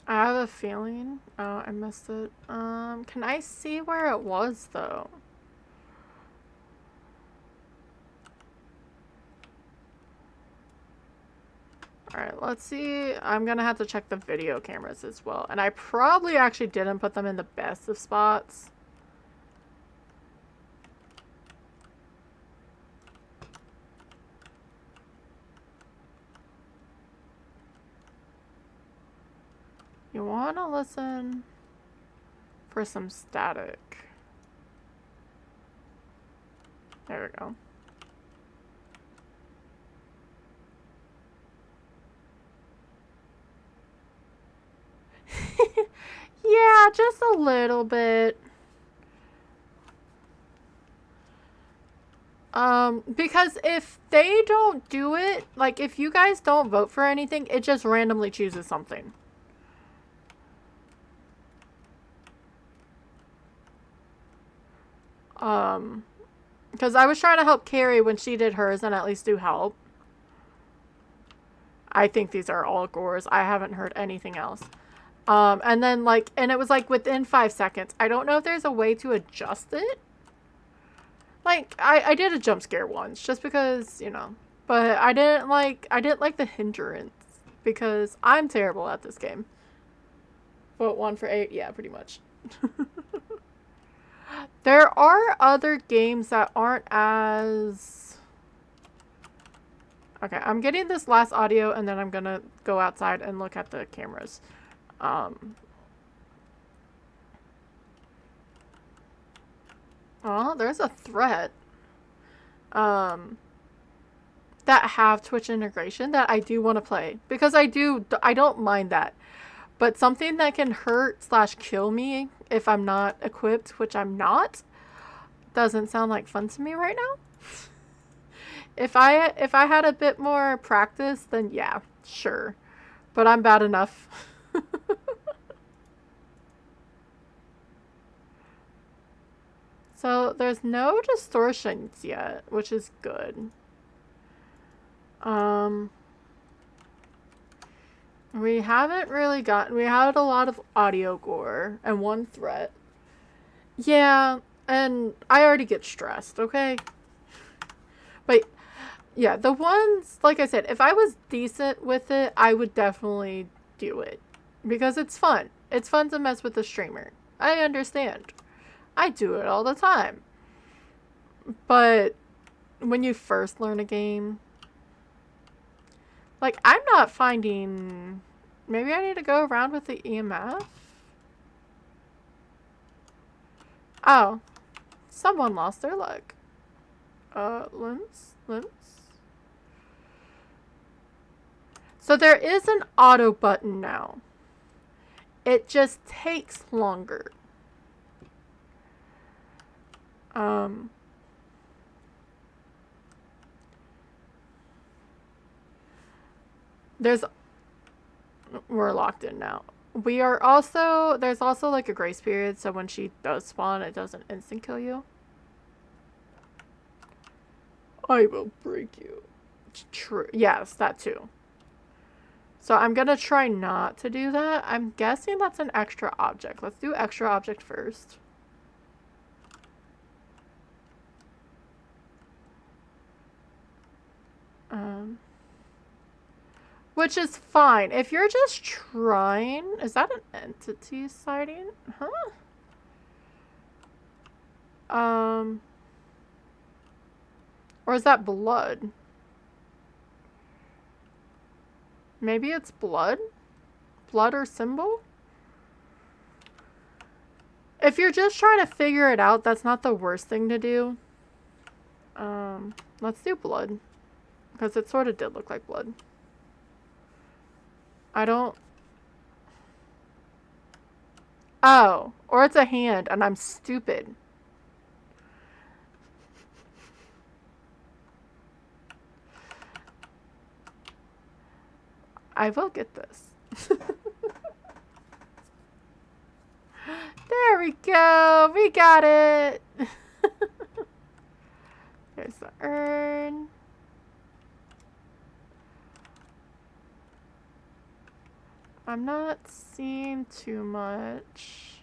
I have a feeling. Oh, I missed it. Can I see where it was though? Alright, let's see. I'm gonna have to check the video cameras as well. And I probably actually didn't put them in the best of spots. You wanna listen for some static. There we go. Yeah, just a little bit. Because if they don't do it, like if you guys don't vote for anything, it just randomly chooses something. Because I was trying to help Carrie when she did hers and at least do help. I think these are all gores. I haven't heard anything else. And then like, and it was like within 5 seconds. I don't know if there's a way to adjust it. Like, I did a jump scare once just because, you know, but I didn't like the hindrance because I'm terrible at this game. Vote 1 for 8. Yeah, pretty much. There are other games that aren't as... Okay, I'm getting this last audio and then I'm gonna go outside and look at the cameras. Oh, there's a threat. That have Twitch integration that I do want to play. Because I don't mind that. But something that can hurt / kill me if I'm not equipped, which I'm not, doesn't sound like fun to me right now. If I had a bit more practice, then yeah, sure. But I'm bad enough. So there's no distortions yet, which is good. We haven't really gotten... We had a lot of audio gore and 1 threat. Yeah, and I already get stressed, okay? But, yeah, the ones... Like I said, if I was decent with it, I would definitely do it. Because it's fun. It's fun to mess with the streamer. I understand. I do it all the time. But when you first learn a game... Like, I'm not finding... Maybe I need to go around with the EMF? Oh. Someone lost their leg. Limbs? So there is an auto button now. It just takes longer. We're locked in now. We are also... There's also like a grace period, so when she does spawn, it doesn't instant kill you. I will break you. True. Yes, that too. So I'm gonna try not to do that. I'm guessing that's an extra object. Let's do extra object first. Which is fine. If you're just trying... Is that an entity sighting? Huh? Or is that blood? Maybe it's blood? Blood or symbol? If you're just trying to figure it out, that's not the worst thing to do. Let's do blood. Because it sort of did look like blood. I don't... Oh. Or it's a hand and I'm stupid. I will get this. There we go. We got it. There's the urn. I'm not seeing too much.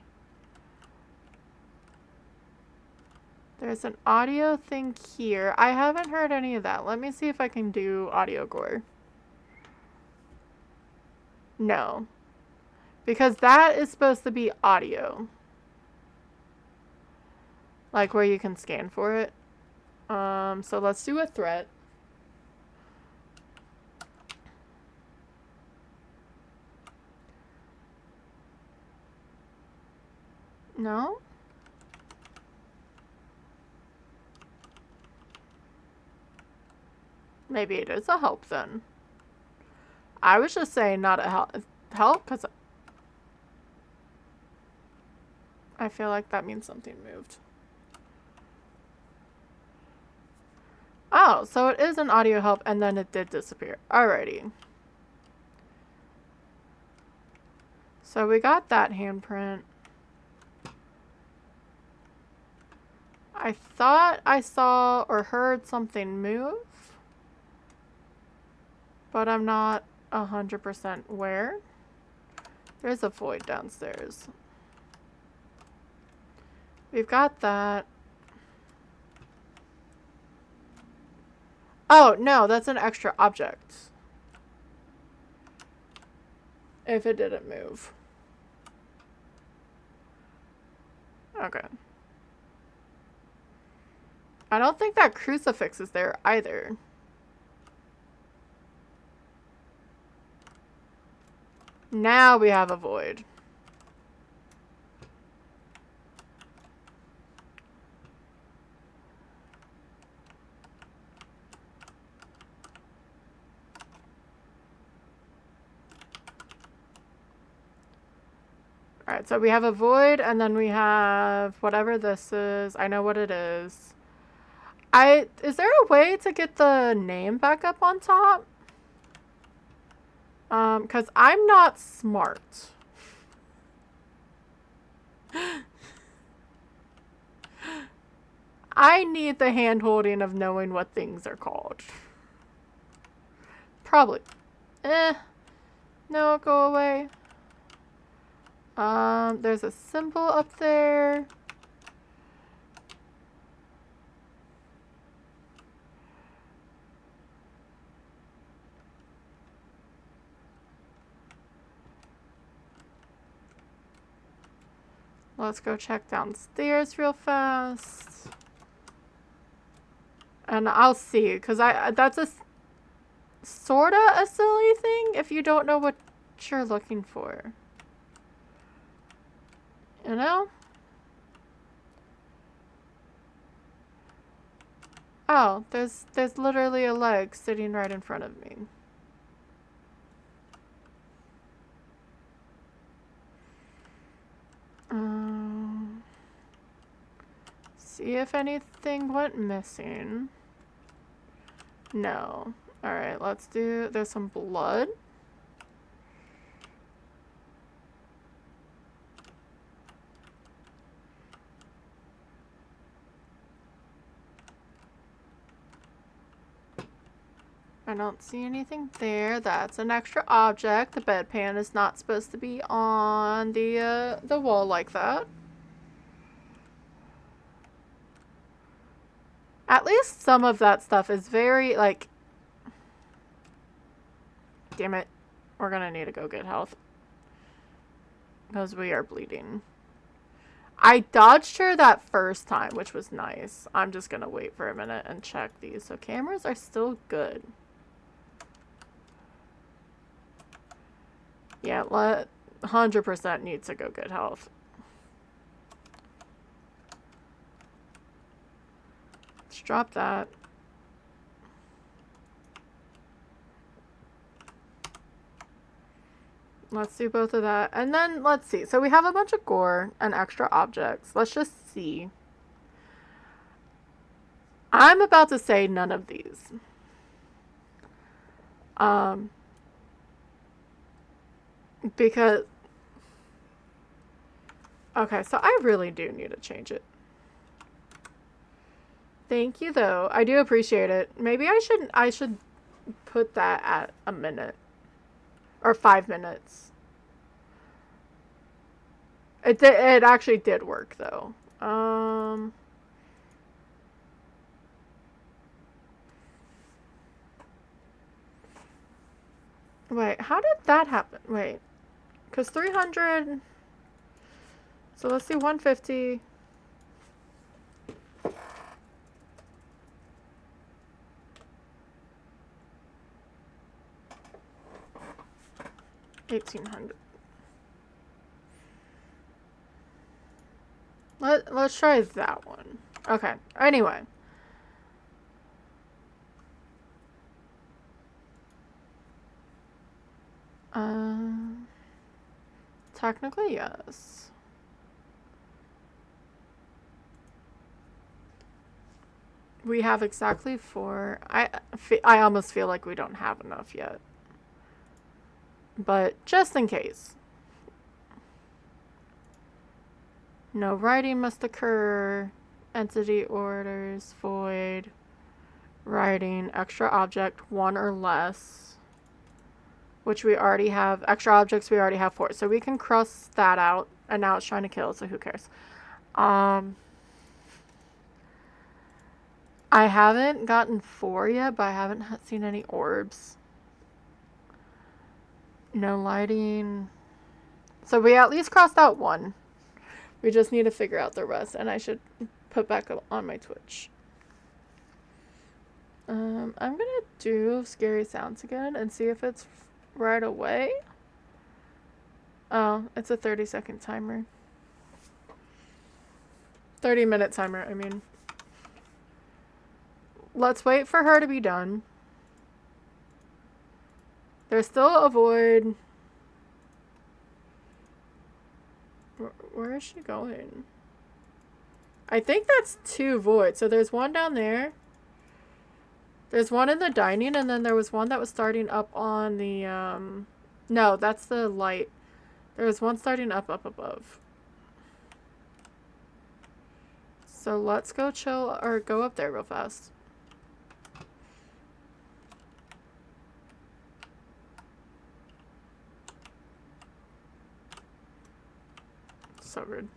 There's an audio thing here. I haven't heard any of that. Let me see if I can do audio gore. No. Because that is supposed to be audio. Like where you can scan for it. So let's do a threat. No? Maybe it is a help then. I was just saying not a help because I feel like that means something moved. Oh, so it is an audio help and then it did disappear. Alrighty. So we got that handprint. I thought I saw or heard something move, but I'm not 100% where. There's a void downstairs. We've got that. Oh, no, that's an extra object. If it didn't move. Okay. I don't think that crucifix is there either. Now we have a void. Alright, so we have a void, and then we have whatever this is. I know what it is. Is there a way to get the name back up on top? Because I'm not smart. I need the hand-holding of knowing what things are called. Probably. No, go away. There's a symbol up there. Let's go check downstairs real fast. And I'll see, because that's a sorta a silly thing if you don't know what you're looking for. You know? Oh, there's literally a leg sitting right in front of me. See if anything went missing. No. Alright, let's do... There's some blood. I don't see anything there. That's an extra object. The bedpan is not supposed to be on the wall like that. At least some of that stuff is very, like, Damn it. We're gonna need to go get health. Because we are bleeding. I dodged her that first time, which was nice. I'm just gonna wait for a minute and check these. So cameras are still good. Yeah, 100% needs to go get health. Let's drop that. Let's do both of that. And then, let's see. So we have a bunch of gore and extra objects. Let's just see. I'm about to say none of these. Because... Okay, so I really do need to change it. Thank you, though. I do appreciate it. Maybe I should put that at a minute. Or 5 minutes. It actually did work, though. Wait, how did that happen? Wait. Because 300... So let's see, 150... 1800. Let's try that one. Okay. Anyway. Technically, yes. We have exactly 4. I almost feel like we don't have enough yet. But just in case. No writing must occur. Entity orders, void. Writing, extra object, 1 or less. Which we already have. Extra objects we already have 4. So we can cross that out. And now it's trying to kill, so who cares? I haven't gotten 4 yet, but I haven't seen any orbs. No lighting. So we at least crossed out 1. We just need to figure out the rest, and I should put back up on my Twitch. I'm gonna do scary sounds again and see if it's right away. Oh, it's a 30-second timer. 30-minute timer, I mean. Let's wait for her to be done. There's still a void. Where is she going? I think that's 2 voids. So there's one down there. There's one in the dining, and then there was one that was starting up on the, No, that's the light. There was one starting up above. So let's go chill, or go up there real fast. So rude.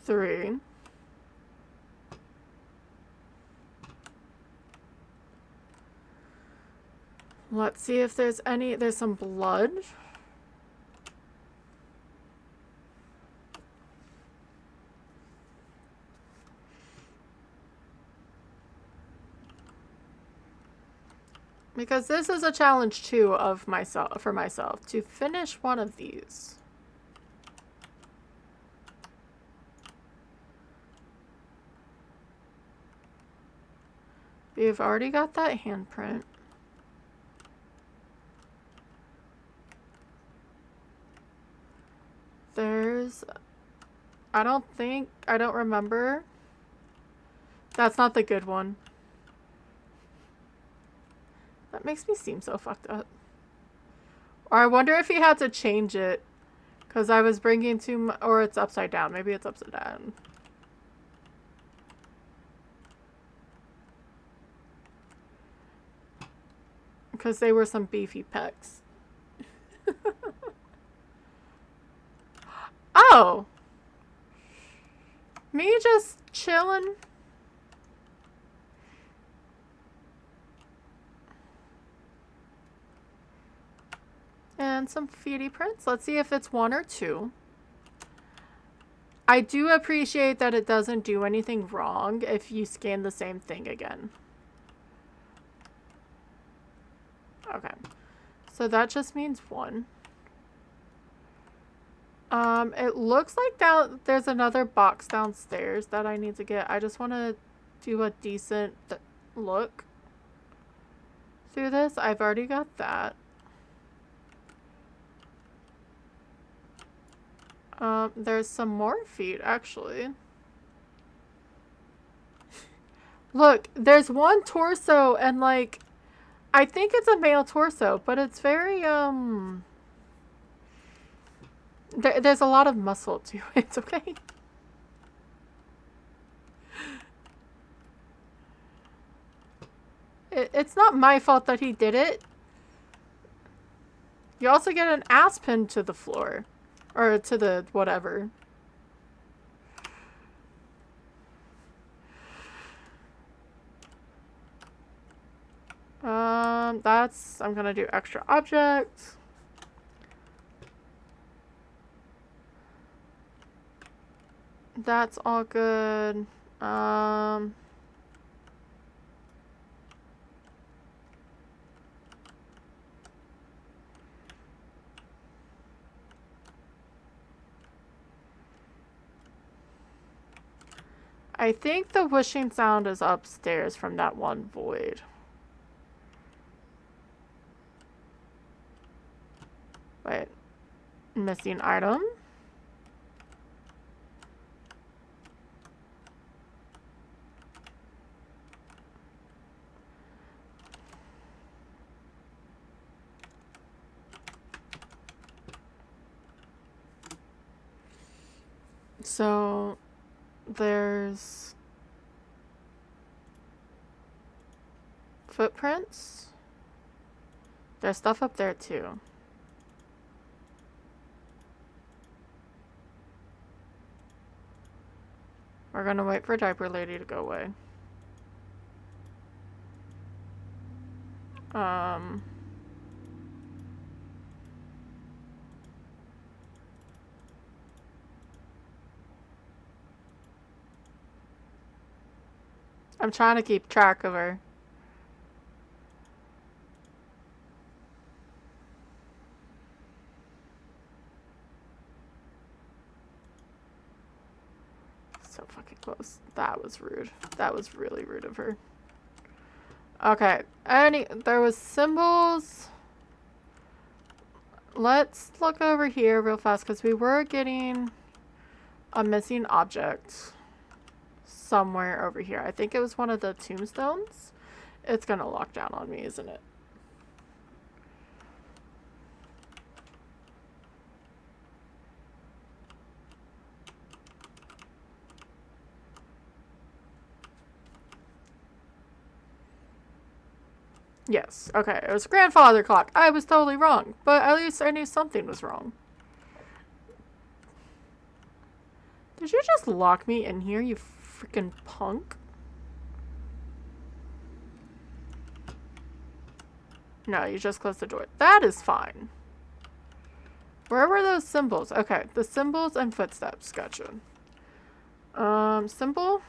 3. Let's see if there's some blood. Because this is a challenge too for myself to finish one of these. We've already got that handprint. I don't remember. That's not the good one. That makes me seem so fucked up. Or I wonder if he had to change it. Because I was bringing too much. Or it's upside down. Maybe it's upside down. Because they were some beefy pecs. Oh! Me just chilling. and some feety prints. Let's see if it's 1 or 2. I do appreciate that it doesn't do anything wrong if you scan the same thing again. Okay. So that just means 1. It looks like there's another box downstairs that I need to get. I just want to do a decent look through this. I've already got that. There's some more feet, actually. Look, there's one torso and, like, I think it's a male torso, but it's very, there's a lot of muscle to it, okay? It's not my fault that he did it. You also get an ass pinned to the floor. Or to the whatever. I'm gonna do extra objects. That's all good. I think the whooshing sound is upstairs from that one void. Wait. Missing item? So there's footprints. There's stuff up there too. We're gonna wait for Diaper Lady to go away. I'm trying to keep track of her. So fucking close. That was rude. That was really rude of her. Okay. There was symbols. Let's look over here real fast because we were getting a missing object somewhere over here. I think it was one of the tombstones. It's gonna lock down on me, isn't it? Yes. Okay. It was a grandfather clock. I was totally wrong, but at least I knew something was wrong. Did you just lock me in here, you freaking punk? No, you just closed the door. That is fine. Where were those symbols? Okay, the symbols and footsteps. Gotcha. Symbol?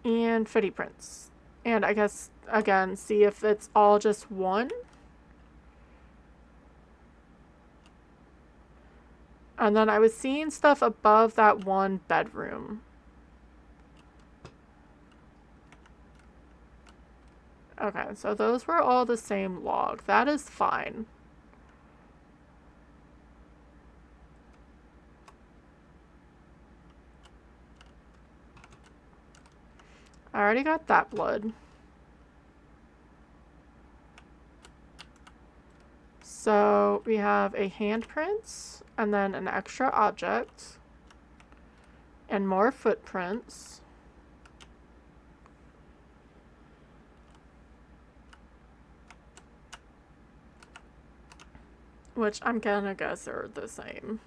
And footy prints. And I guess, again, see if it's all just one. And then I was seeing stuff above that one bedroom. Okay, so those were all the same log. That is fine. I already got that blood. So we have a handprint, and then an extra object, and more footprints. Which I'm gonna guess are the same.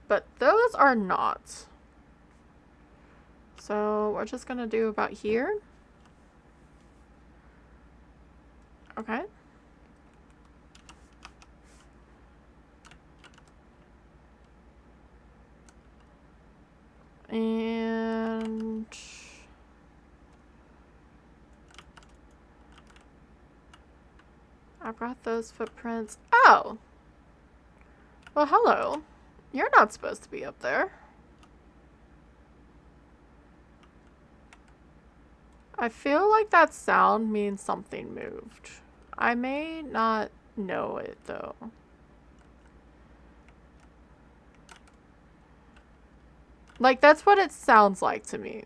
but those are not. So we're just gonna do about here. Okay. And I've got those footprints. Oh! Well, hello. You're not supposed to be up there. I feel like that sound means something moved. I may not know it, though. Like, that's what it sounds like to me.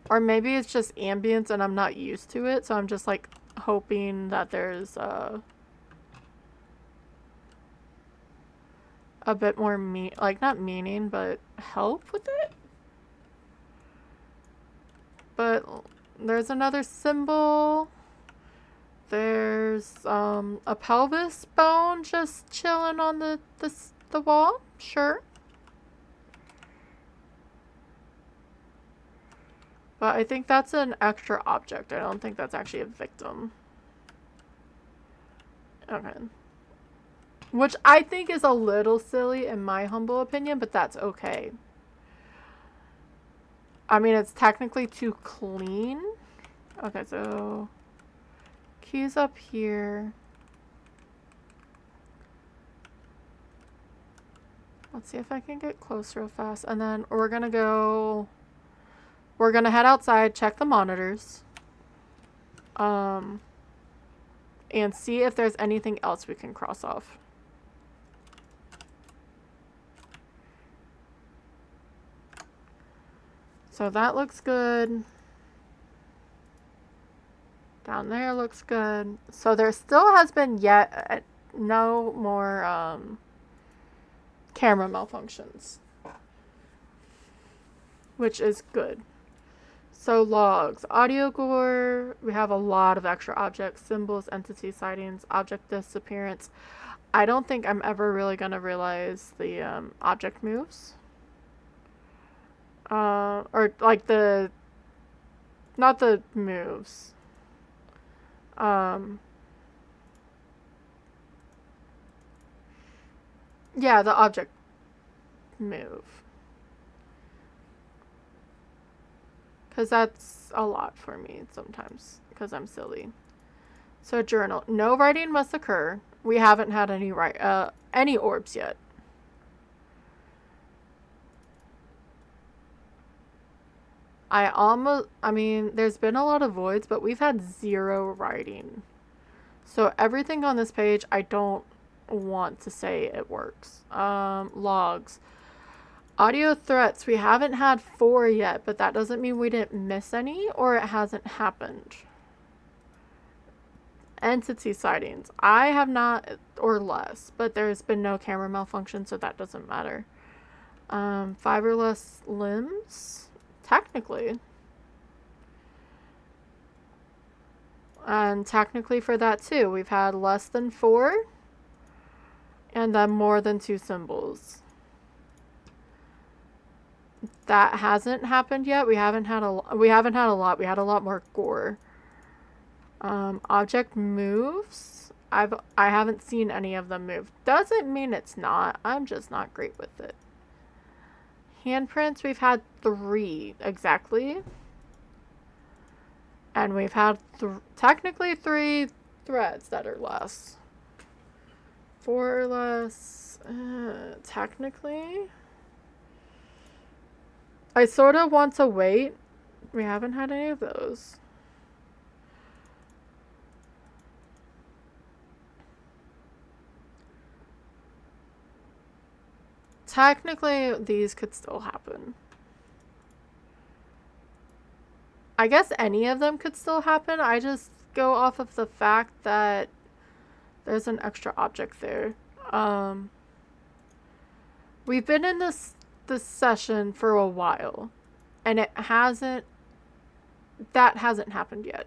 Or maybe it's just ambience and I'm not used to it, so I'm just, like, hoping that there's a bit more like, not meaning, but help with it. But there's another symbol. There's a pelvis bone just chilling on the wall. Sure. But I think that's an extra object. I don't think that's actually a victim. Okay. Which I think is a little silly in my humble opinion, but that's okay. I mean, it's technically too clean. Okay, so keys up here. Let's see if I can get close real fast. And then we're gonna head outside, check the monitors. And see if there's anything else we can cross off. So that looks good. Down there looks good. So there still has been yet no more camera malfunctions, which is good. So logs, audio gore, we have a lot of extra objects, symbols, entity sightings, object disappearance. I don't think I'm ever really going to realize the object moves. Or like not the moves. Yeah, the object move. Because that's a lot for me sometimes, because I'm silly. So journal. No writing must occur. We haven't had any orbs yet. I mean, there's been a lot of voids, but we've had 0 writing. So everything on this page, I don't want to say it works. Logs. Audio threats, we haven't had 4 yet, but that doesn't mean we didn't miss any or it hasn't happened. Entity sightings, I have not, or less, but there's been no camera malfunction, so that doesn't matter. Fiberless limbs, technically. And technically for that too, we've had less than 4 and then more than 2 symbols. That hasn't happened yet. We haven't had a lot. We had a lot more gore. Object moves. I haven't seen any of them move. Doesn't mean it's not. I'm just not great with it. Handprints, we've had 3 exactly. And we've had technically 3 threads that are less. 4 or less. Technically. I sort of want to wait. We haven't had any of those. Technically, these could still happen. I guess any of them could still happen. I just go off of the fact that there's an extra object there. We've been in this session for a while, and that hasn't happened yet.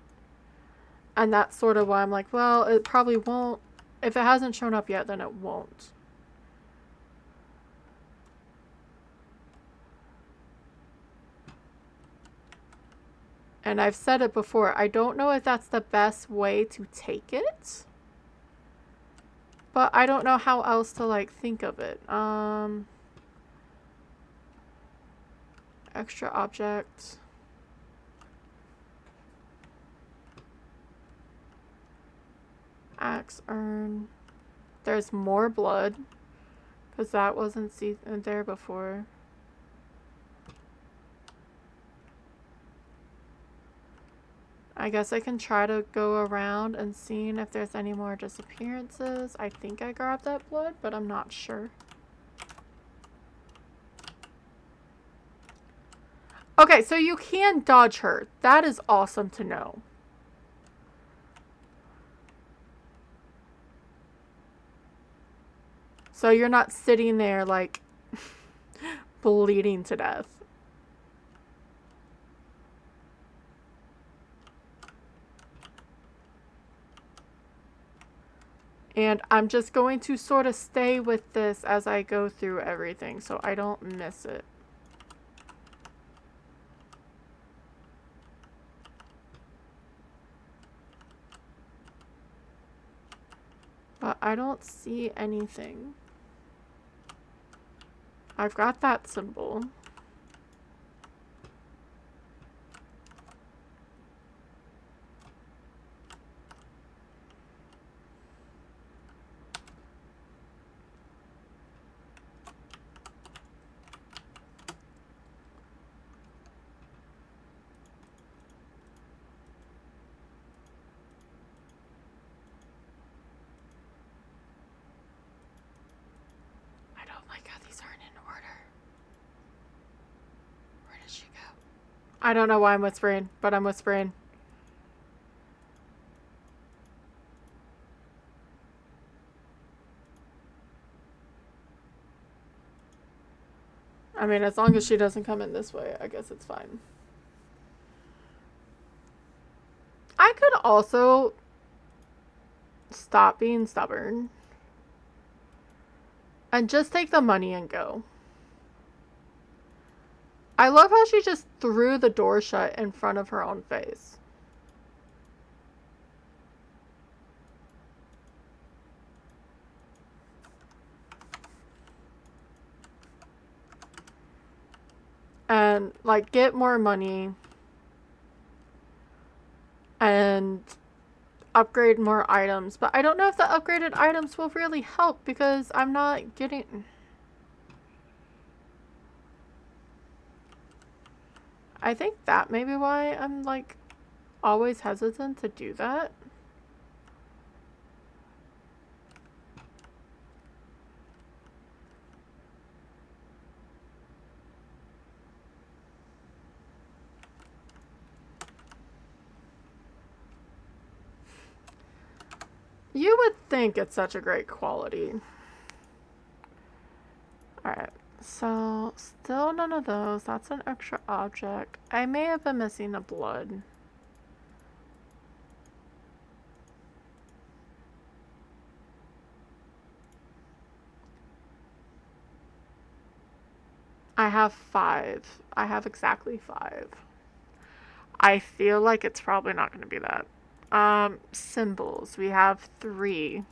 And that's sort of why I'm like, well, it probably won't. If it hasn't shown up yet, then it won't. And I've said it before, I don't know if that's the best way to take it. But I don't know how else to, like, think of it. Extra object. Axe urn. There's more blood. Because that wasn't there before. I guess I can try to go around and see if there's any more disappearances. I think I grabbed that blood, but I'm not sure. Okay, so you can dodge her. That is awesome to know. So you're not sitting there, like, bleeding to death. And I'm just going to sort of stay with this as I go through everything so I don't miss it. But I don't see anything. I've got that symbol. I don't know why I'm whispering, but I'm whispering. I mean, as long as she doesn't come in this way, I guess it's fine. I could also stop being stubborn and just take the money and go. I love how she just threw the door shut in front of her own face. And, like, get more money. And upgrade more items. But I don't know if the upgraded items will really help because I'm not getting... I think that may be why I'm, like, always hesitant to do that. You would think it's such a great quality. Alright, so still none of those. That's an extra object. I may have been missing the blood. I have 5. I have exactly 5. I feel like it's probably not going to be that. Symbols. We have 3.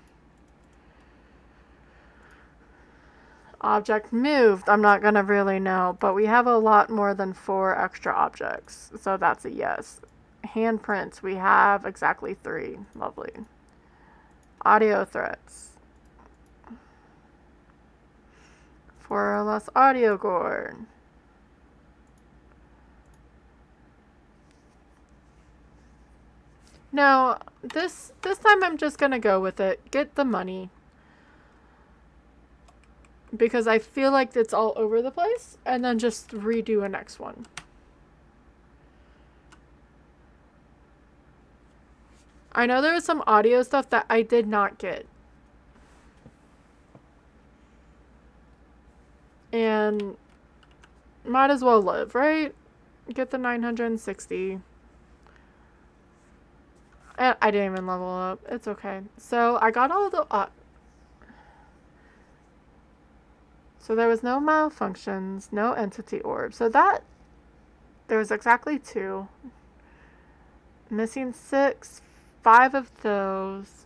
Object moved. I'm not going to really know, but we have a lot more than 4 extra objects, so that's a yes. Handprints. We have exactly 3. Lovely. Audio threats. 4 or less audio gore. No, this time I'm just gonna go with it. Get the money. Because I feel like it's all over the place. And then just redo a next one. I know there was some audio stuff that I did not get. And might as well live, right? Get the 960. And I didn't even level up. It's okay. So I got all the... so there was no malfunctions, no entity orb. So that... there was exactly 2. Missing 6. 5 of those.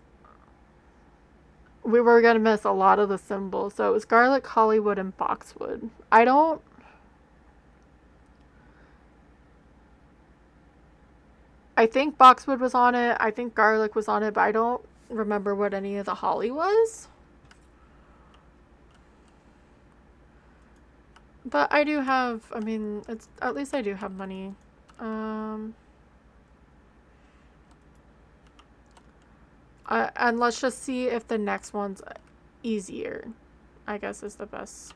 We were going to miss a lot of the symbols. So it was garlic, Hollywood, and boxwood. I think boxwood was on it. I think garlic was on it, but I don't remember what any of the holly was. But I do have, I mean, it's at least I do have money. And let's just see if the next one's easier, I guess is the best.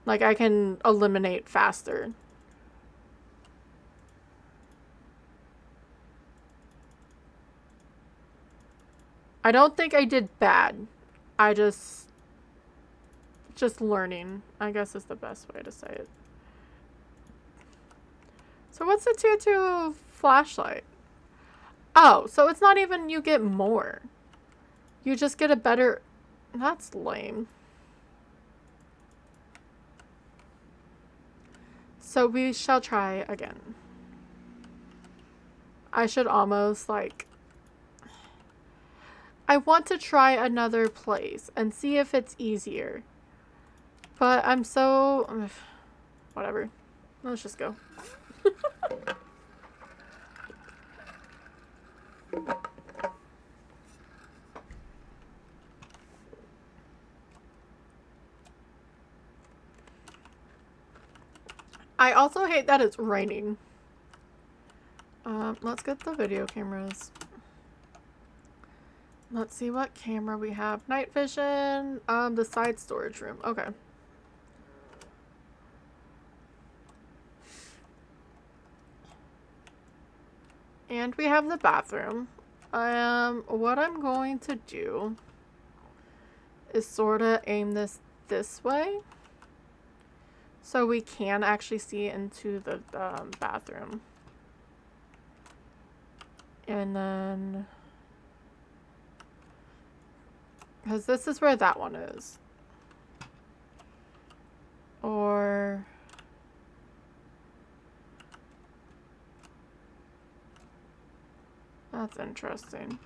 Like, I can eliminate faster. I don't think I did bad. I just learning, I guess is the best way to say it. So what's the tier 2 flashlight? Oh, so it's not even you get more. You just get a better... That's lame. So we shall try again. I should almost, like... I want to try another place and see if it's easier. But I'm so... Whatever. Let's just go. I also hate that it's raining. Let's get the video cameras. Let's see what camera we have. Night vision. The side storage room. Okay. And we have the bathroom. What I'm going to do is sort of aim this way. So we can actually see into the bathroom. And then... Because this is where that one is. Or... That's interesting.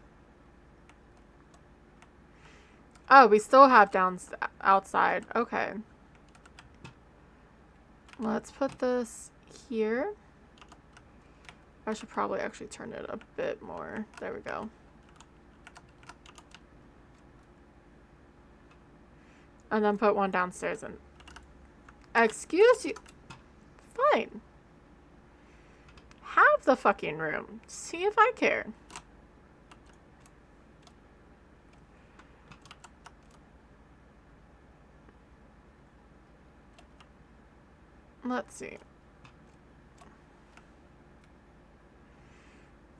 Oh, we still have outside. Okay. Let's put this here. I should probably actually turn it a bit more. There we go. And then put one downstairs and... Excuse you. Fine. Have the fucking room. See if I care. Let's see.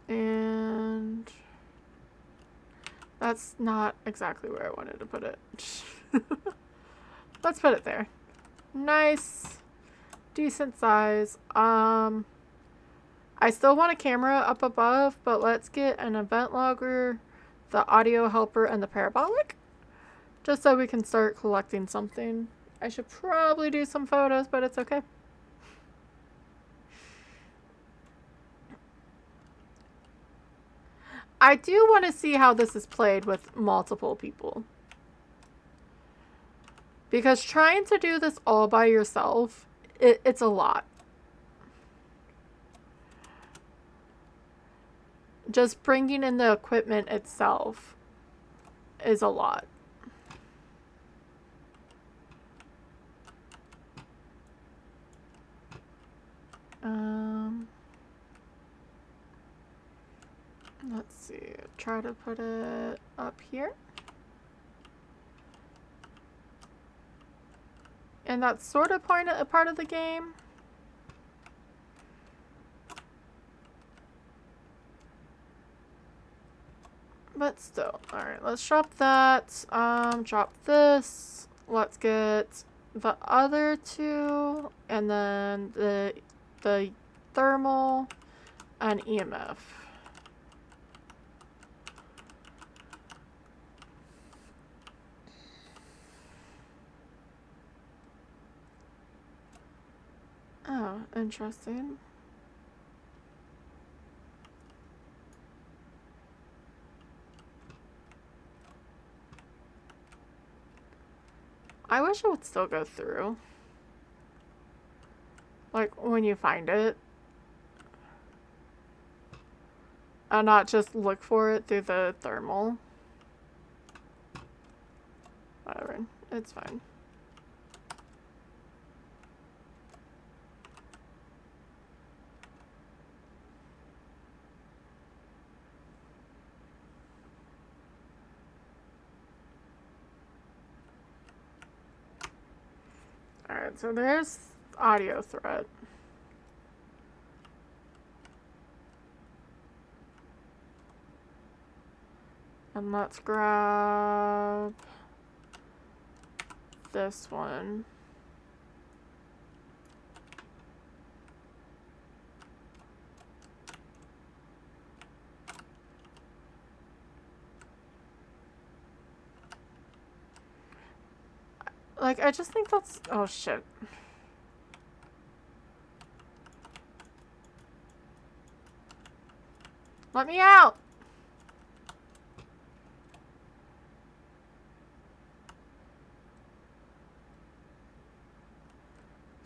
And... That's not exactly where I wanted to put it. Let's put it there. Nice. Decent size. I still want a camera up above, but let's get an event logger, the audio helper, and the parabolic. Just so we can start collecting something. I should probably do some photos, but it's okay. I do want to see how this is played with multiple people. Because trying to do this all by yourself, it's a lot. Just bringing in the equipment itself is a lot. Let's see. Try to put it up here. And that's sort of a part of the game. But still. Alright, let's drop that. Drop this. Let's get the other two. And then the thermal and EMF. Oh, interesting. I wish it would still go through. Like, when you find it. And not just look for it through the thermal. Whatever. It's fine. Alright, so there's audio threat. And let's grab this one. Like, I just think that's... Oh, shit. Let me out!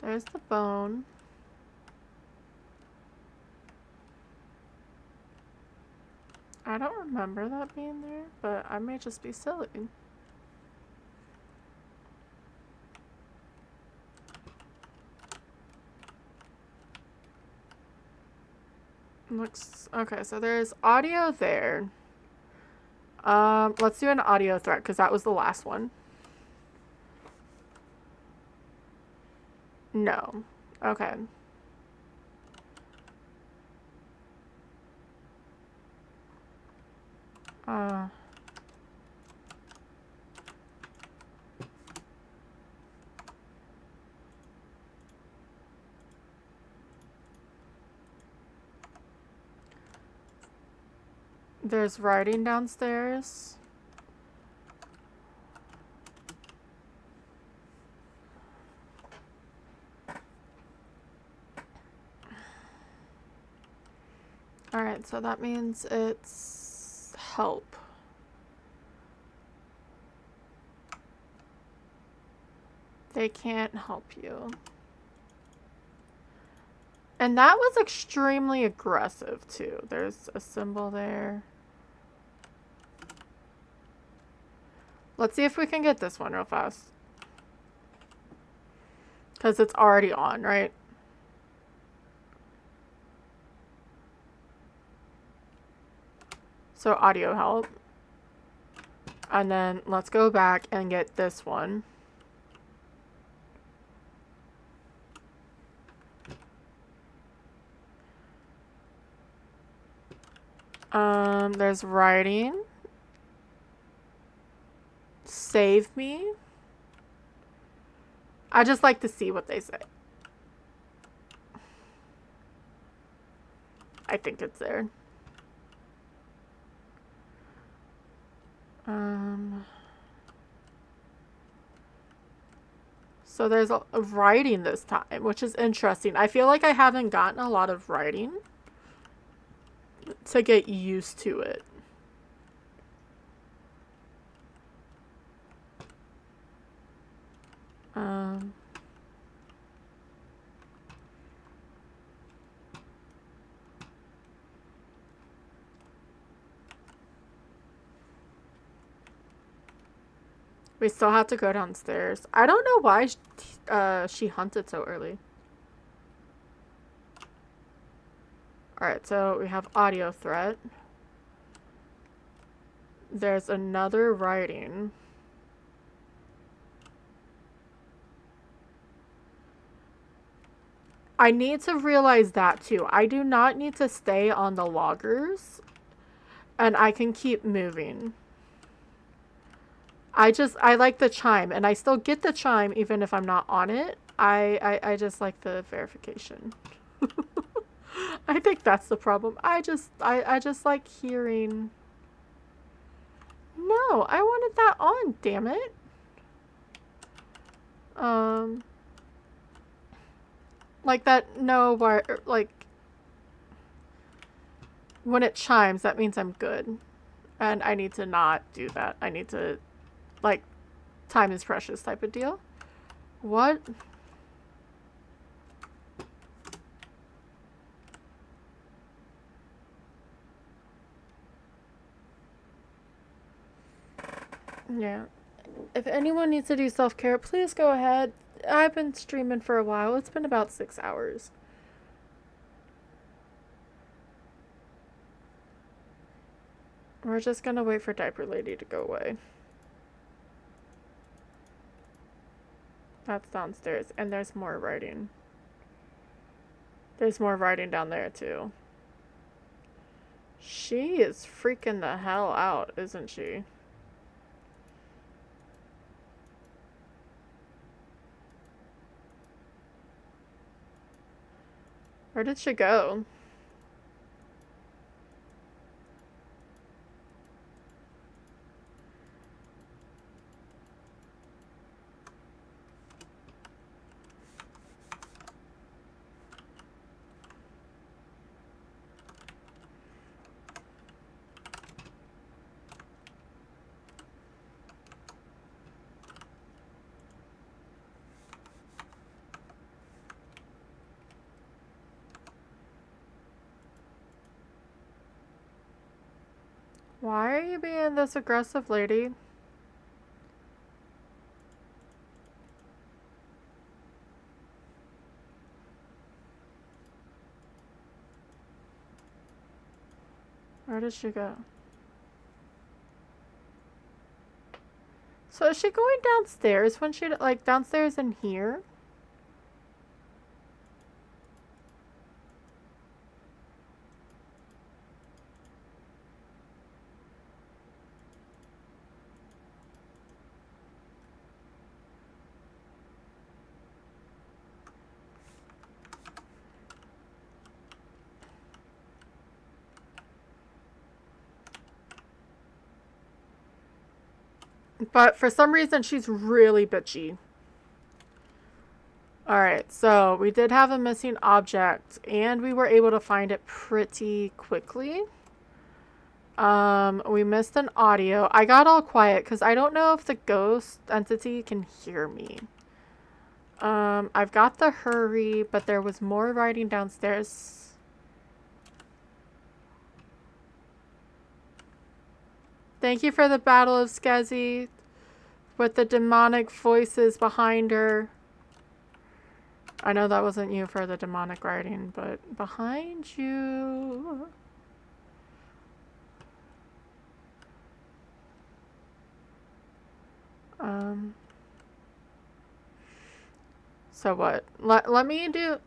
There's the bone. I don't remember that being there, but I may just be silly. Looks okay, so there's audio there. Let's do an audio threat because that was the last one. No. Okay. There's writing downstairs. Alright, so that means it's help. They can't help you. And that was extremely aggressive, too. There's a symbol there. Let's see if we can get this one real fast. Because it's already on, right? So audio help. And then let's go back and get this one. There's writing. Save me. I just like to see what they say. I think it's there. So there's a writing this time, which is interesting. I feel like I haven't gotten a lot of writing to get used to it. We still have to go downstairs. I don't know why she hunted so early. Alright, so we have audio threat. There's another writing. I need to realize that too. I do not need to stay on the loggers. And I can keep moving. I like the chime, and I still get the chime even if I'm not on it. I just like the verification. I think that's the problem. I just like hearing. No, I wanted that on, damn it. Like that, no, like, when it chimes, that means I'm good. And I need to not do that. I need to, like, Time is precious type of deal. What? Yeah. If anyone needs to do self-care, please go ahead. I've been streaming for a while. It's been about 6 hours. We're just gonna wait for Diaper Lady to go away. That's downstairs. And there's more writing. There's more writing down there, too. She is freaking the hell out, isn't she? Where did she go? Why are you being this aggressive, lady? Where did she go? So is she going downstairs when she, like, downstairs in here? But for some reason, she's really bitchy. Alright, so we did have a missing object, and we were able to find it pretty quickly. We missed an audio. I got all quiet because I don't know if the ghost entity can hear me. I've got the hurry, but there was more writing downstairs. Thank you for the Battle of Skezi with the demonic voices behind her. I know that wasn't you for the demonic writing, but behind you. So what? Let me do...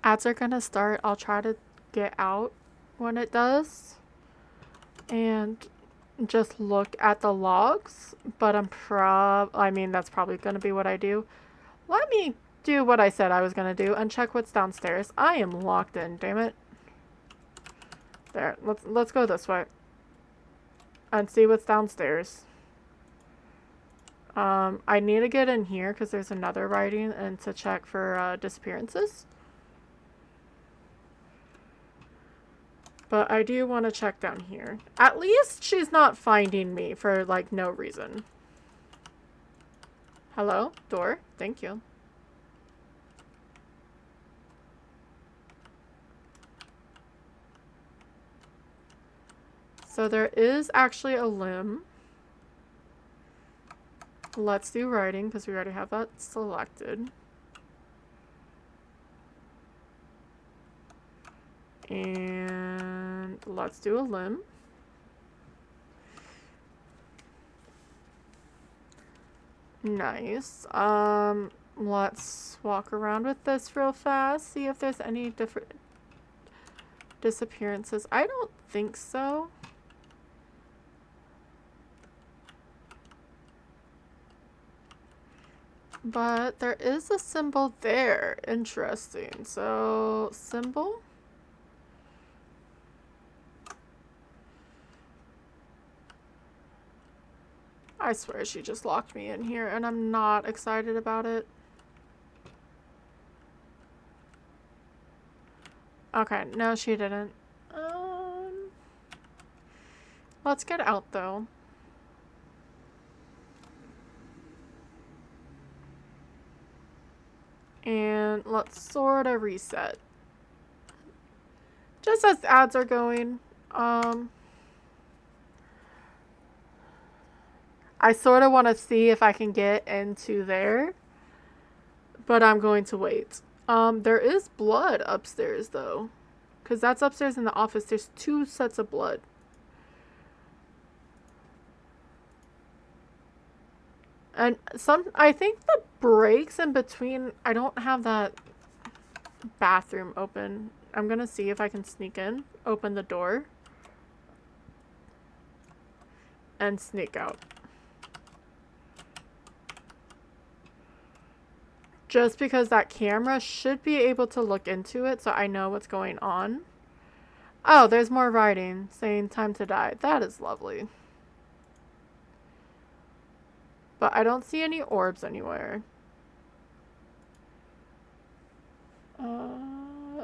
Ads are gonna start. I'll try to get out when it does. And just look at the logs. But I mean, that's probably gonna be what I do. Let me do what I said I was gonna do and check what's downstairs. I am locked in, damn it. There, let's go this way. And see what's downstairs. I need to get in here because there's another writing and to check for disappearances. But I do want to check down here. At least she's not finding me for, like, no reason. Hello? Door? Thank you. So there is actually a limb. Let's do writing because we already have that selected. And let's do a limb. Nice. Let's walk around with this real fast. See if there's any different disappearances. I don't think so. But there is a symbol there. Interesting. So, symbol? I swear she just locked me in here and I'm not excited about it. Okay, no she didn't. Let's get out though. And let's sort of reset. Just as ads are going. I sort of want to see if I can get into there. But I'm going to wait. There is blood upstairs though. Because that's upstairs in the office. There's 2 sets of blood. And I think the breaks in between, I don't have that bathroom open. I'm gonna see if I can sneak in, open the door, and sneak out. Just because that camera should be able to look into it so I know what's going on. Oh, there's more writing saying time to die. That is lovely. But I don't see any orbs anywhere.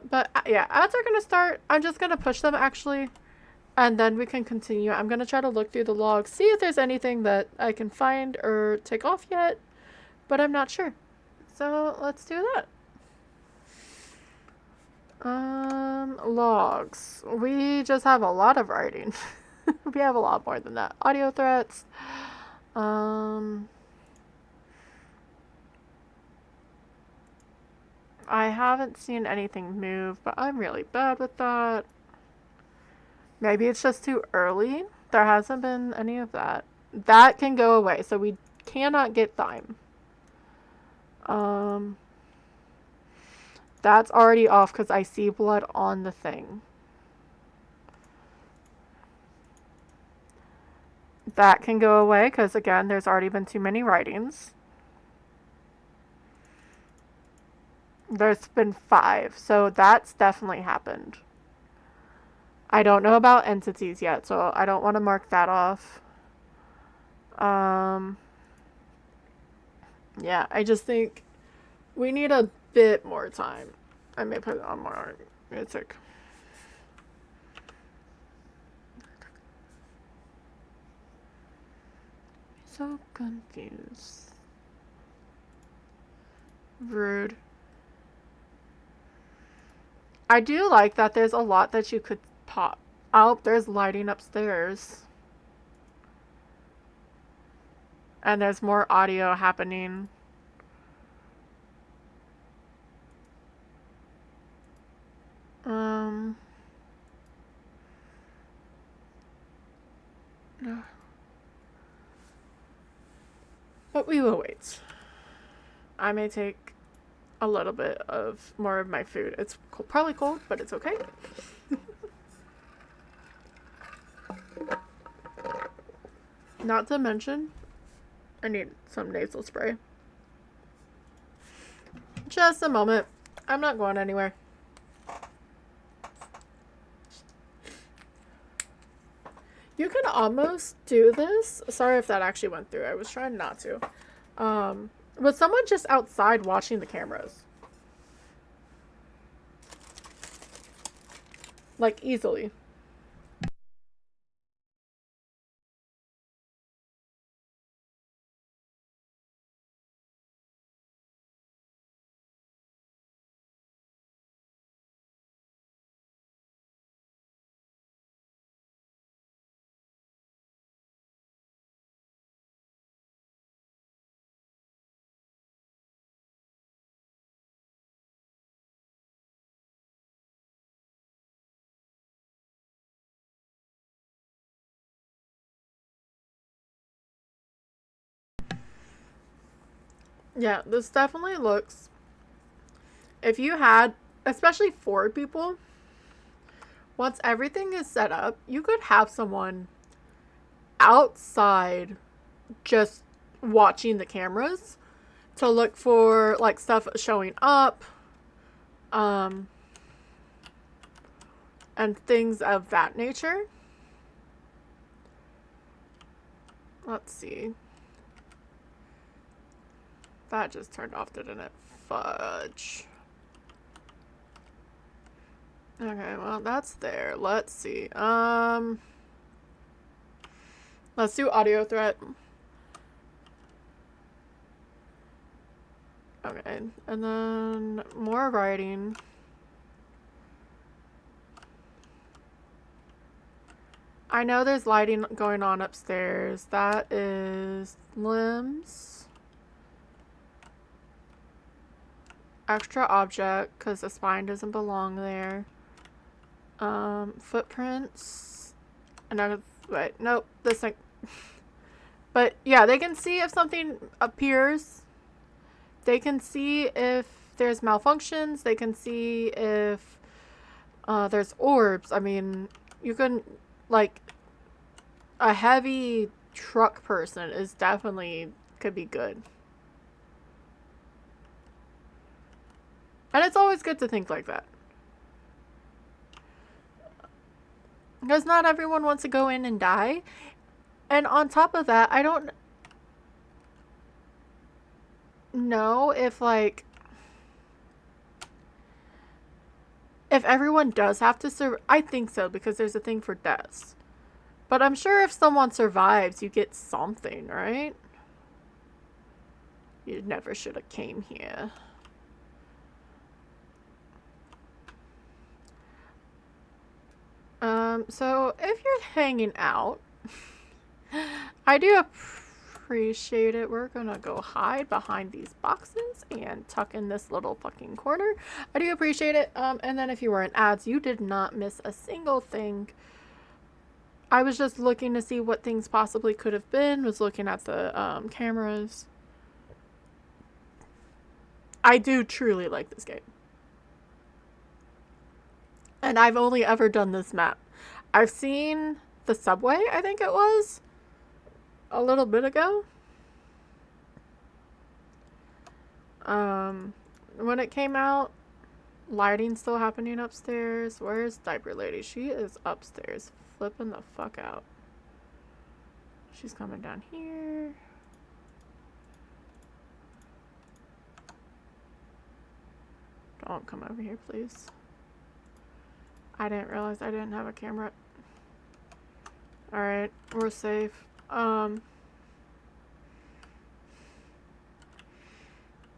But yeah, ads are gonna start. I'm just gonna push them actually. And then we can continue. I'm gonna try to look through the logs, see if there's anything that I can find or take off yet. But I'm not sure. So let's do that. Logs. We just have a lot of writing. We have a lot more than that. Audio threats. I haven't seen anything move, but I'm really bad with that. Maybe it's just too early. There hasn't been any of that. That can go away, so we cannot get thyme. That's already off because I see blood on the thing. That can go away because, again, there's already been too many writings. There's been 5, so that's definitely happened. I don't know about entities yet, so I don't want to mark that off. Yeah, I just think we need a bit more time. I may put it on more music. So confused. Rude. I do like that there's a lot that you could pop. Oh, there's lighting upstairs. And there's more audio happening. But we will wait. I may take a little bit of more of my food. It's probably cold, but it's okay. Not to mention, I need some nasal spray. Just a moment. I'm not going anywhere. You can almost do this. Sorry if that actually went through. I was trying not to. With someone just outside watching the cameras. Like, easily. Yeah, this definitely looks... If you had, especially 4 people, once everything is set up, you could have someone outside just watching the cameras to look for, like, stuff showing up, and things of that nature. Let's see. That just turned off, didn't it? Fudge. Okay, well, that's there. Let's see. Let's do audio threat. Okay, and then more writing. I know there's lighting going on upstairs. That is limbs. Extra object, because the spine doesn't belong there. Footprints. Another, wait, nope, this thing. But yeah, they can see if something appears. They can see if there's malfunctions. They can see if there's orbs. I mean, you can, like, a heavy truck person is definitely, could be good. And it's always good to think like that. Because not everyone wants to go in and die. And on top of that, I don't know if, like, if everyone does have to survive. I think so, because there's a thing for deaths. But I'm sure if someone survives, you get something, right? You never should have came here. So if you're hanging out, I do appreciate it. We're gonna go hide behind these boxes and tuck in this little fucking corner. I do appreciate it. And then if you were in ads, you did not miss a single thing. I was just looking to see what things possibly could have been, was looking at the cameras. I do truly like this game. And I've only ever done this map. I've seen the subway, I think it was, a little bit ago. When it came out, lighting still happening upstairs. Where's Diaper Lady? She is upstairs, flipping the fuck out. She's coming down here. Don't come over here, please. I didn't realize I didn't have a camera. Alright, we're safe.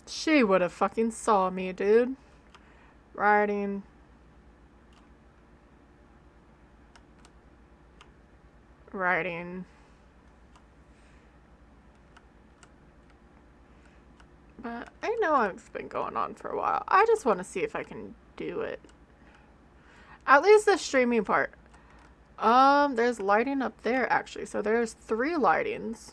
She would have fucking saw me, dude. Riding. Riding. But I know it's been going on for a while. I just want to see if I can do it. At least the streaming part. There's lighting up there, actually. So there's 3 lightings.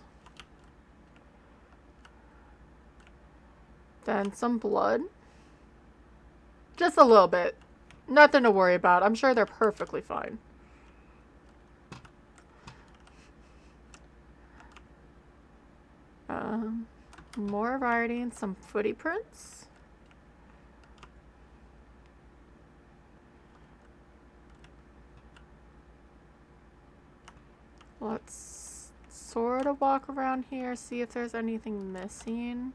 Then some blood. Just a little bit. Nothing to worry about. I'm sure they're perfectly fine. More writing. Some footy prints. Let's sort of walk around here, see if there's anything missing.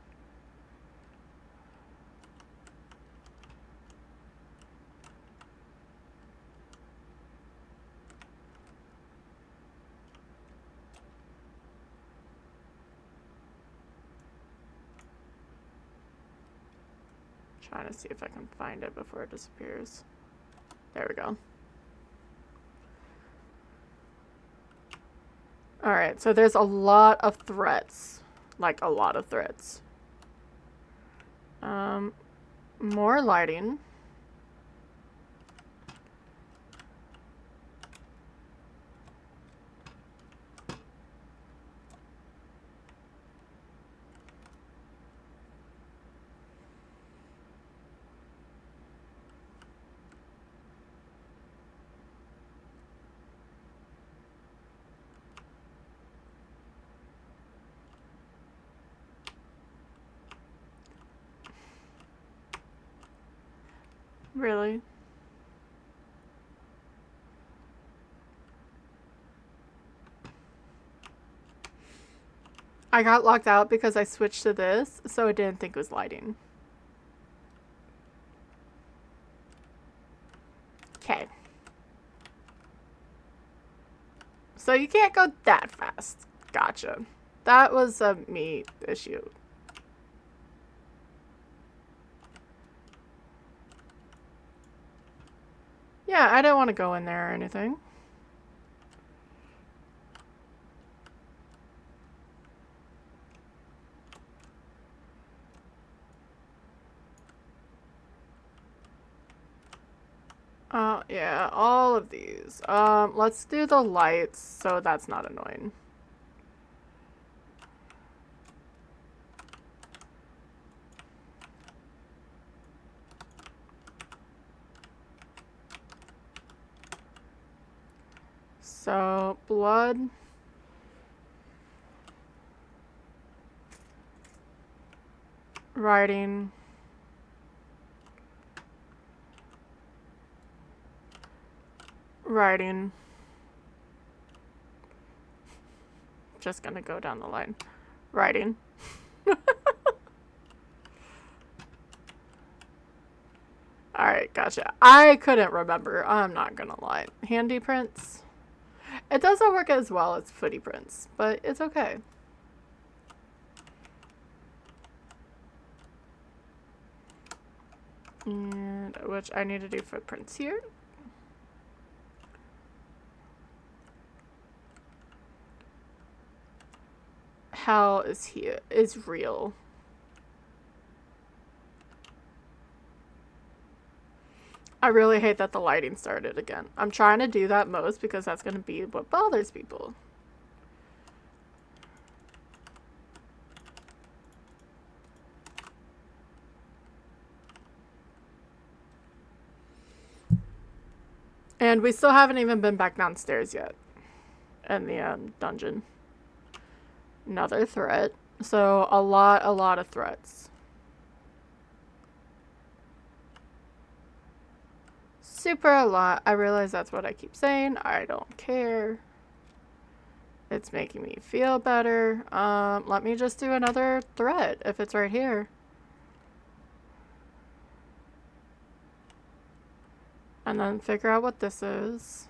Trying to see if I can find it before it disappears. There we go. Alright, so there's a lot of threats. Like, a lot of threats. More lighting. Really? I got locked out because I switched to this, so I didn't think it was lighting. Okay. So you can't go that fast. Gotcha. That was a me issue. Yeah, I didn't want to go in there or anything. Yeah, all of these. Let's do the lights so that's not annoying. So, blood. Writing. Writing. Just gonna go down the line. Writing. Alright, gotcha. I couldn't remember. I'm not gonna lie. Handy prints. It doesn't work as well as footy prints, but it's okay. And which I need to do footprints here. Hell is real. I really hate that the lighting started again. I'm trying to do that most because that's going to be what bothers people. And we still haven't even been back downstairs yet in the dungeon. Another threat. So a lot of threats. Super a lot. I realize that's what I keep saying. I don't care. It's making me feel better. Let me just do another threat if it's right here. And then figure out what this is.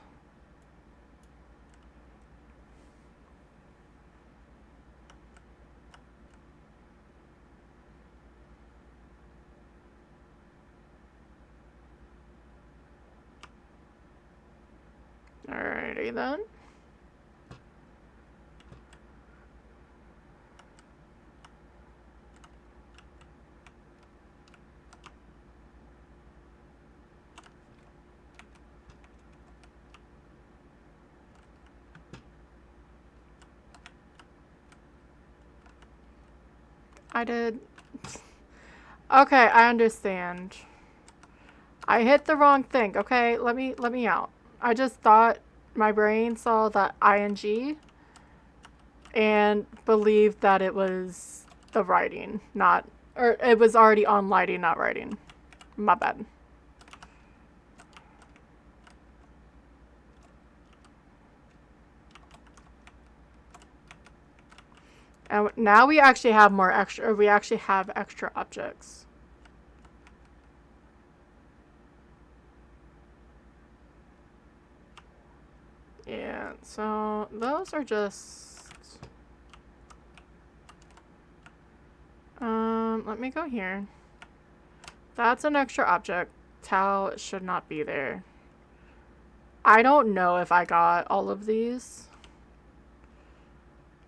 Alrighty then. I did. Okay, I understand. I hit the wrong thing. Okay, let me out. I just thought my brain saw that ing and believed that it was the writing, not, or it was already on lighting, not writing. My bad. And now we actually have more extra, or we actually have extra objects. Yeah, so those are just... let me go here. That's an extra object. Towel should not be there. I don't know if I got all of these.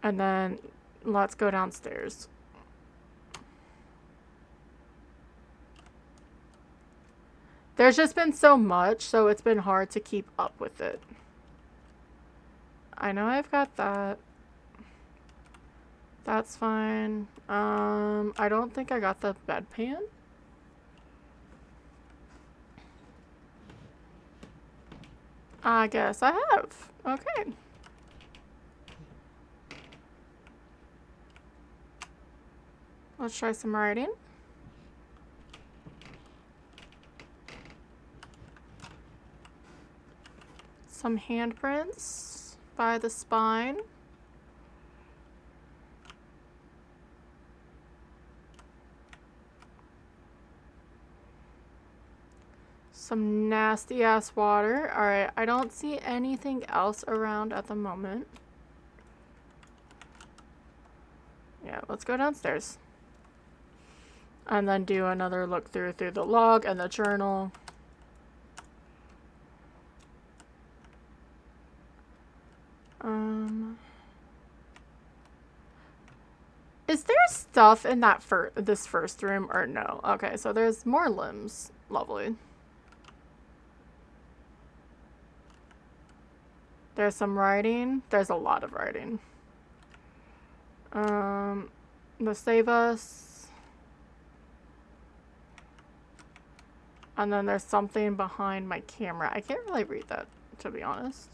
And then let's go downstairs. There's just been so much, so it's been hard to keep up with it. I know I've got that. That's fine. I don't think I got the bedpan. I guess I have. Okay. Let's try some writing. Some handprints by the spine. Some nasty ass water. Alright, I don't see anything else around at the moment. Yeah, let's go downstairs. And then do another look through the log and the journal. Is there stuff in that this first room or no? Okay, so there's more limbs. Lovely. There's some writing. There's a lot of writing. The save us. And then there's something behind my camera. I can't really read that, to be honest.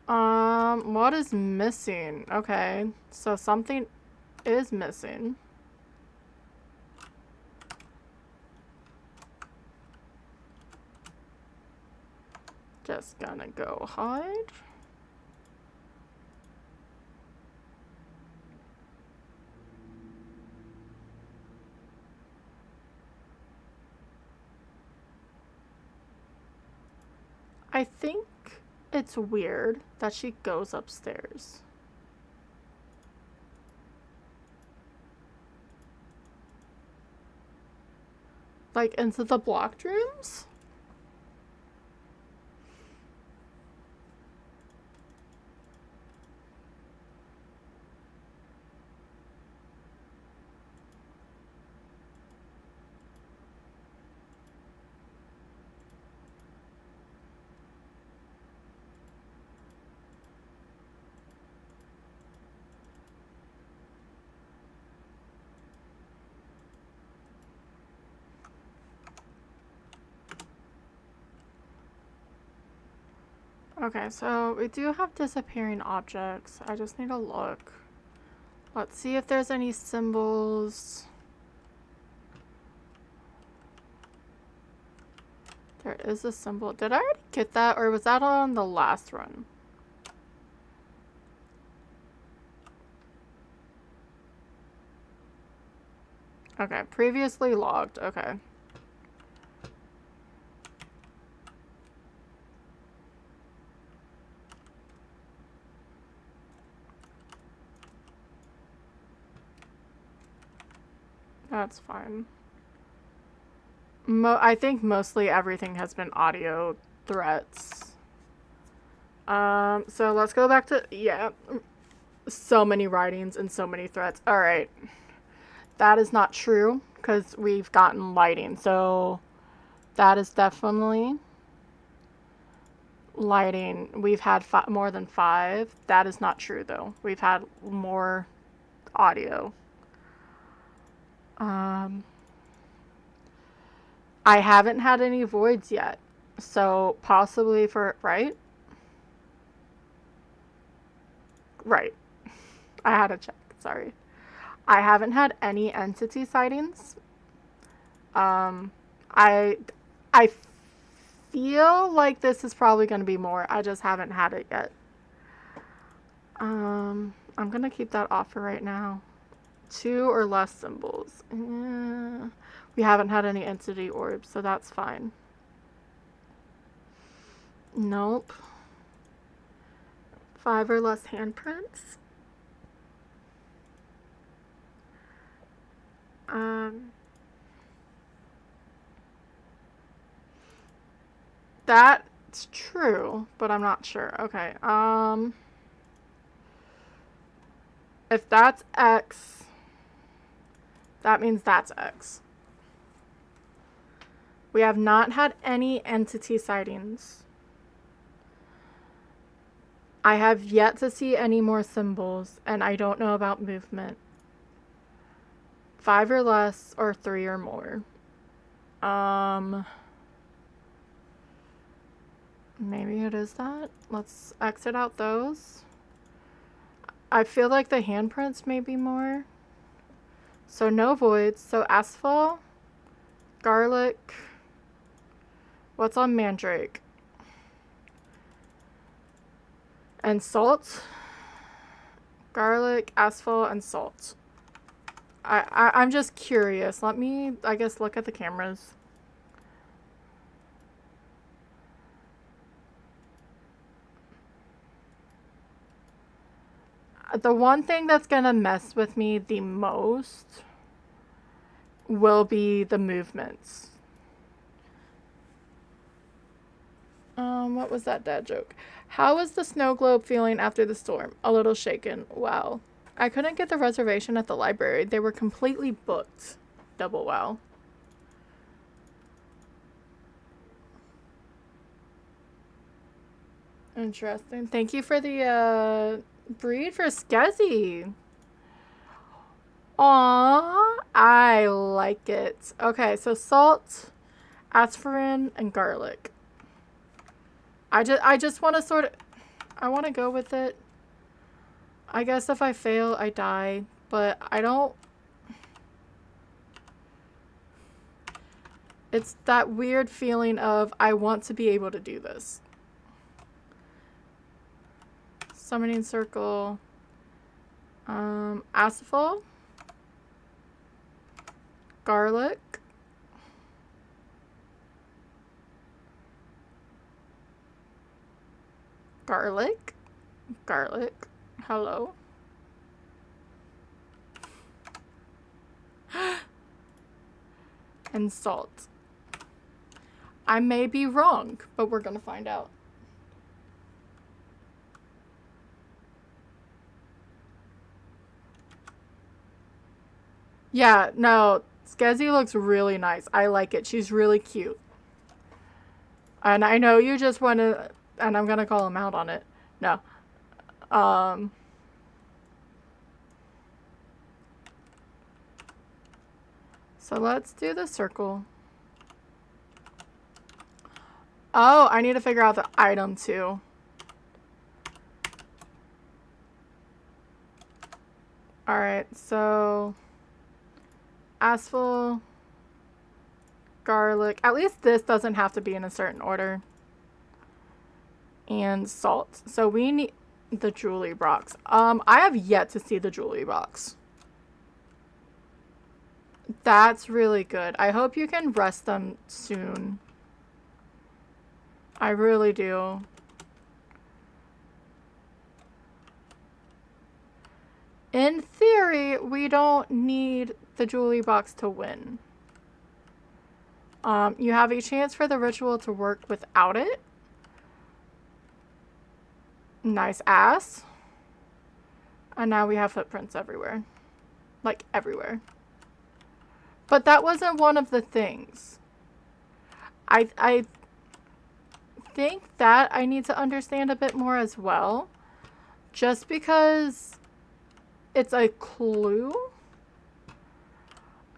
What is missing? Okay, so something is missing. Just gonna go hide. I think it's weird that she goes upstairs. Like into the blocked rooms? Okay, so we do have disappearing objects. I just need to look. Let's see if there's any symbols. There is a symbol. Did I already get that, or was that on the last run? Okay, previously logged. Okay. That's fine. I think mostly everything has been audio threats. So let's go back to, yeah, so many writings and so many threats. All right. That is not true because we've gotten lighting. So that is definitely lighting. We've had more than 5. That is not true though. We've had more audio. I haven't had any voids yet. So possibly for, right? Right. I had to check. Sorry. I haven't had any entity sightings. I feel like this is probably going to be more. I just haven't had it yet. I'm going to keep that off for right now. 2 or less symbols. We haven't had any entity orbs, so that's fine. Nope. 5 or less handprints. That's true, but I'm not sure. Okay. If that's X, that means that's X. We have not had any entity sightings. I have yet to see any more symbols, and I don't know about movement. 5 or less, or 3 or more. Maybe it is that. Let's exit out those. I feel like the handprints may be more. So no voids. So asphalt, garlic. What's on mandrake? And salt. Garlic, asphalt, and salt. I'm just curious. Let me, I guess, look at the cameras. the one thing that's gonna mess with me the most will be the movements. What was that dad joke? How was the snow globe feeling after the storm? A little shaken. Wow. I couldn't get the reservation at the library. They were completely booked. Double wow. Interesting. Thank you for the breed for Skezzy. Aww, I like it. Okay, so salt, aspirin, and garlic. I just want to sort of, I want to go with it. I guess if I fail, I die, but I don't. It's that weird feeling of I want to be able to do this. Summoning circle. Asphalt. Garlic. Garlic. Garlic. Hello. And salt. I may be wrong, but we're gonna find out. Yeah, no, Skezzy looks really nice. I like it. She's really cute. And I know you just want to, and I'm gonna call him out on it. No. So let's do the circle. Oh, I need to figure out the item too. Alright, so asphalt, garlic. At least this doesn't have to be in a certain order. And salt. So we need the jewelry box. I have yet to see the jewelry box. That's really good. I hope you can rest them soon. I really do. In theory, we don't need the jewelry box to win. You have a chance for the ritual to work without it. Nice ass. And now we have footprints everywhere. Like, everywhere. But that wasn't one of the things. I think that I need to understand a bit more as well. Just because it's a clue.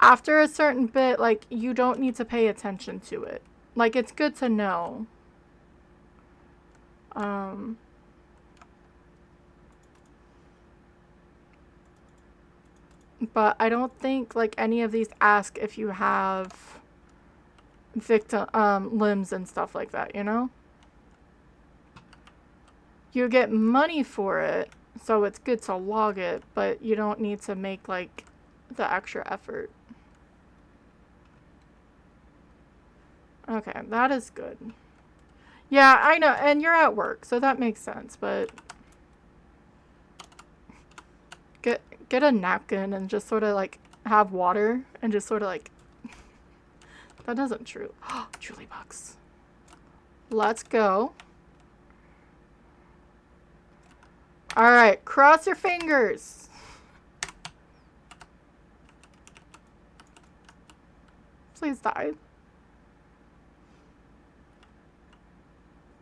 After a certain bit, like, you don't need to pay attention to it. Like, it's good to know. But I don't think, like, any of these ask if you have victim limbs and stuff like that, you know? You get money for it, so it's good to log it, but you don't need to make, like, the extra effort. Okay, that is good. Yeah, I know, and you're at work, so that makes sense, but get a napkin and just sort of, like, have water and just sort of, like, that doesn't true. Julie box. Let's go. All right, cross your fingers. Please die.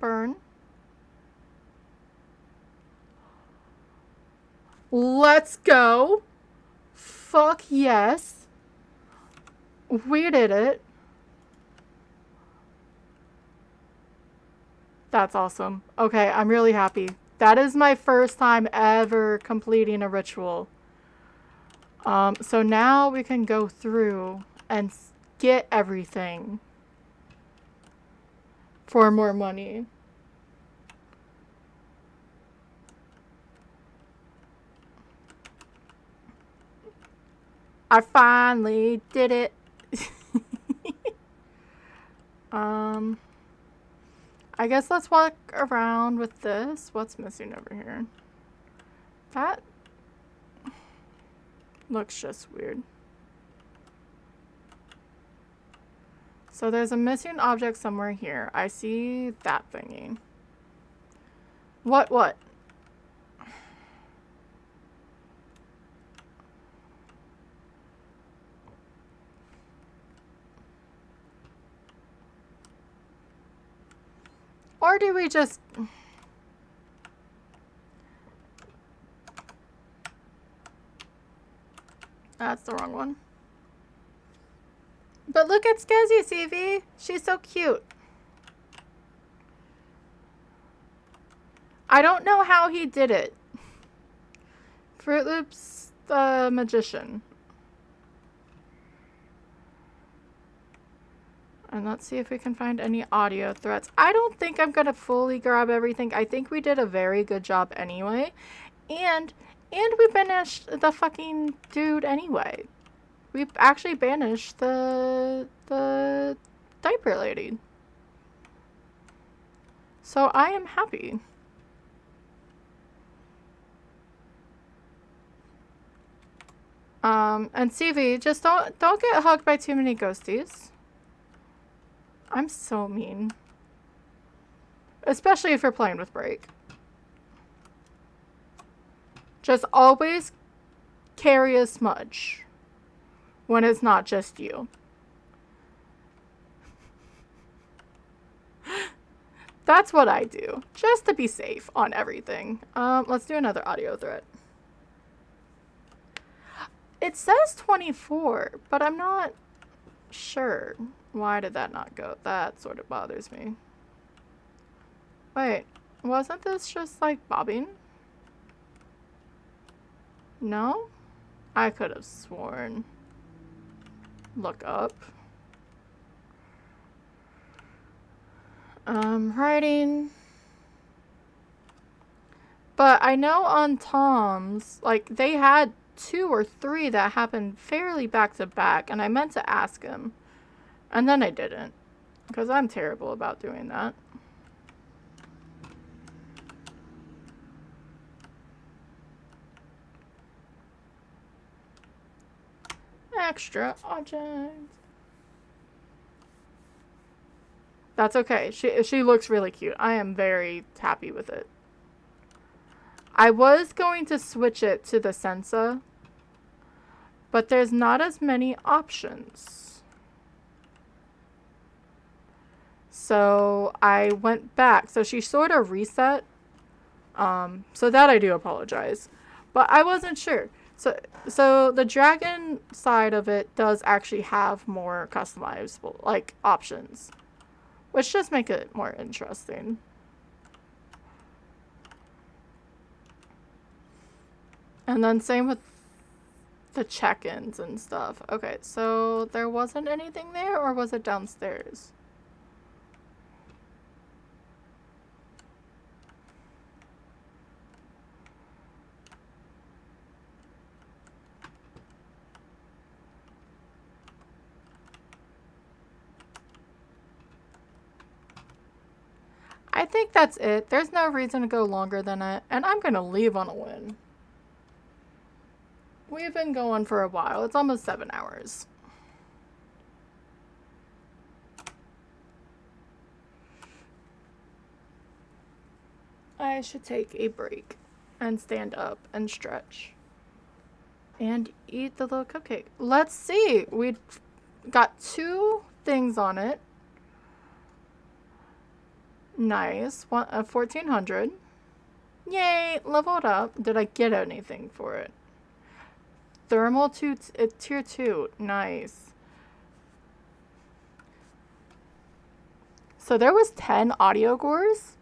Burn. Let's go. Fuck yes. We did it. That's awesome. Okay, I'm really happy. That is my first time ever completing a ritual. So now we can go through and get everything for more money. I finally did it. I guess let's walk around with this. What's missing over here? That Looks just weird. So there's a missing object somewhere here. I see that thingy. What? Or do we just... That's the wrong one. But look at Skizzy, CV. She's so cute. I don't know how he did it. Fruit Loops, the magician. And let's see if we can find any audio threats. I don't think I'm going to fully grab everything. I think we did a very good job anyway. And we banished the fucking dude anyway. We actually banished the diaper lady. So I am happy. And CV, just don't get hugged by too many ghosties. I'm so mean. Especially if you're playing with Break. Just always carry a smudge when it's not just you. That's what I do, just to be safe on everything. Let's do another audio threat. It says 24, but I'm not sure. Why did that not go? That sort of bothers me. Wait, wasn't this just like bobbing? No? I could have sworn. Look up. Writing. But I know on Tom's, like, they had 2 or 3 that happened fairly back to back, and I meant to ask him. And then I didn't. Because I'm terrible about doing that. Extra object. That's okay. She looks really cute. I am very happy with it. I was going to switch it to the Sensa, but there's not as many options. So I went back. So she sort of reset. So that I do apologize. But I wasn't sure. So the dragon side of it does actually have more customizable, like, options. Which just make it more interesting. And then same with the check-ins and stuff. Okay, so there wasn't anything there, or was it downstairs? I think that's it. There's no reason to go longer than it, and I'm gonna leave on a win. We've been going for a while. It's almost 7 hours. I should take a break and stand up and stretch and eat the little cupcake. Let's see. We got 2 things on it. Nice. 1400. Yay, leveled up. Did I get anything for it? Thermal tier 2. Nice. So there was 10 audio gores.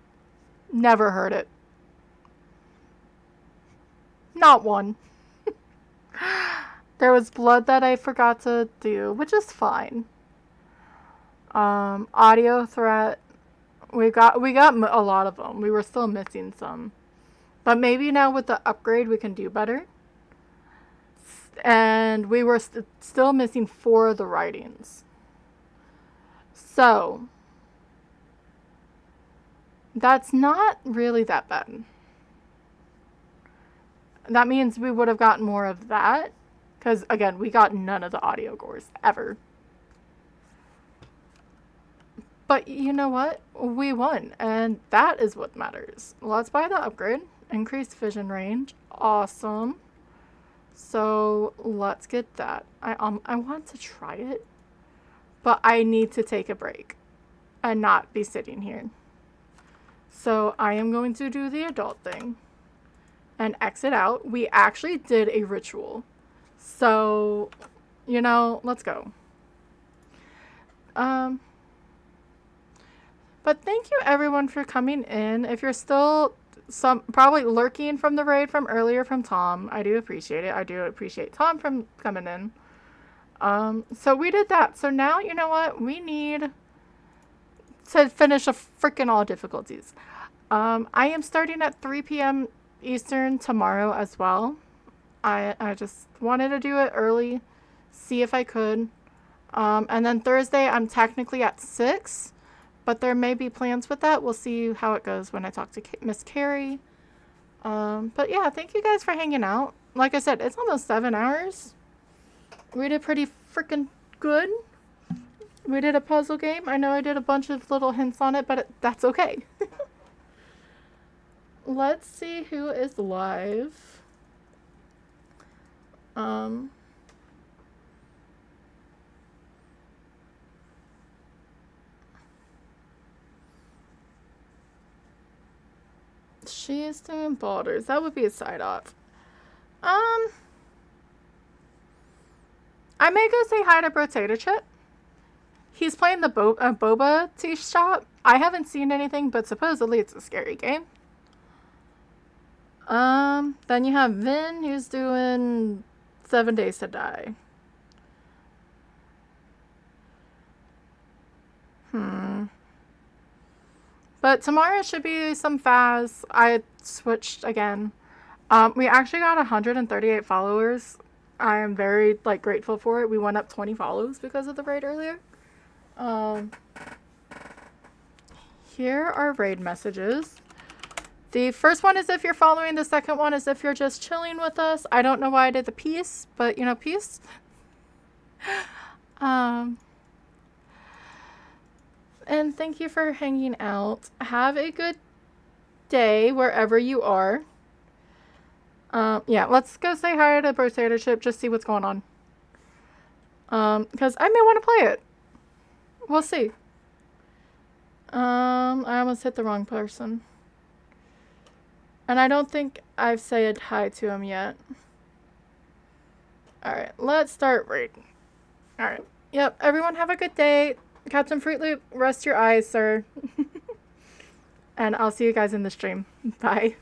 Never heard it. Not one. There was blood that I forgot to do, which is fine. Audio threat. We got a lot of them. We were still missing some. But maybe now with the upgrade we can do better. And we were still missing 4 of the writings. So that's not really that bad. That means we would have gotten more of that Because, again, we got none of the audio cores, ever. But you know what? We won, and that is what matters. Let's buy the upgrade. Increased vision range. Awesome. So, let's get that. I want to try it, but I need to take a break and not be sitting here. So, I am going to do the adult thing and exit out. We actually did a ritual. So, you know, let's go. But thank you everyone for coming in. If you're still probably lurking from the raid from earlier from Tom, I do appreciate it. I do appreciate Tom from coming in. So we did that. So now, you know what? We need to finish a freaking all difficulties. I am starting at 3 p.m. Eastern tomorrow as well. I just wanted to do it early, see if I could. And then Thursday, I'm technically at 6, but there may be plans with that. We'll see how it goes when I talk to Miss Carrie. But yeah, thank you guys for hanging out. Like I said, it's almost 7 hours. We did pretty freaking good. We did a puzzle game. I know I did a bunch of little hints on it, but that's okay. Let's see who is live. She is doing boulders. That would be a side off. I may go say hi to Potato Chip. He's playing the boba tea shop. I haven't seen anything, but supposedly it's a scary game. Then you have Vin, who's doing 7 Days to Die. But tomorrow should be some Phas. I switched again. We actually got 138 followers. I am very grateful for it. We went up 20 follows because of the raid earlier. Here are raid messages. The first one is if you're following. The second one is if you're just chilling with us. I don't know why I did the peace, but you know, peace. And thank you for hanging out. Have a good day wherever you are. Yeah, let's go say hi to Potato Chip, just see what's going on. Because I may want to play it. We'll see. I almost hit the wrong person. And I don't think I've said hi to him yet. Alright, let's start raiding. Alright. Yep, everyone have a good day. Captain Fruit Loop, rest your eyes, sir. And I'll see you guys in the stream. Bye.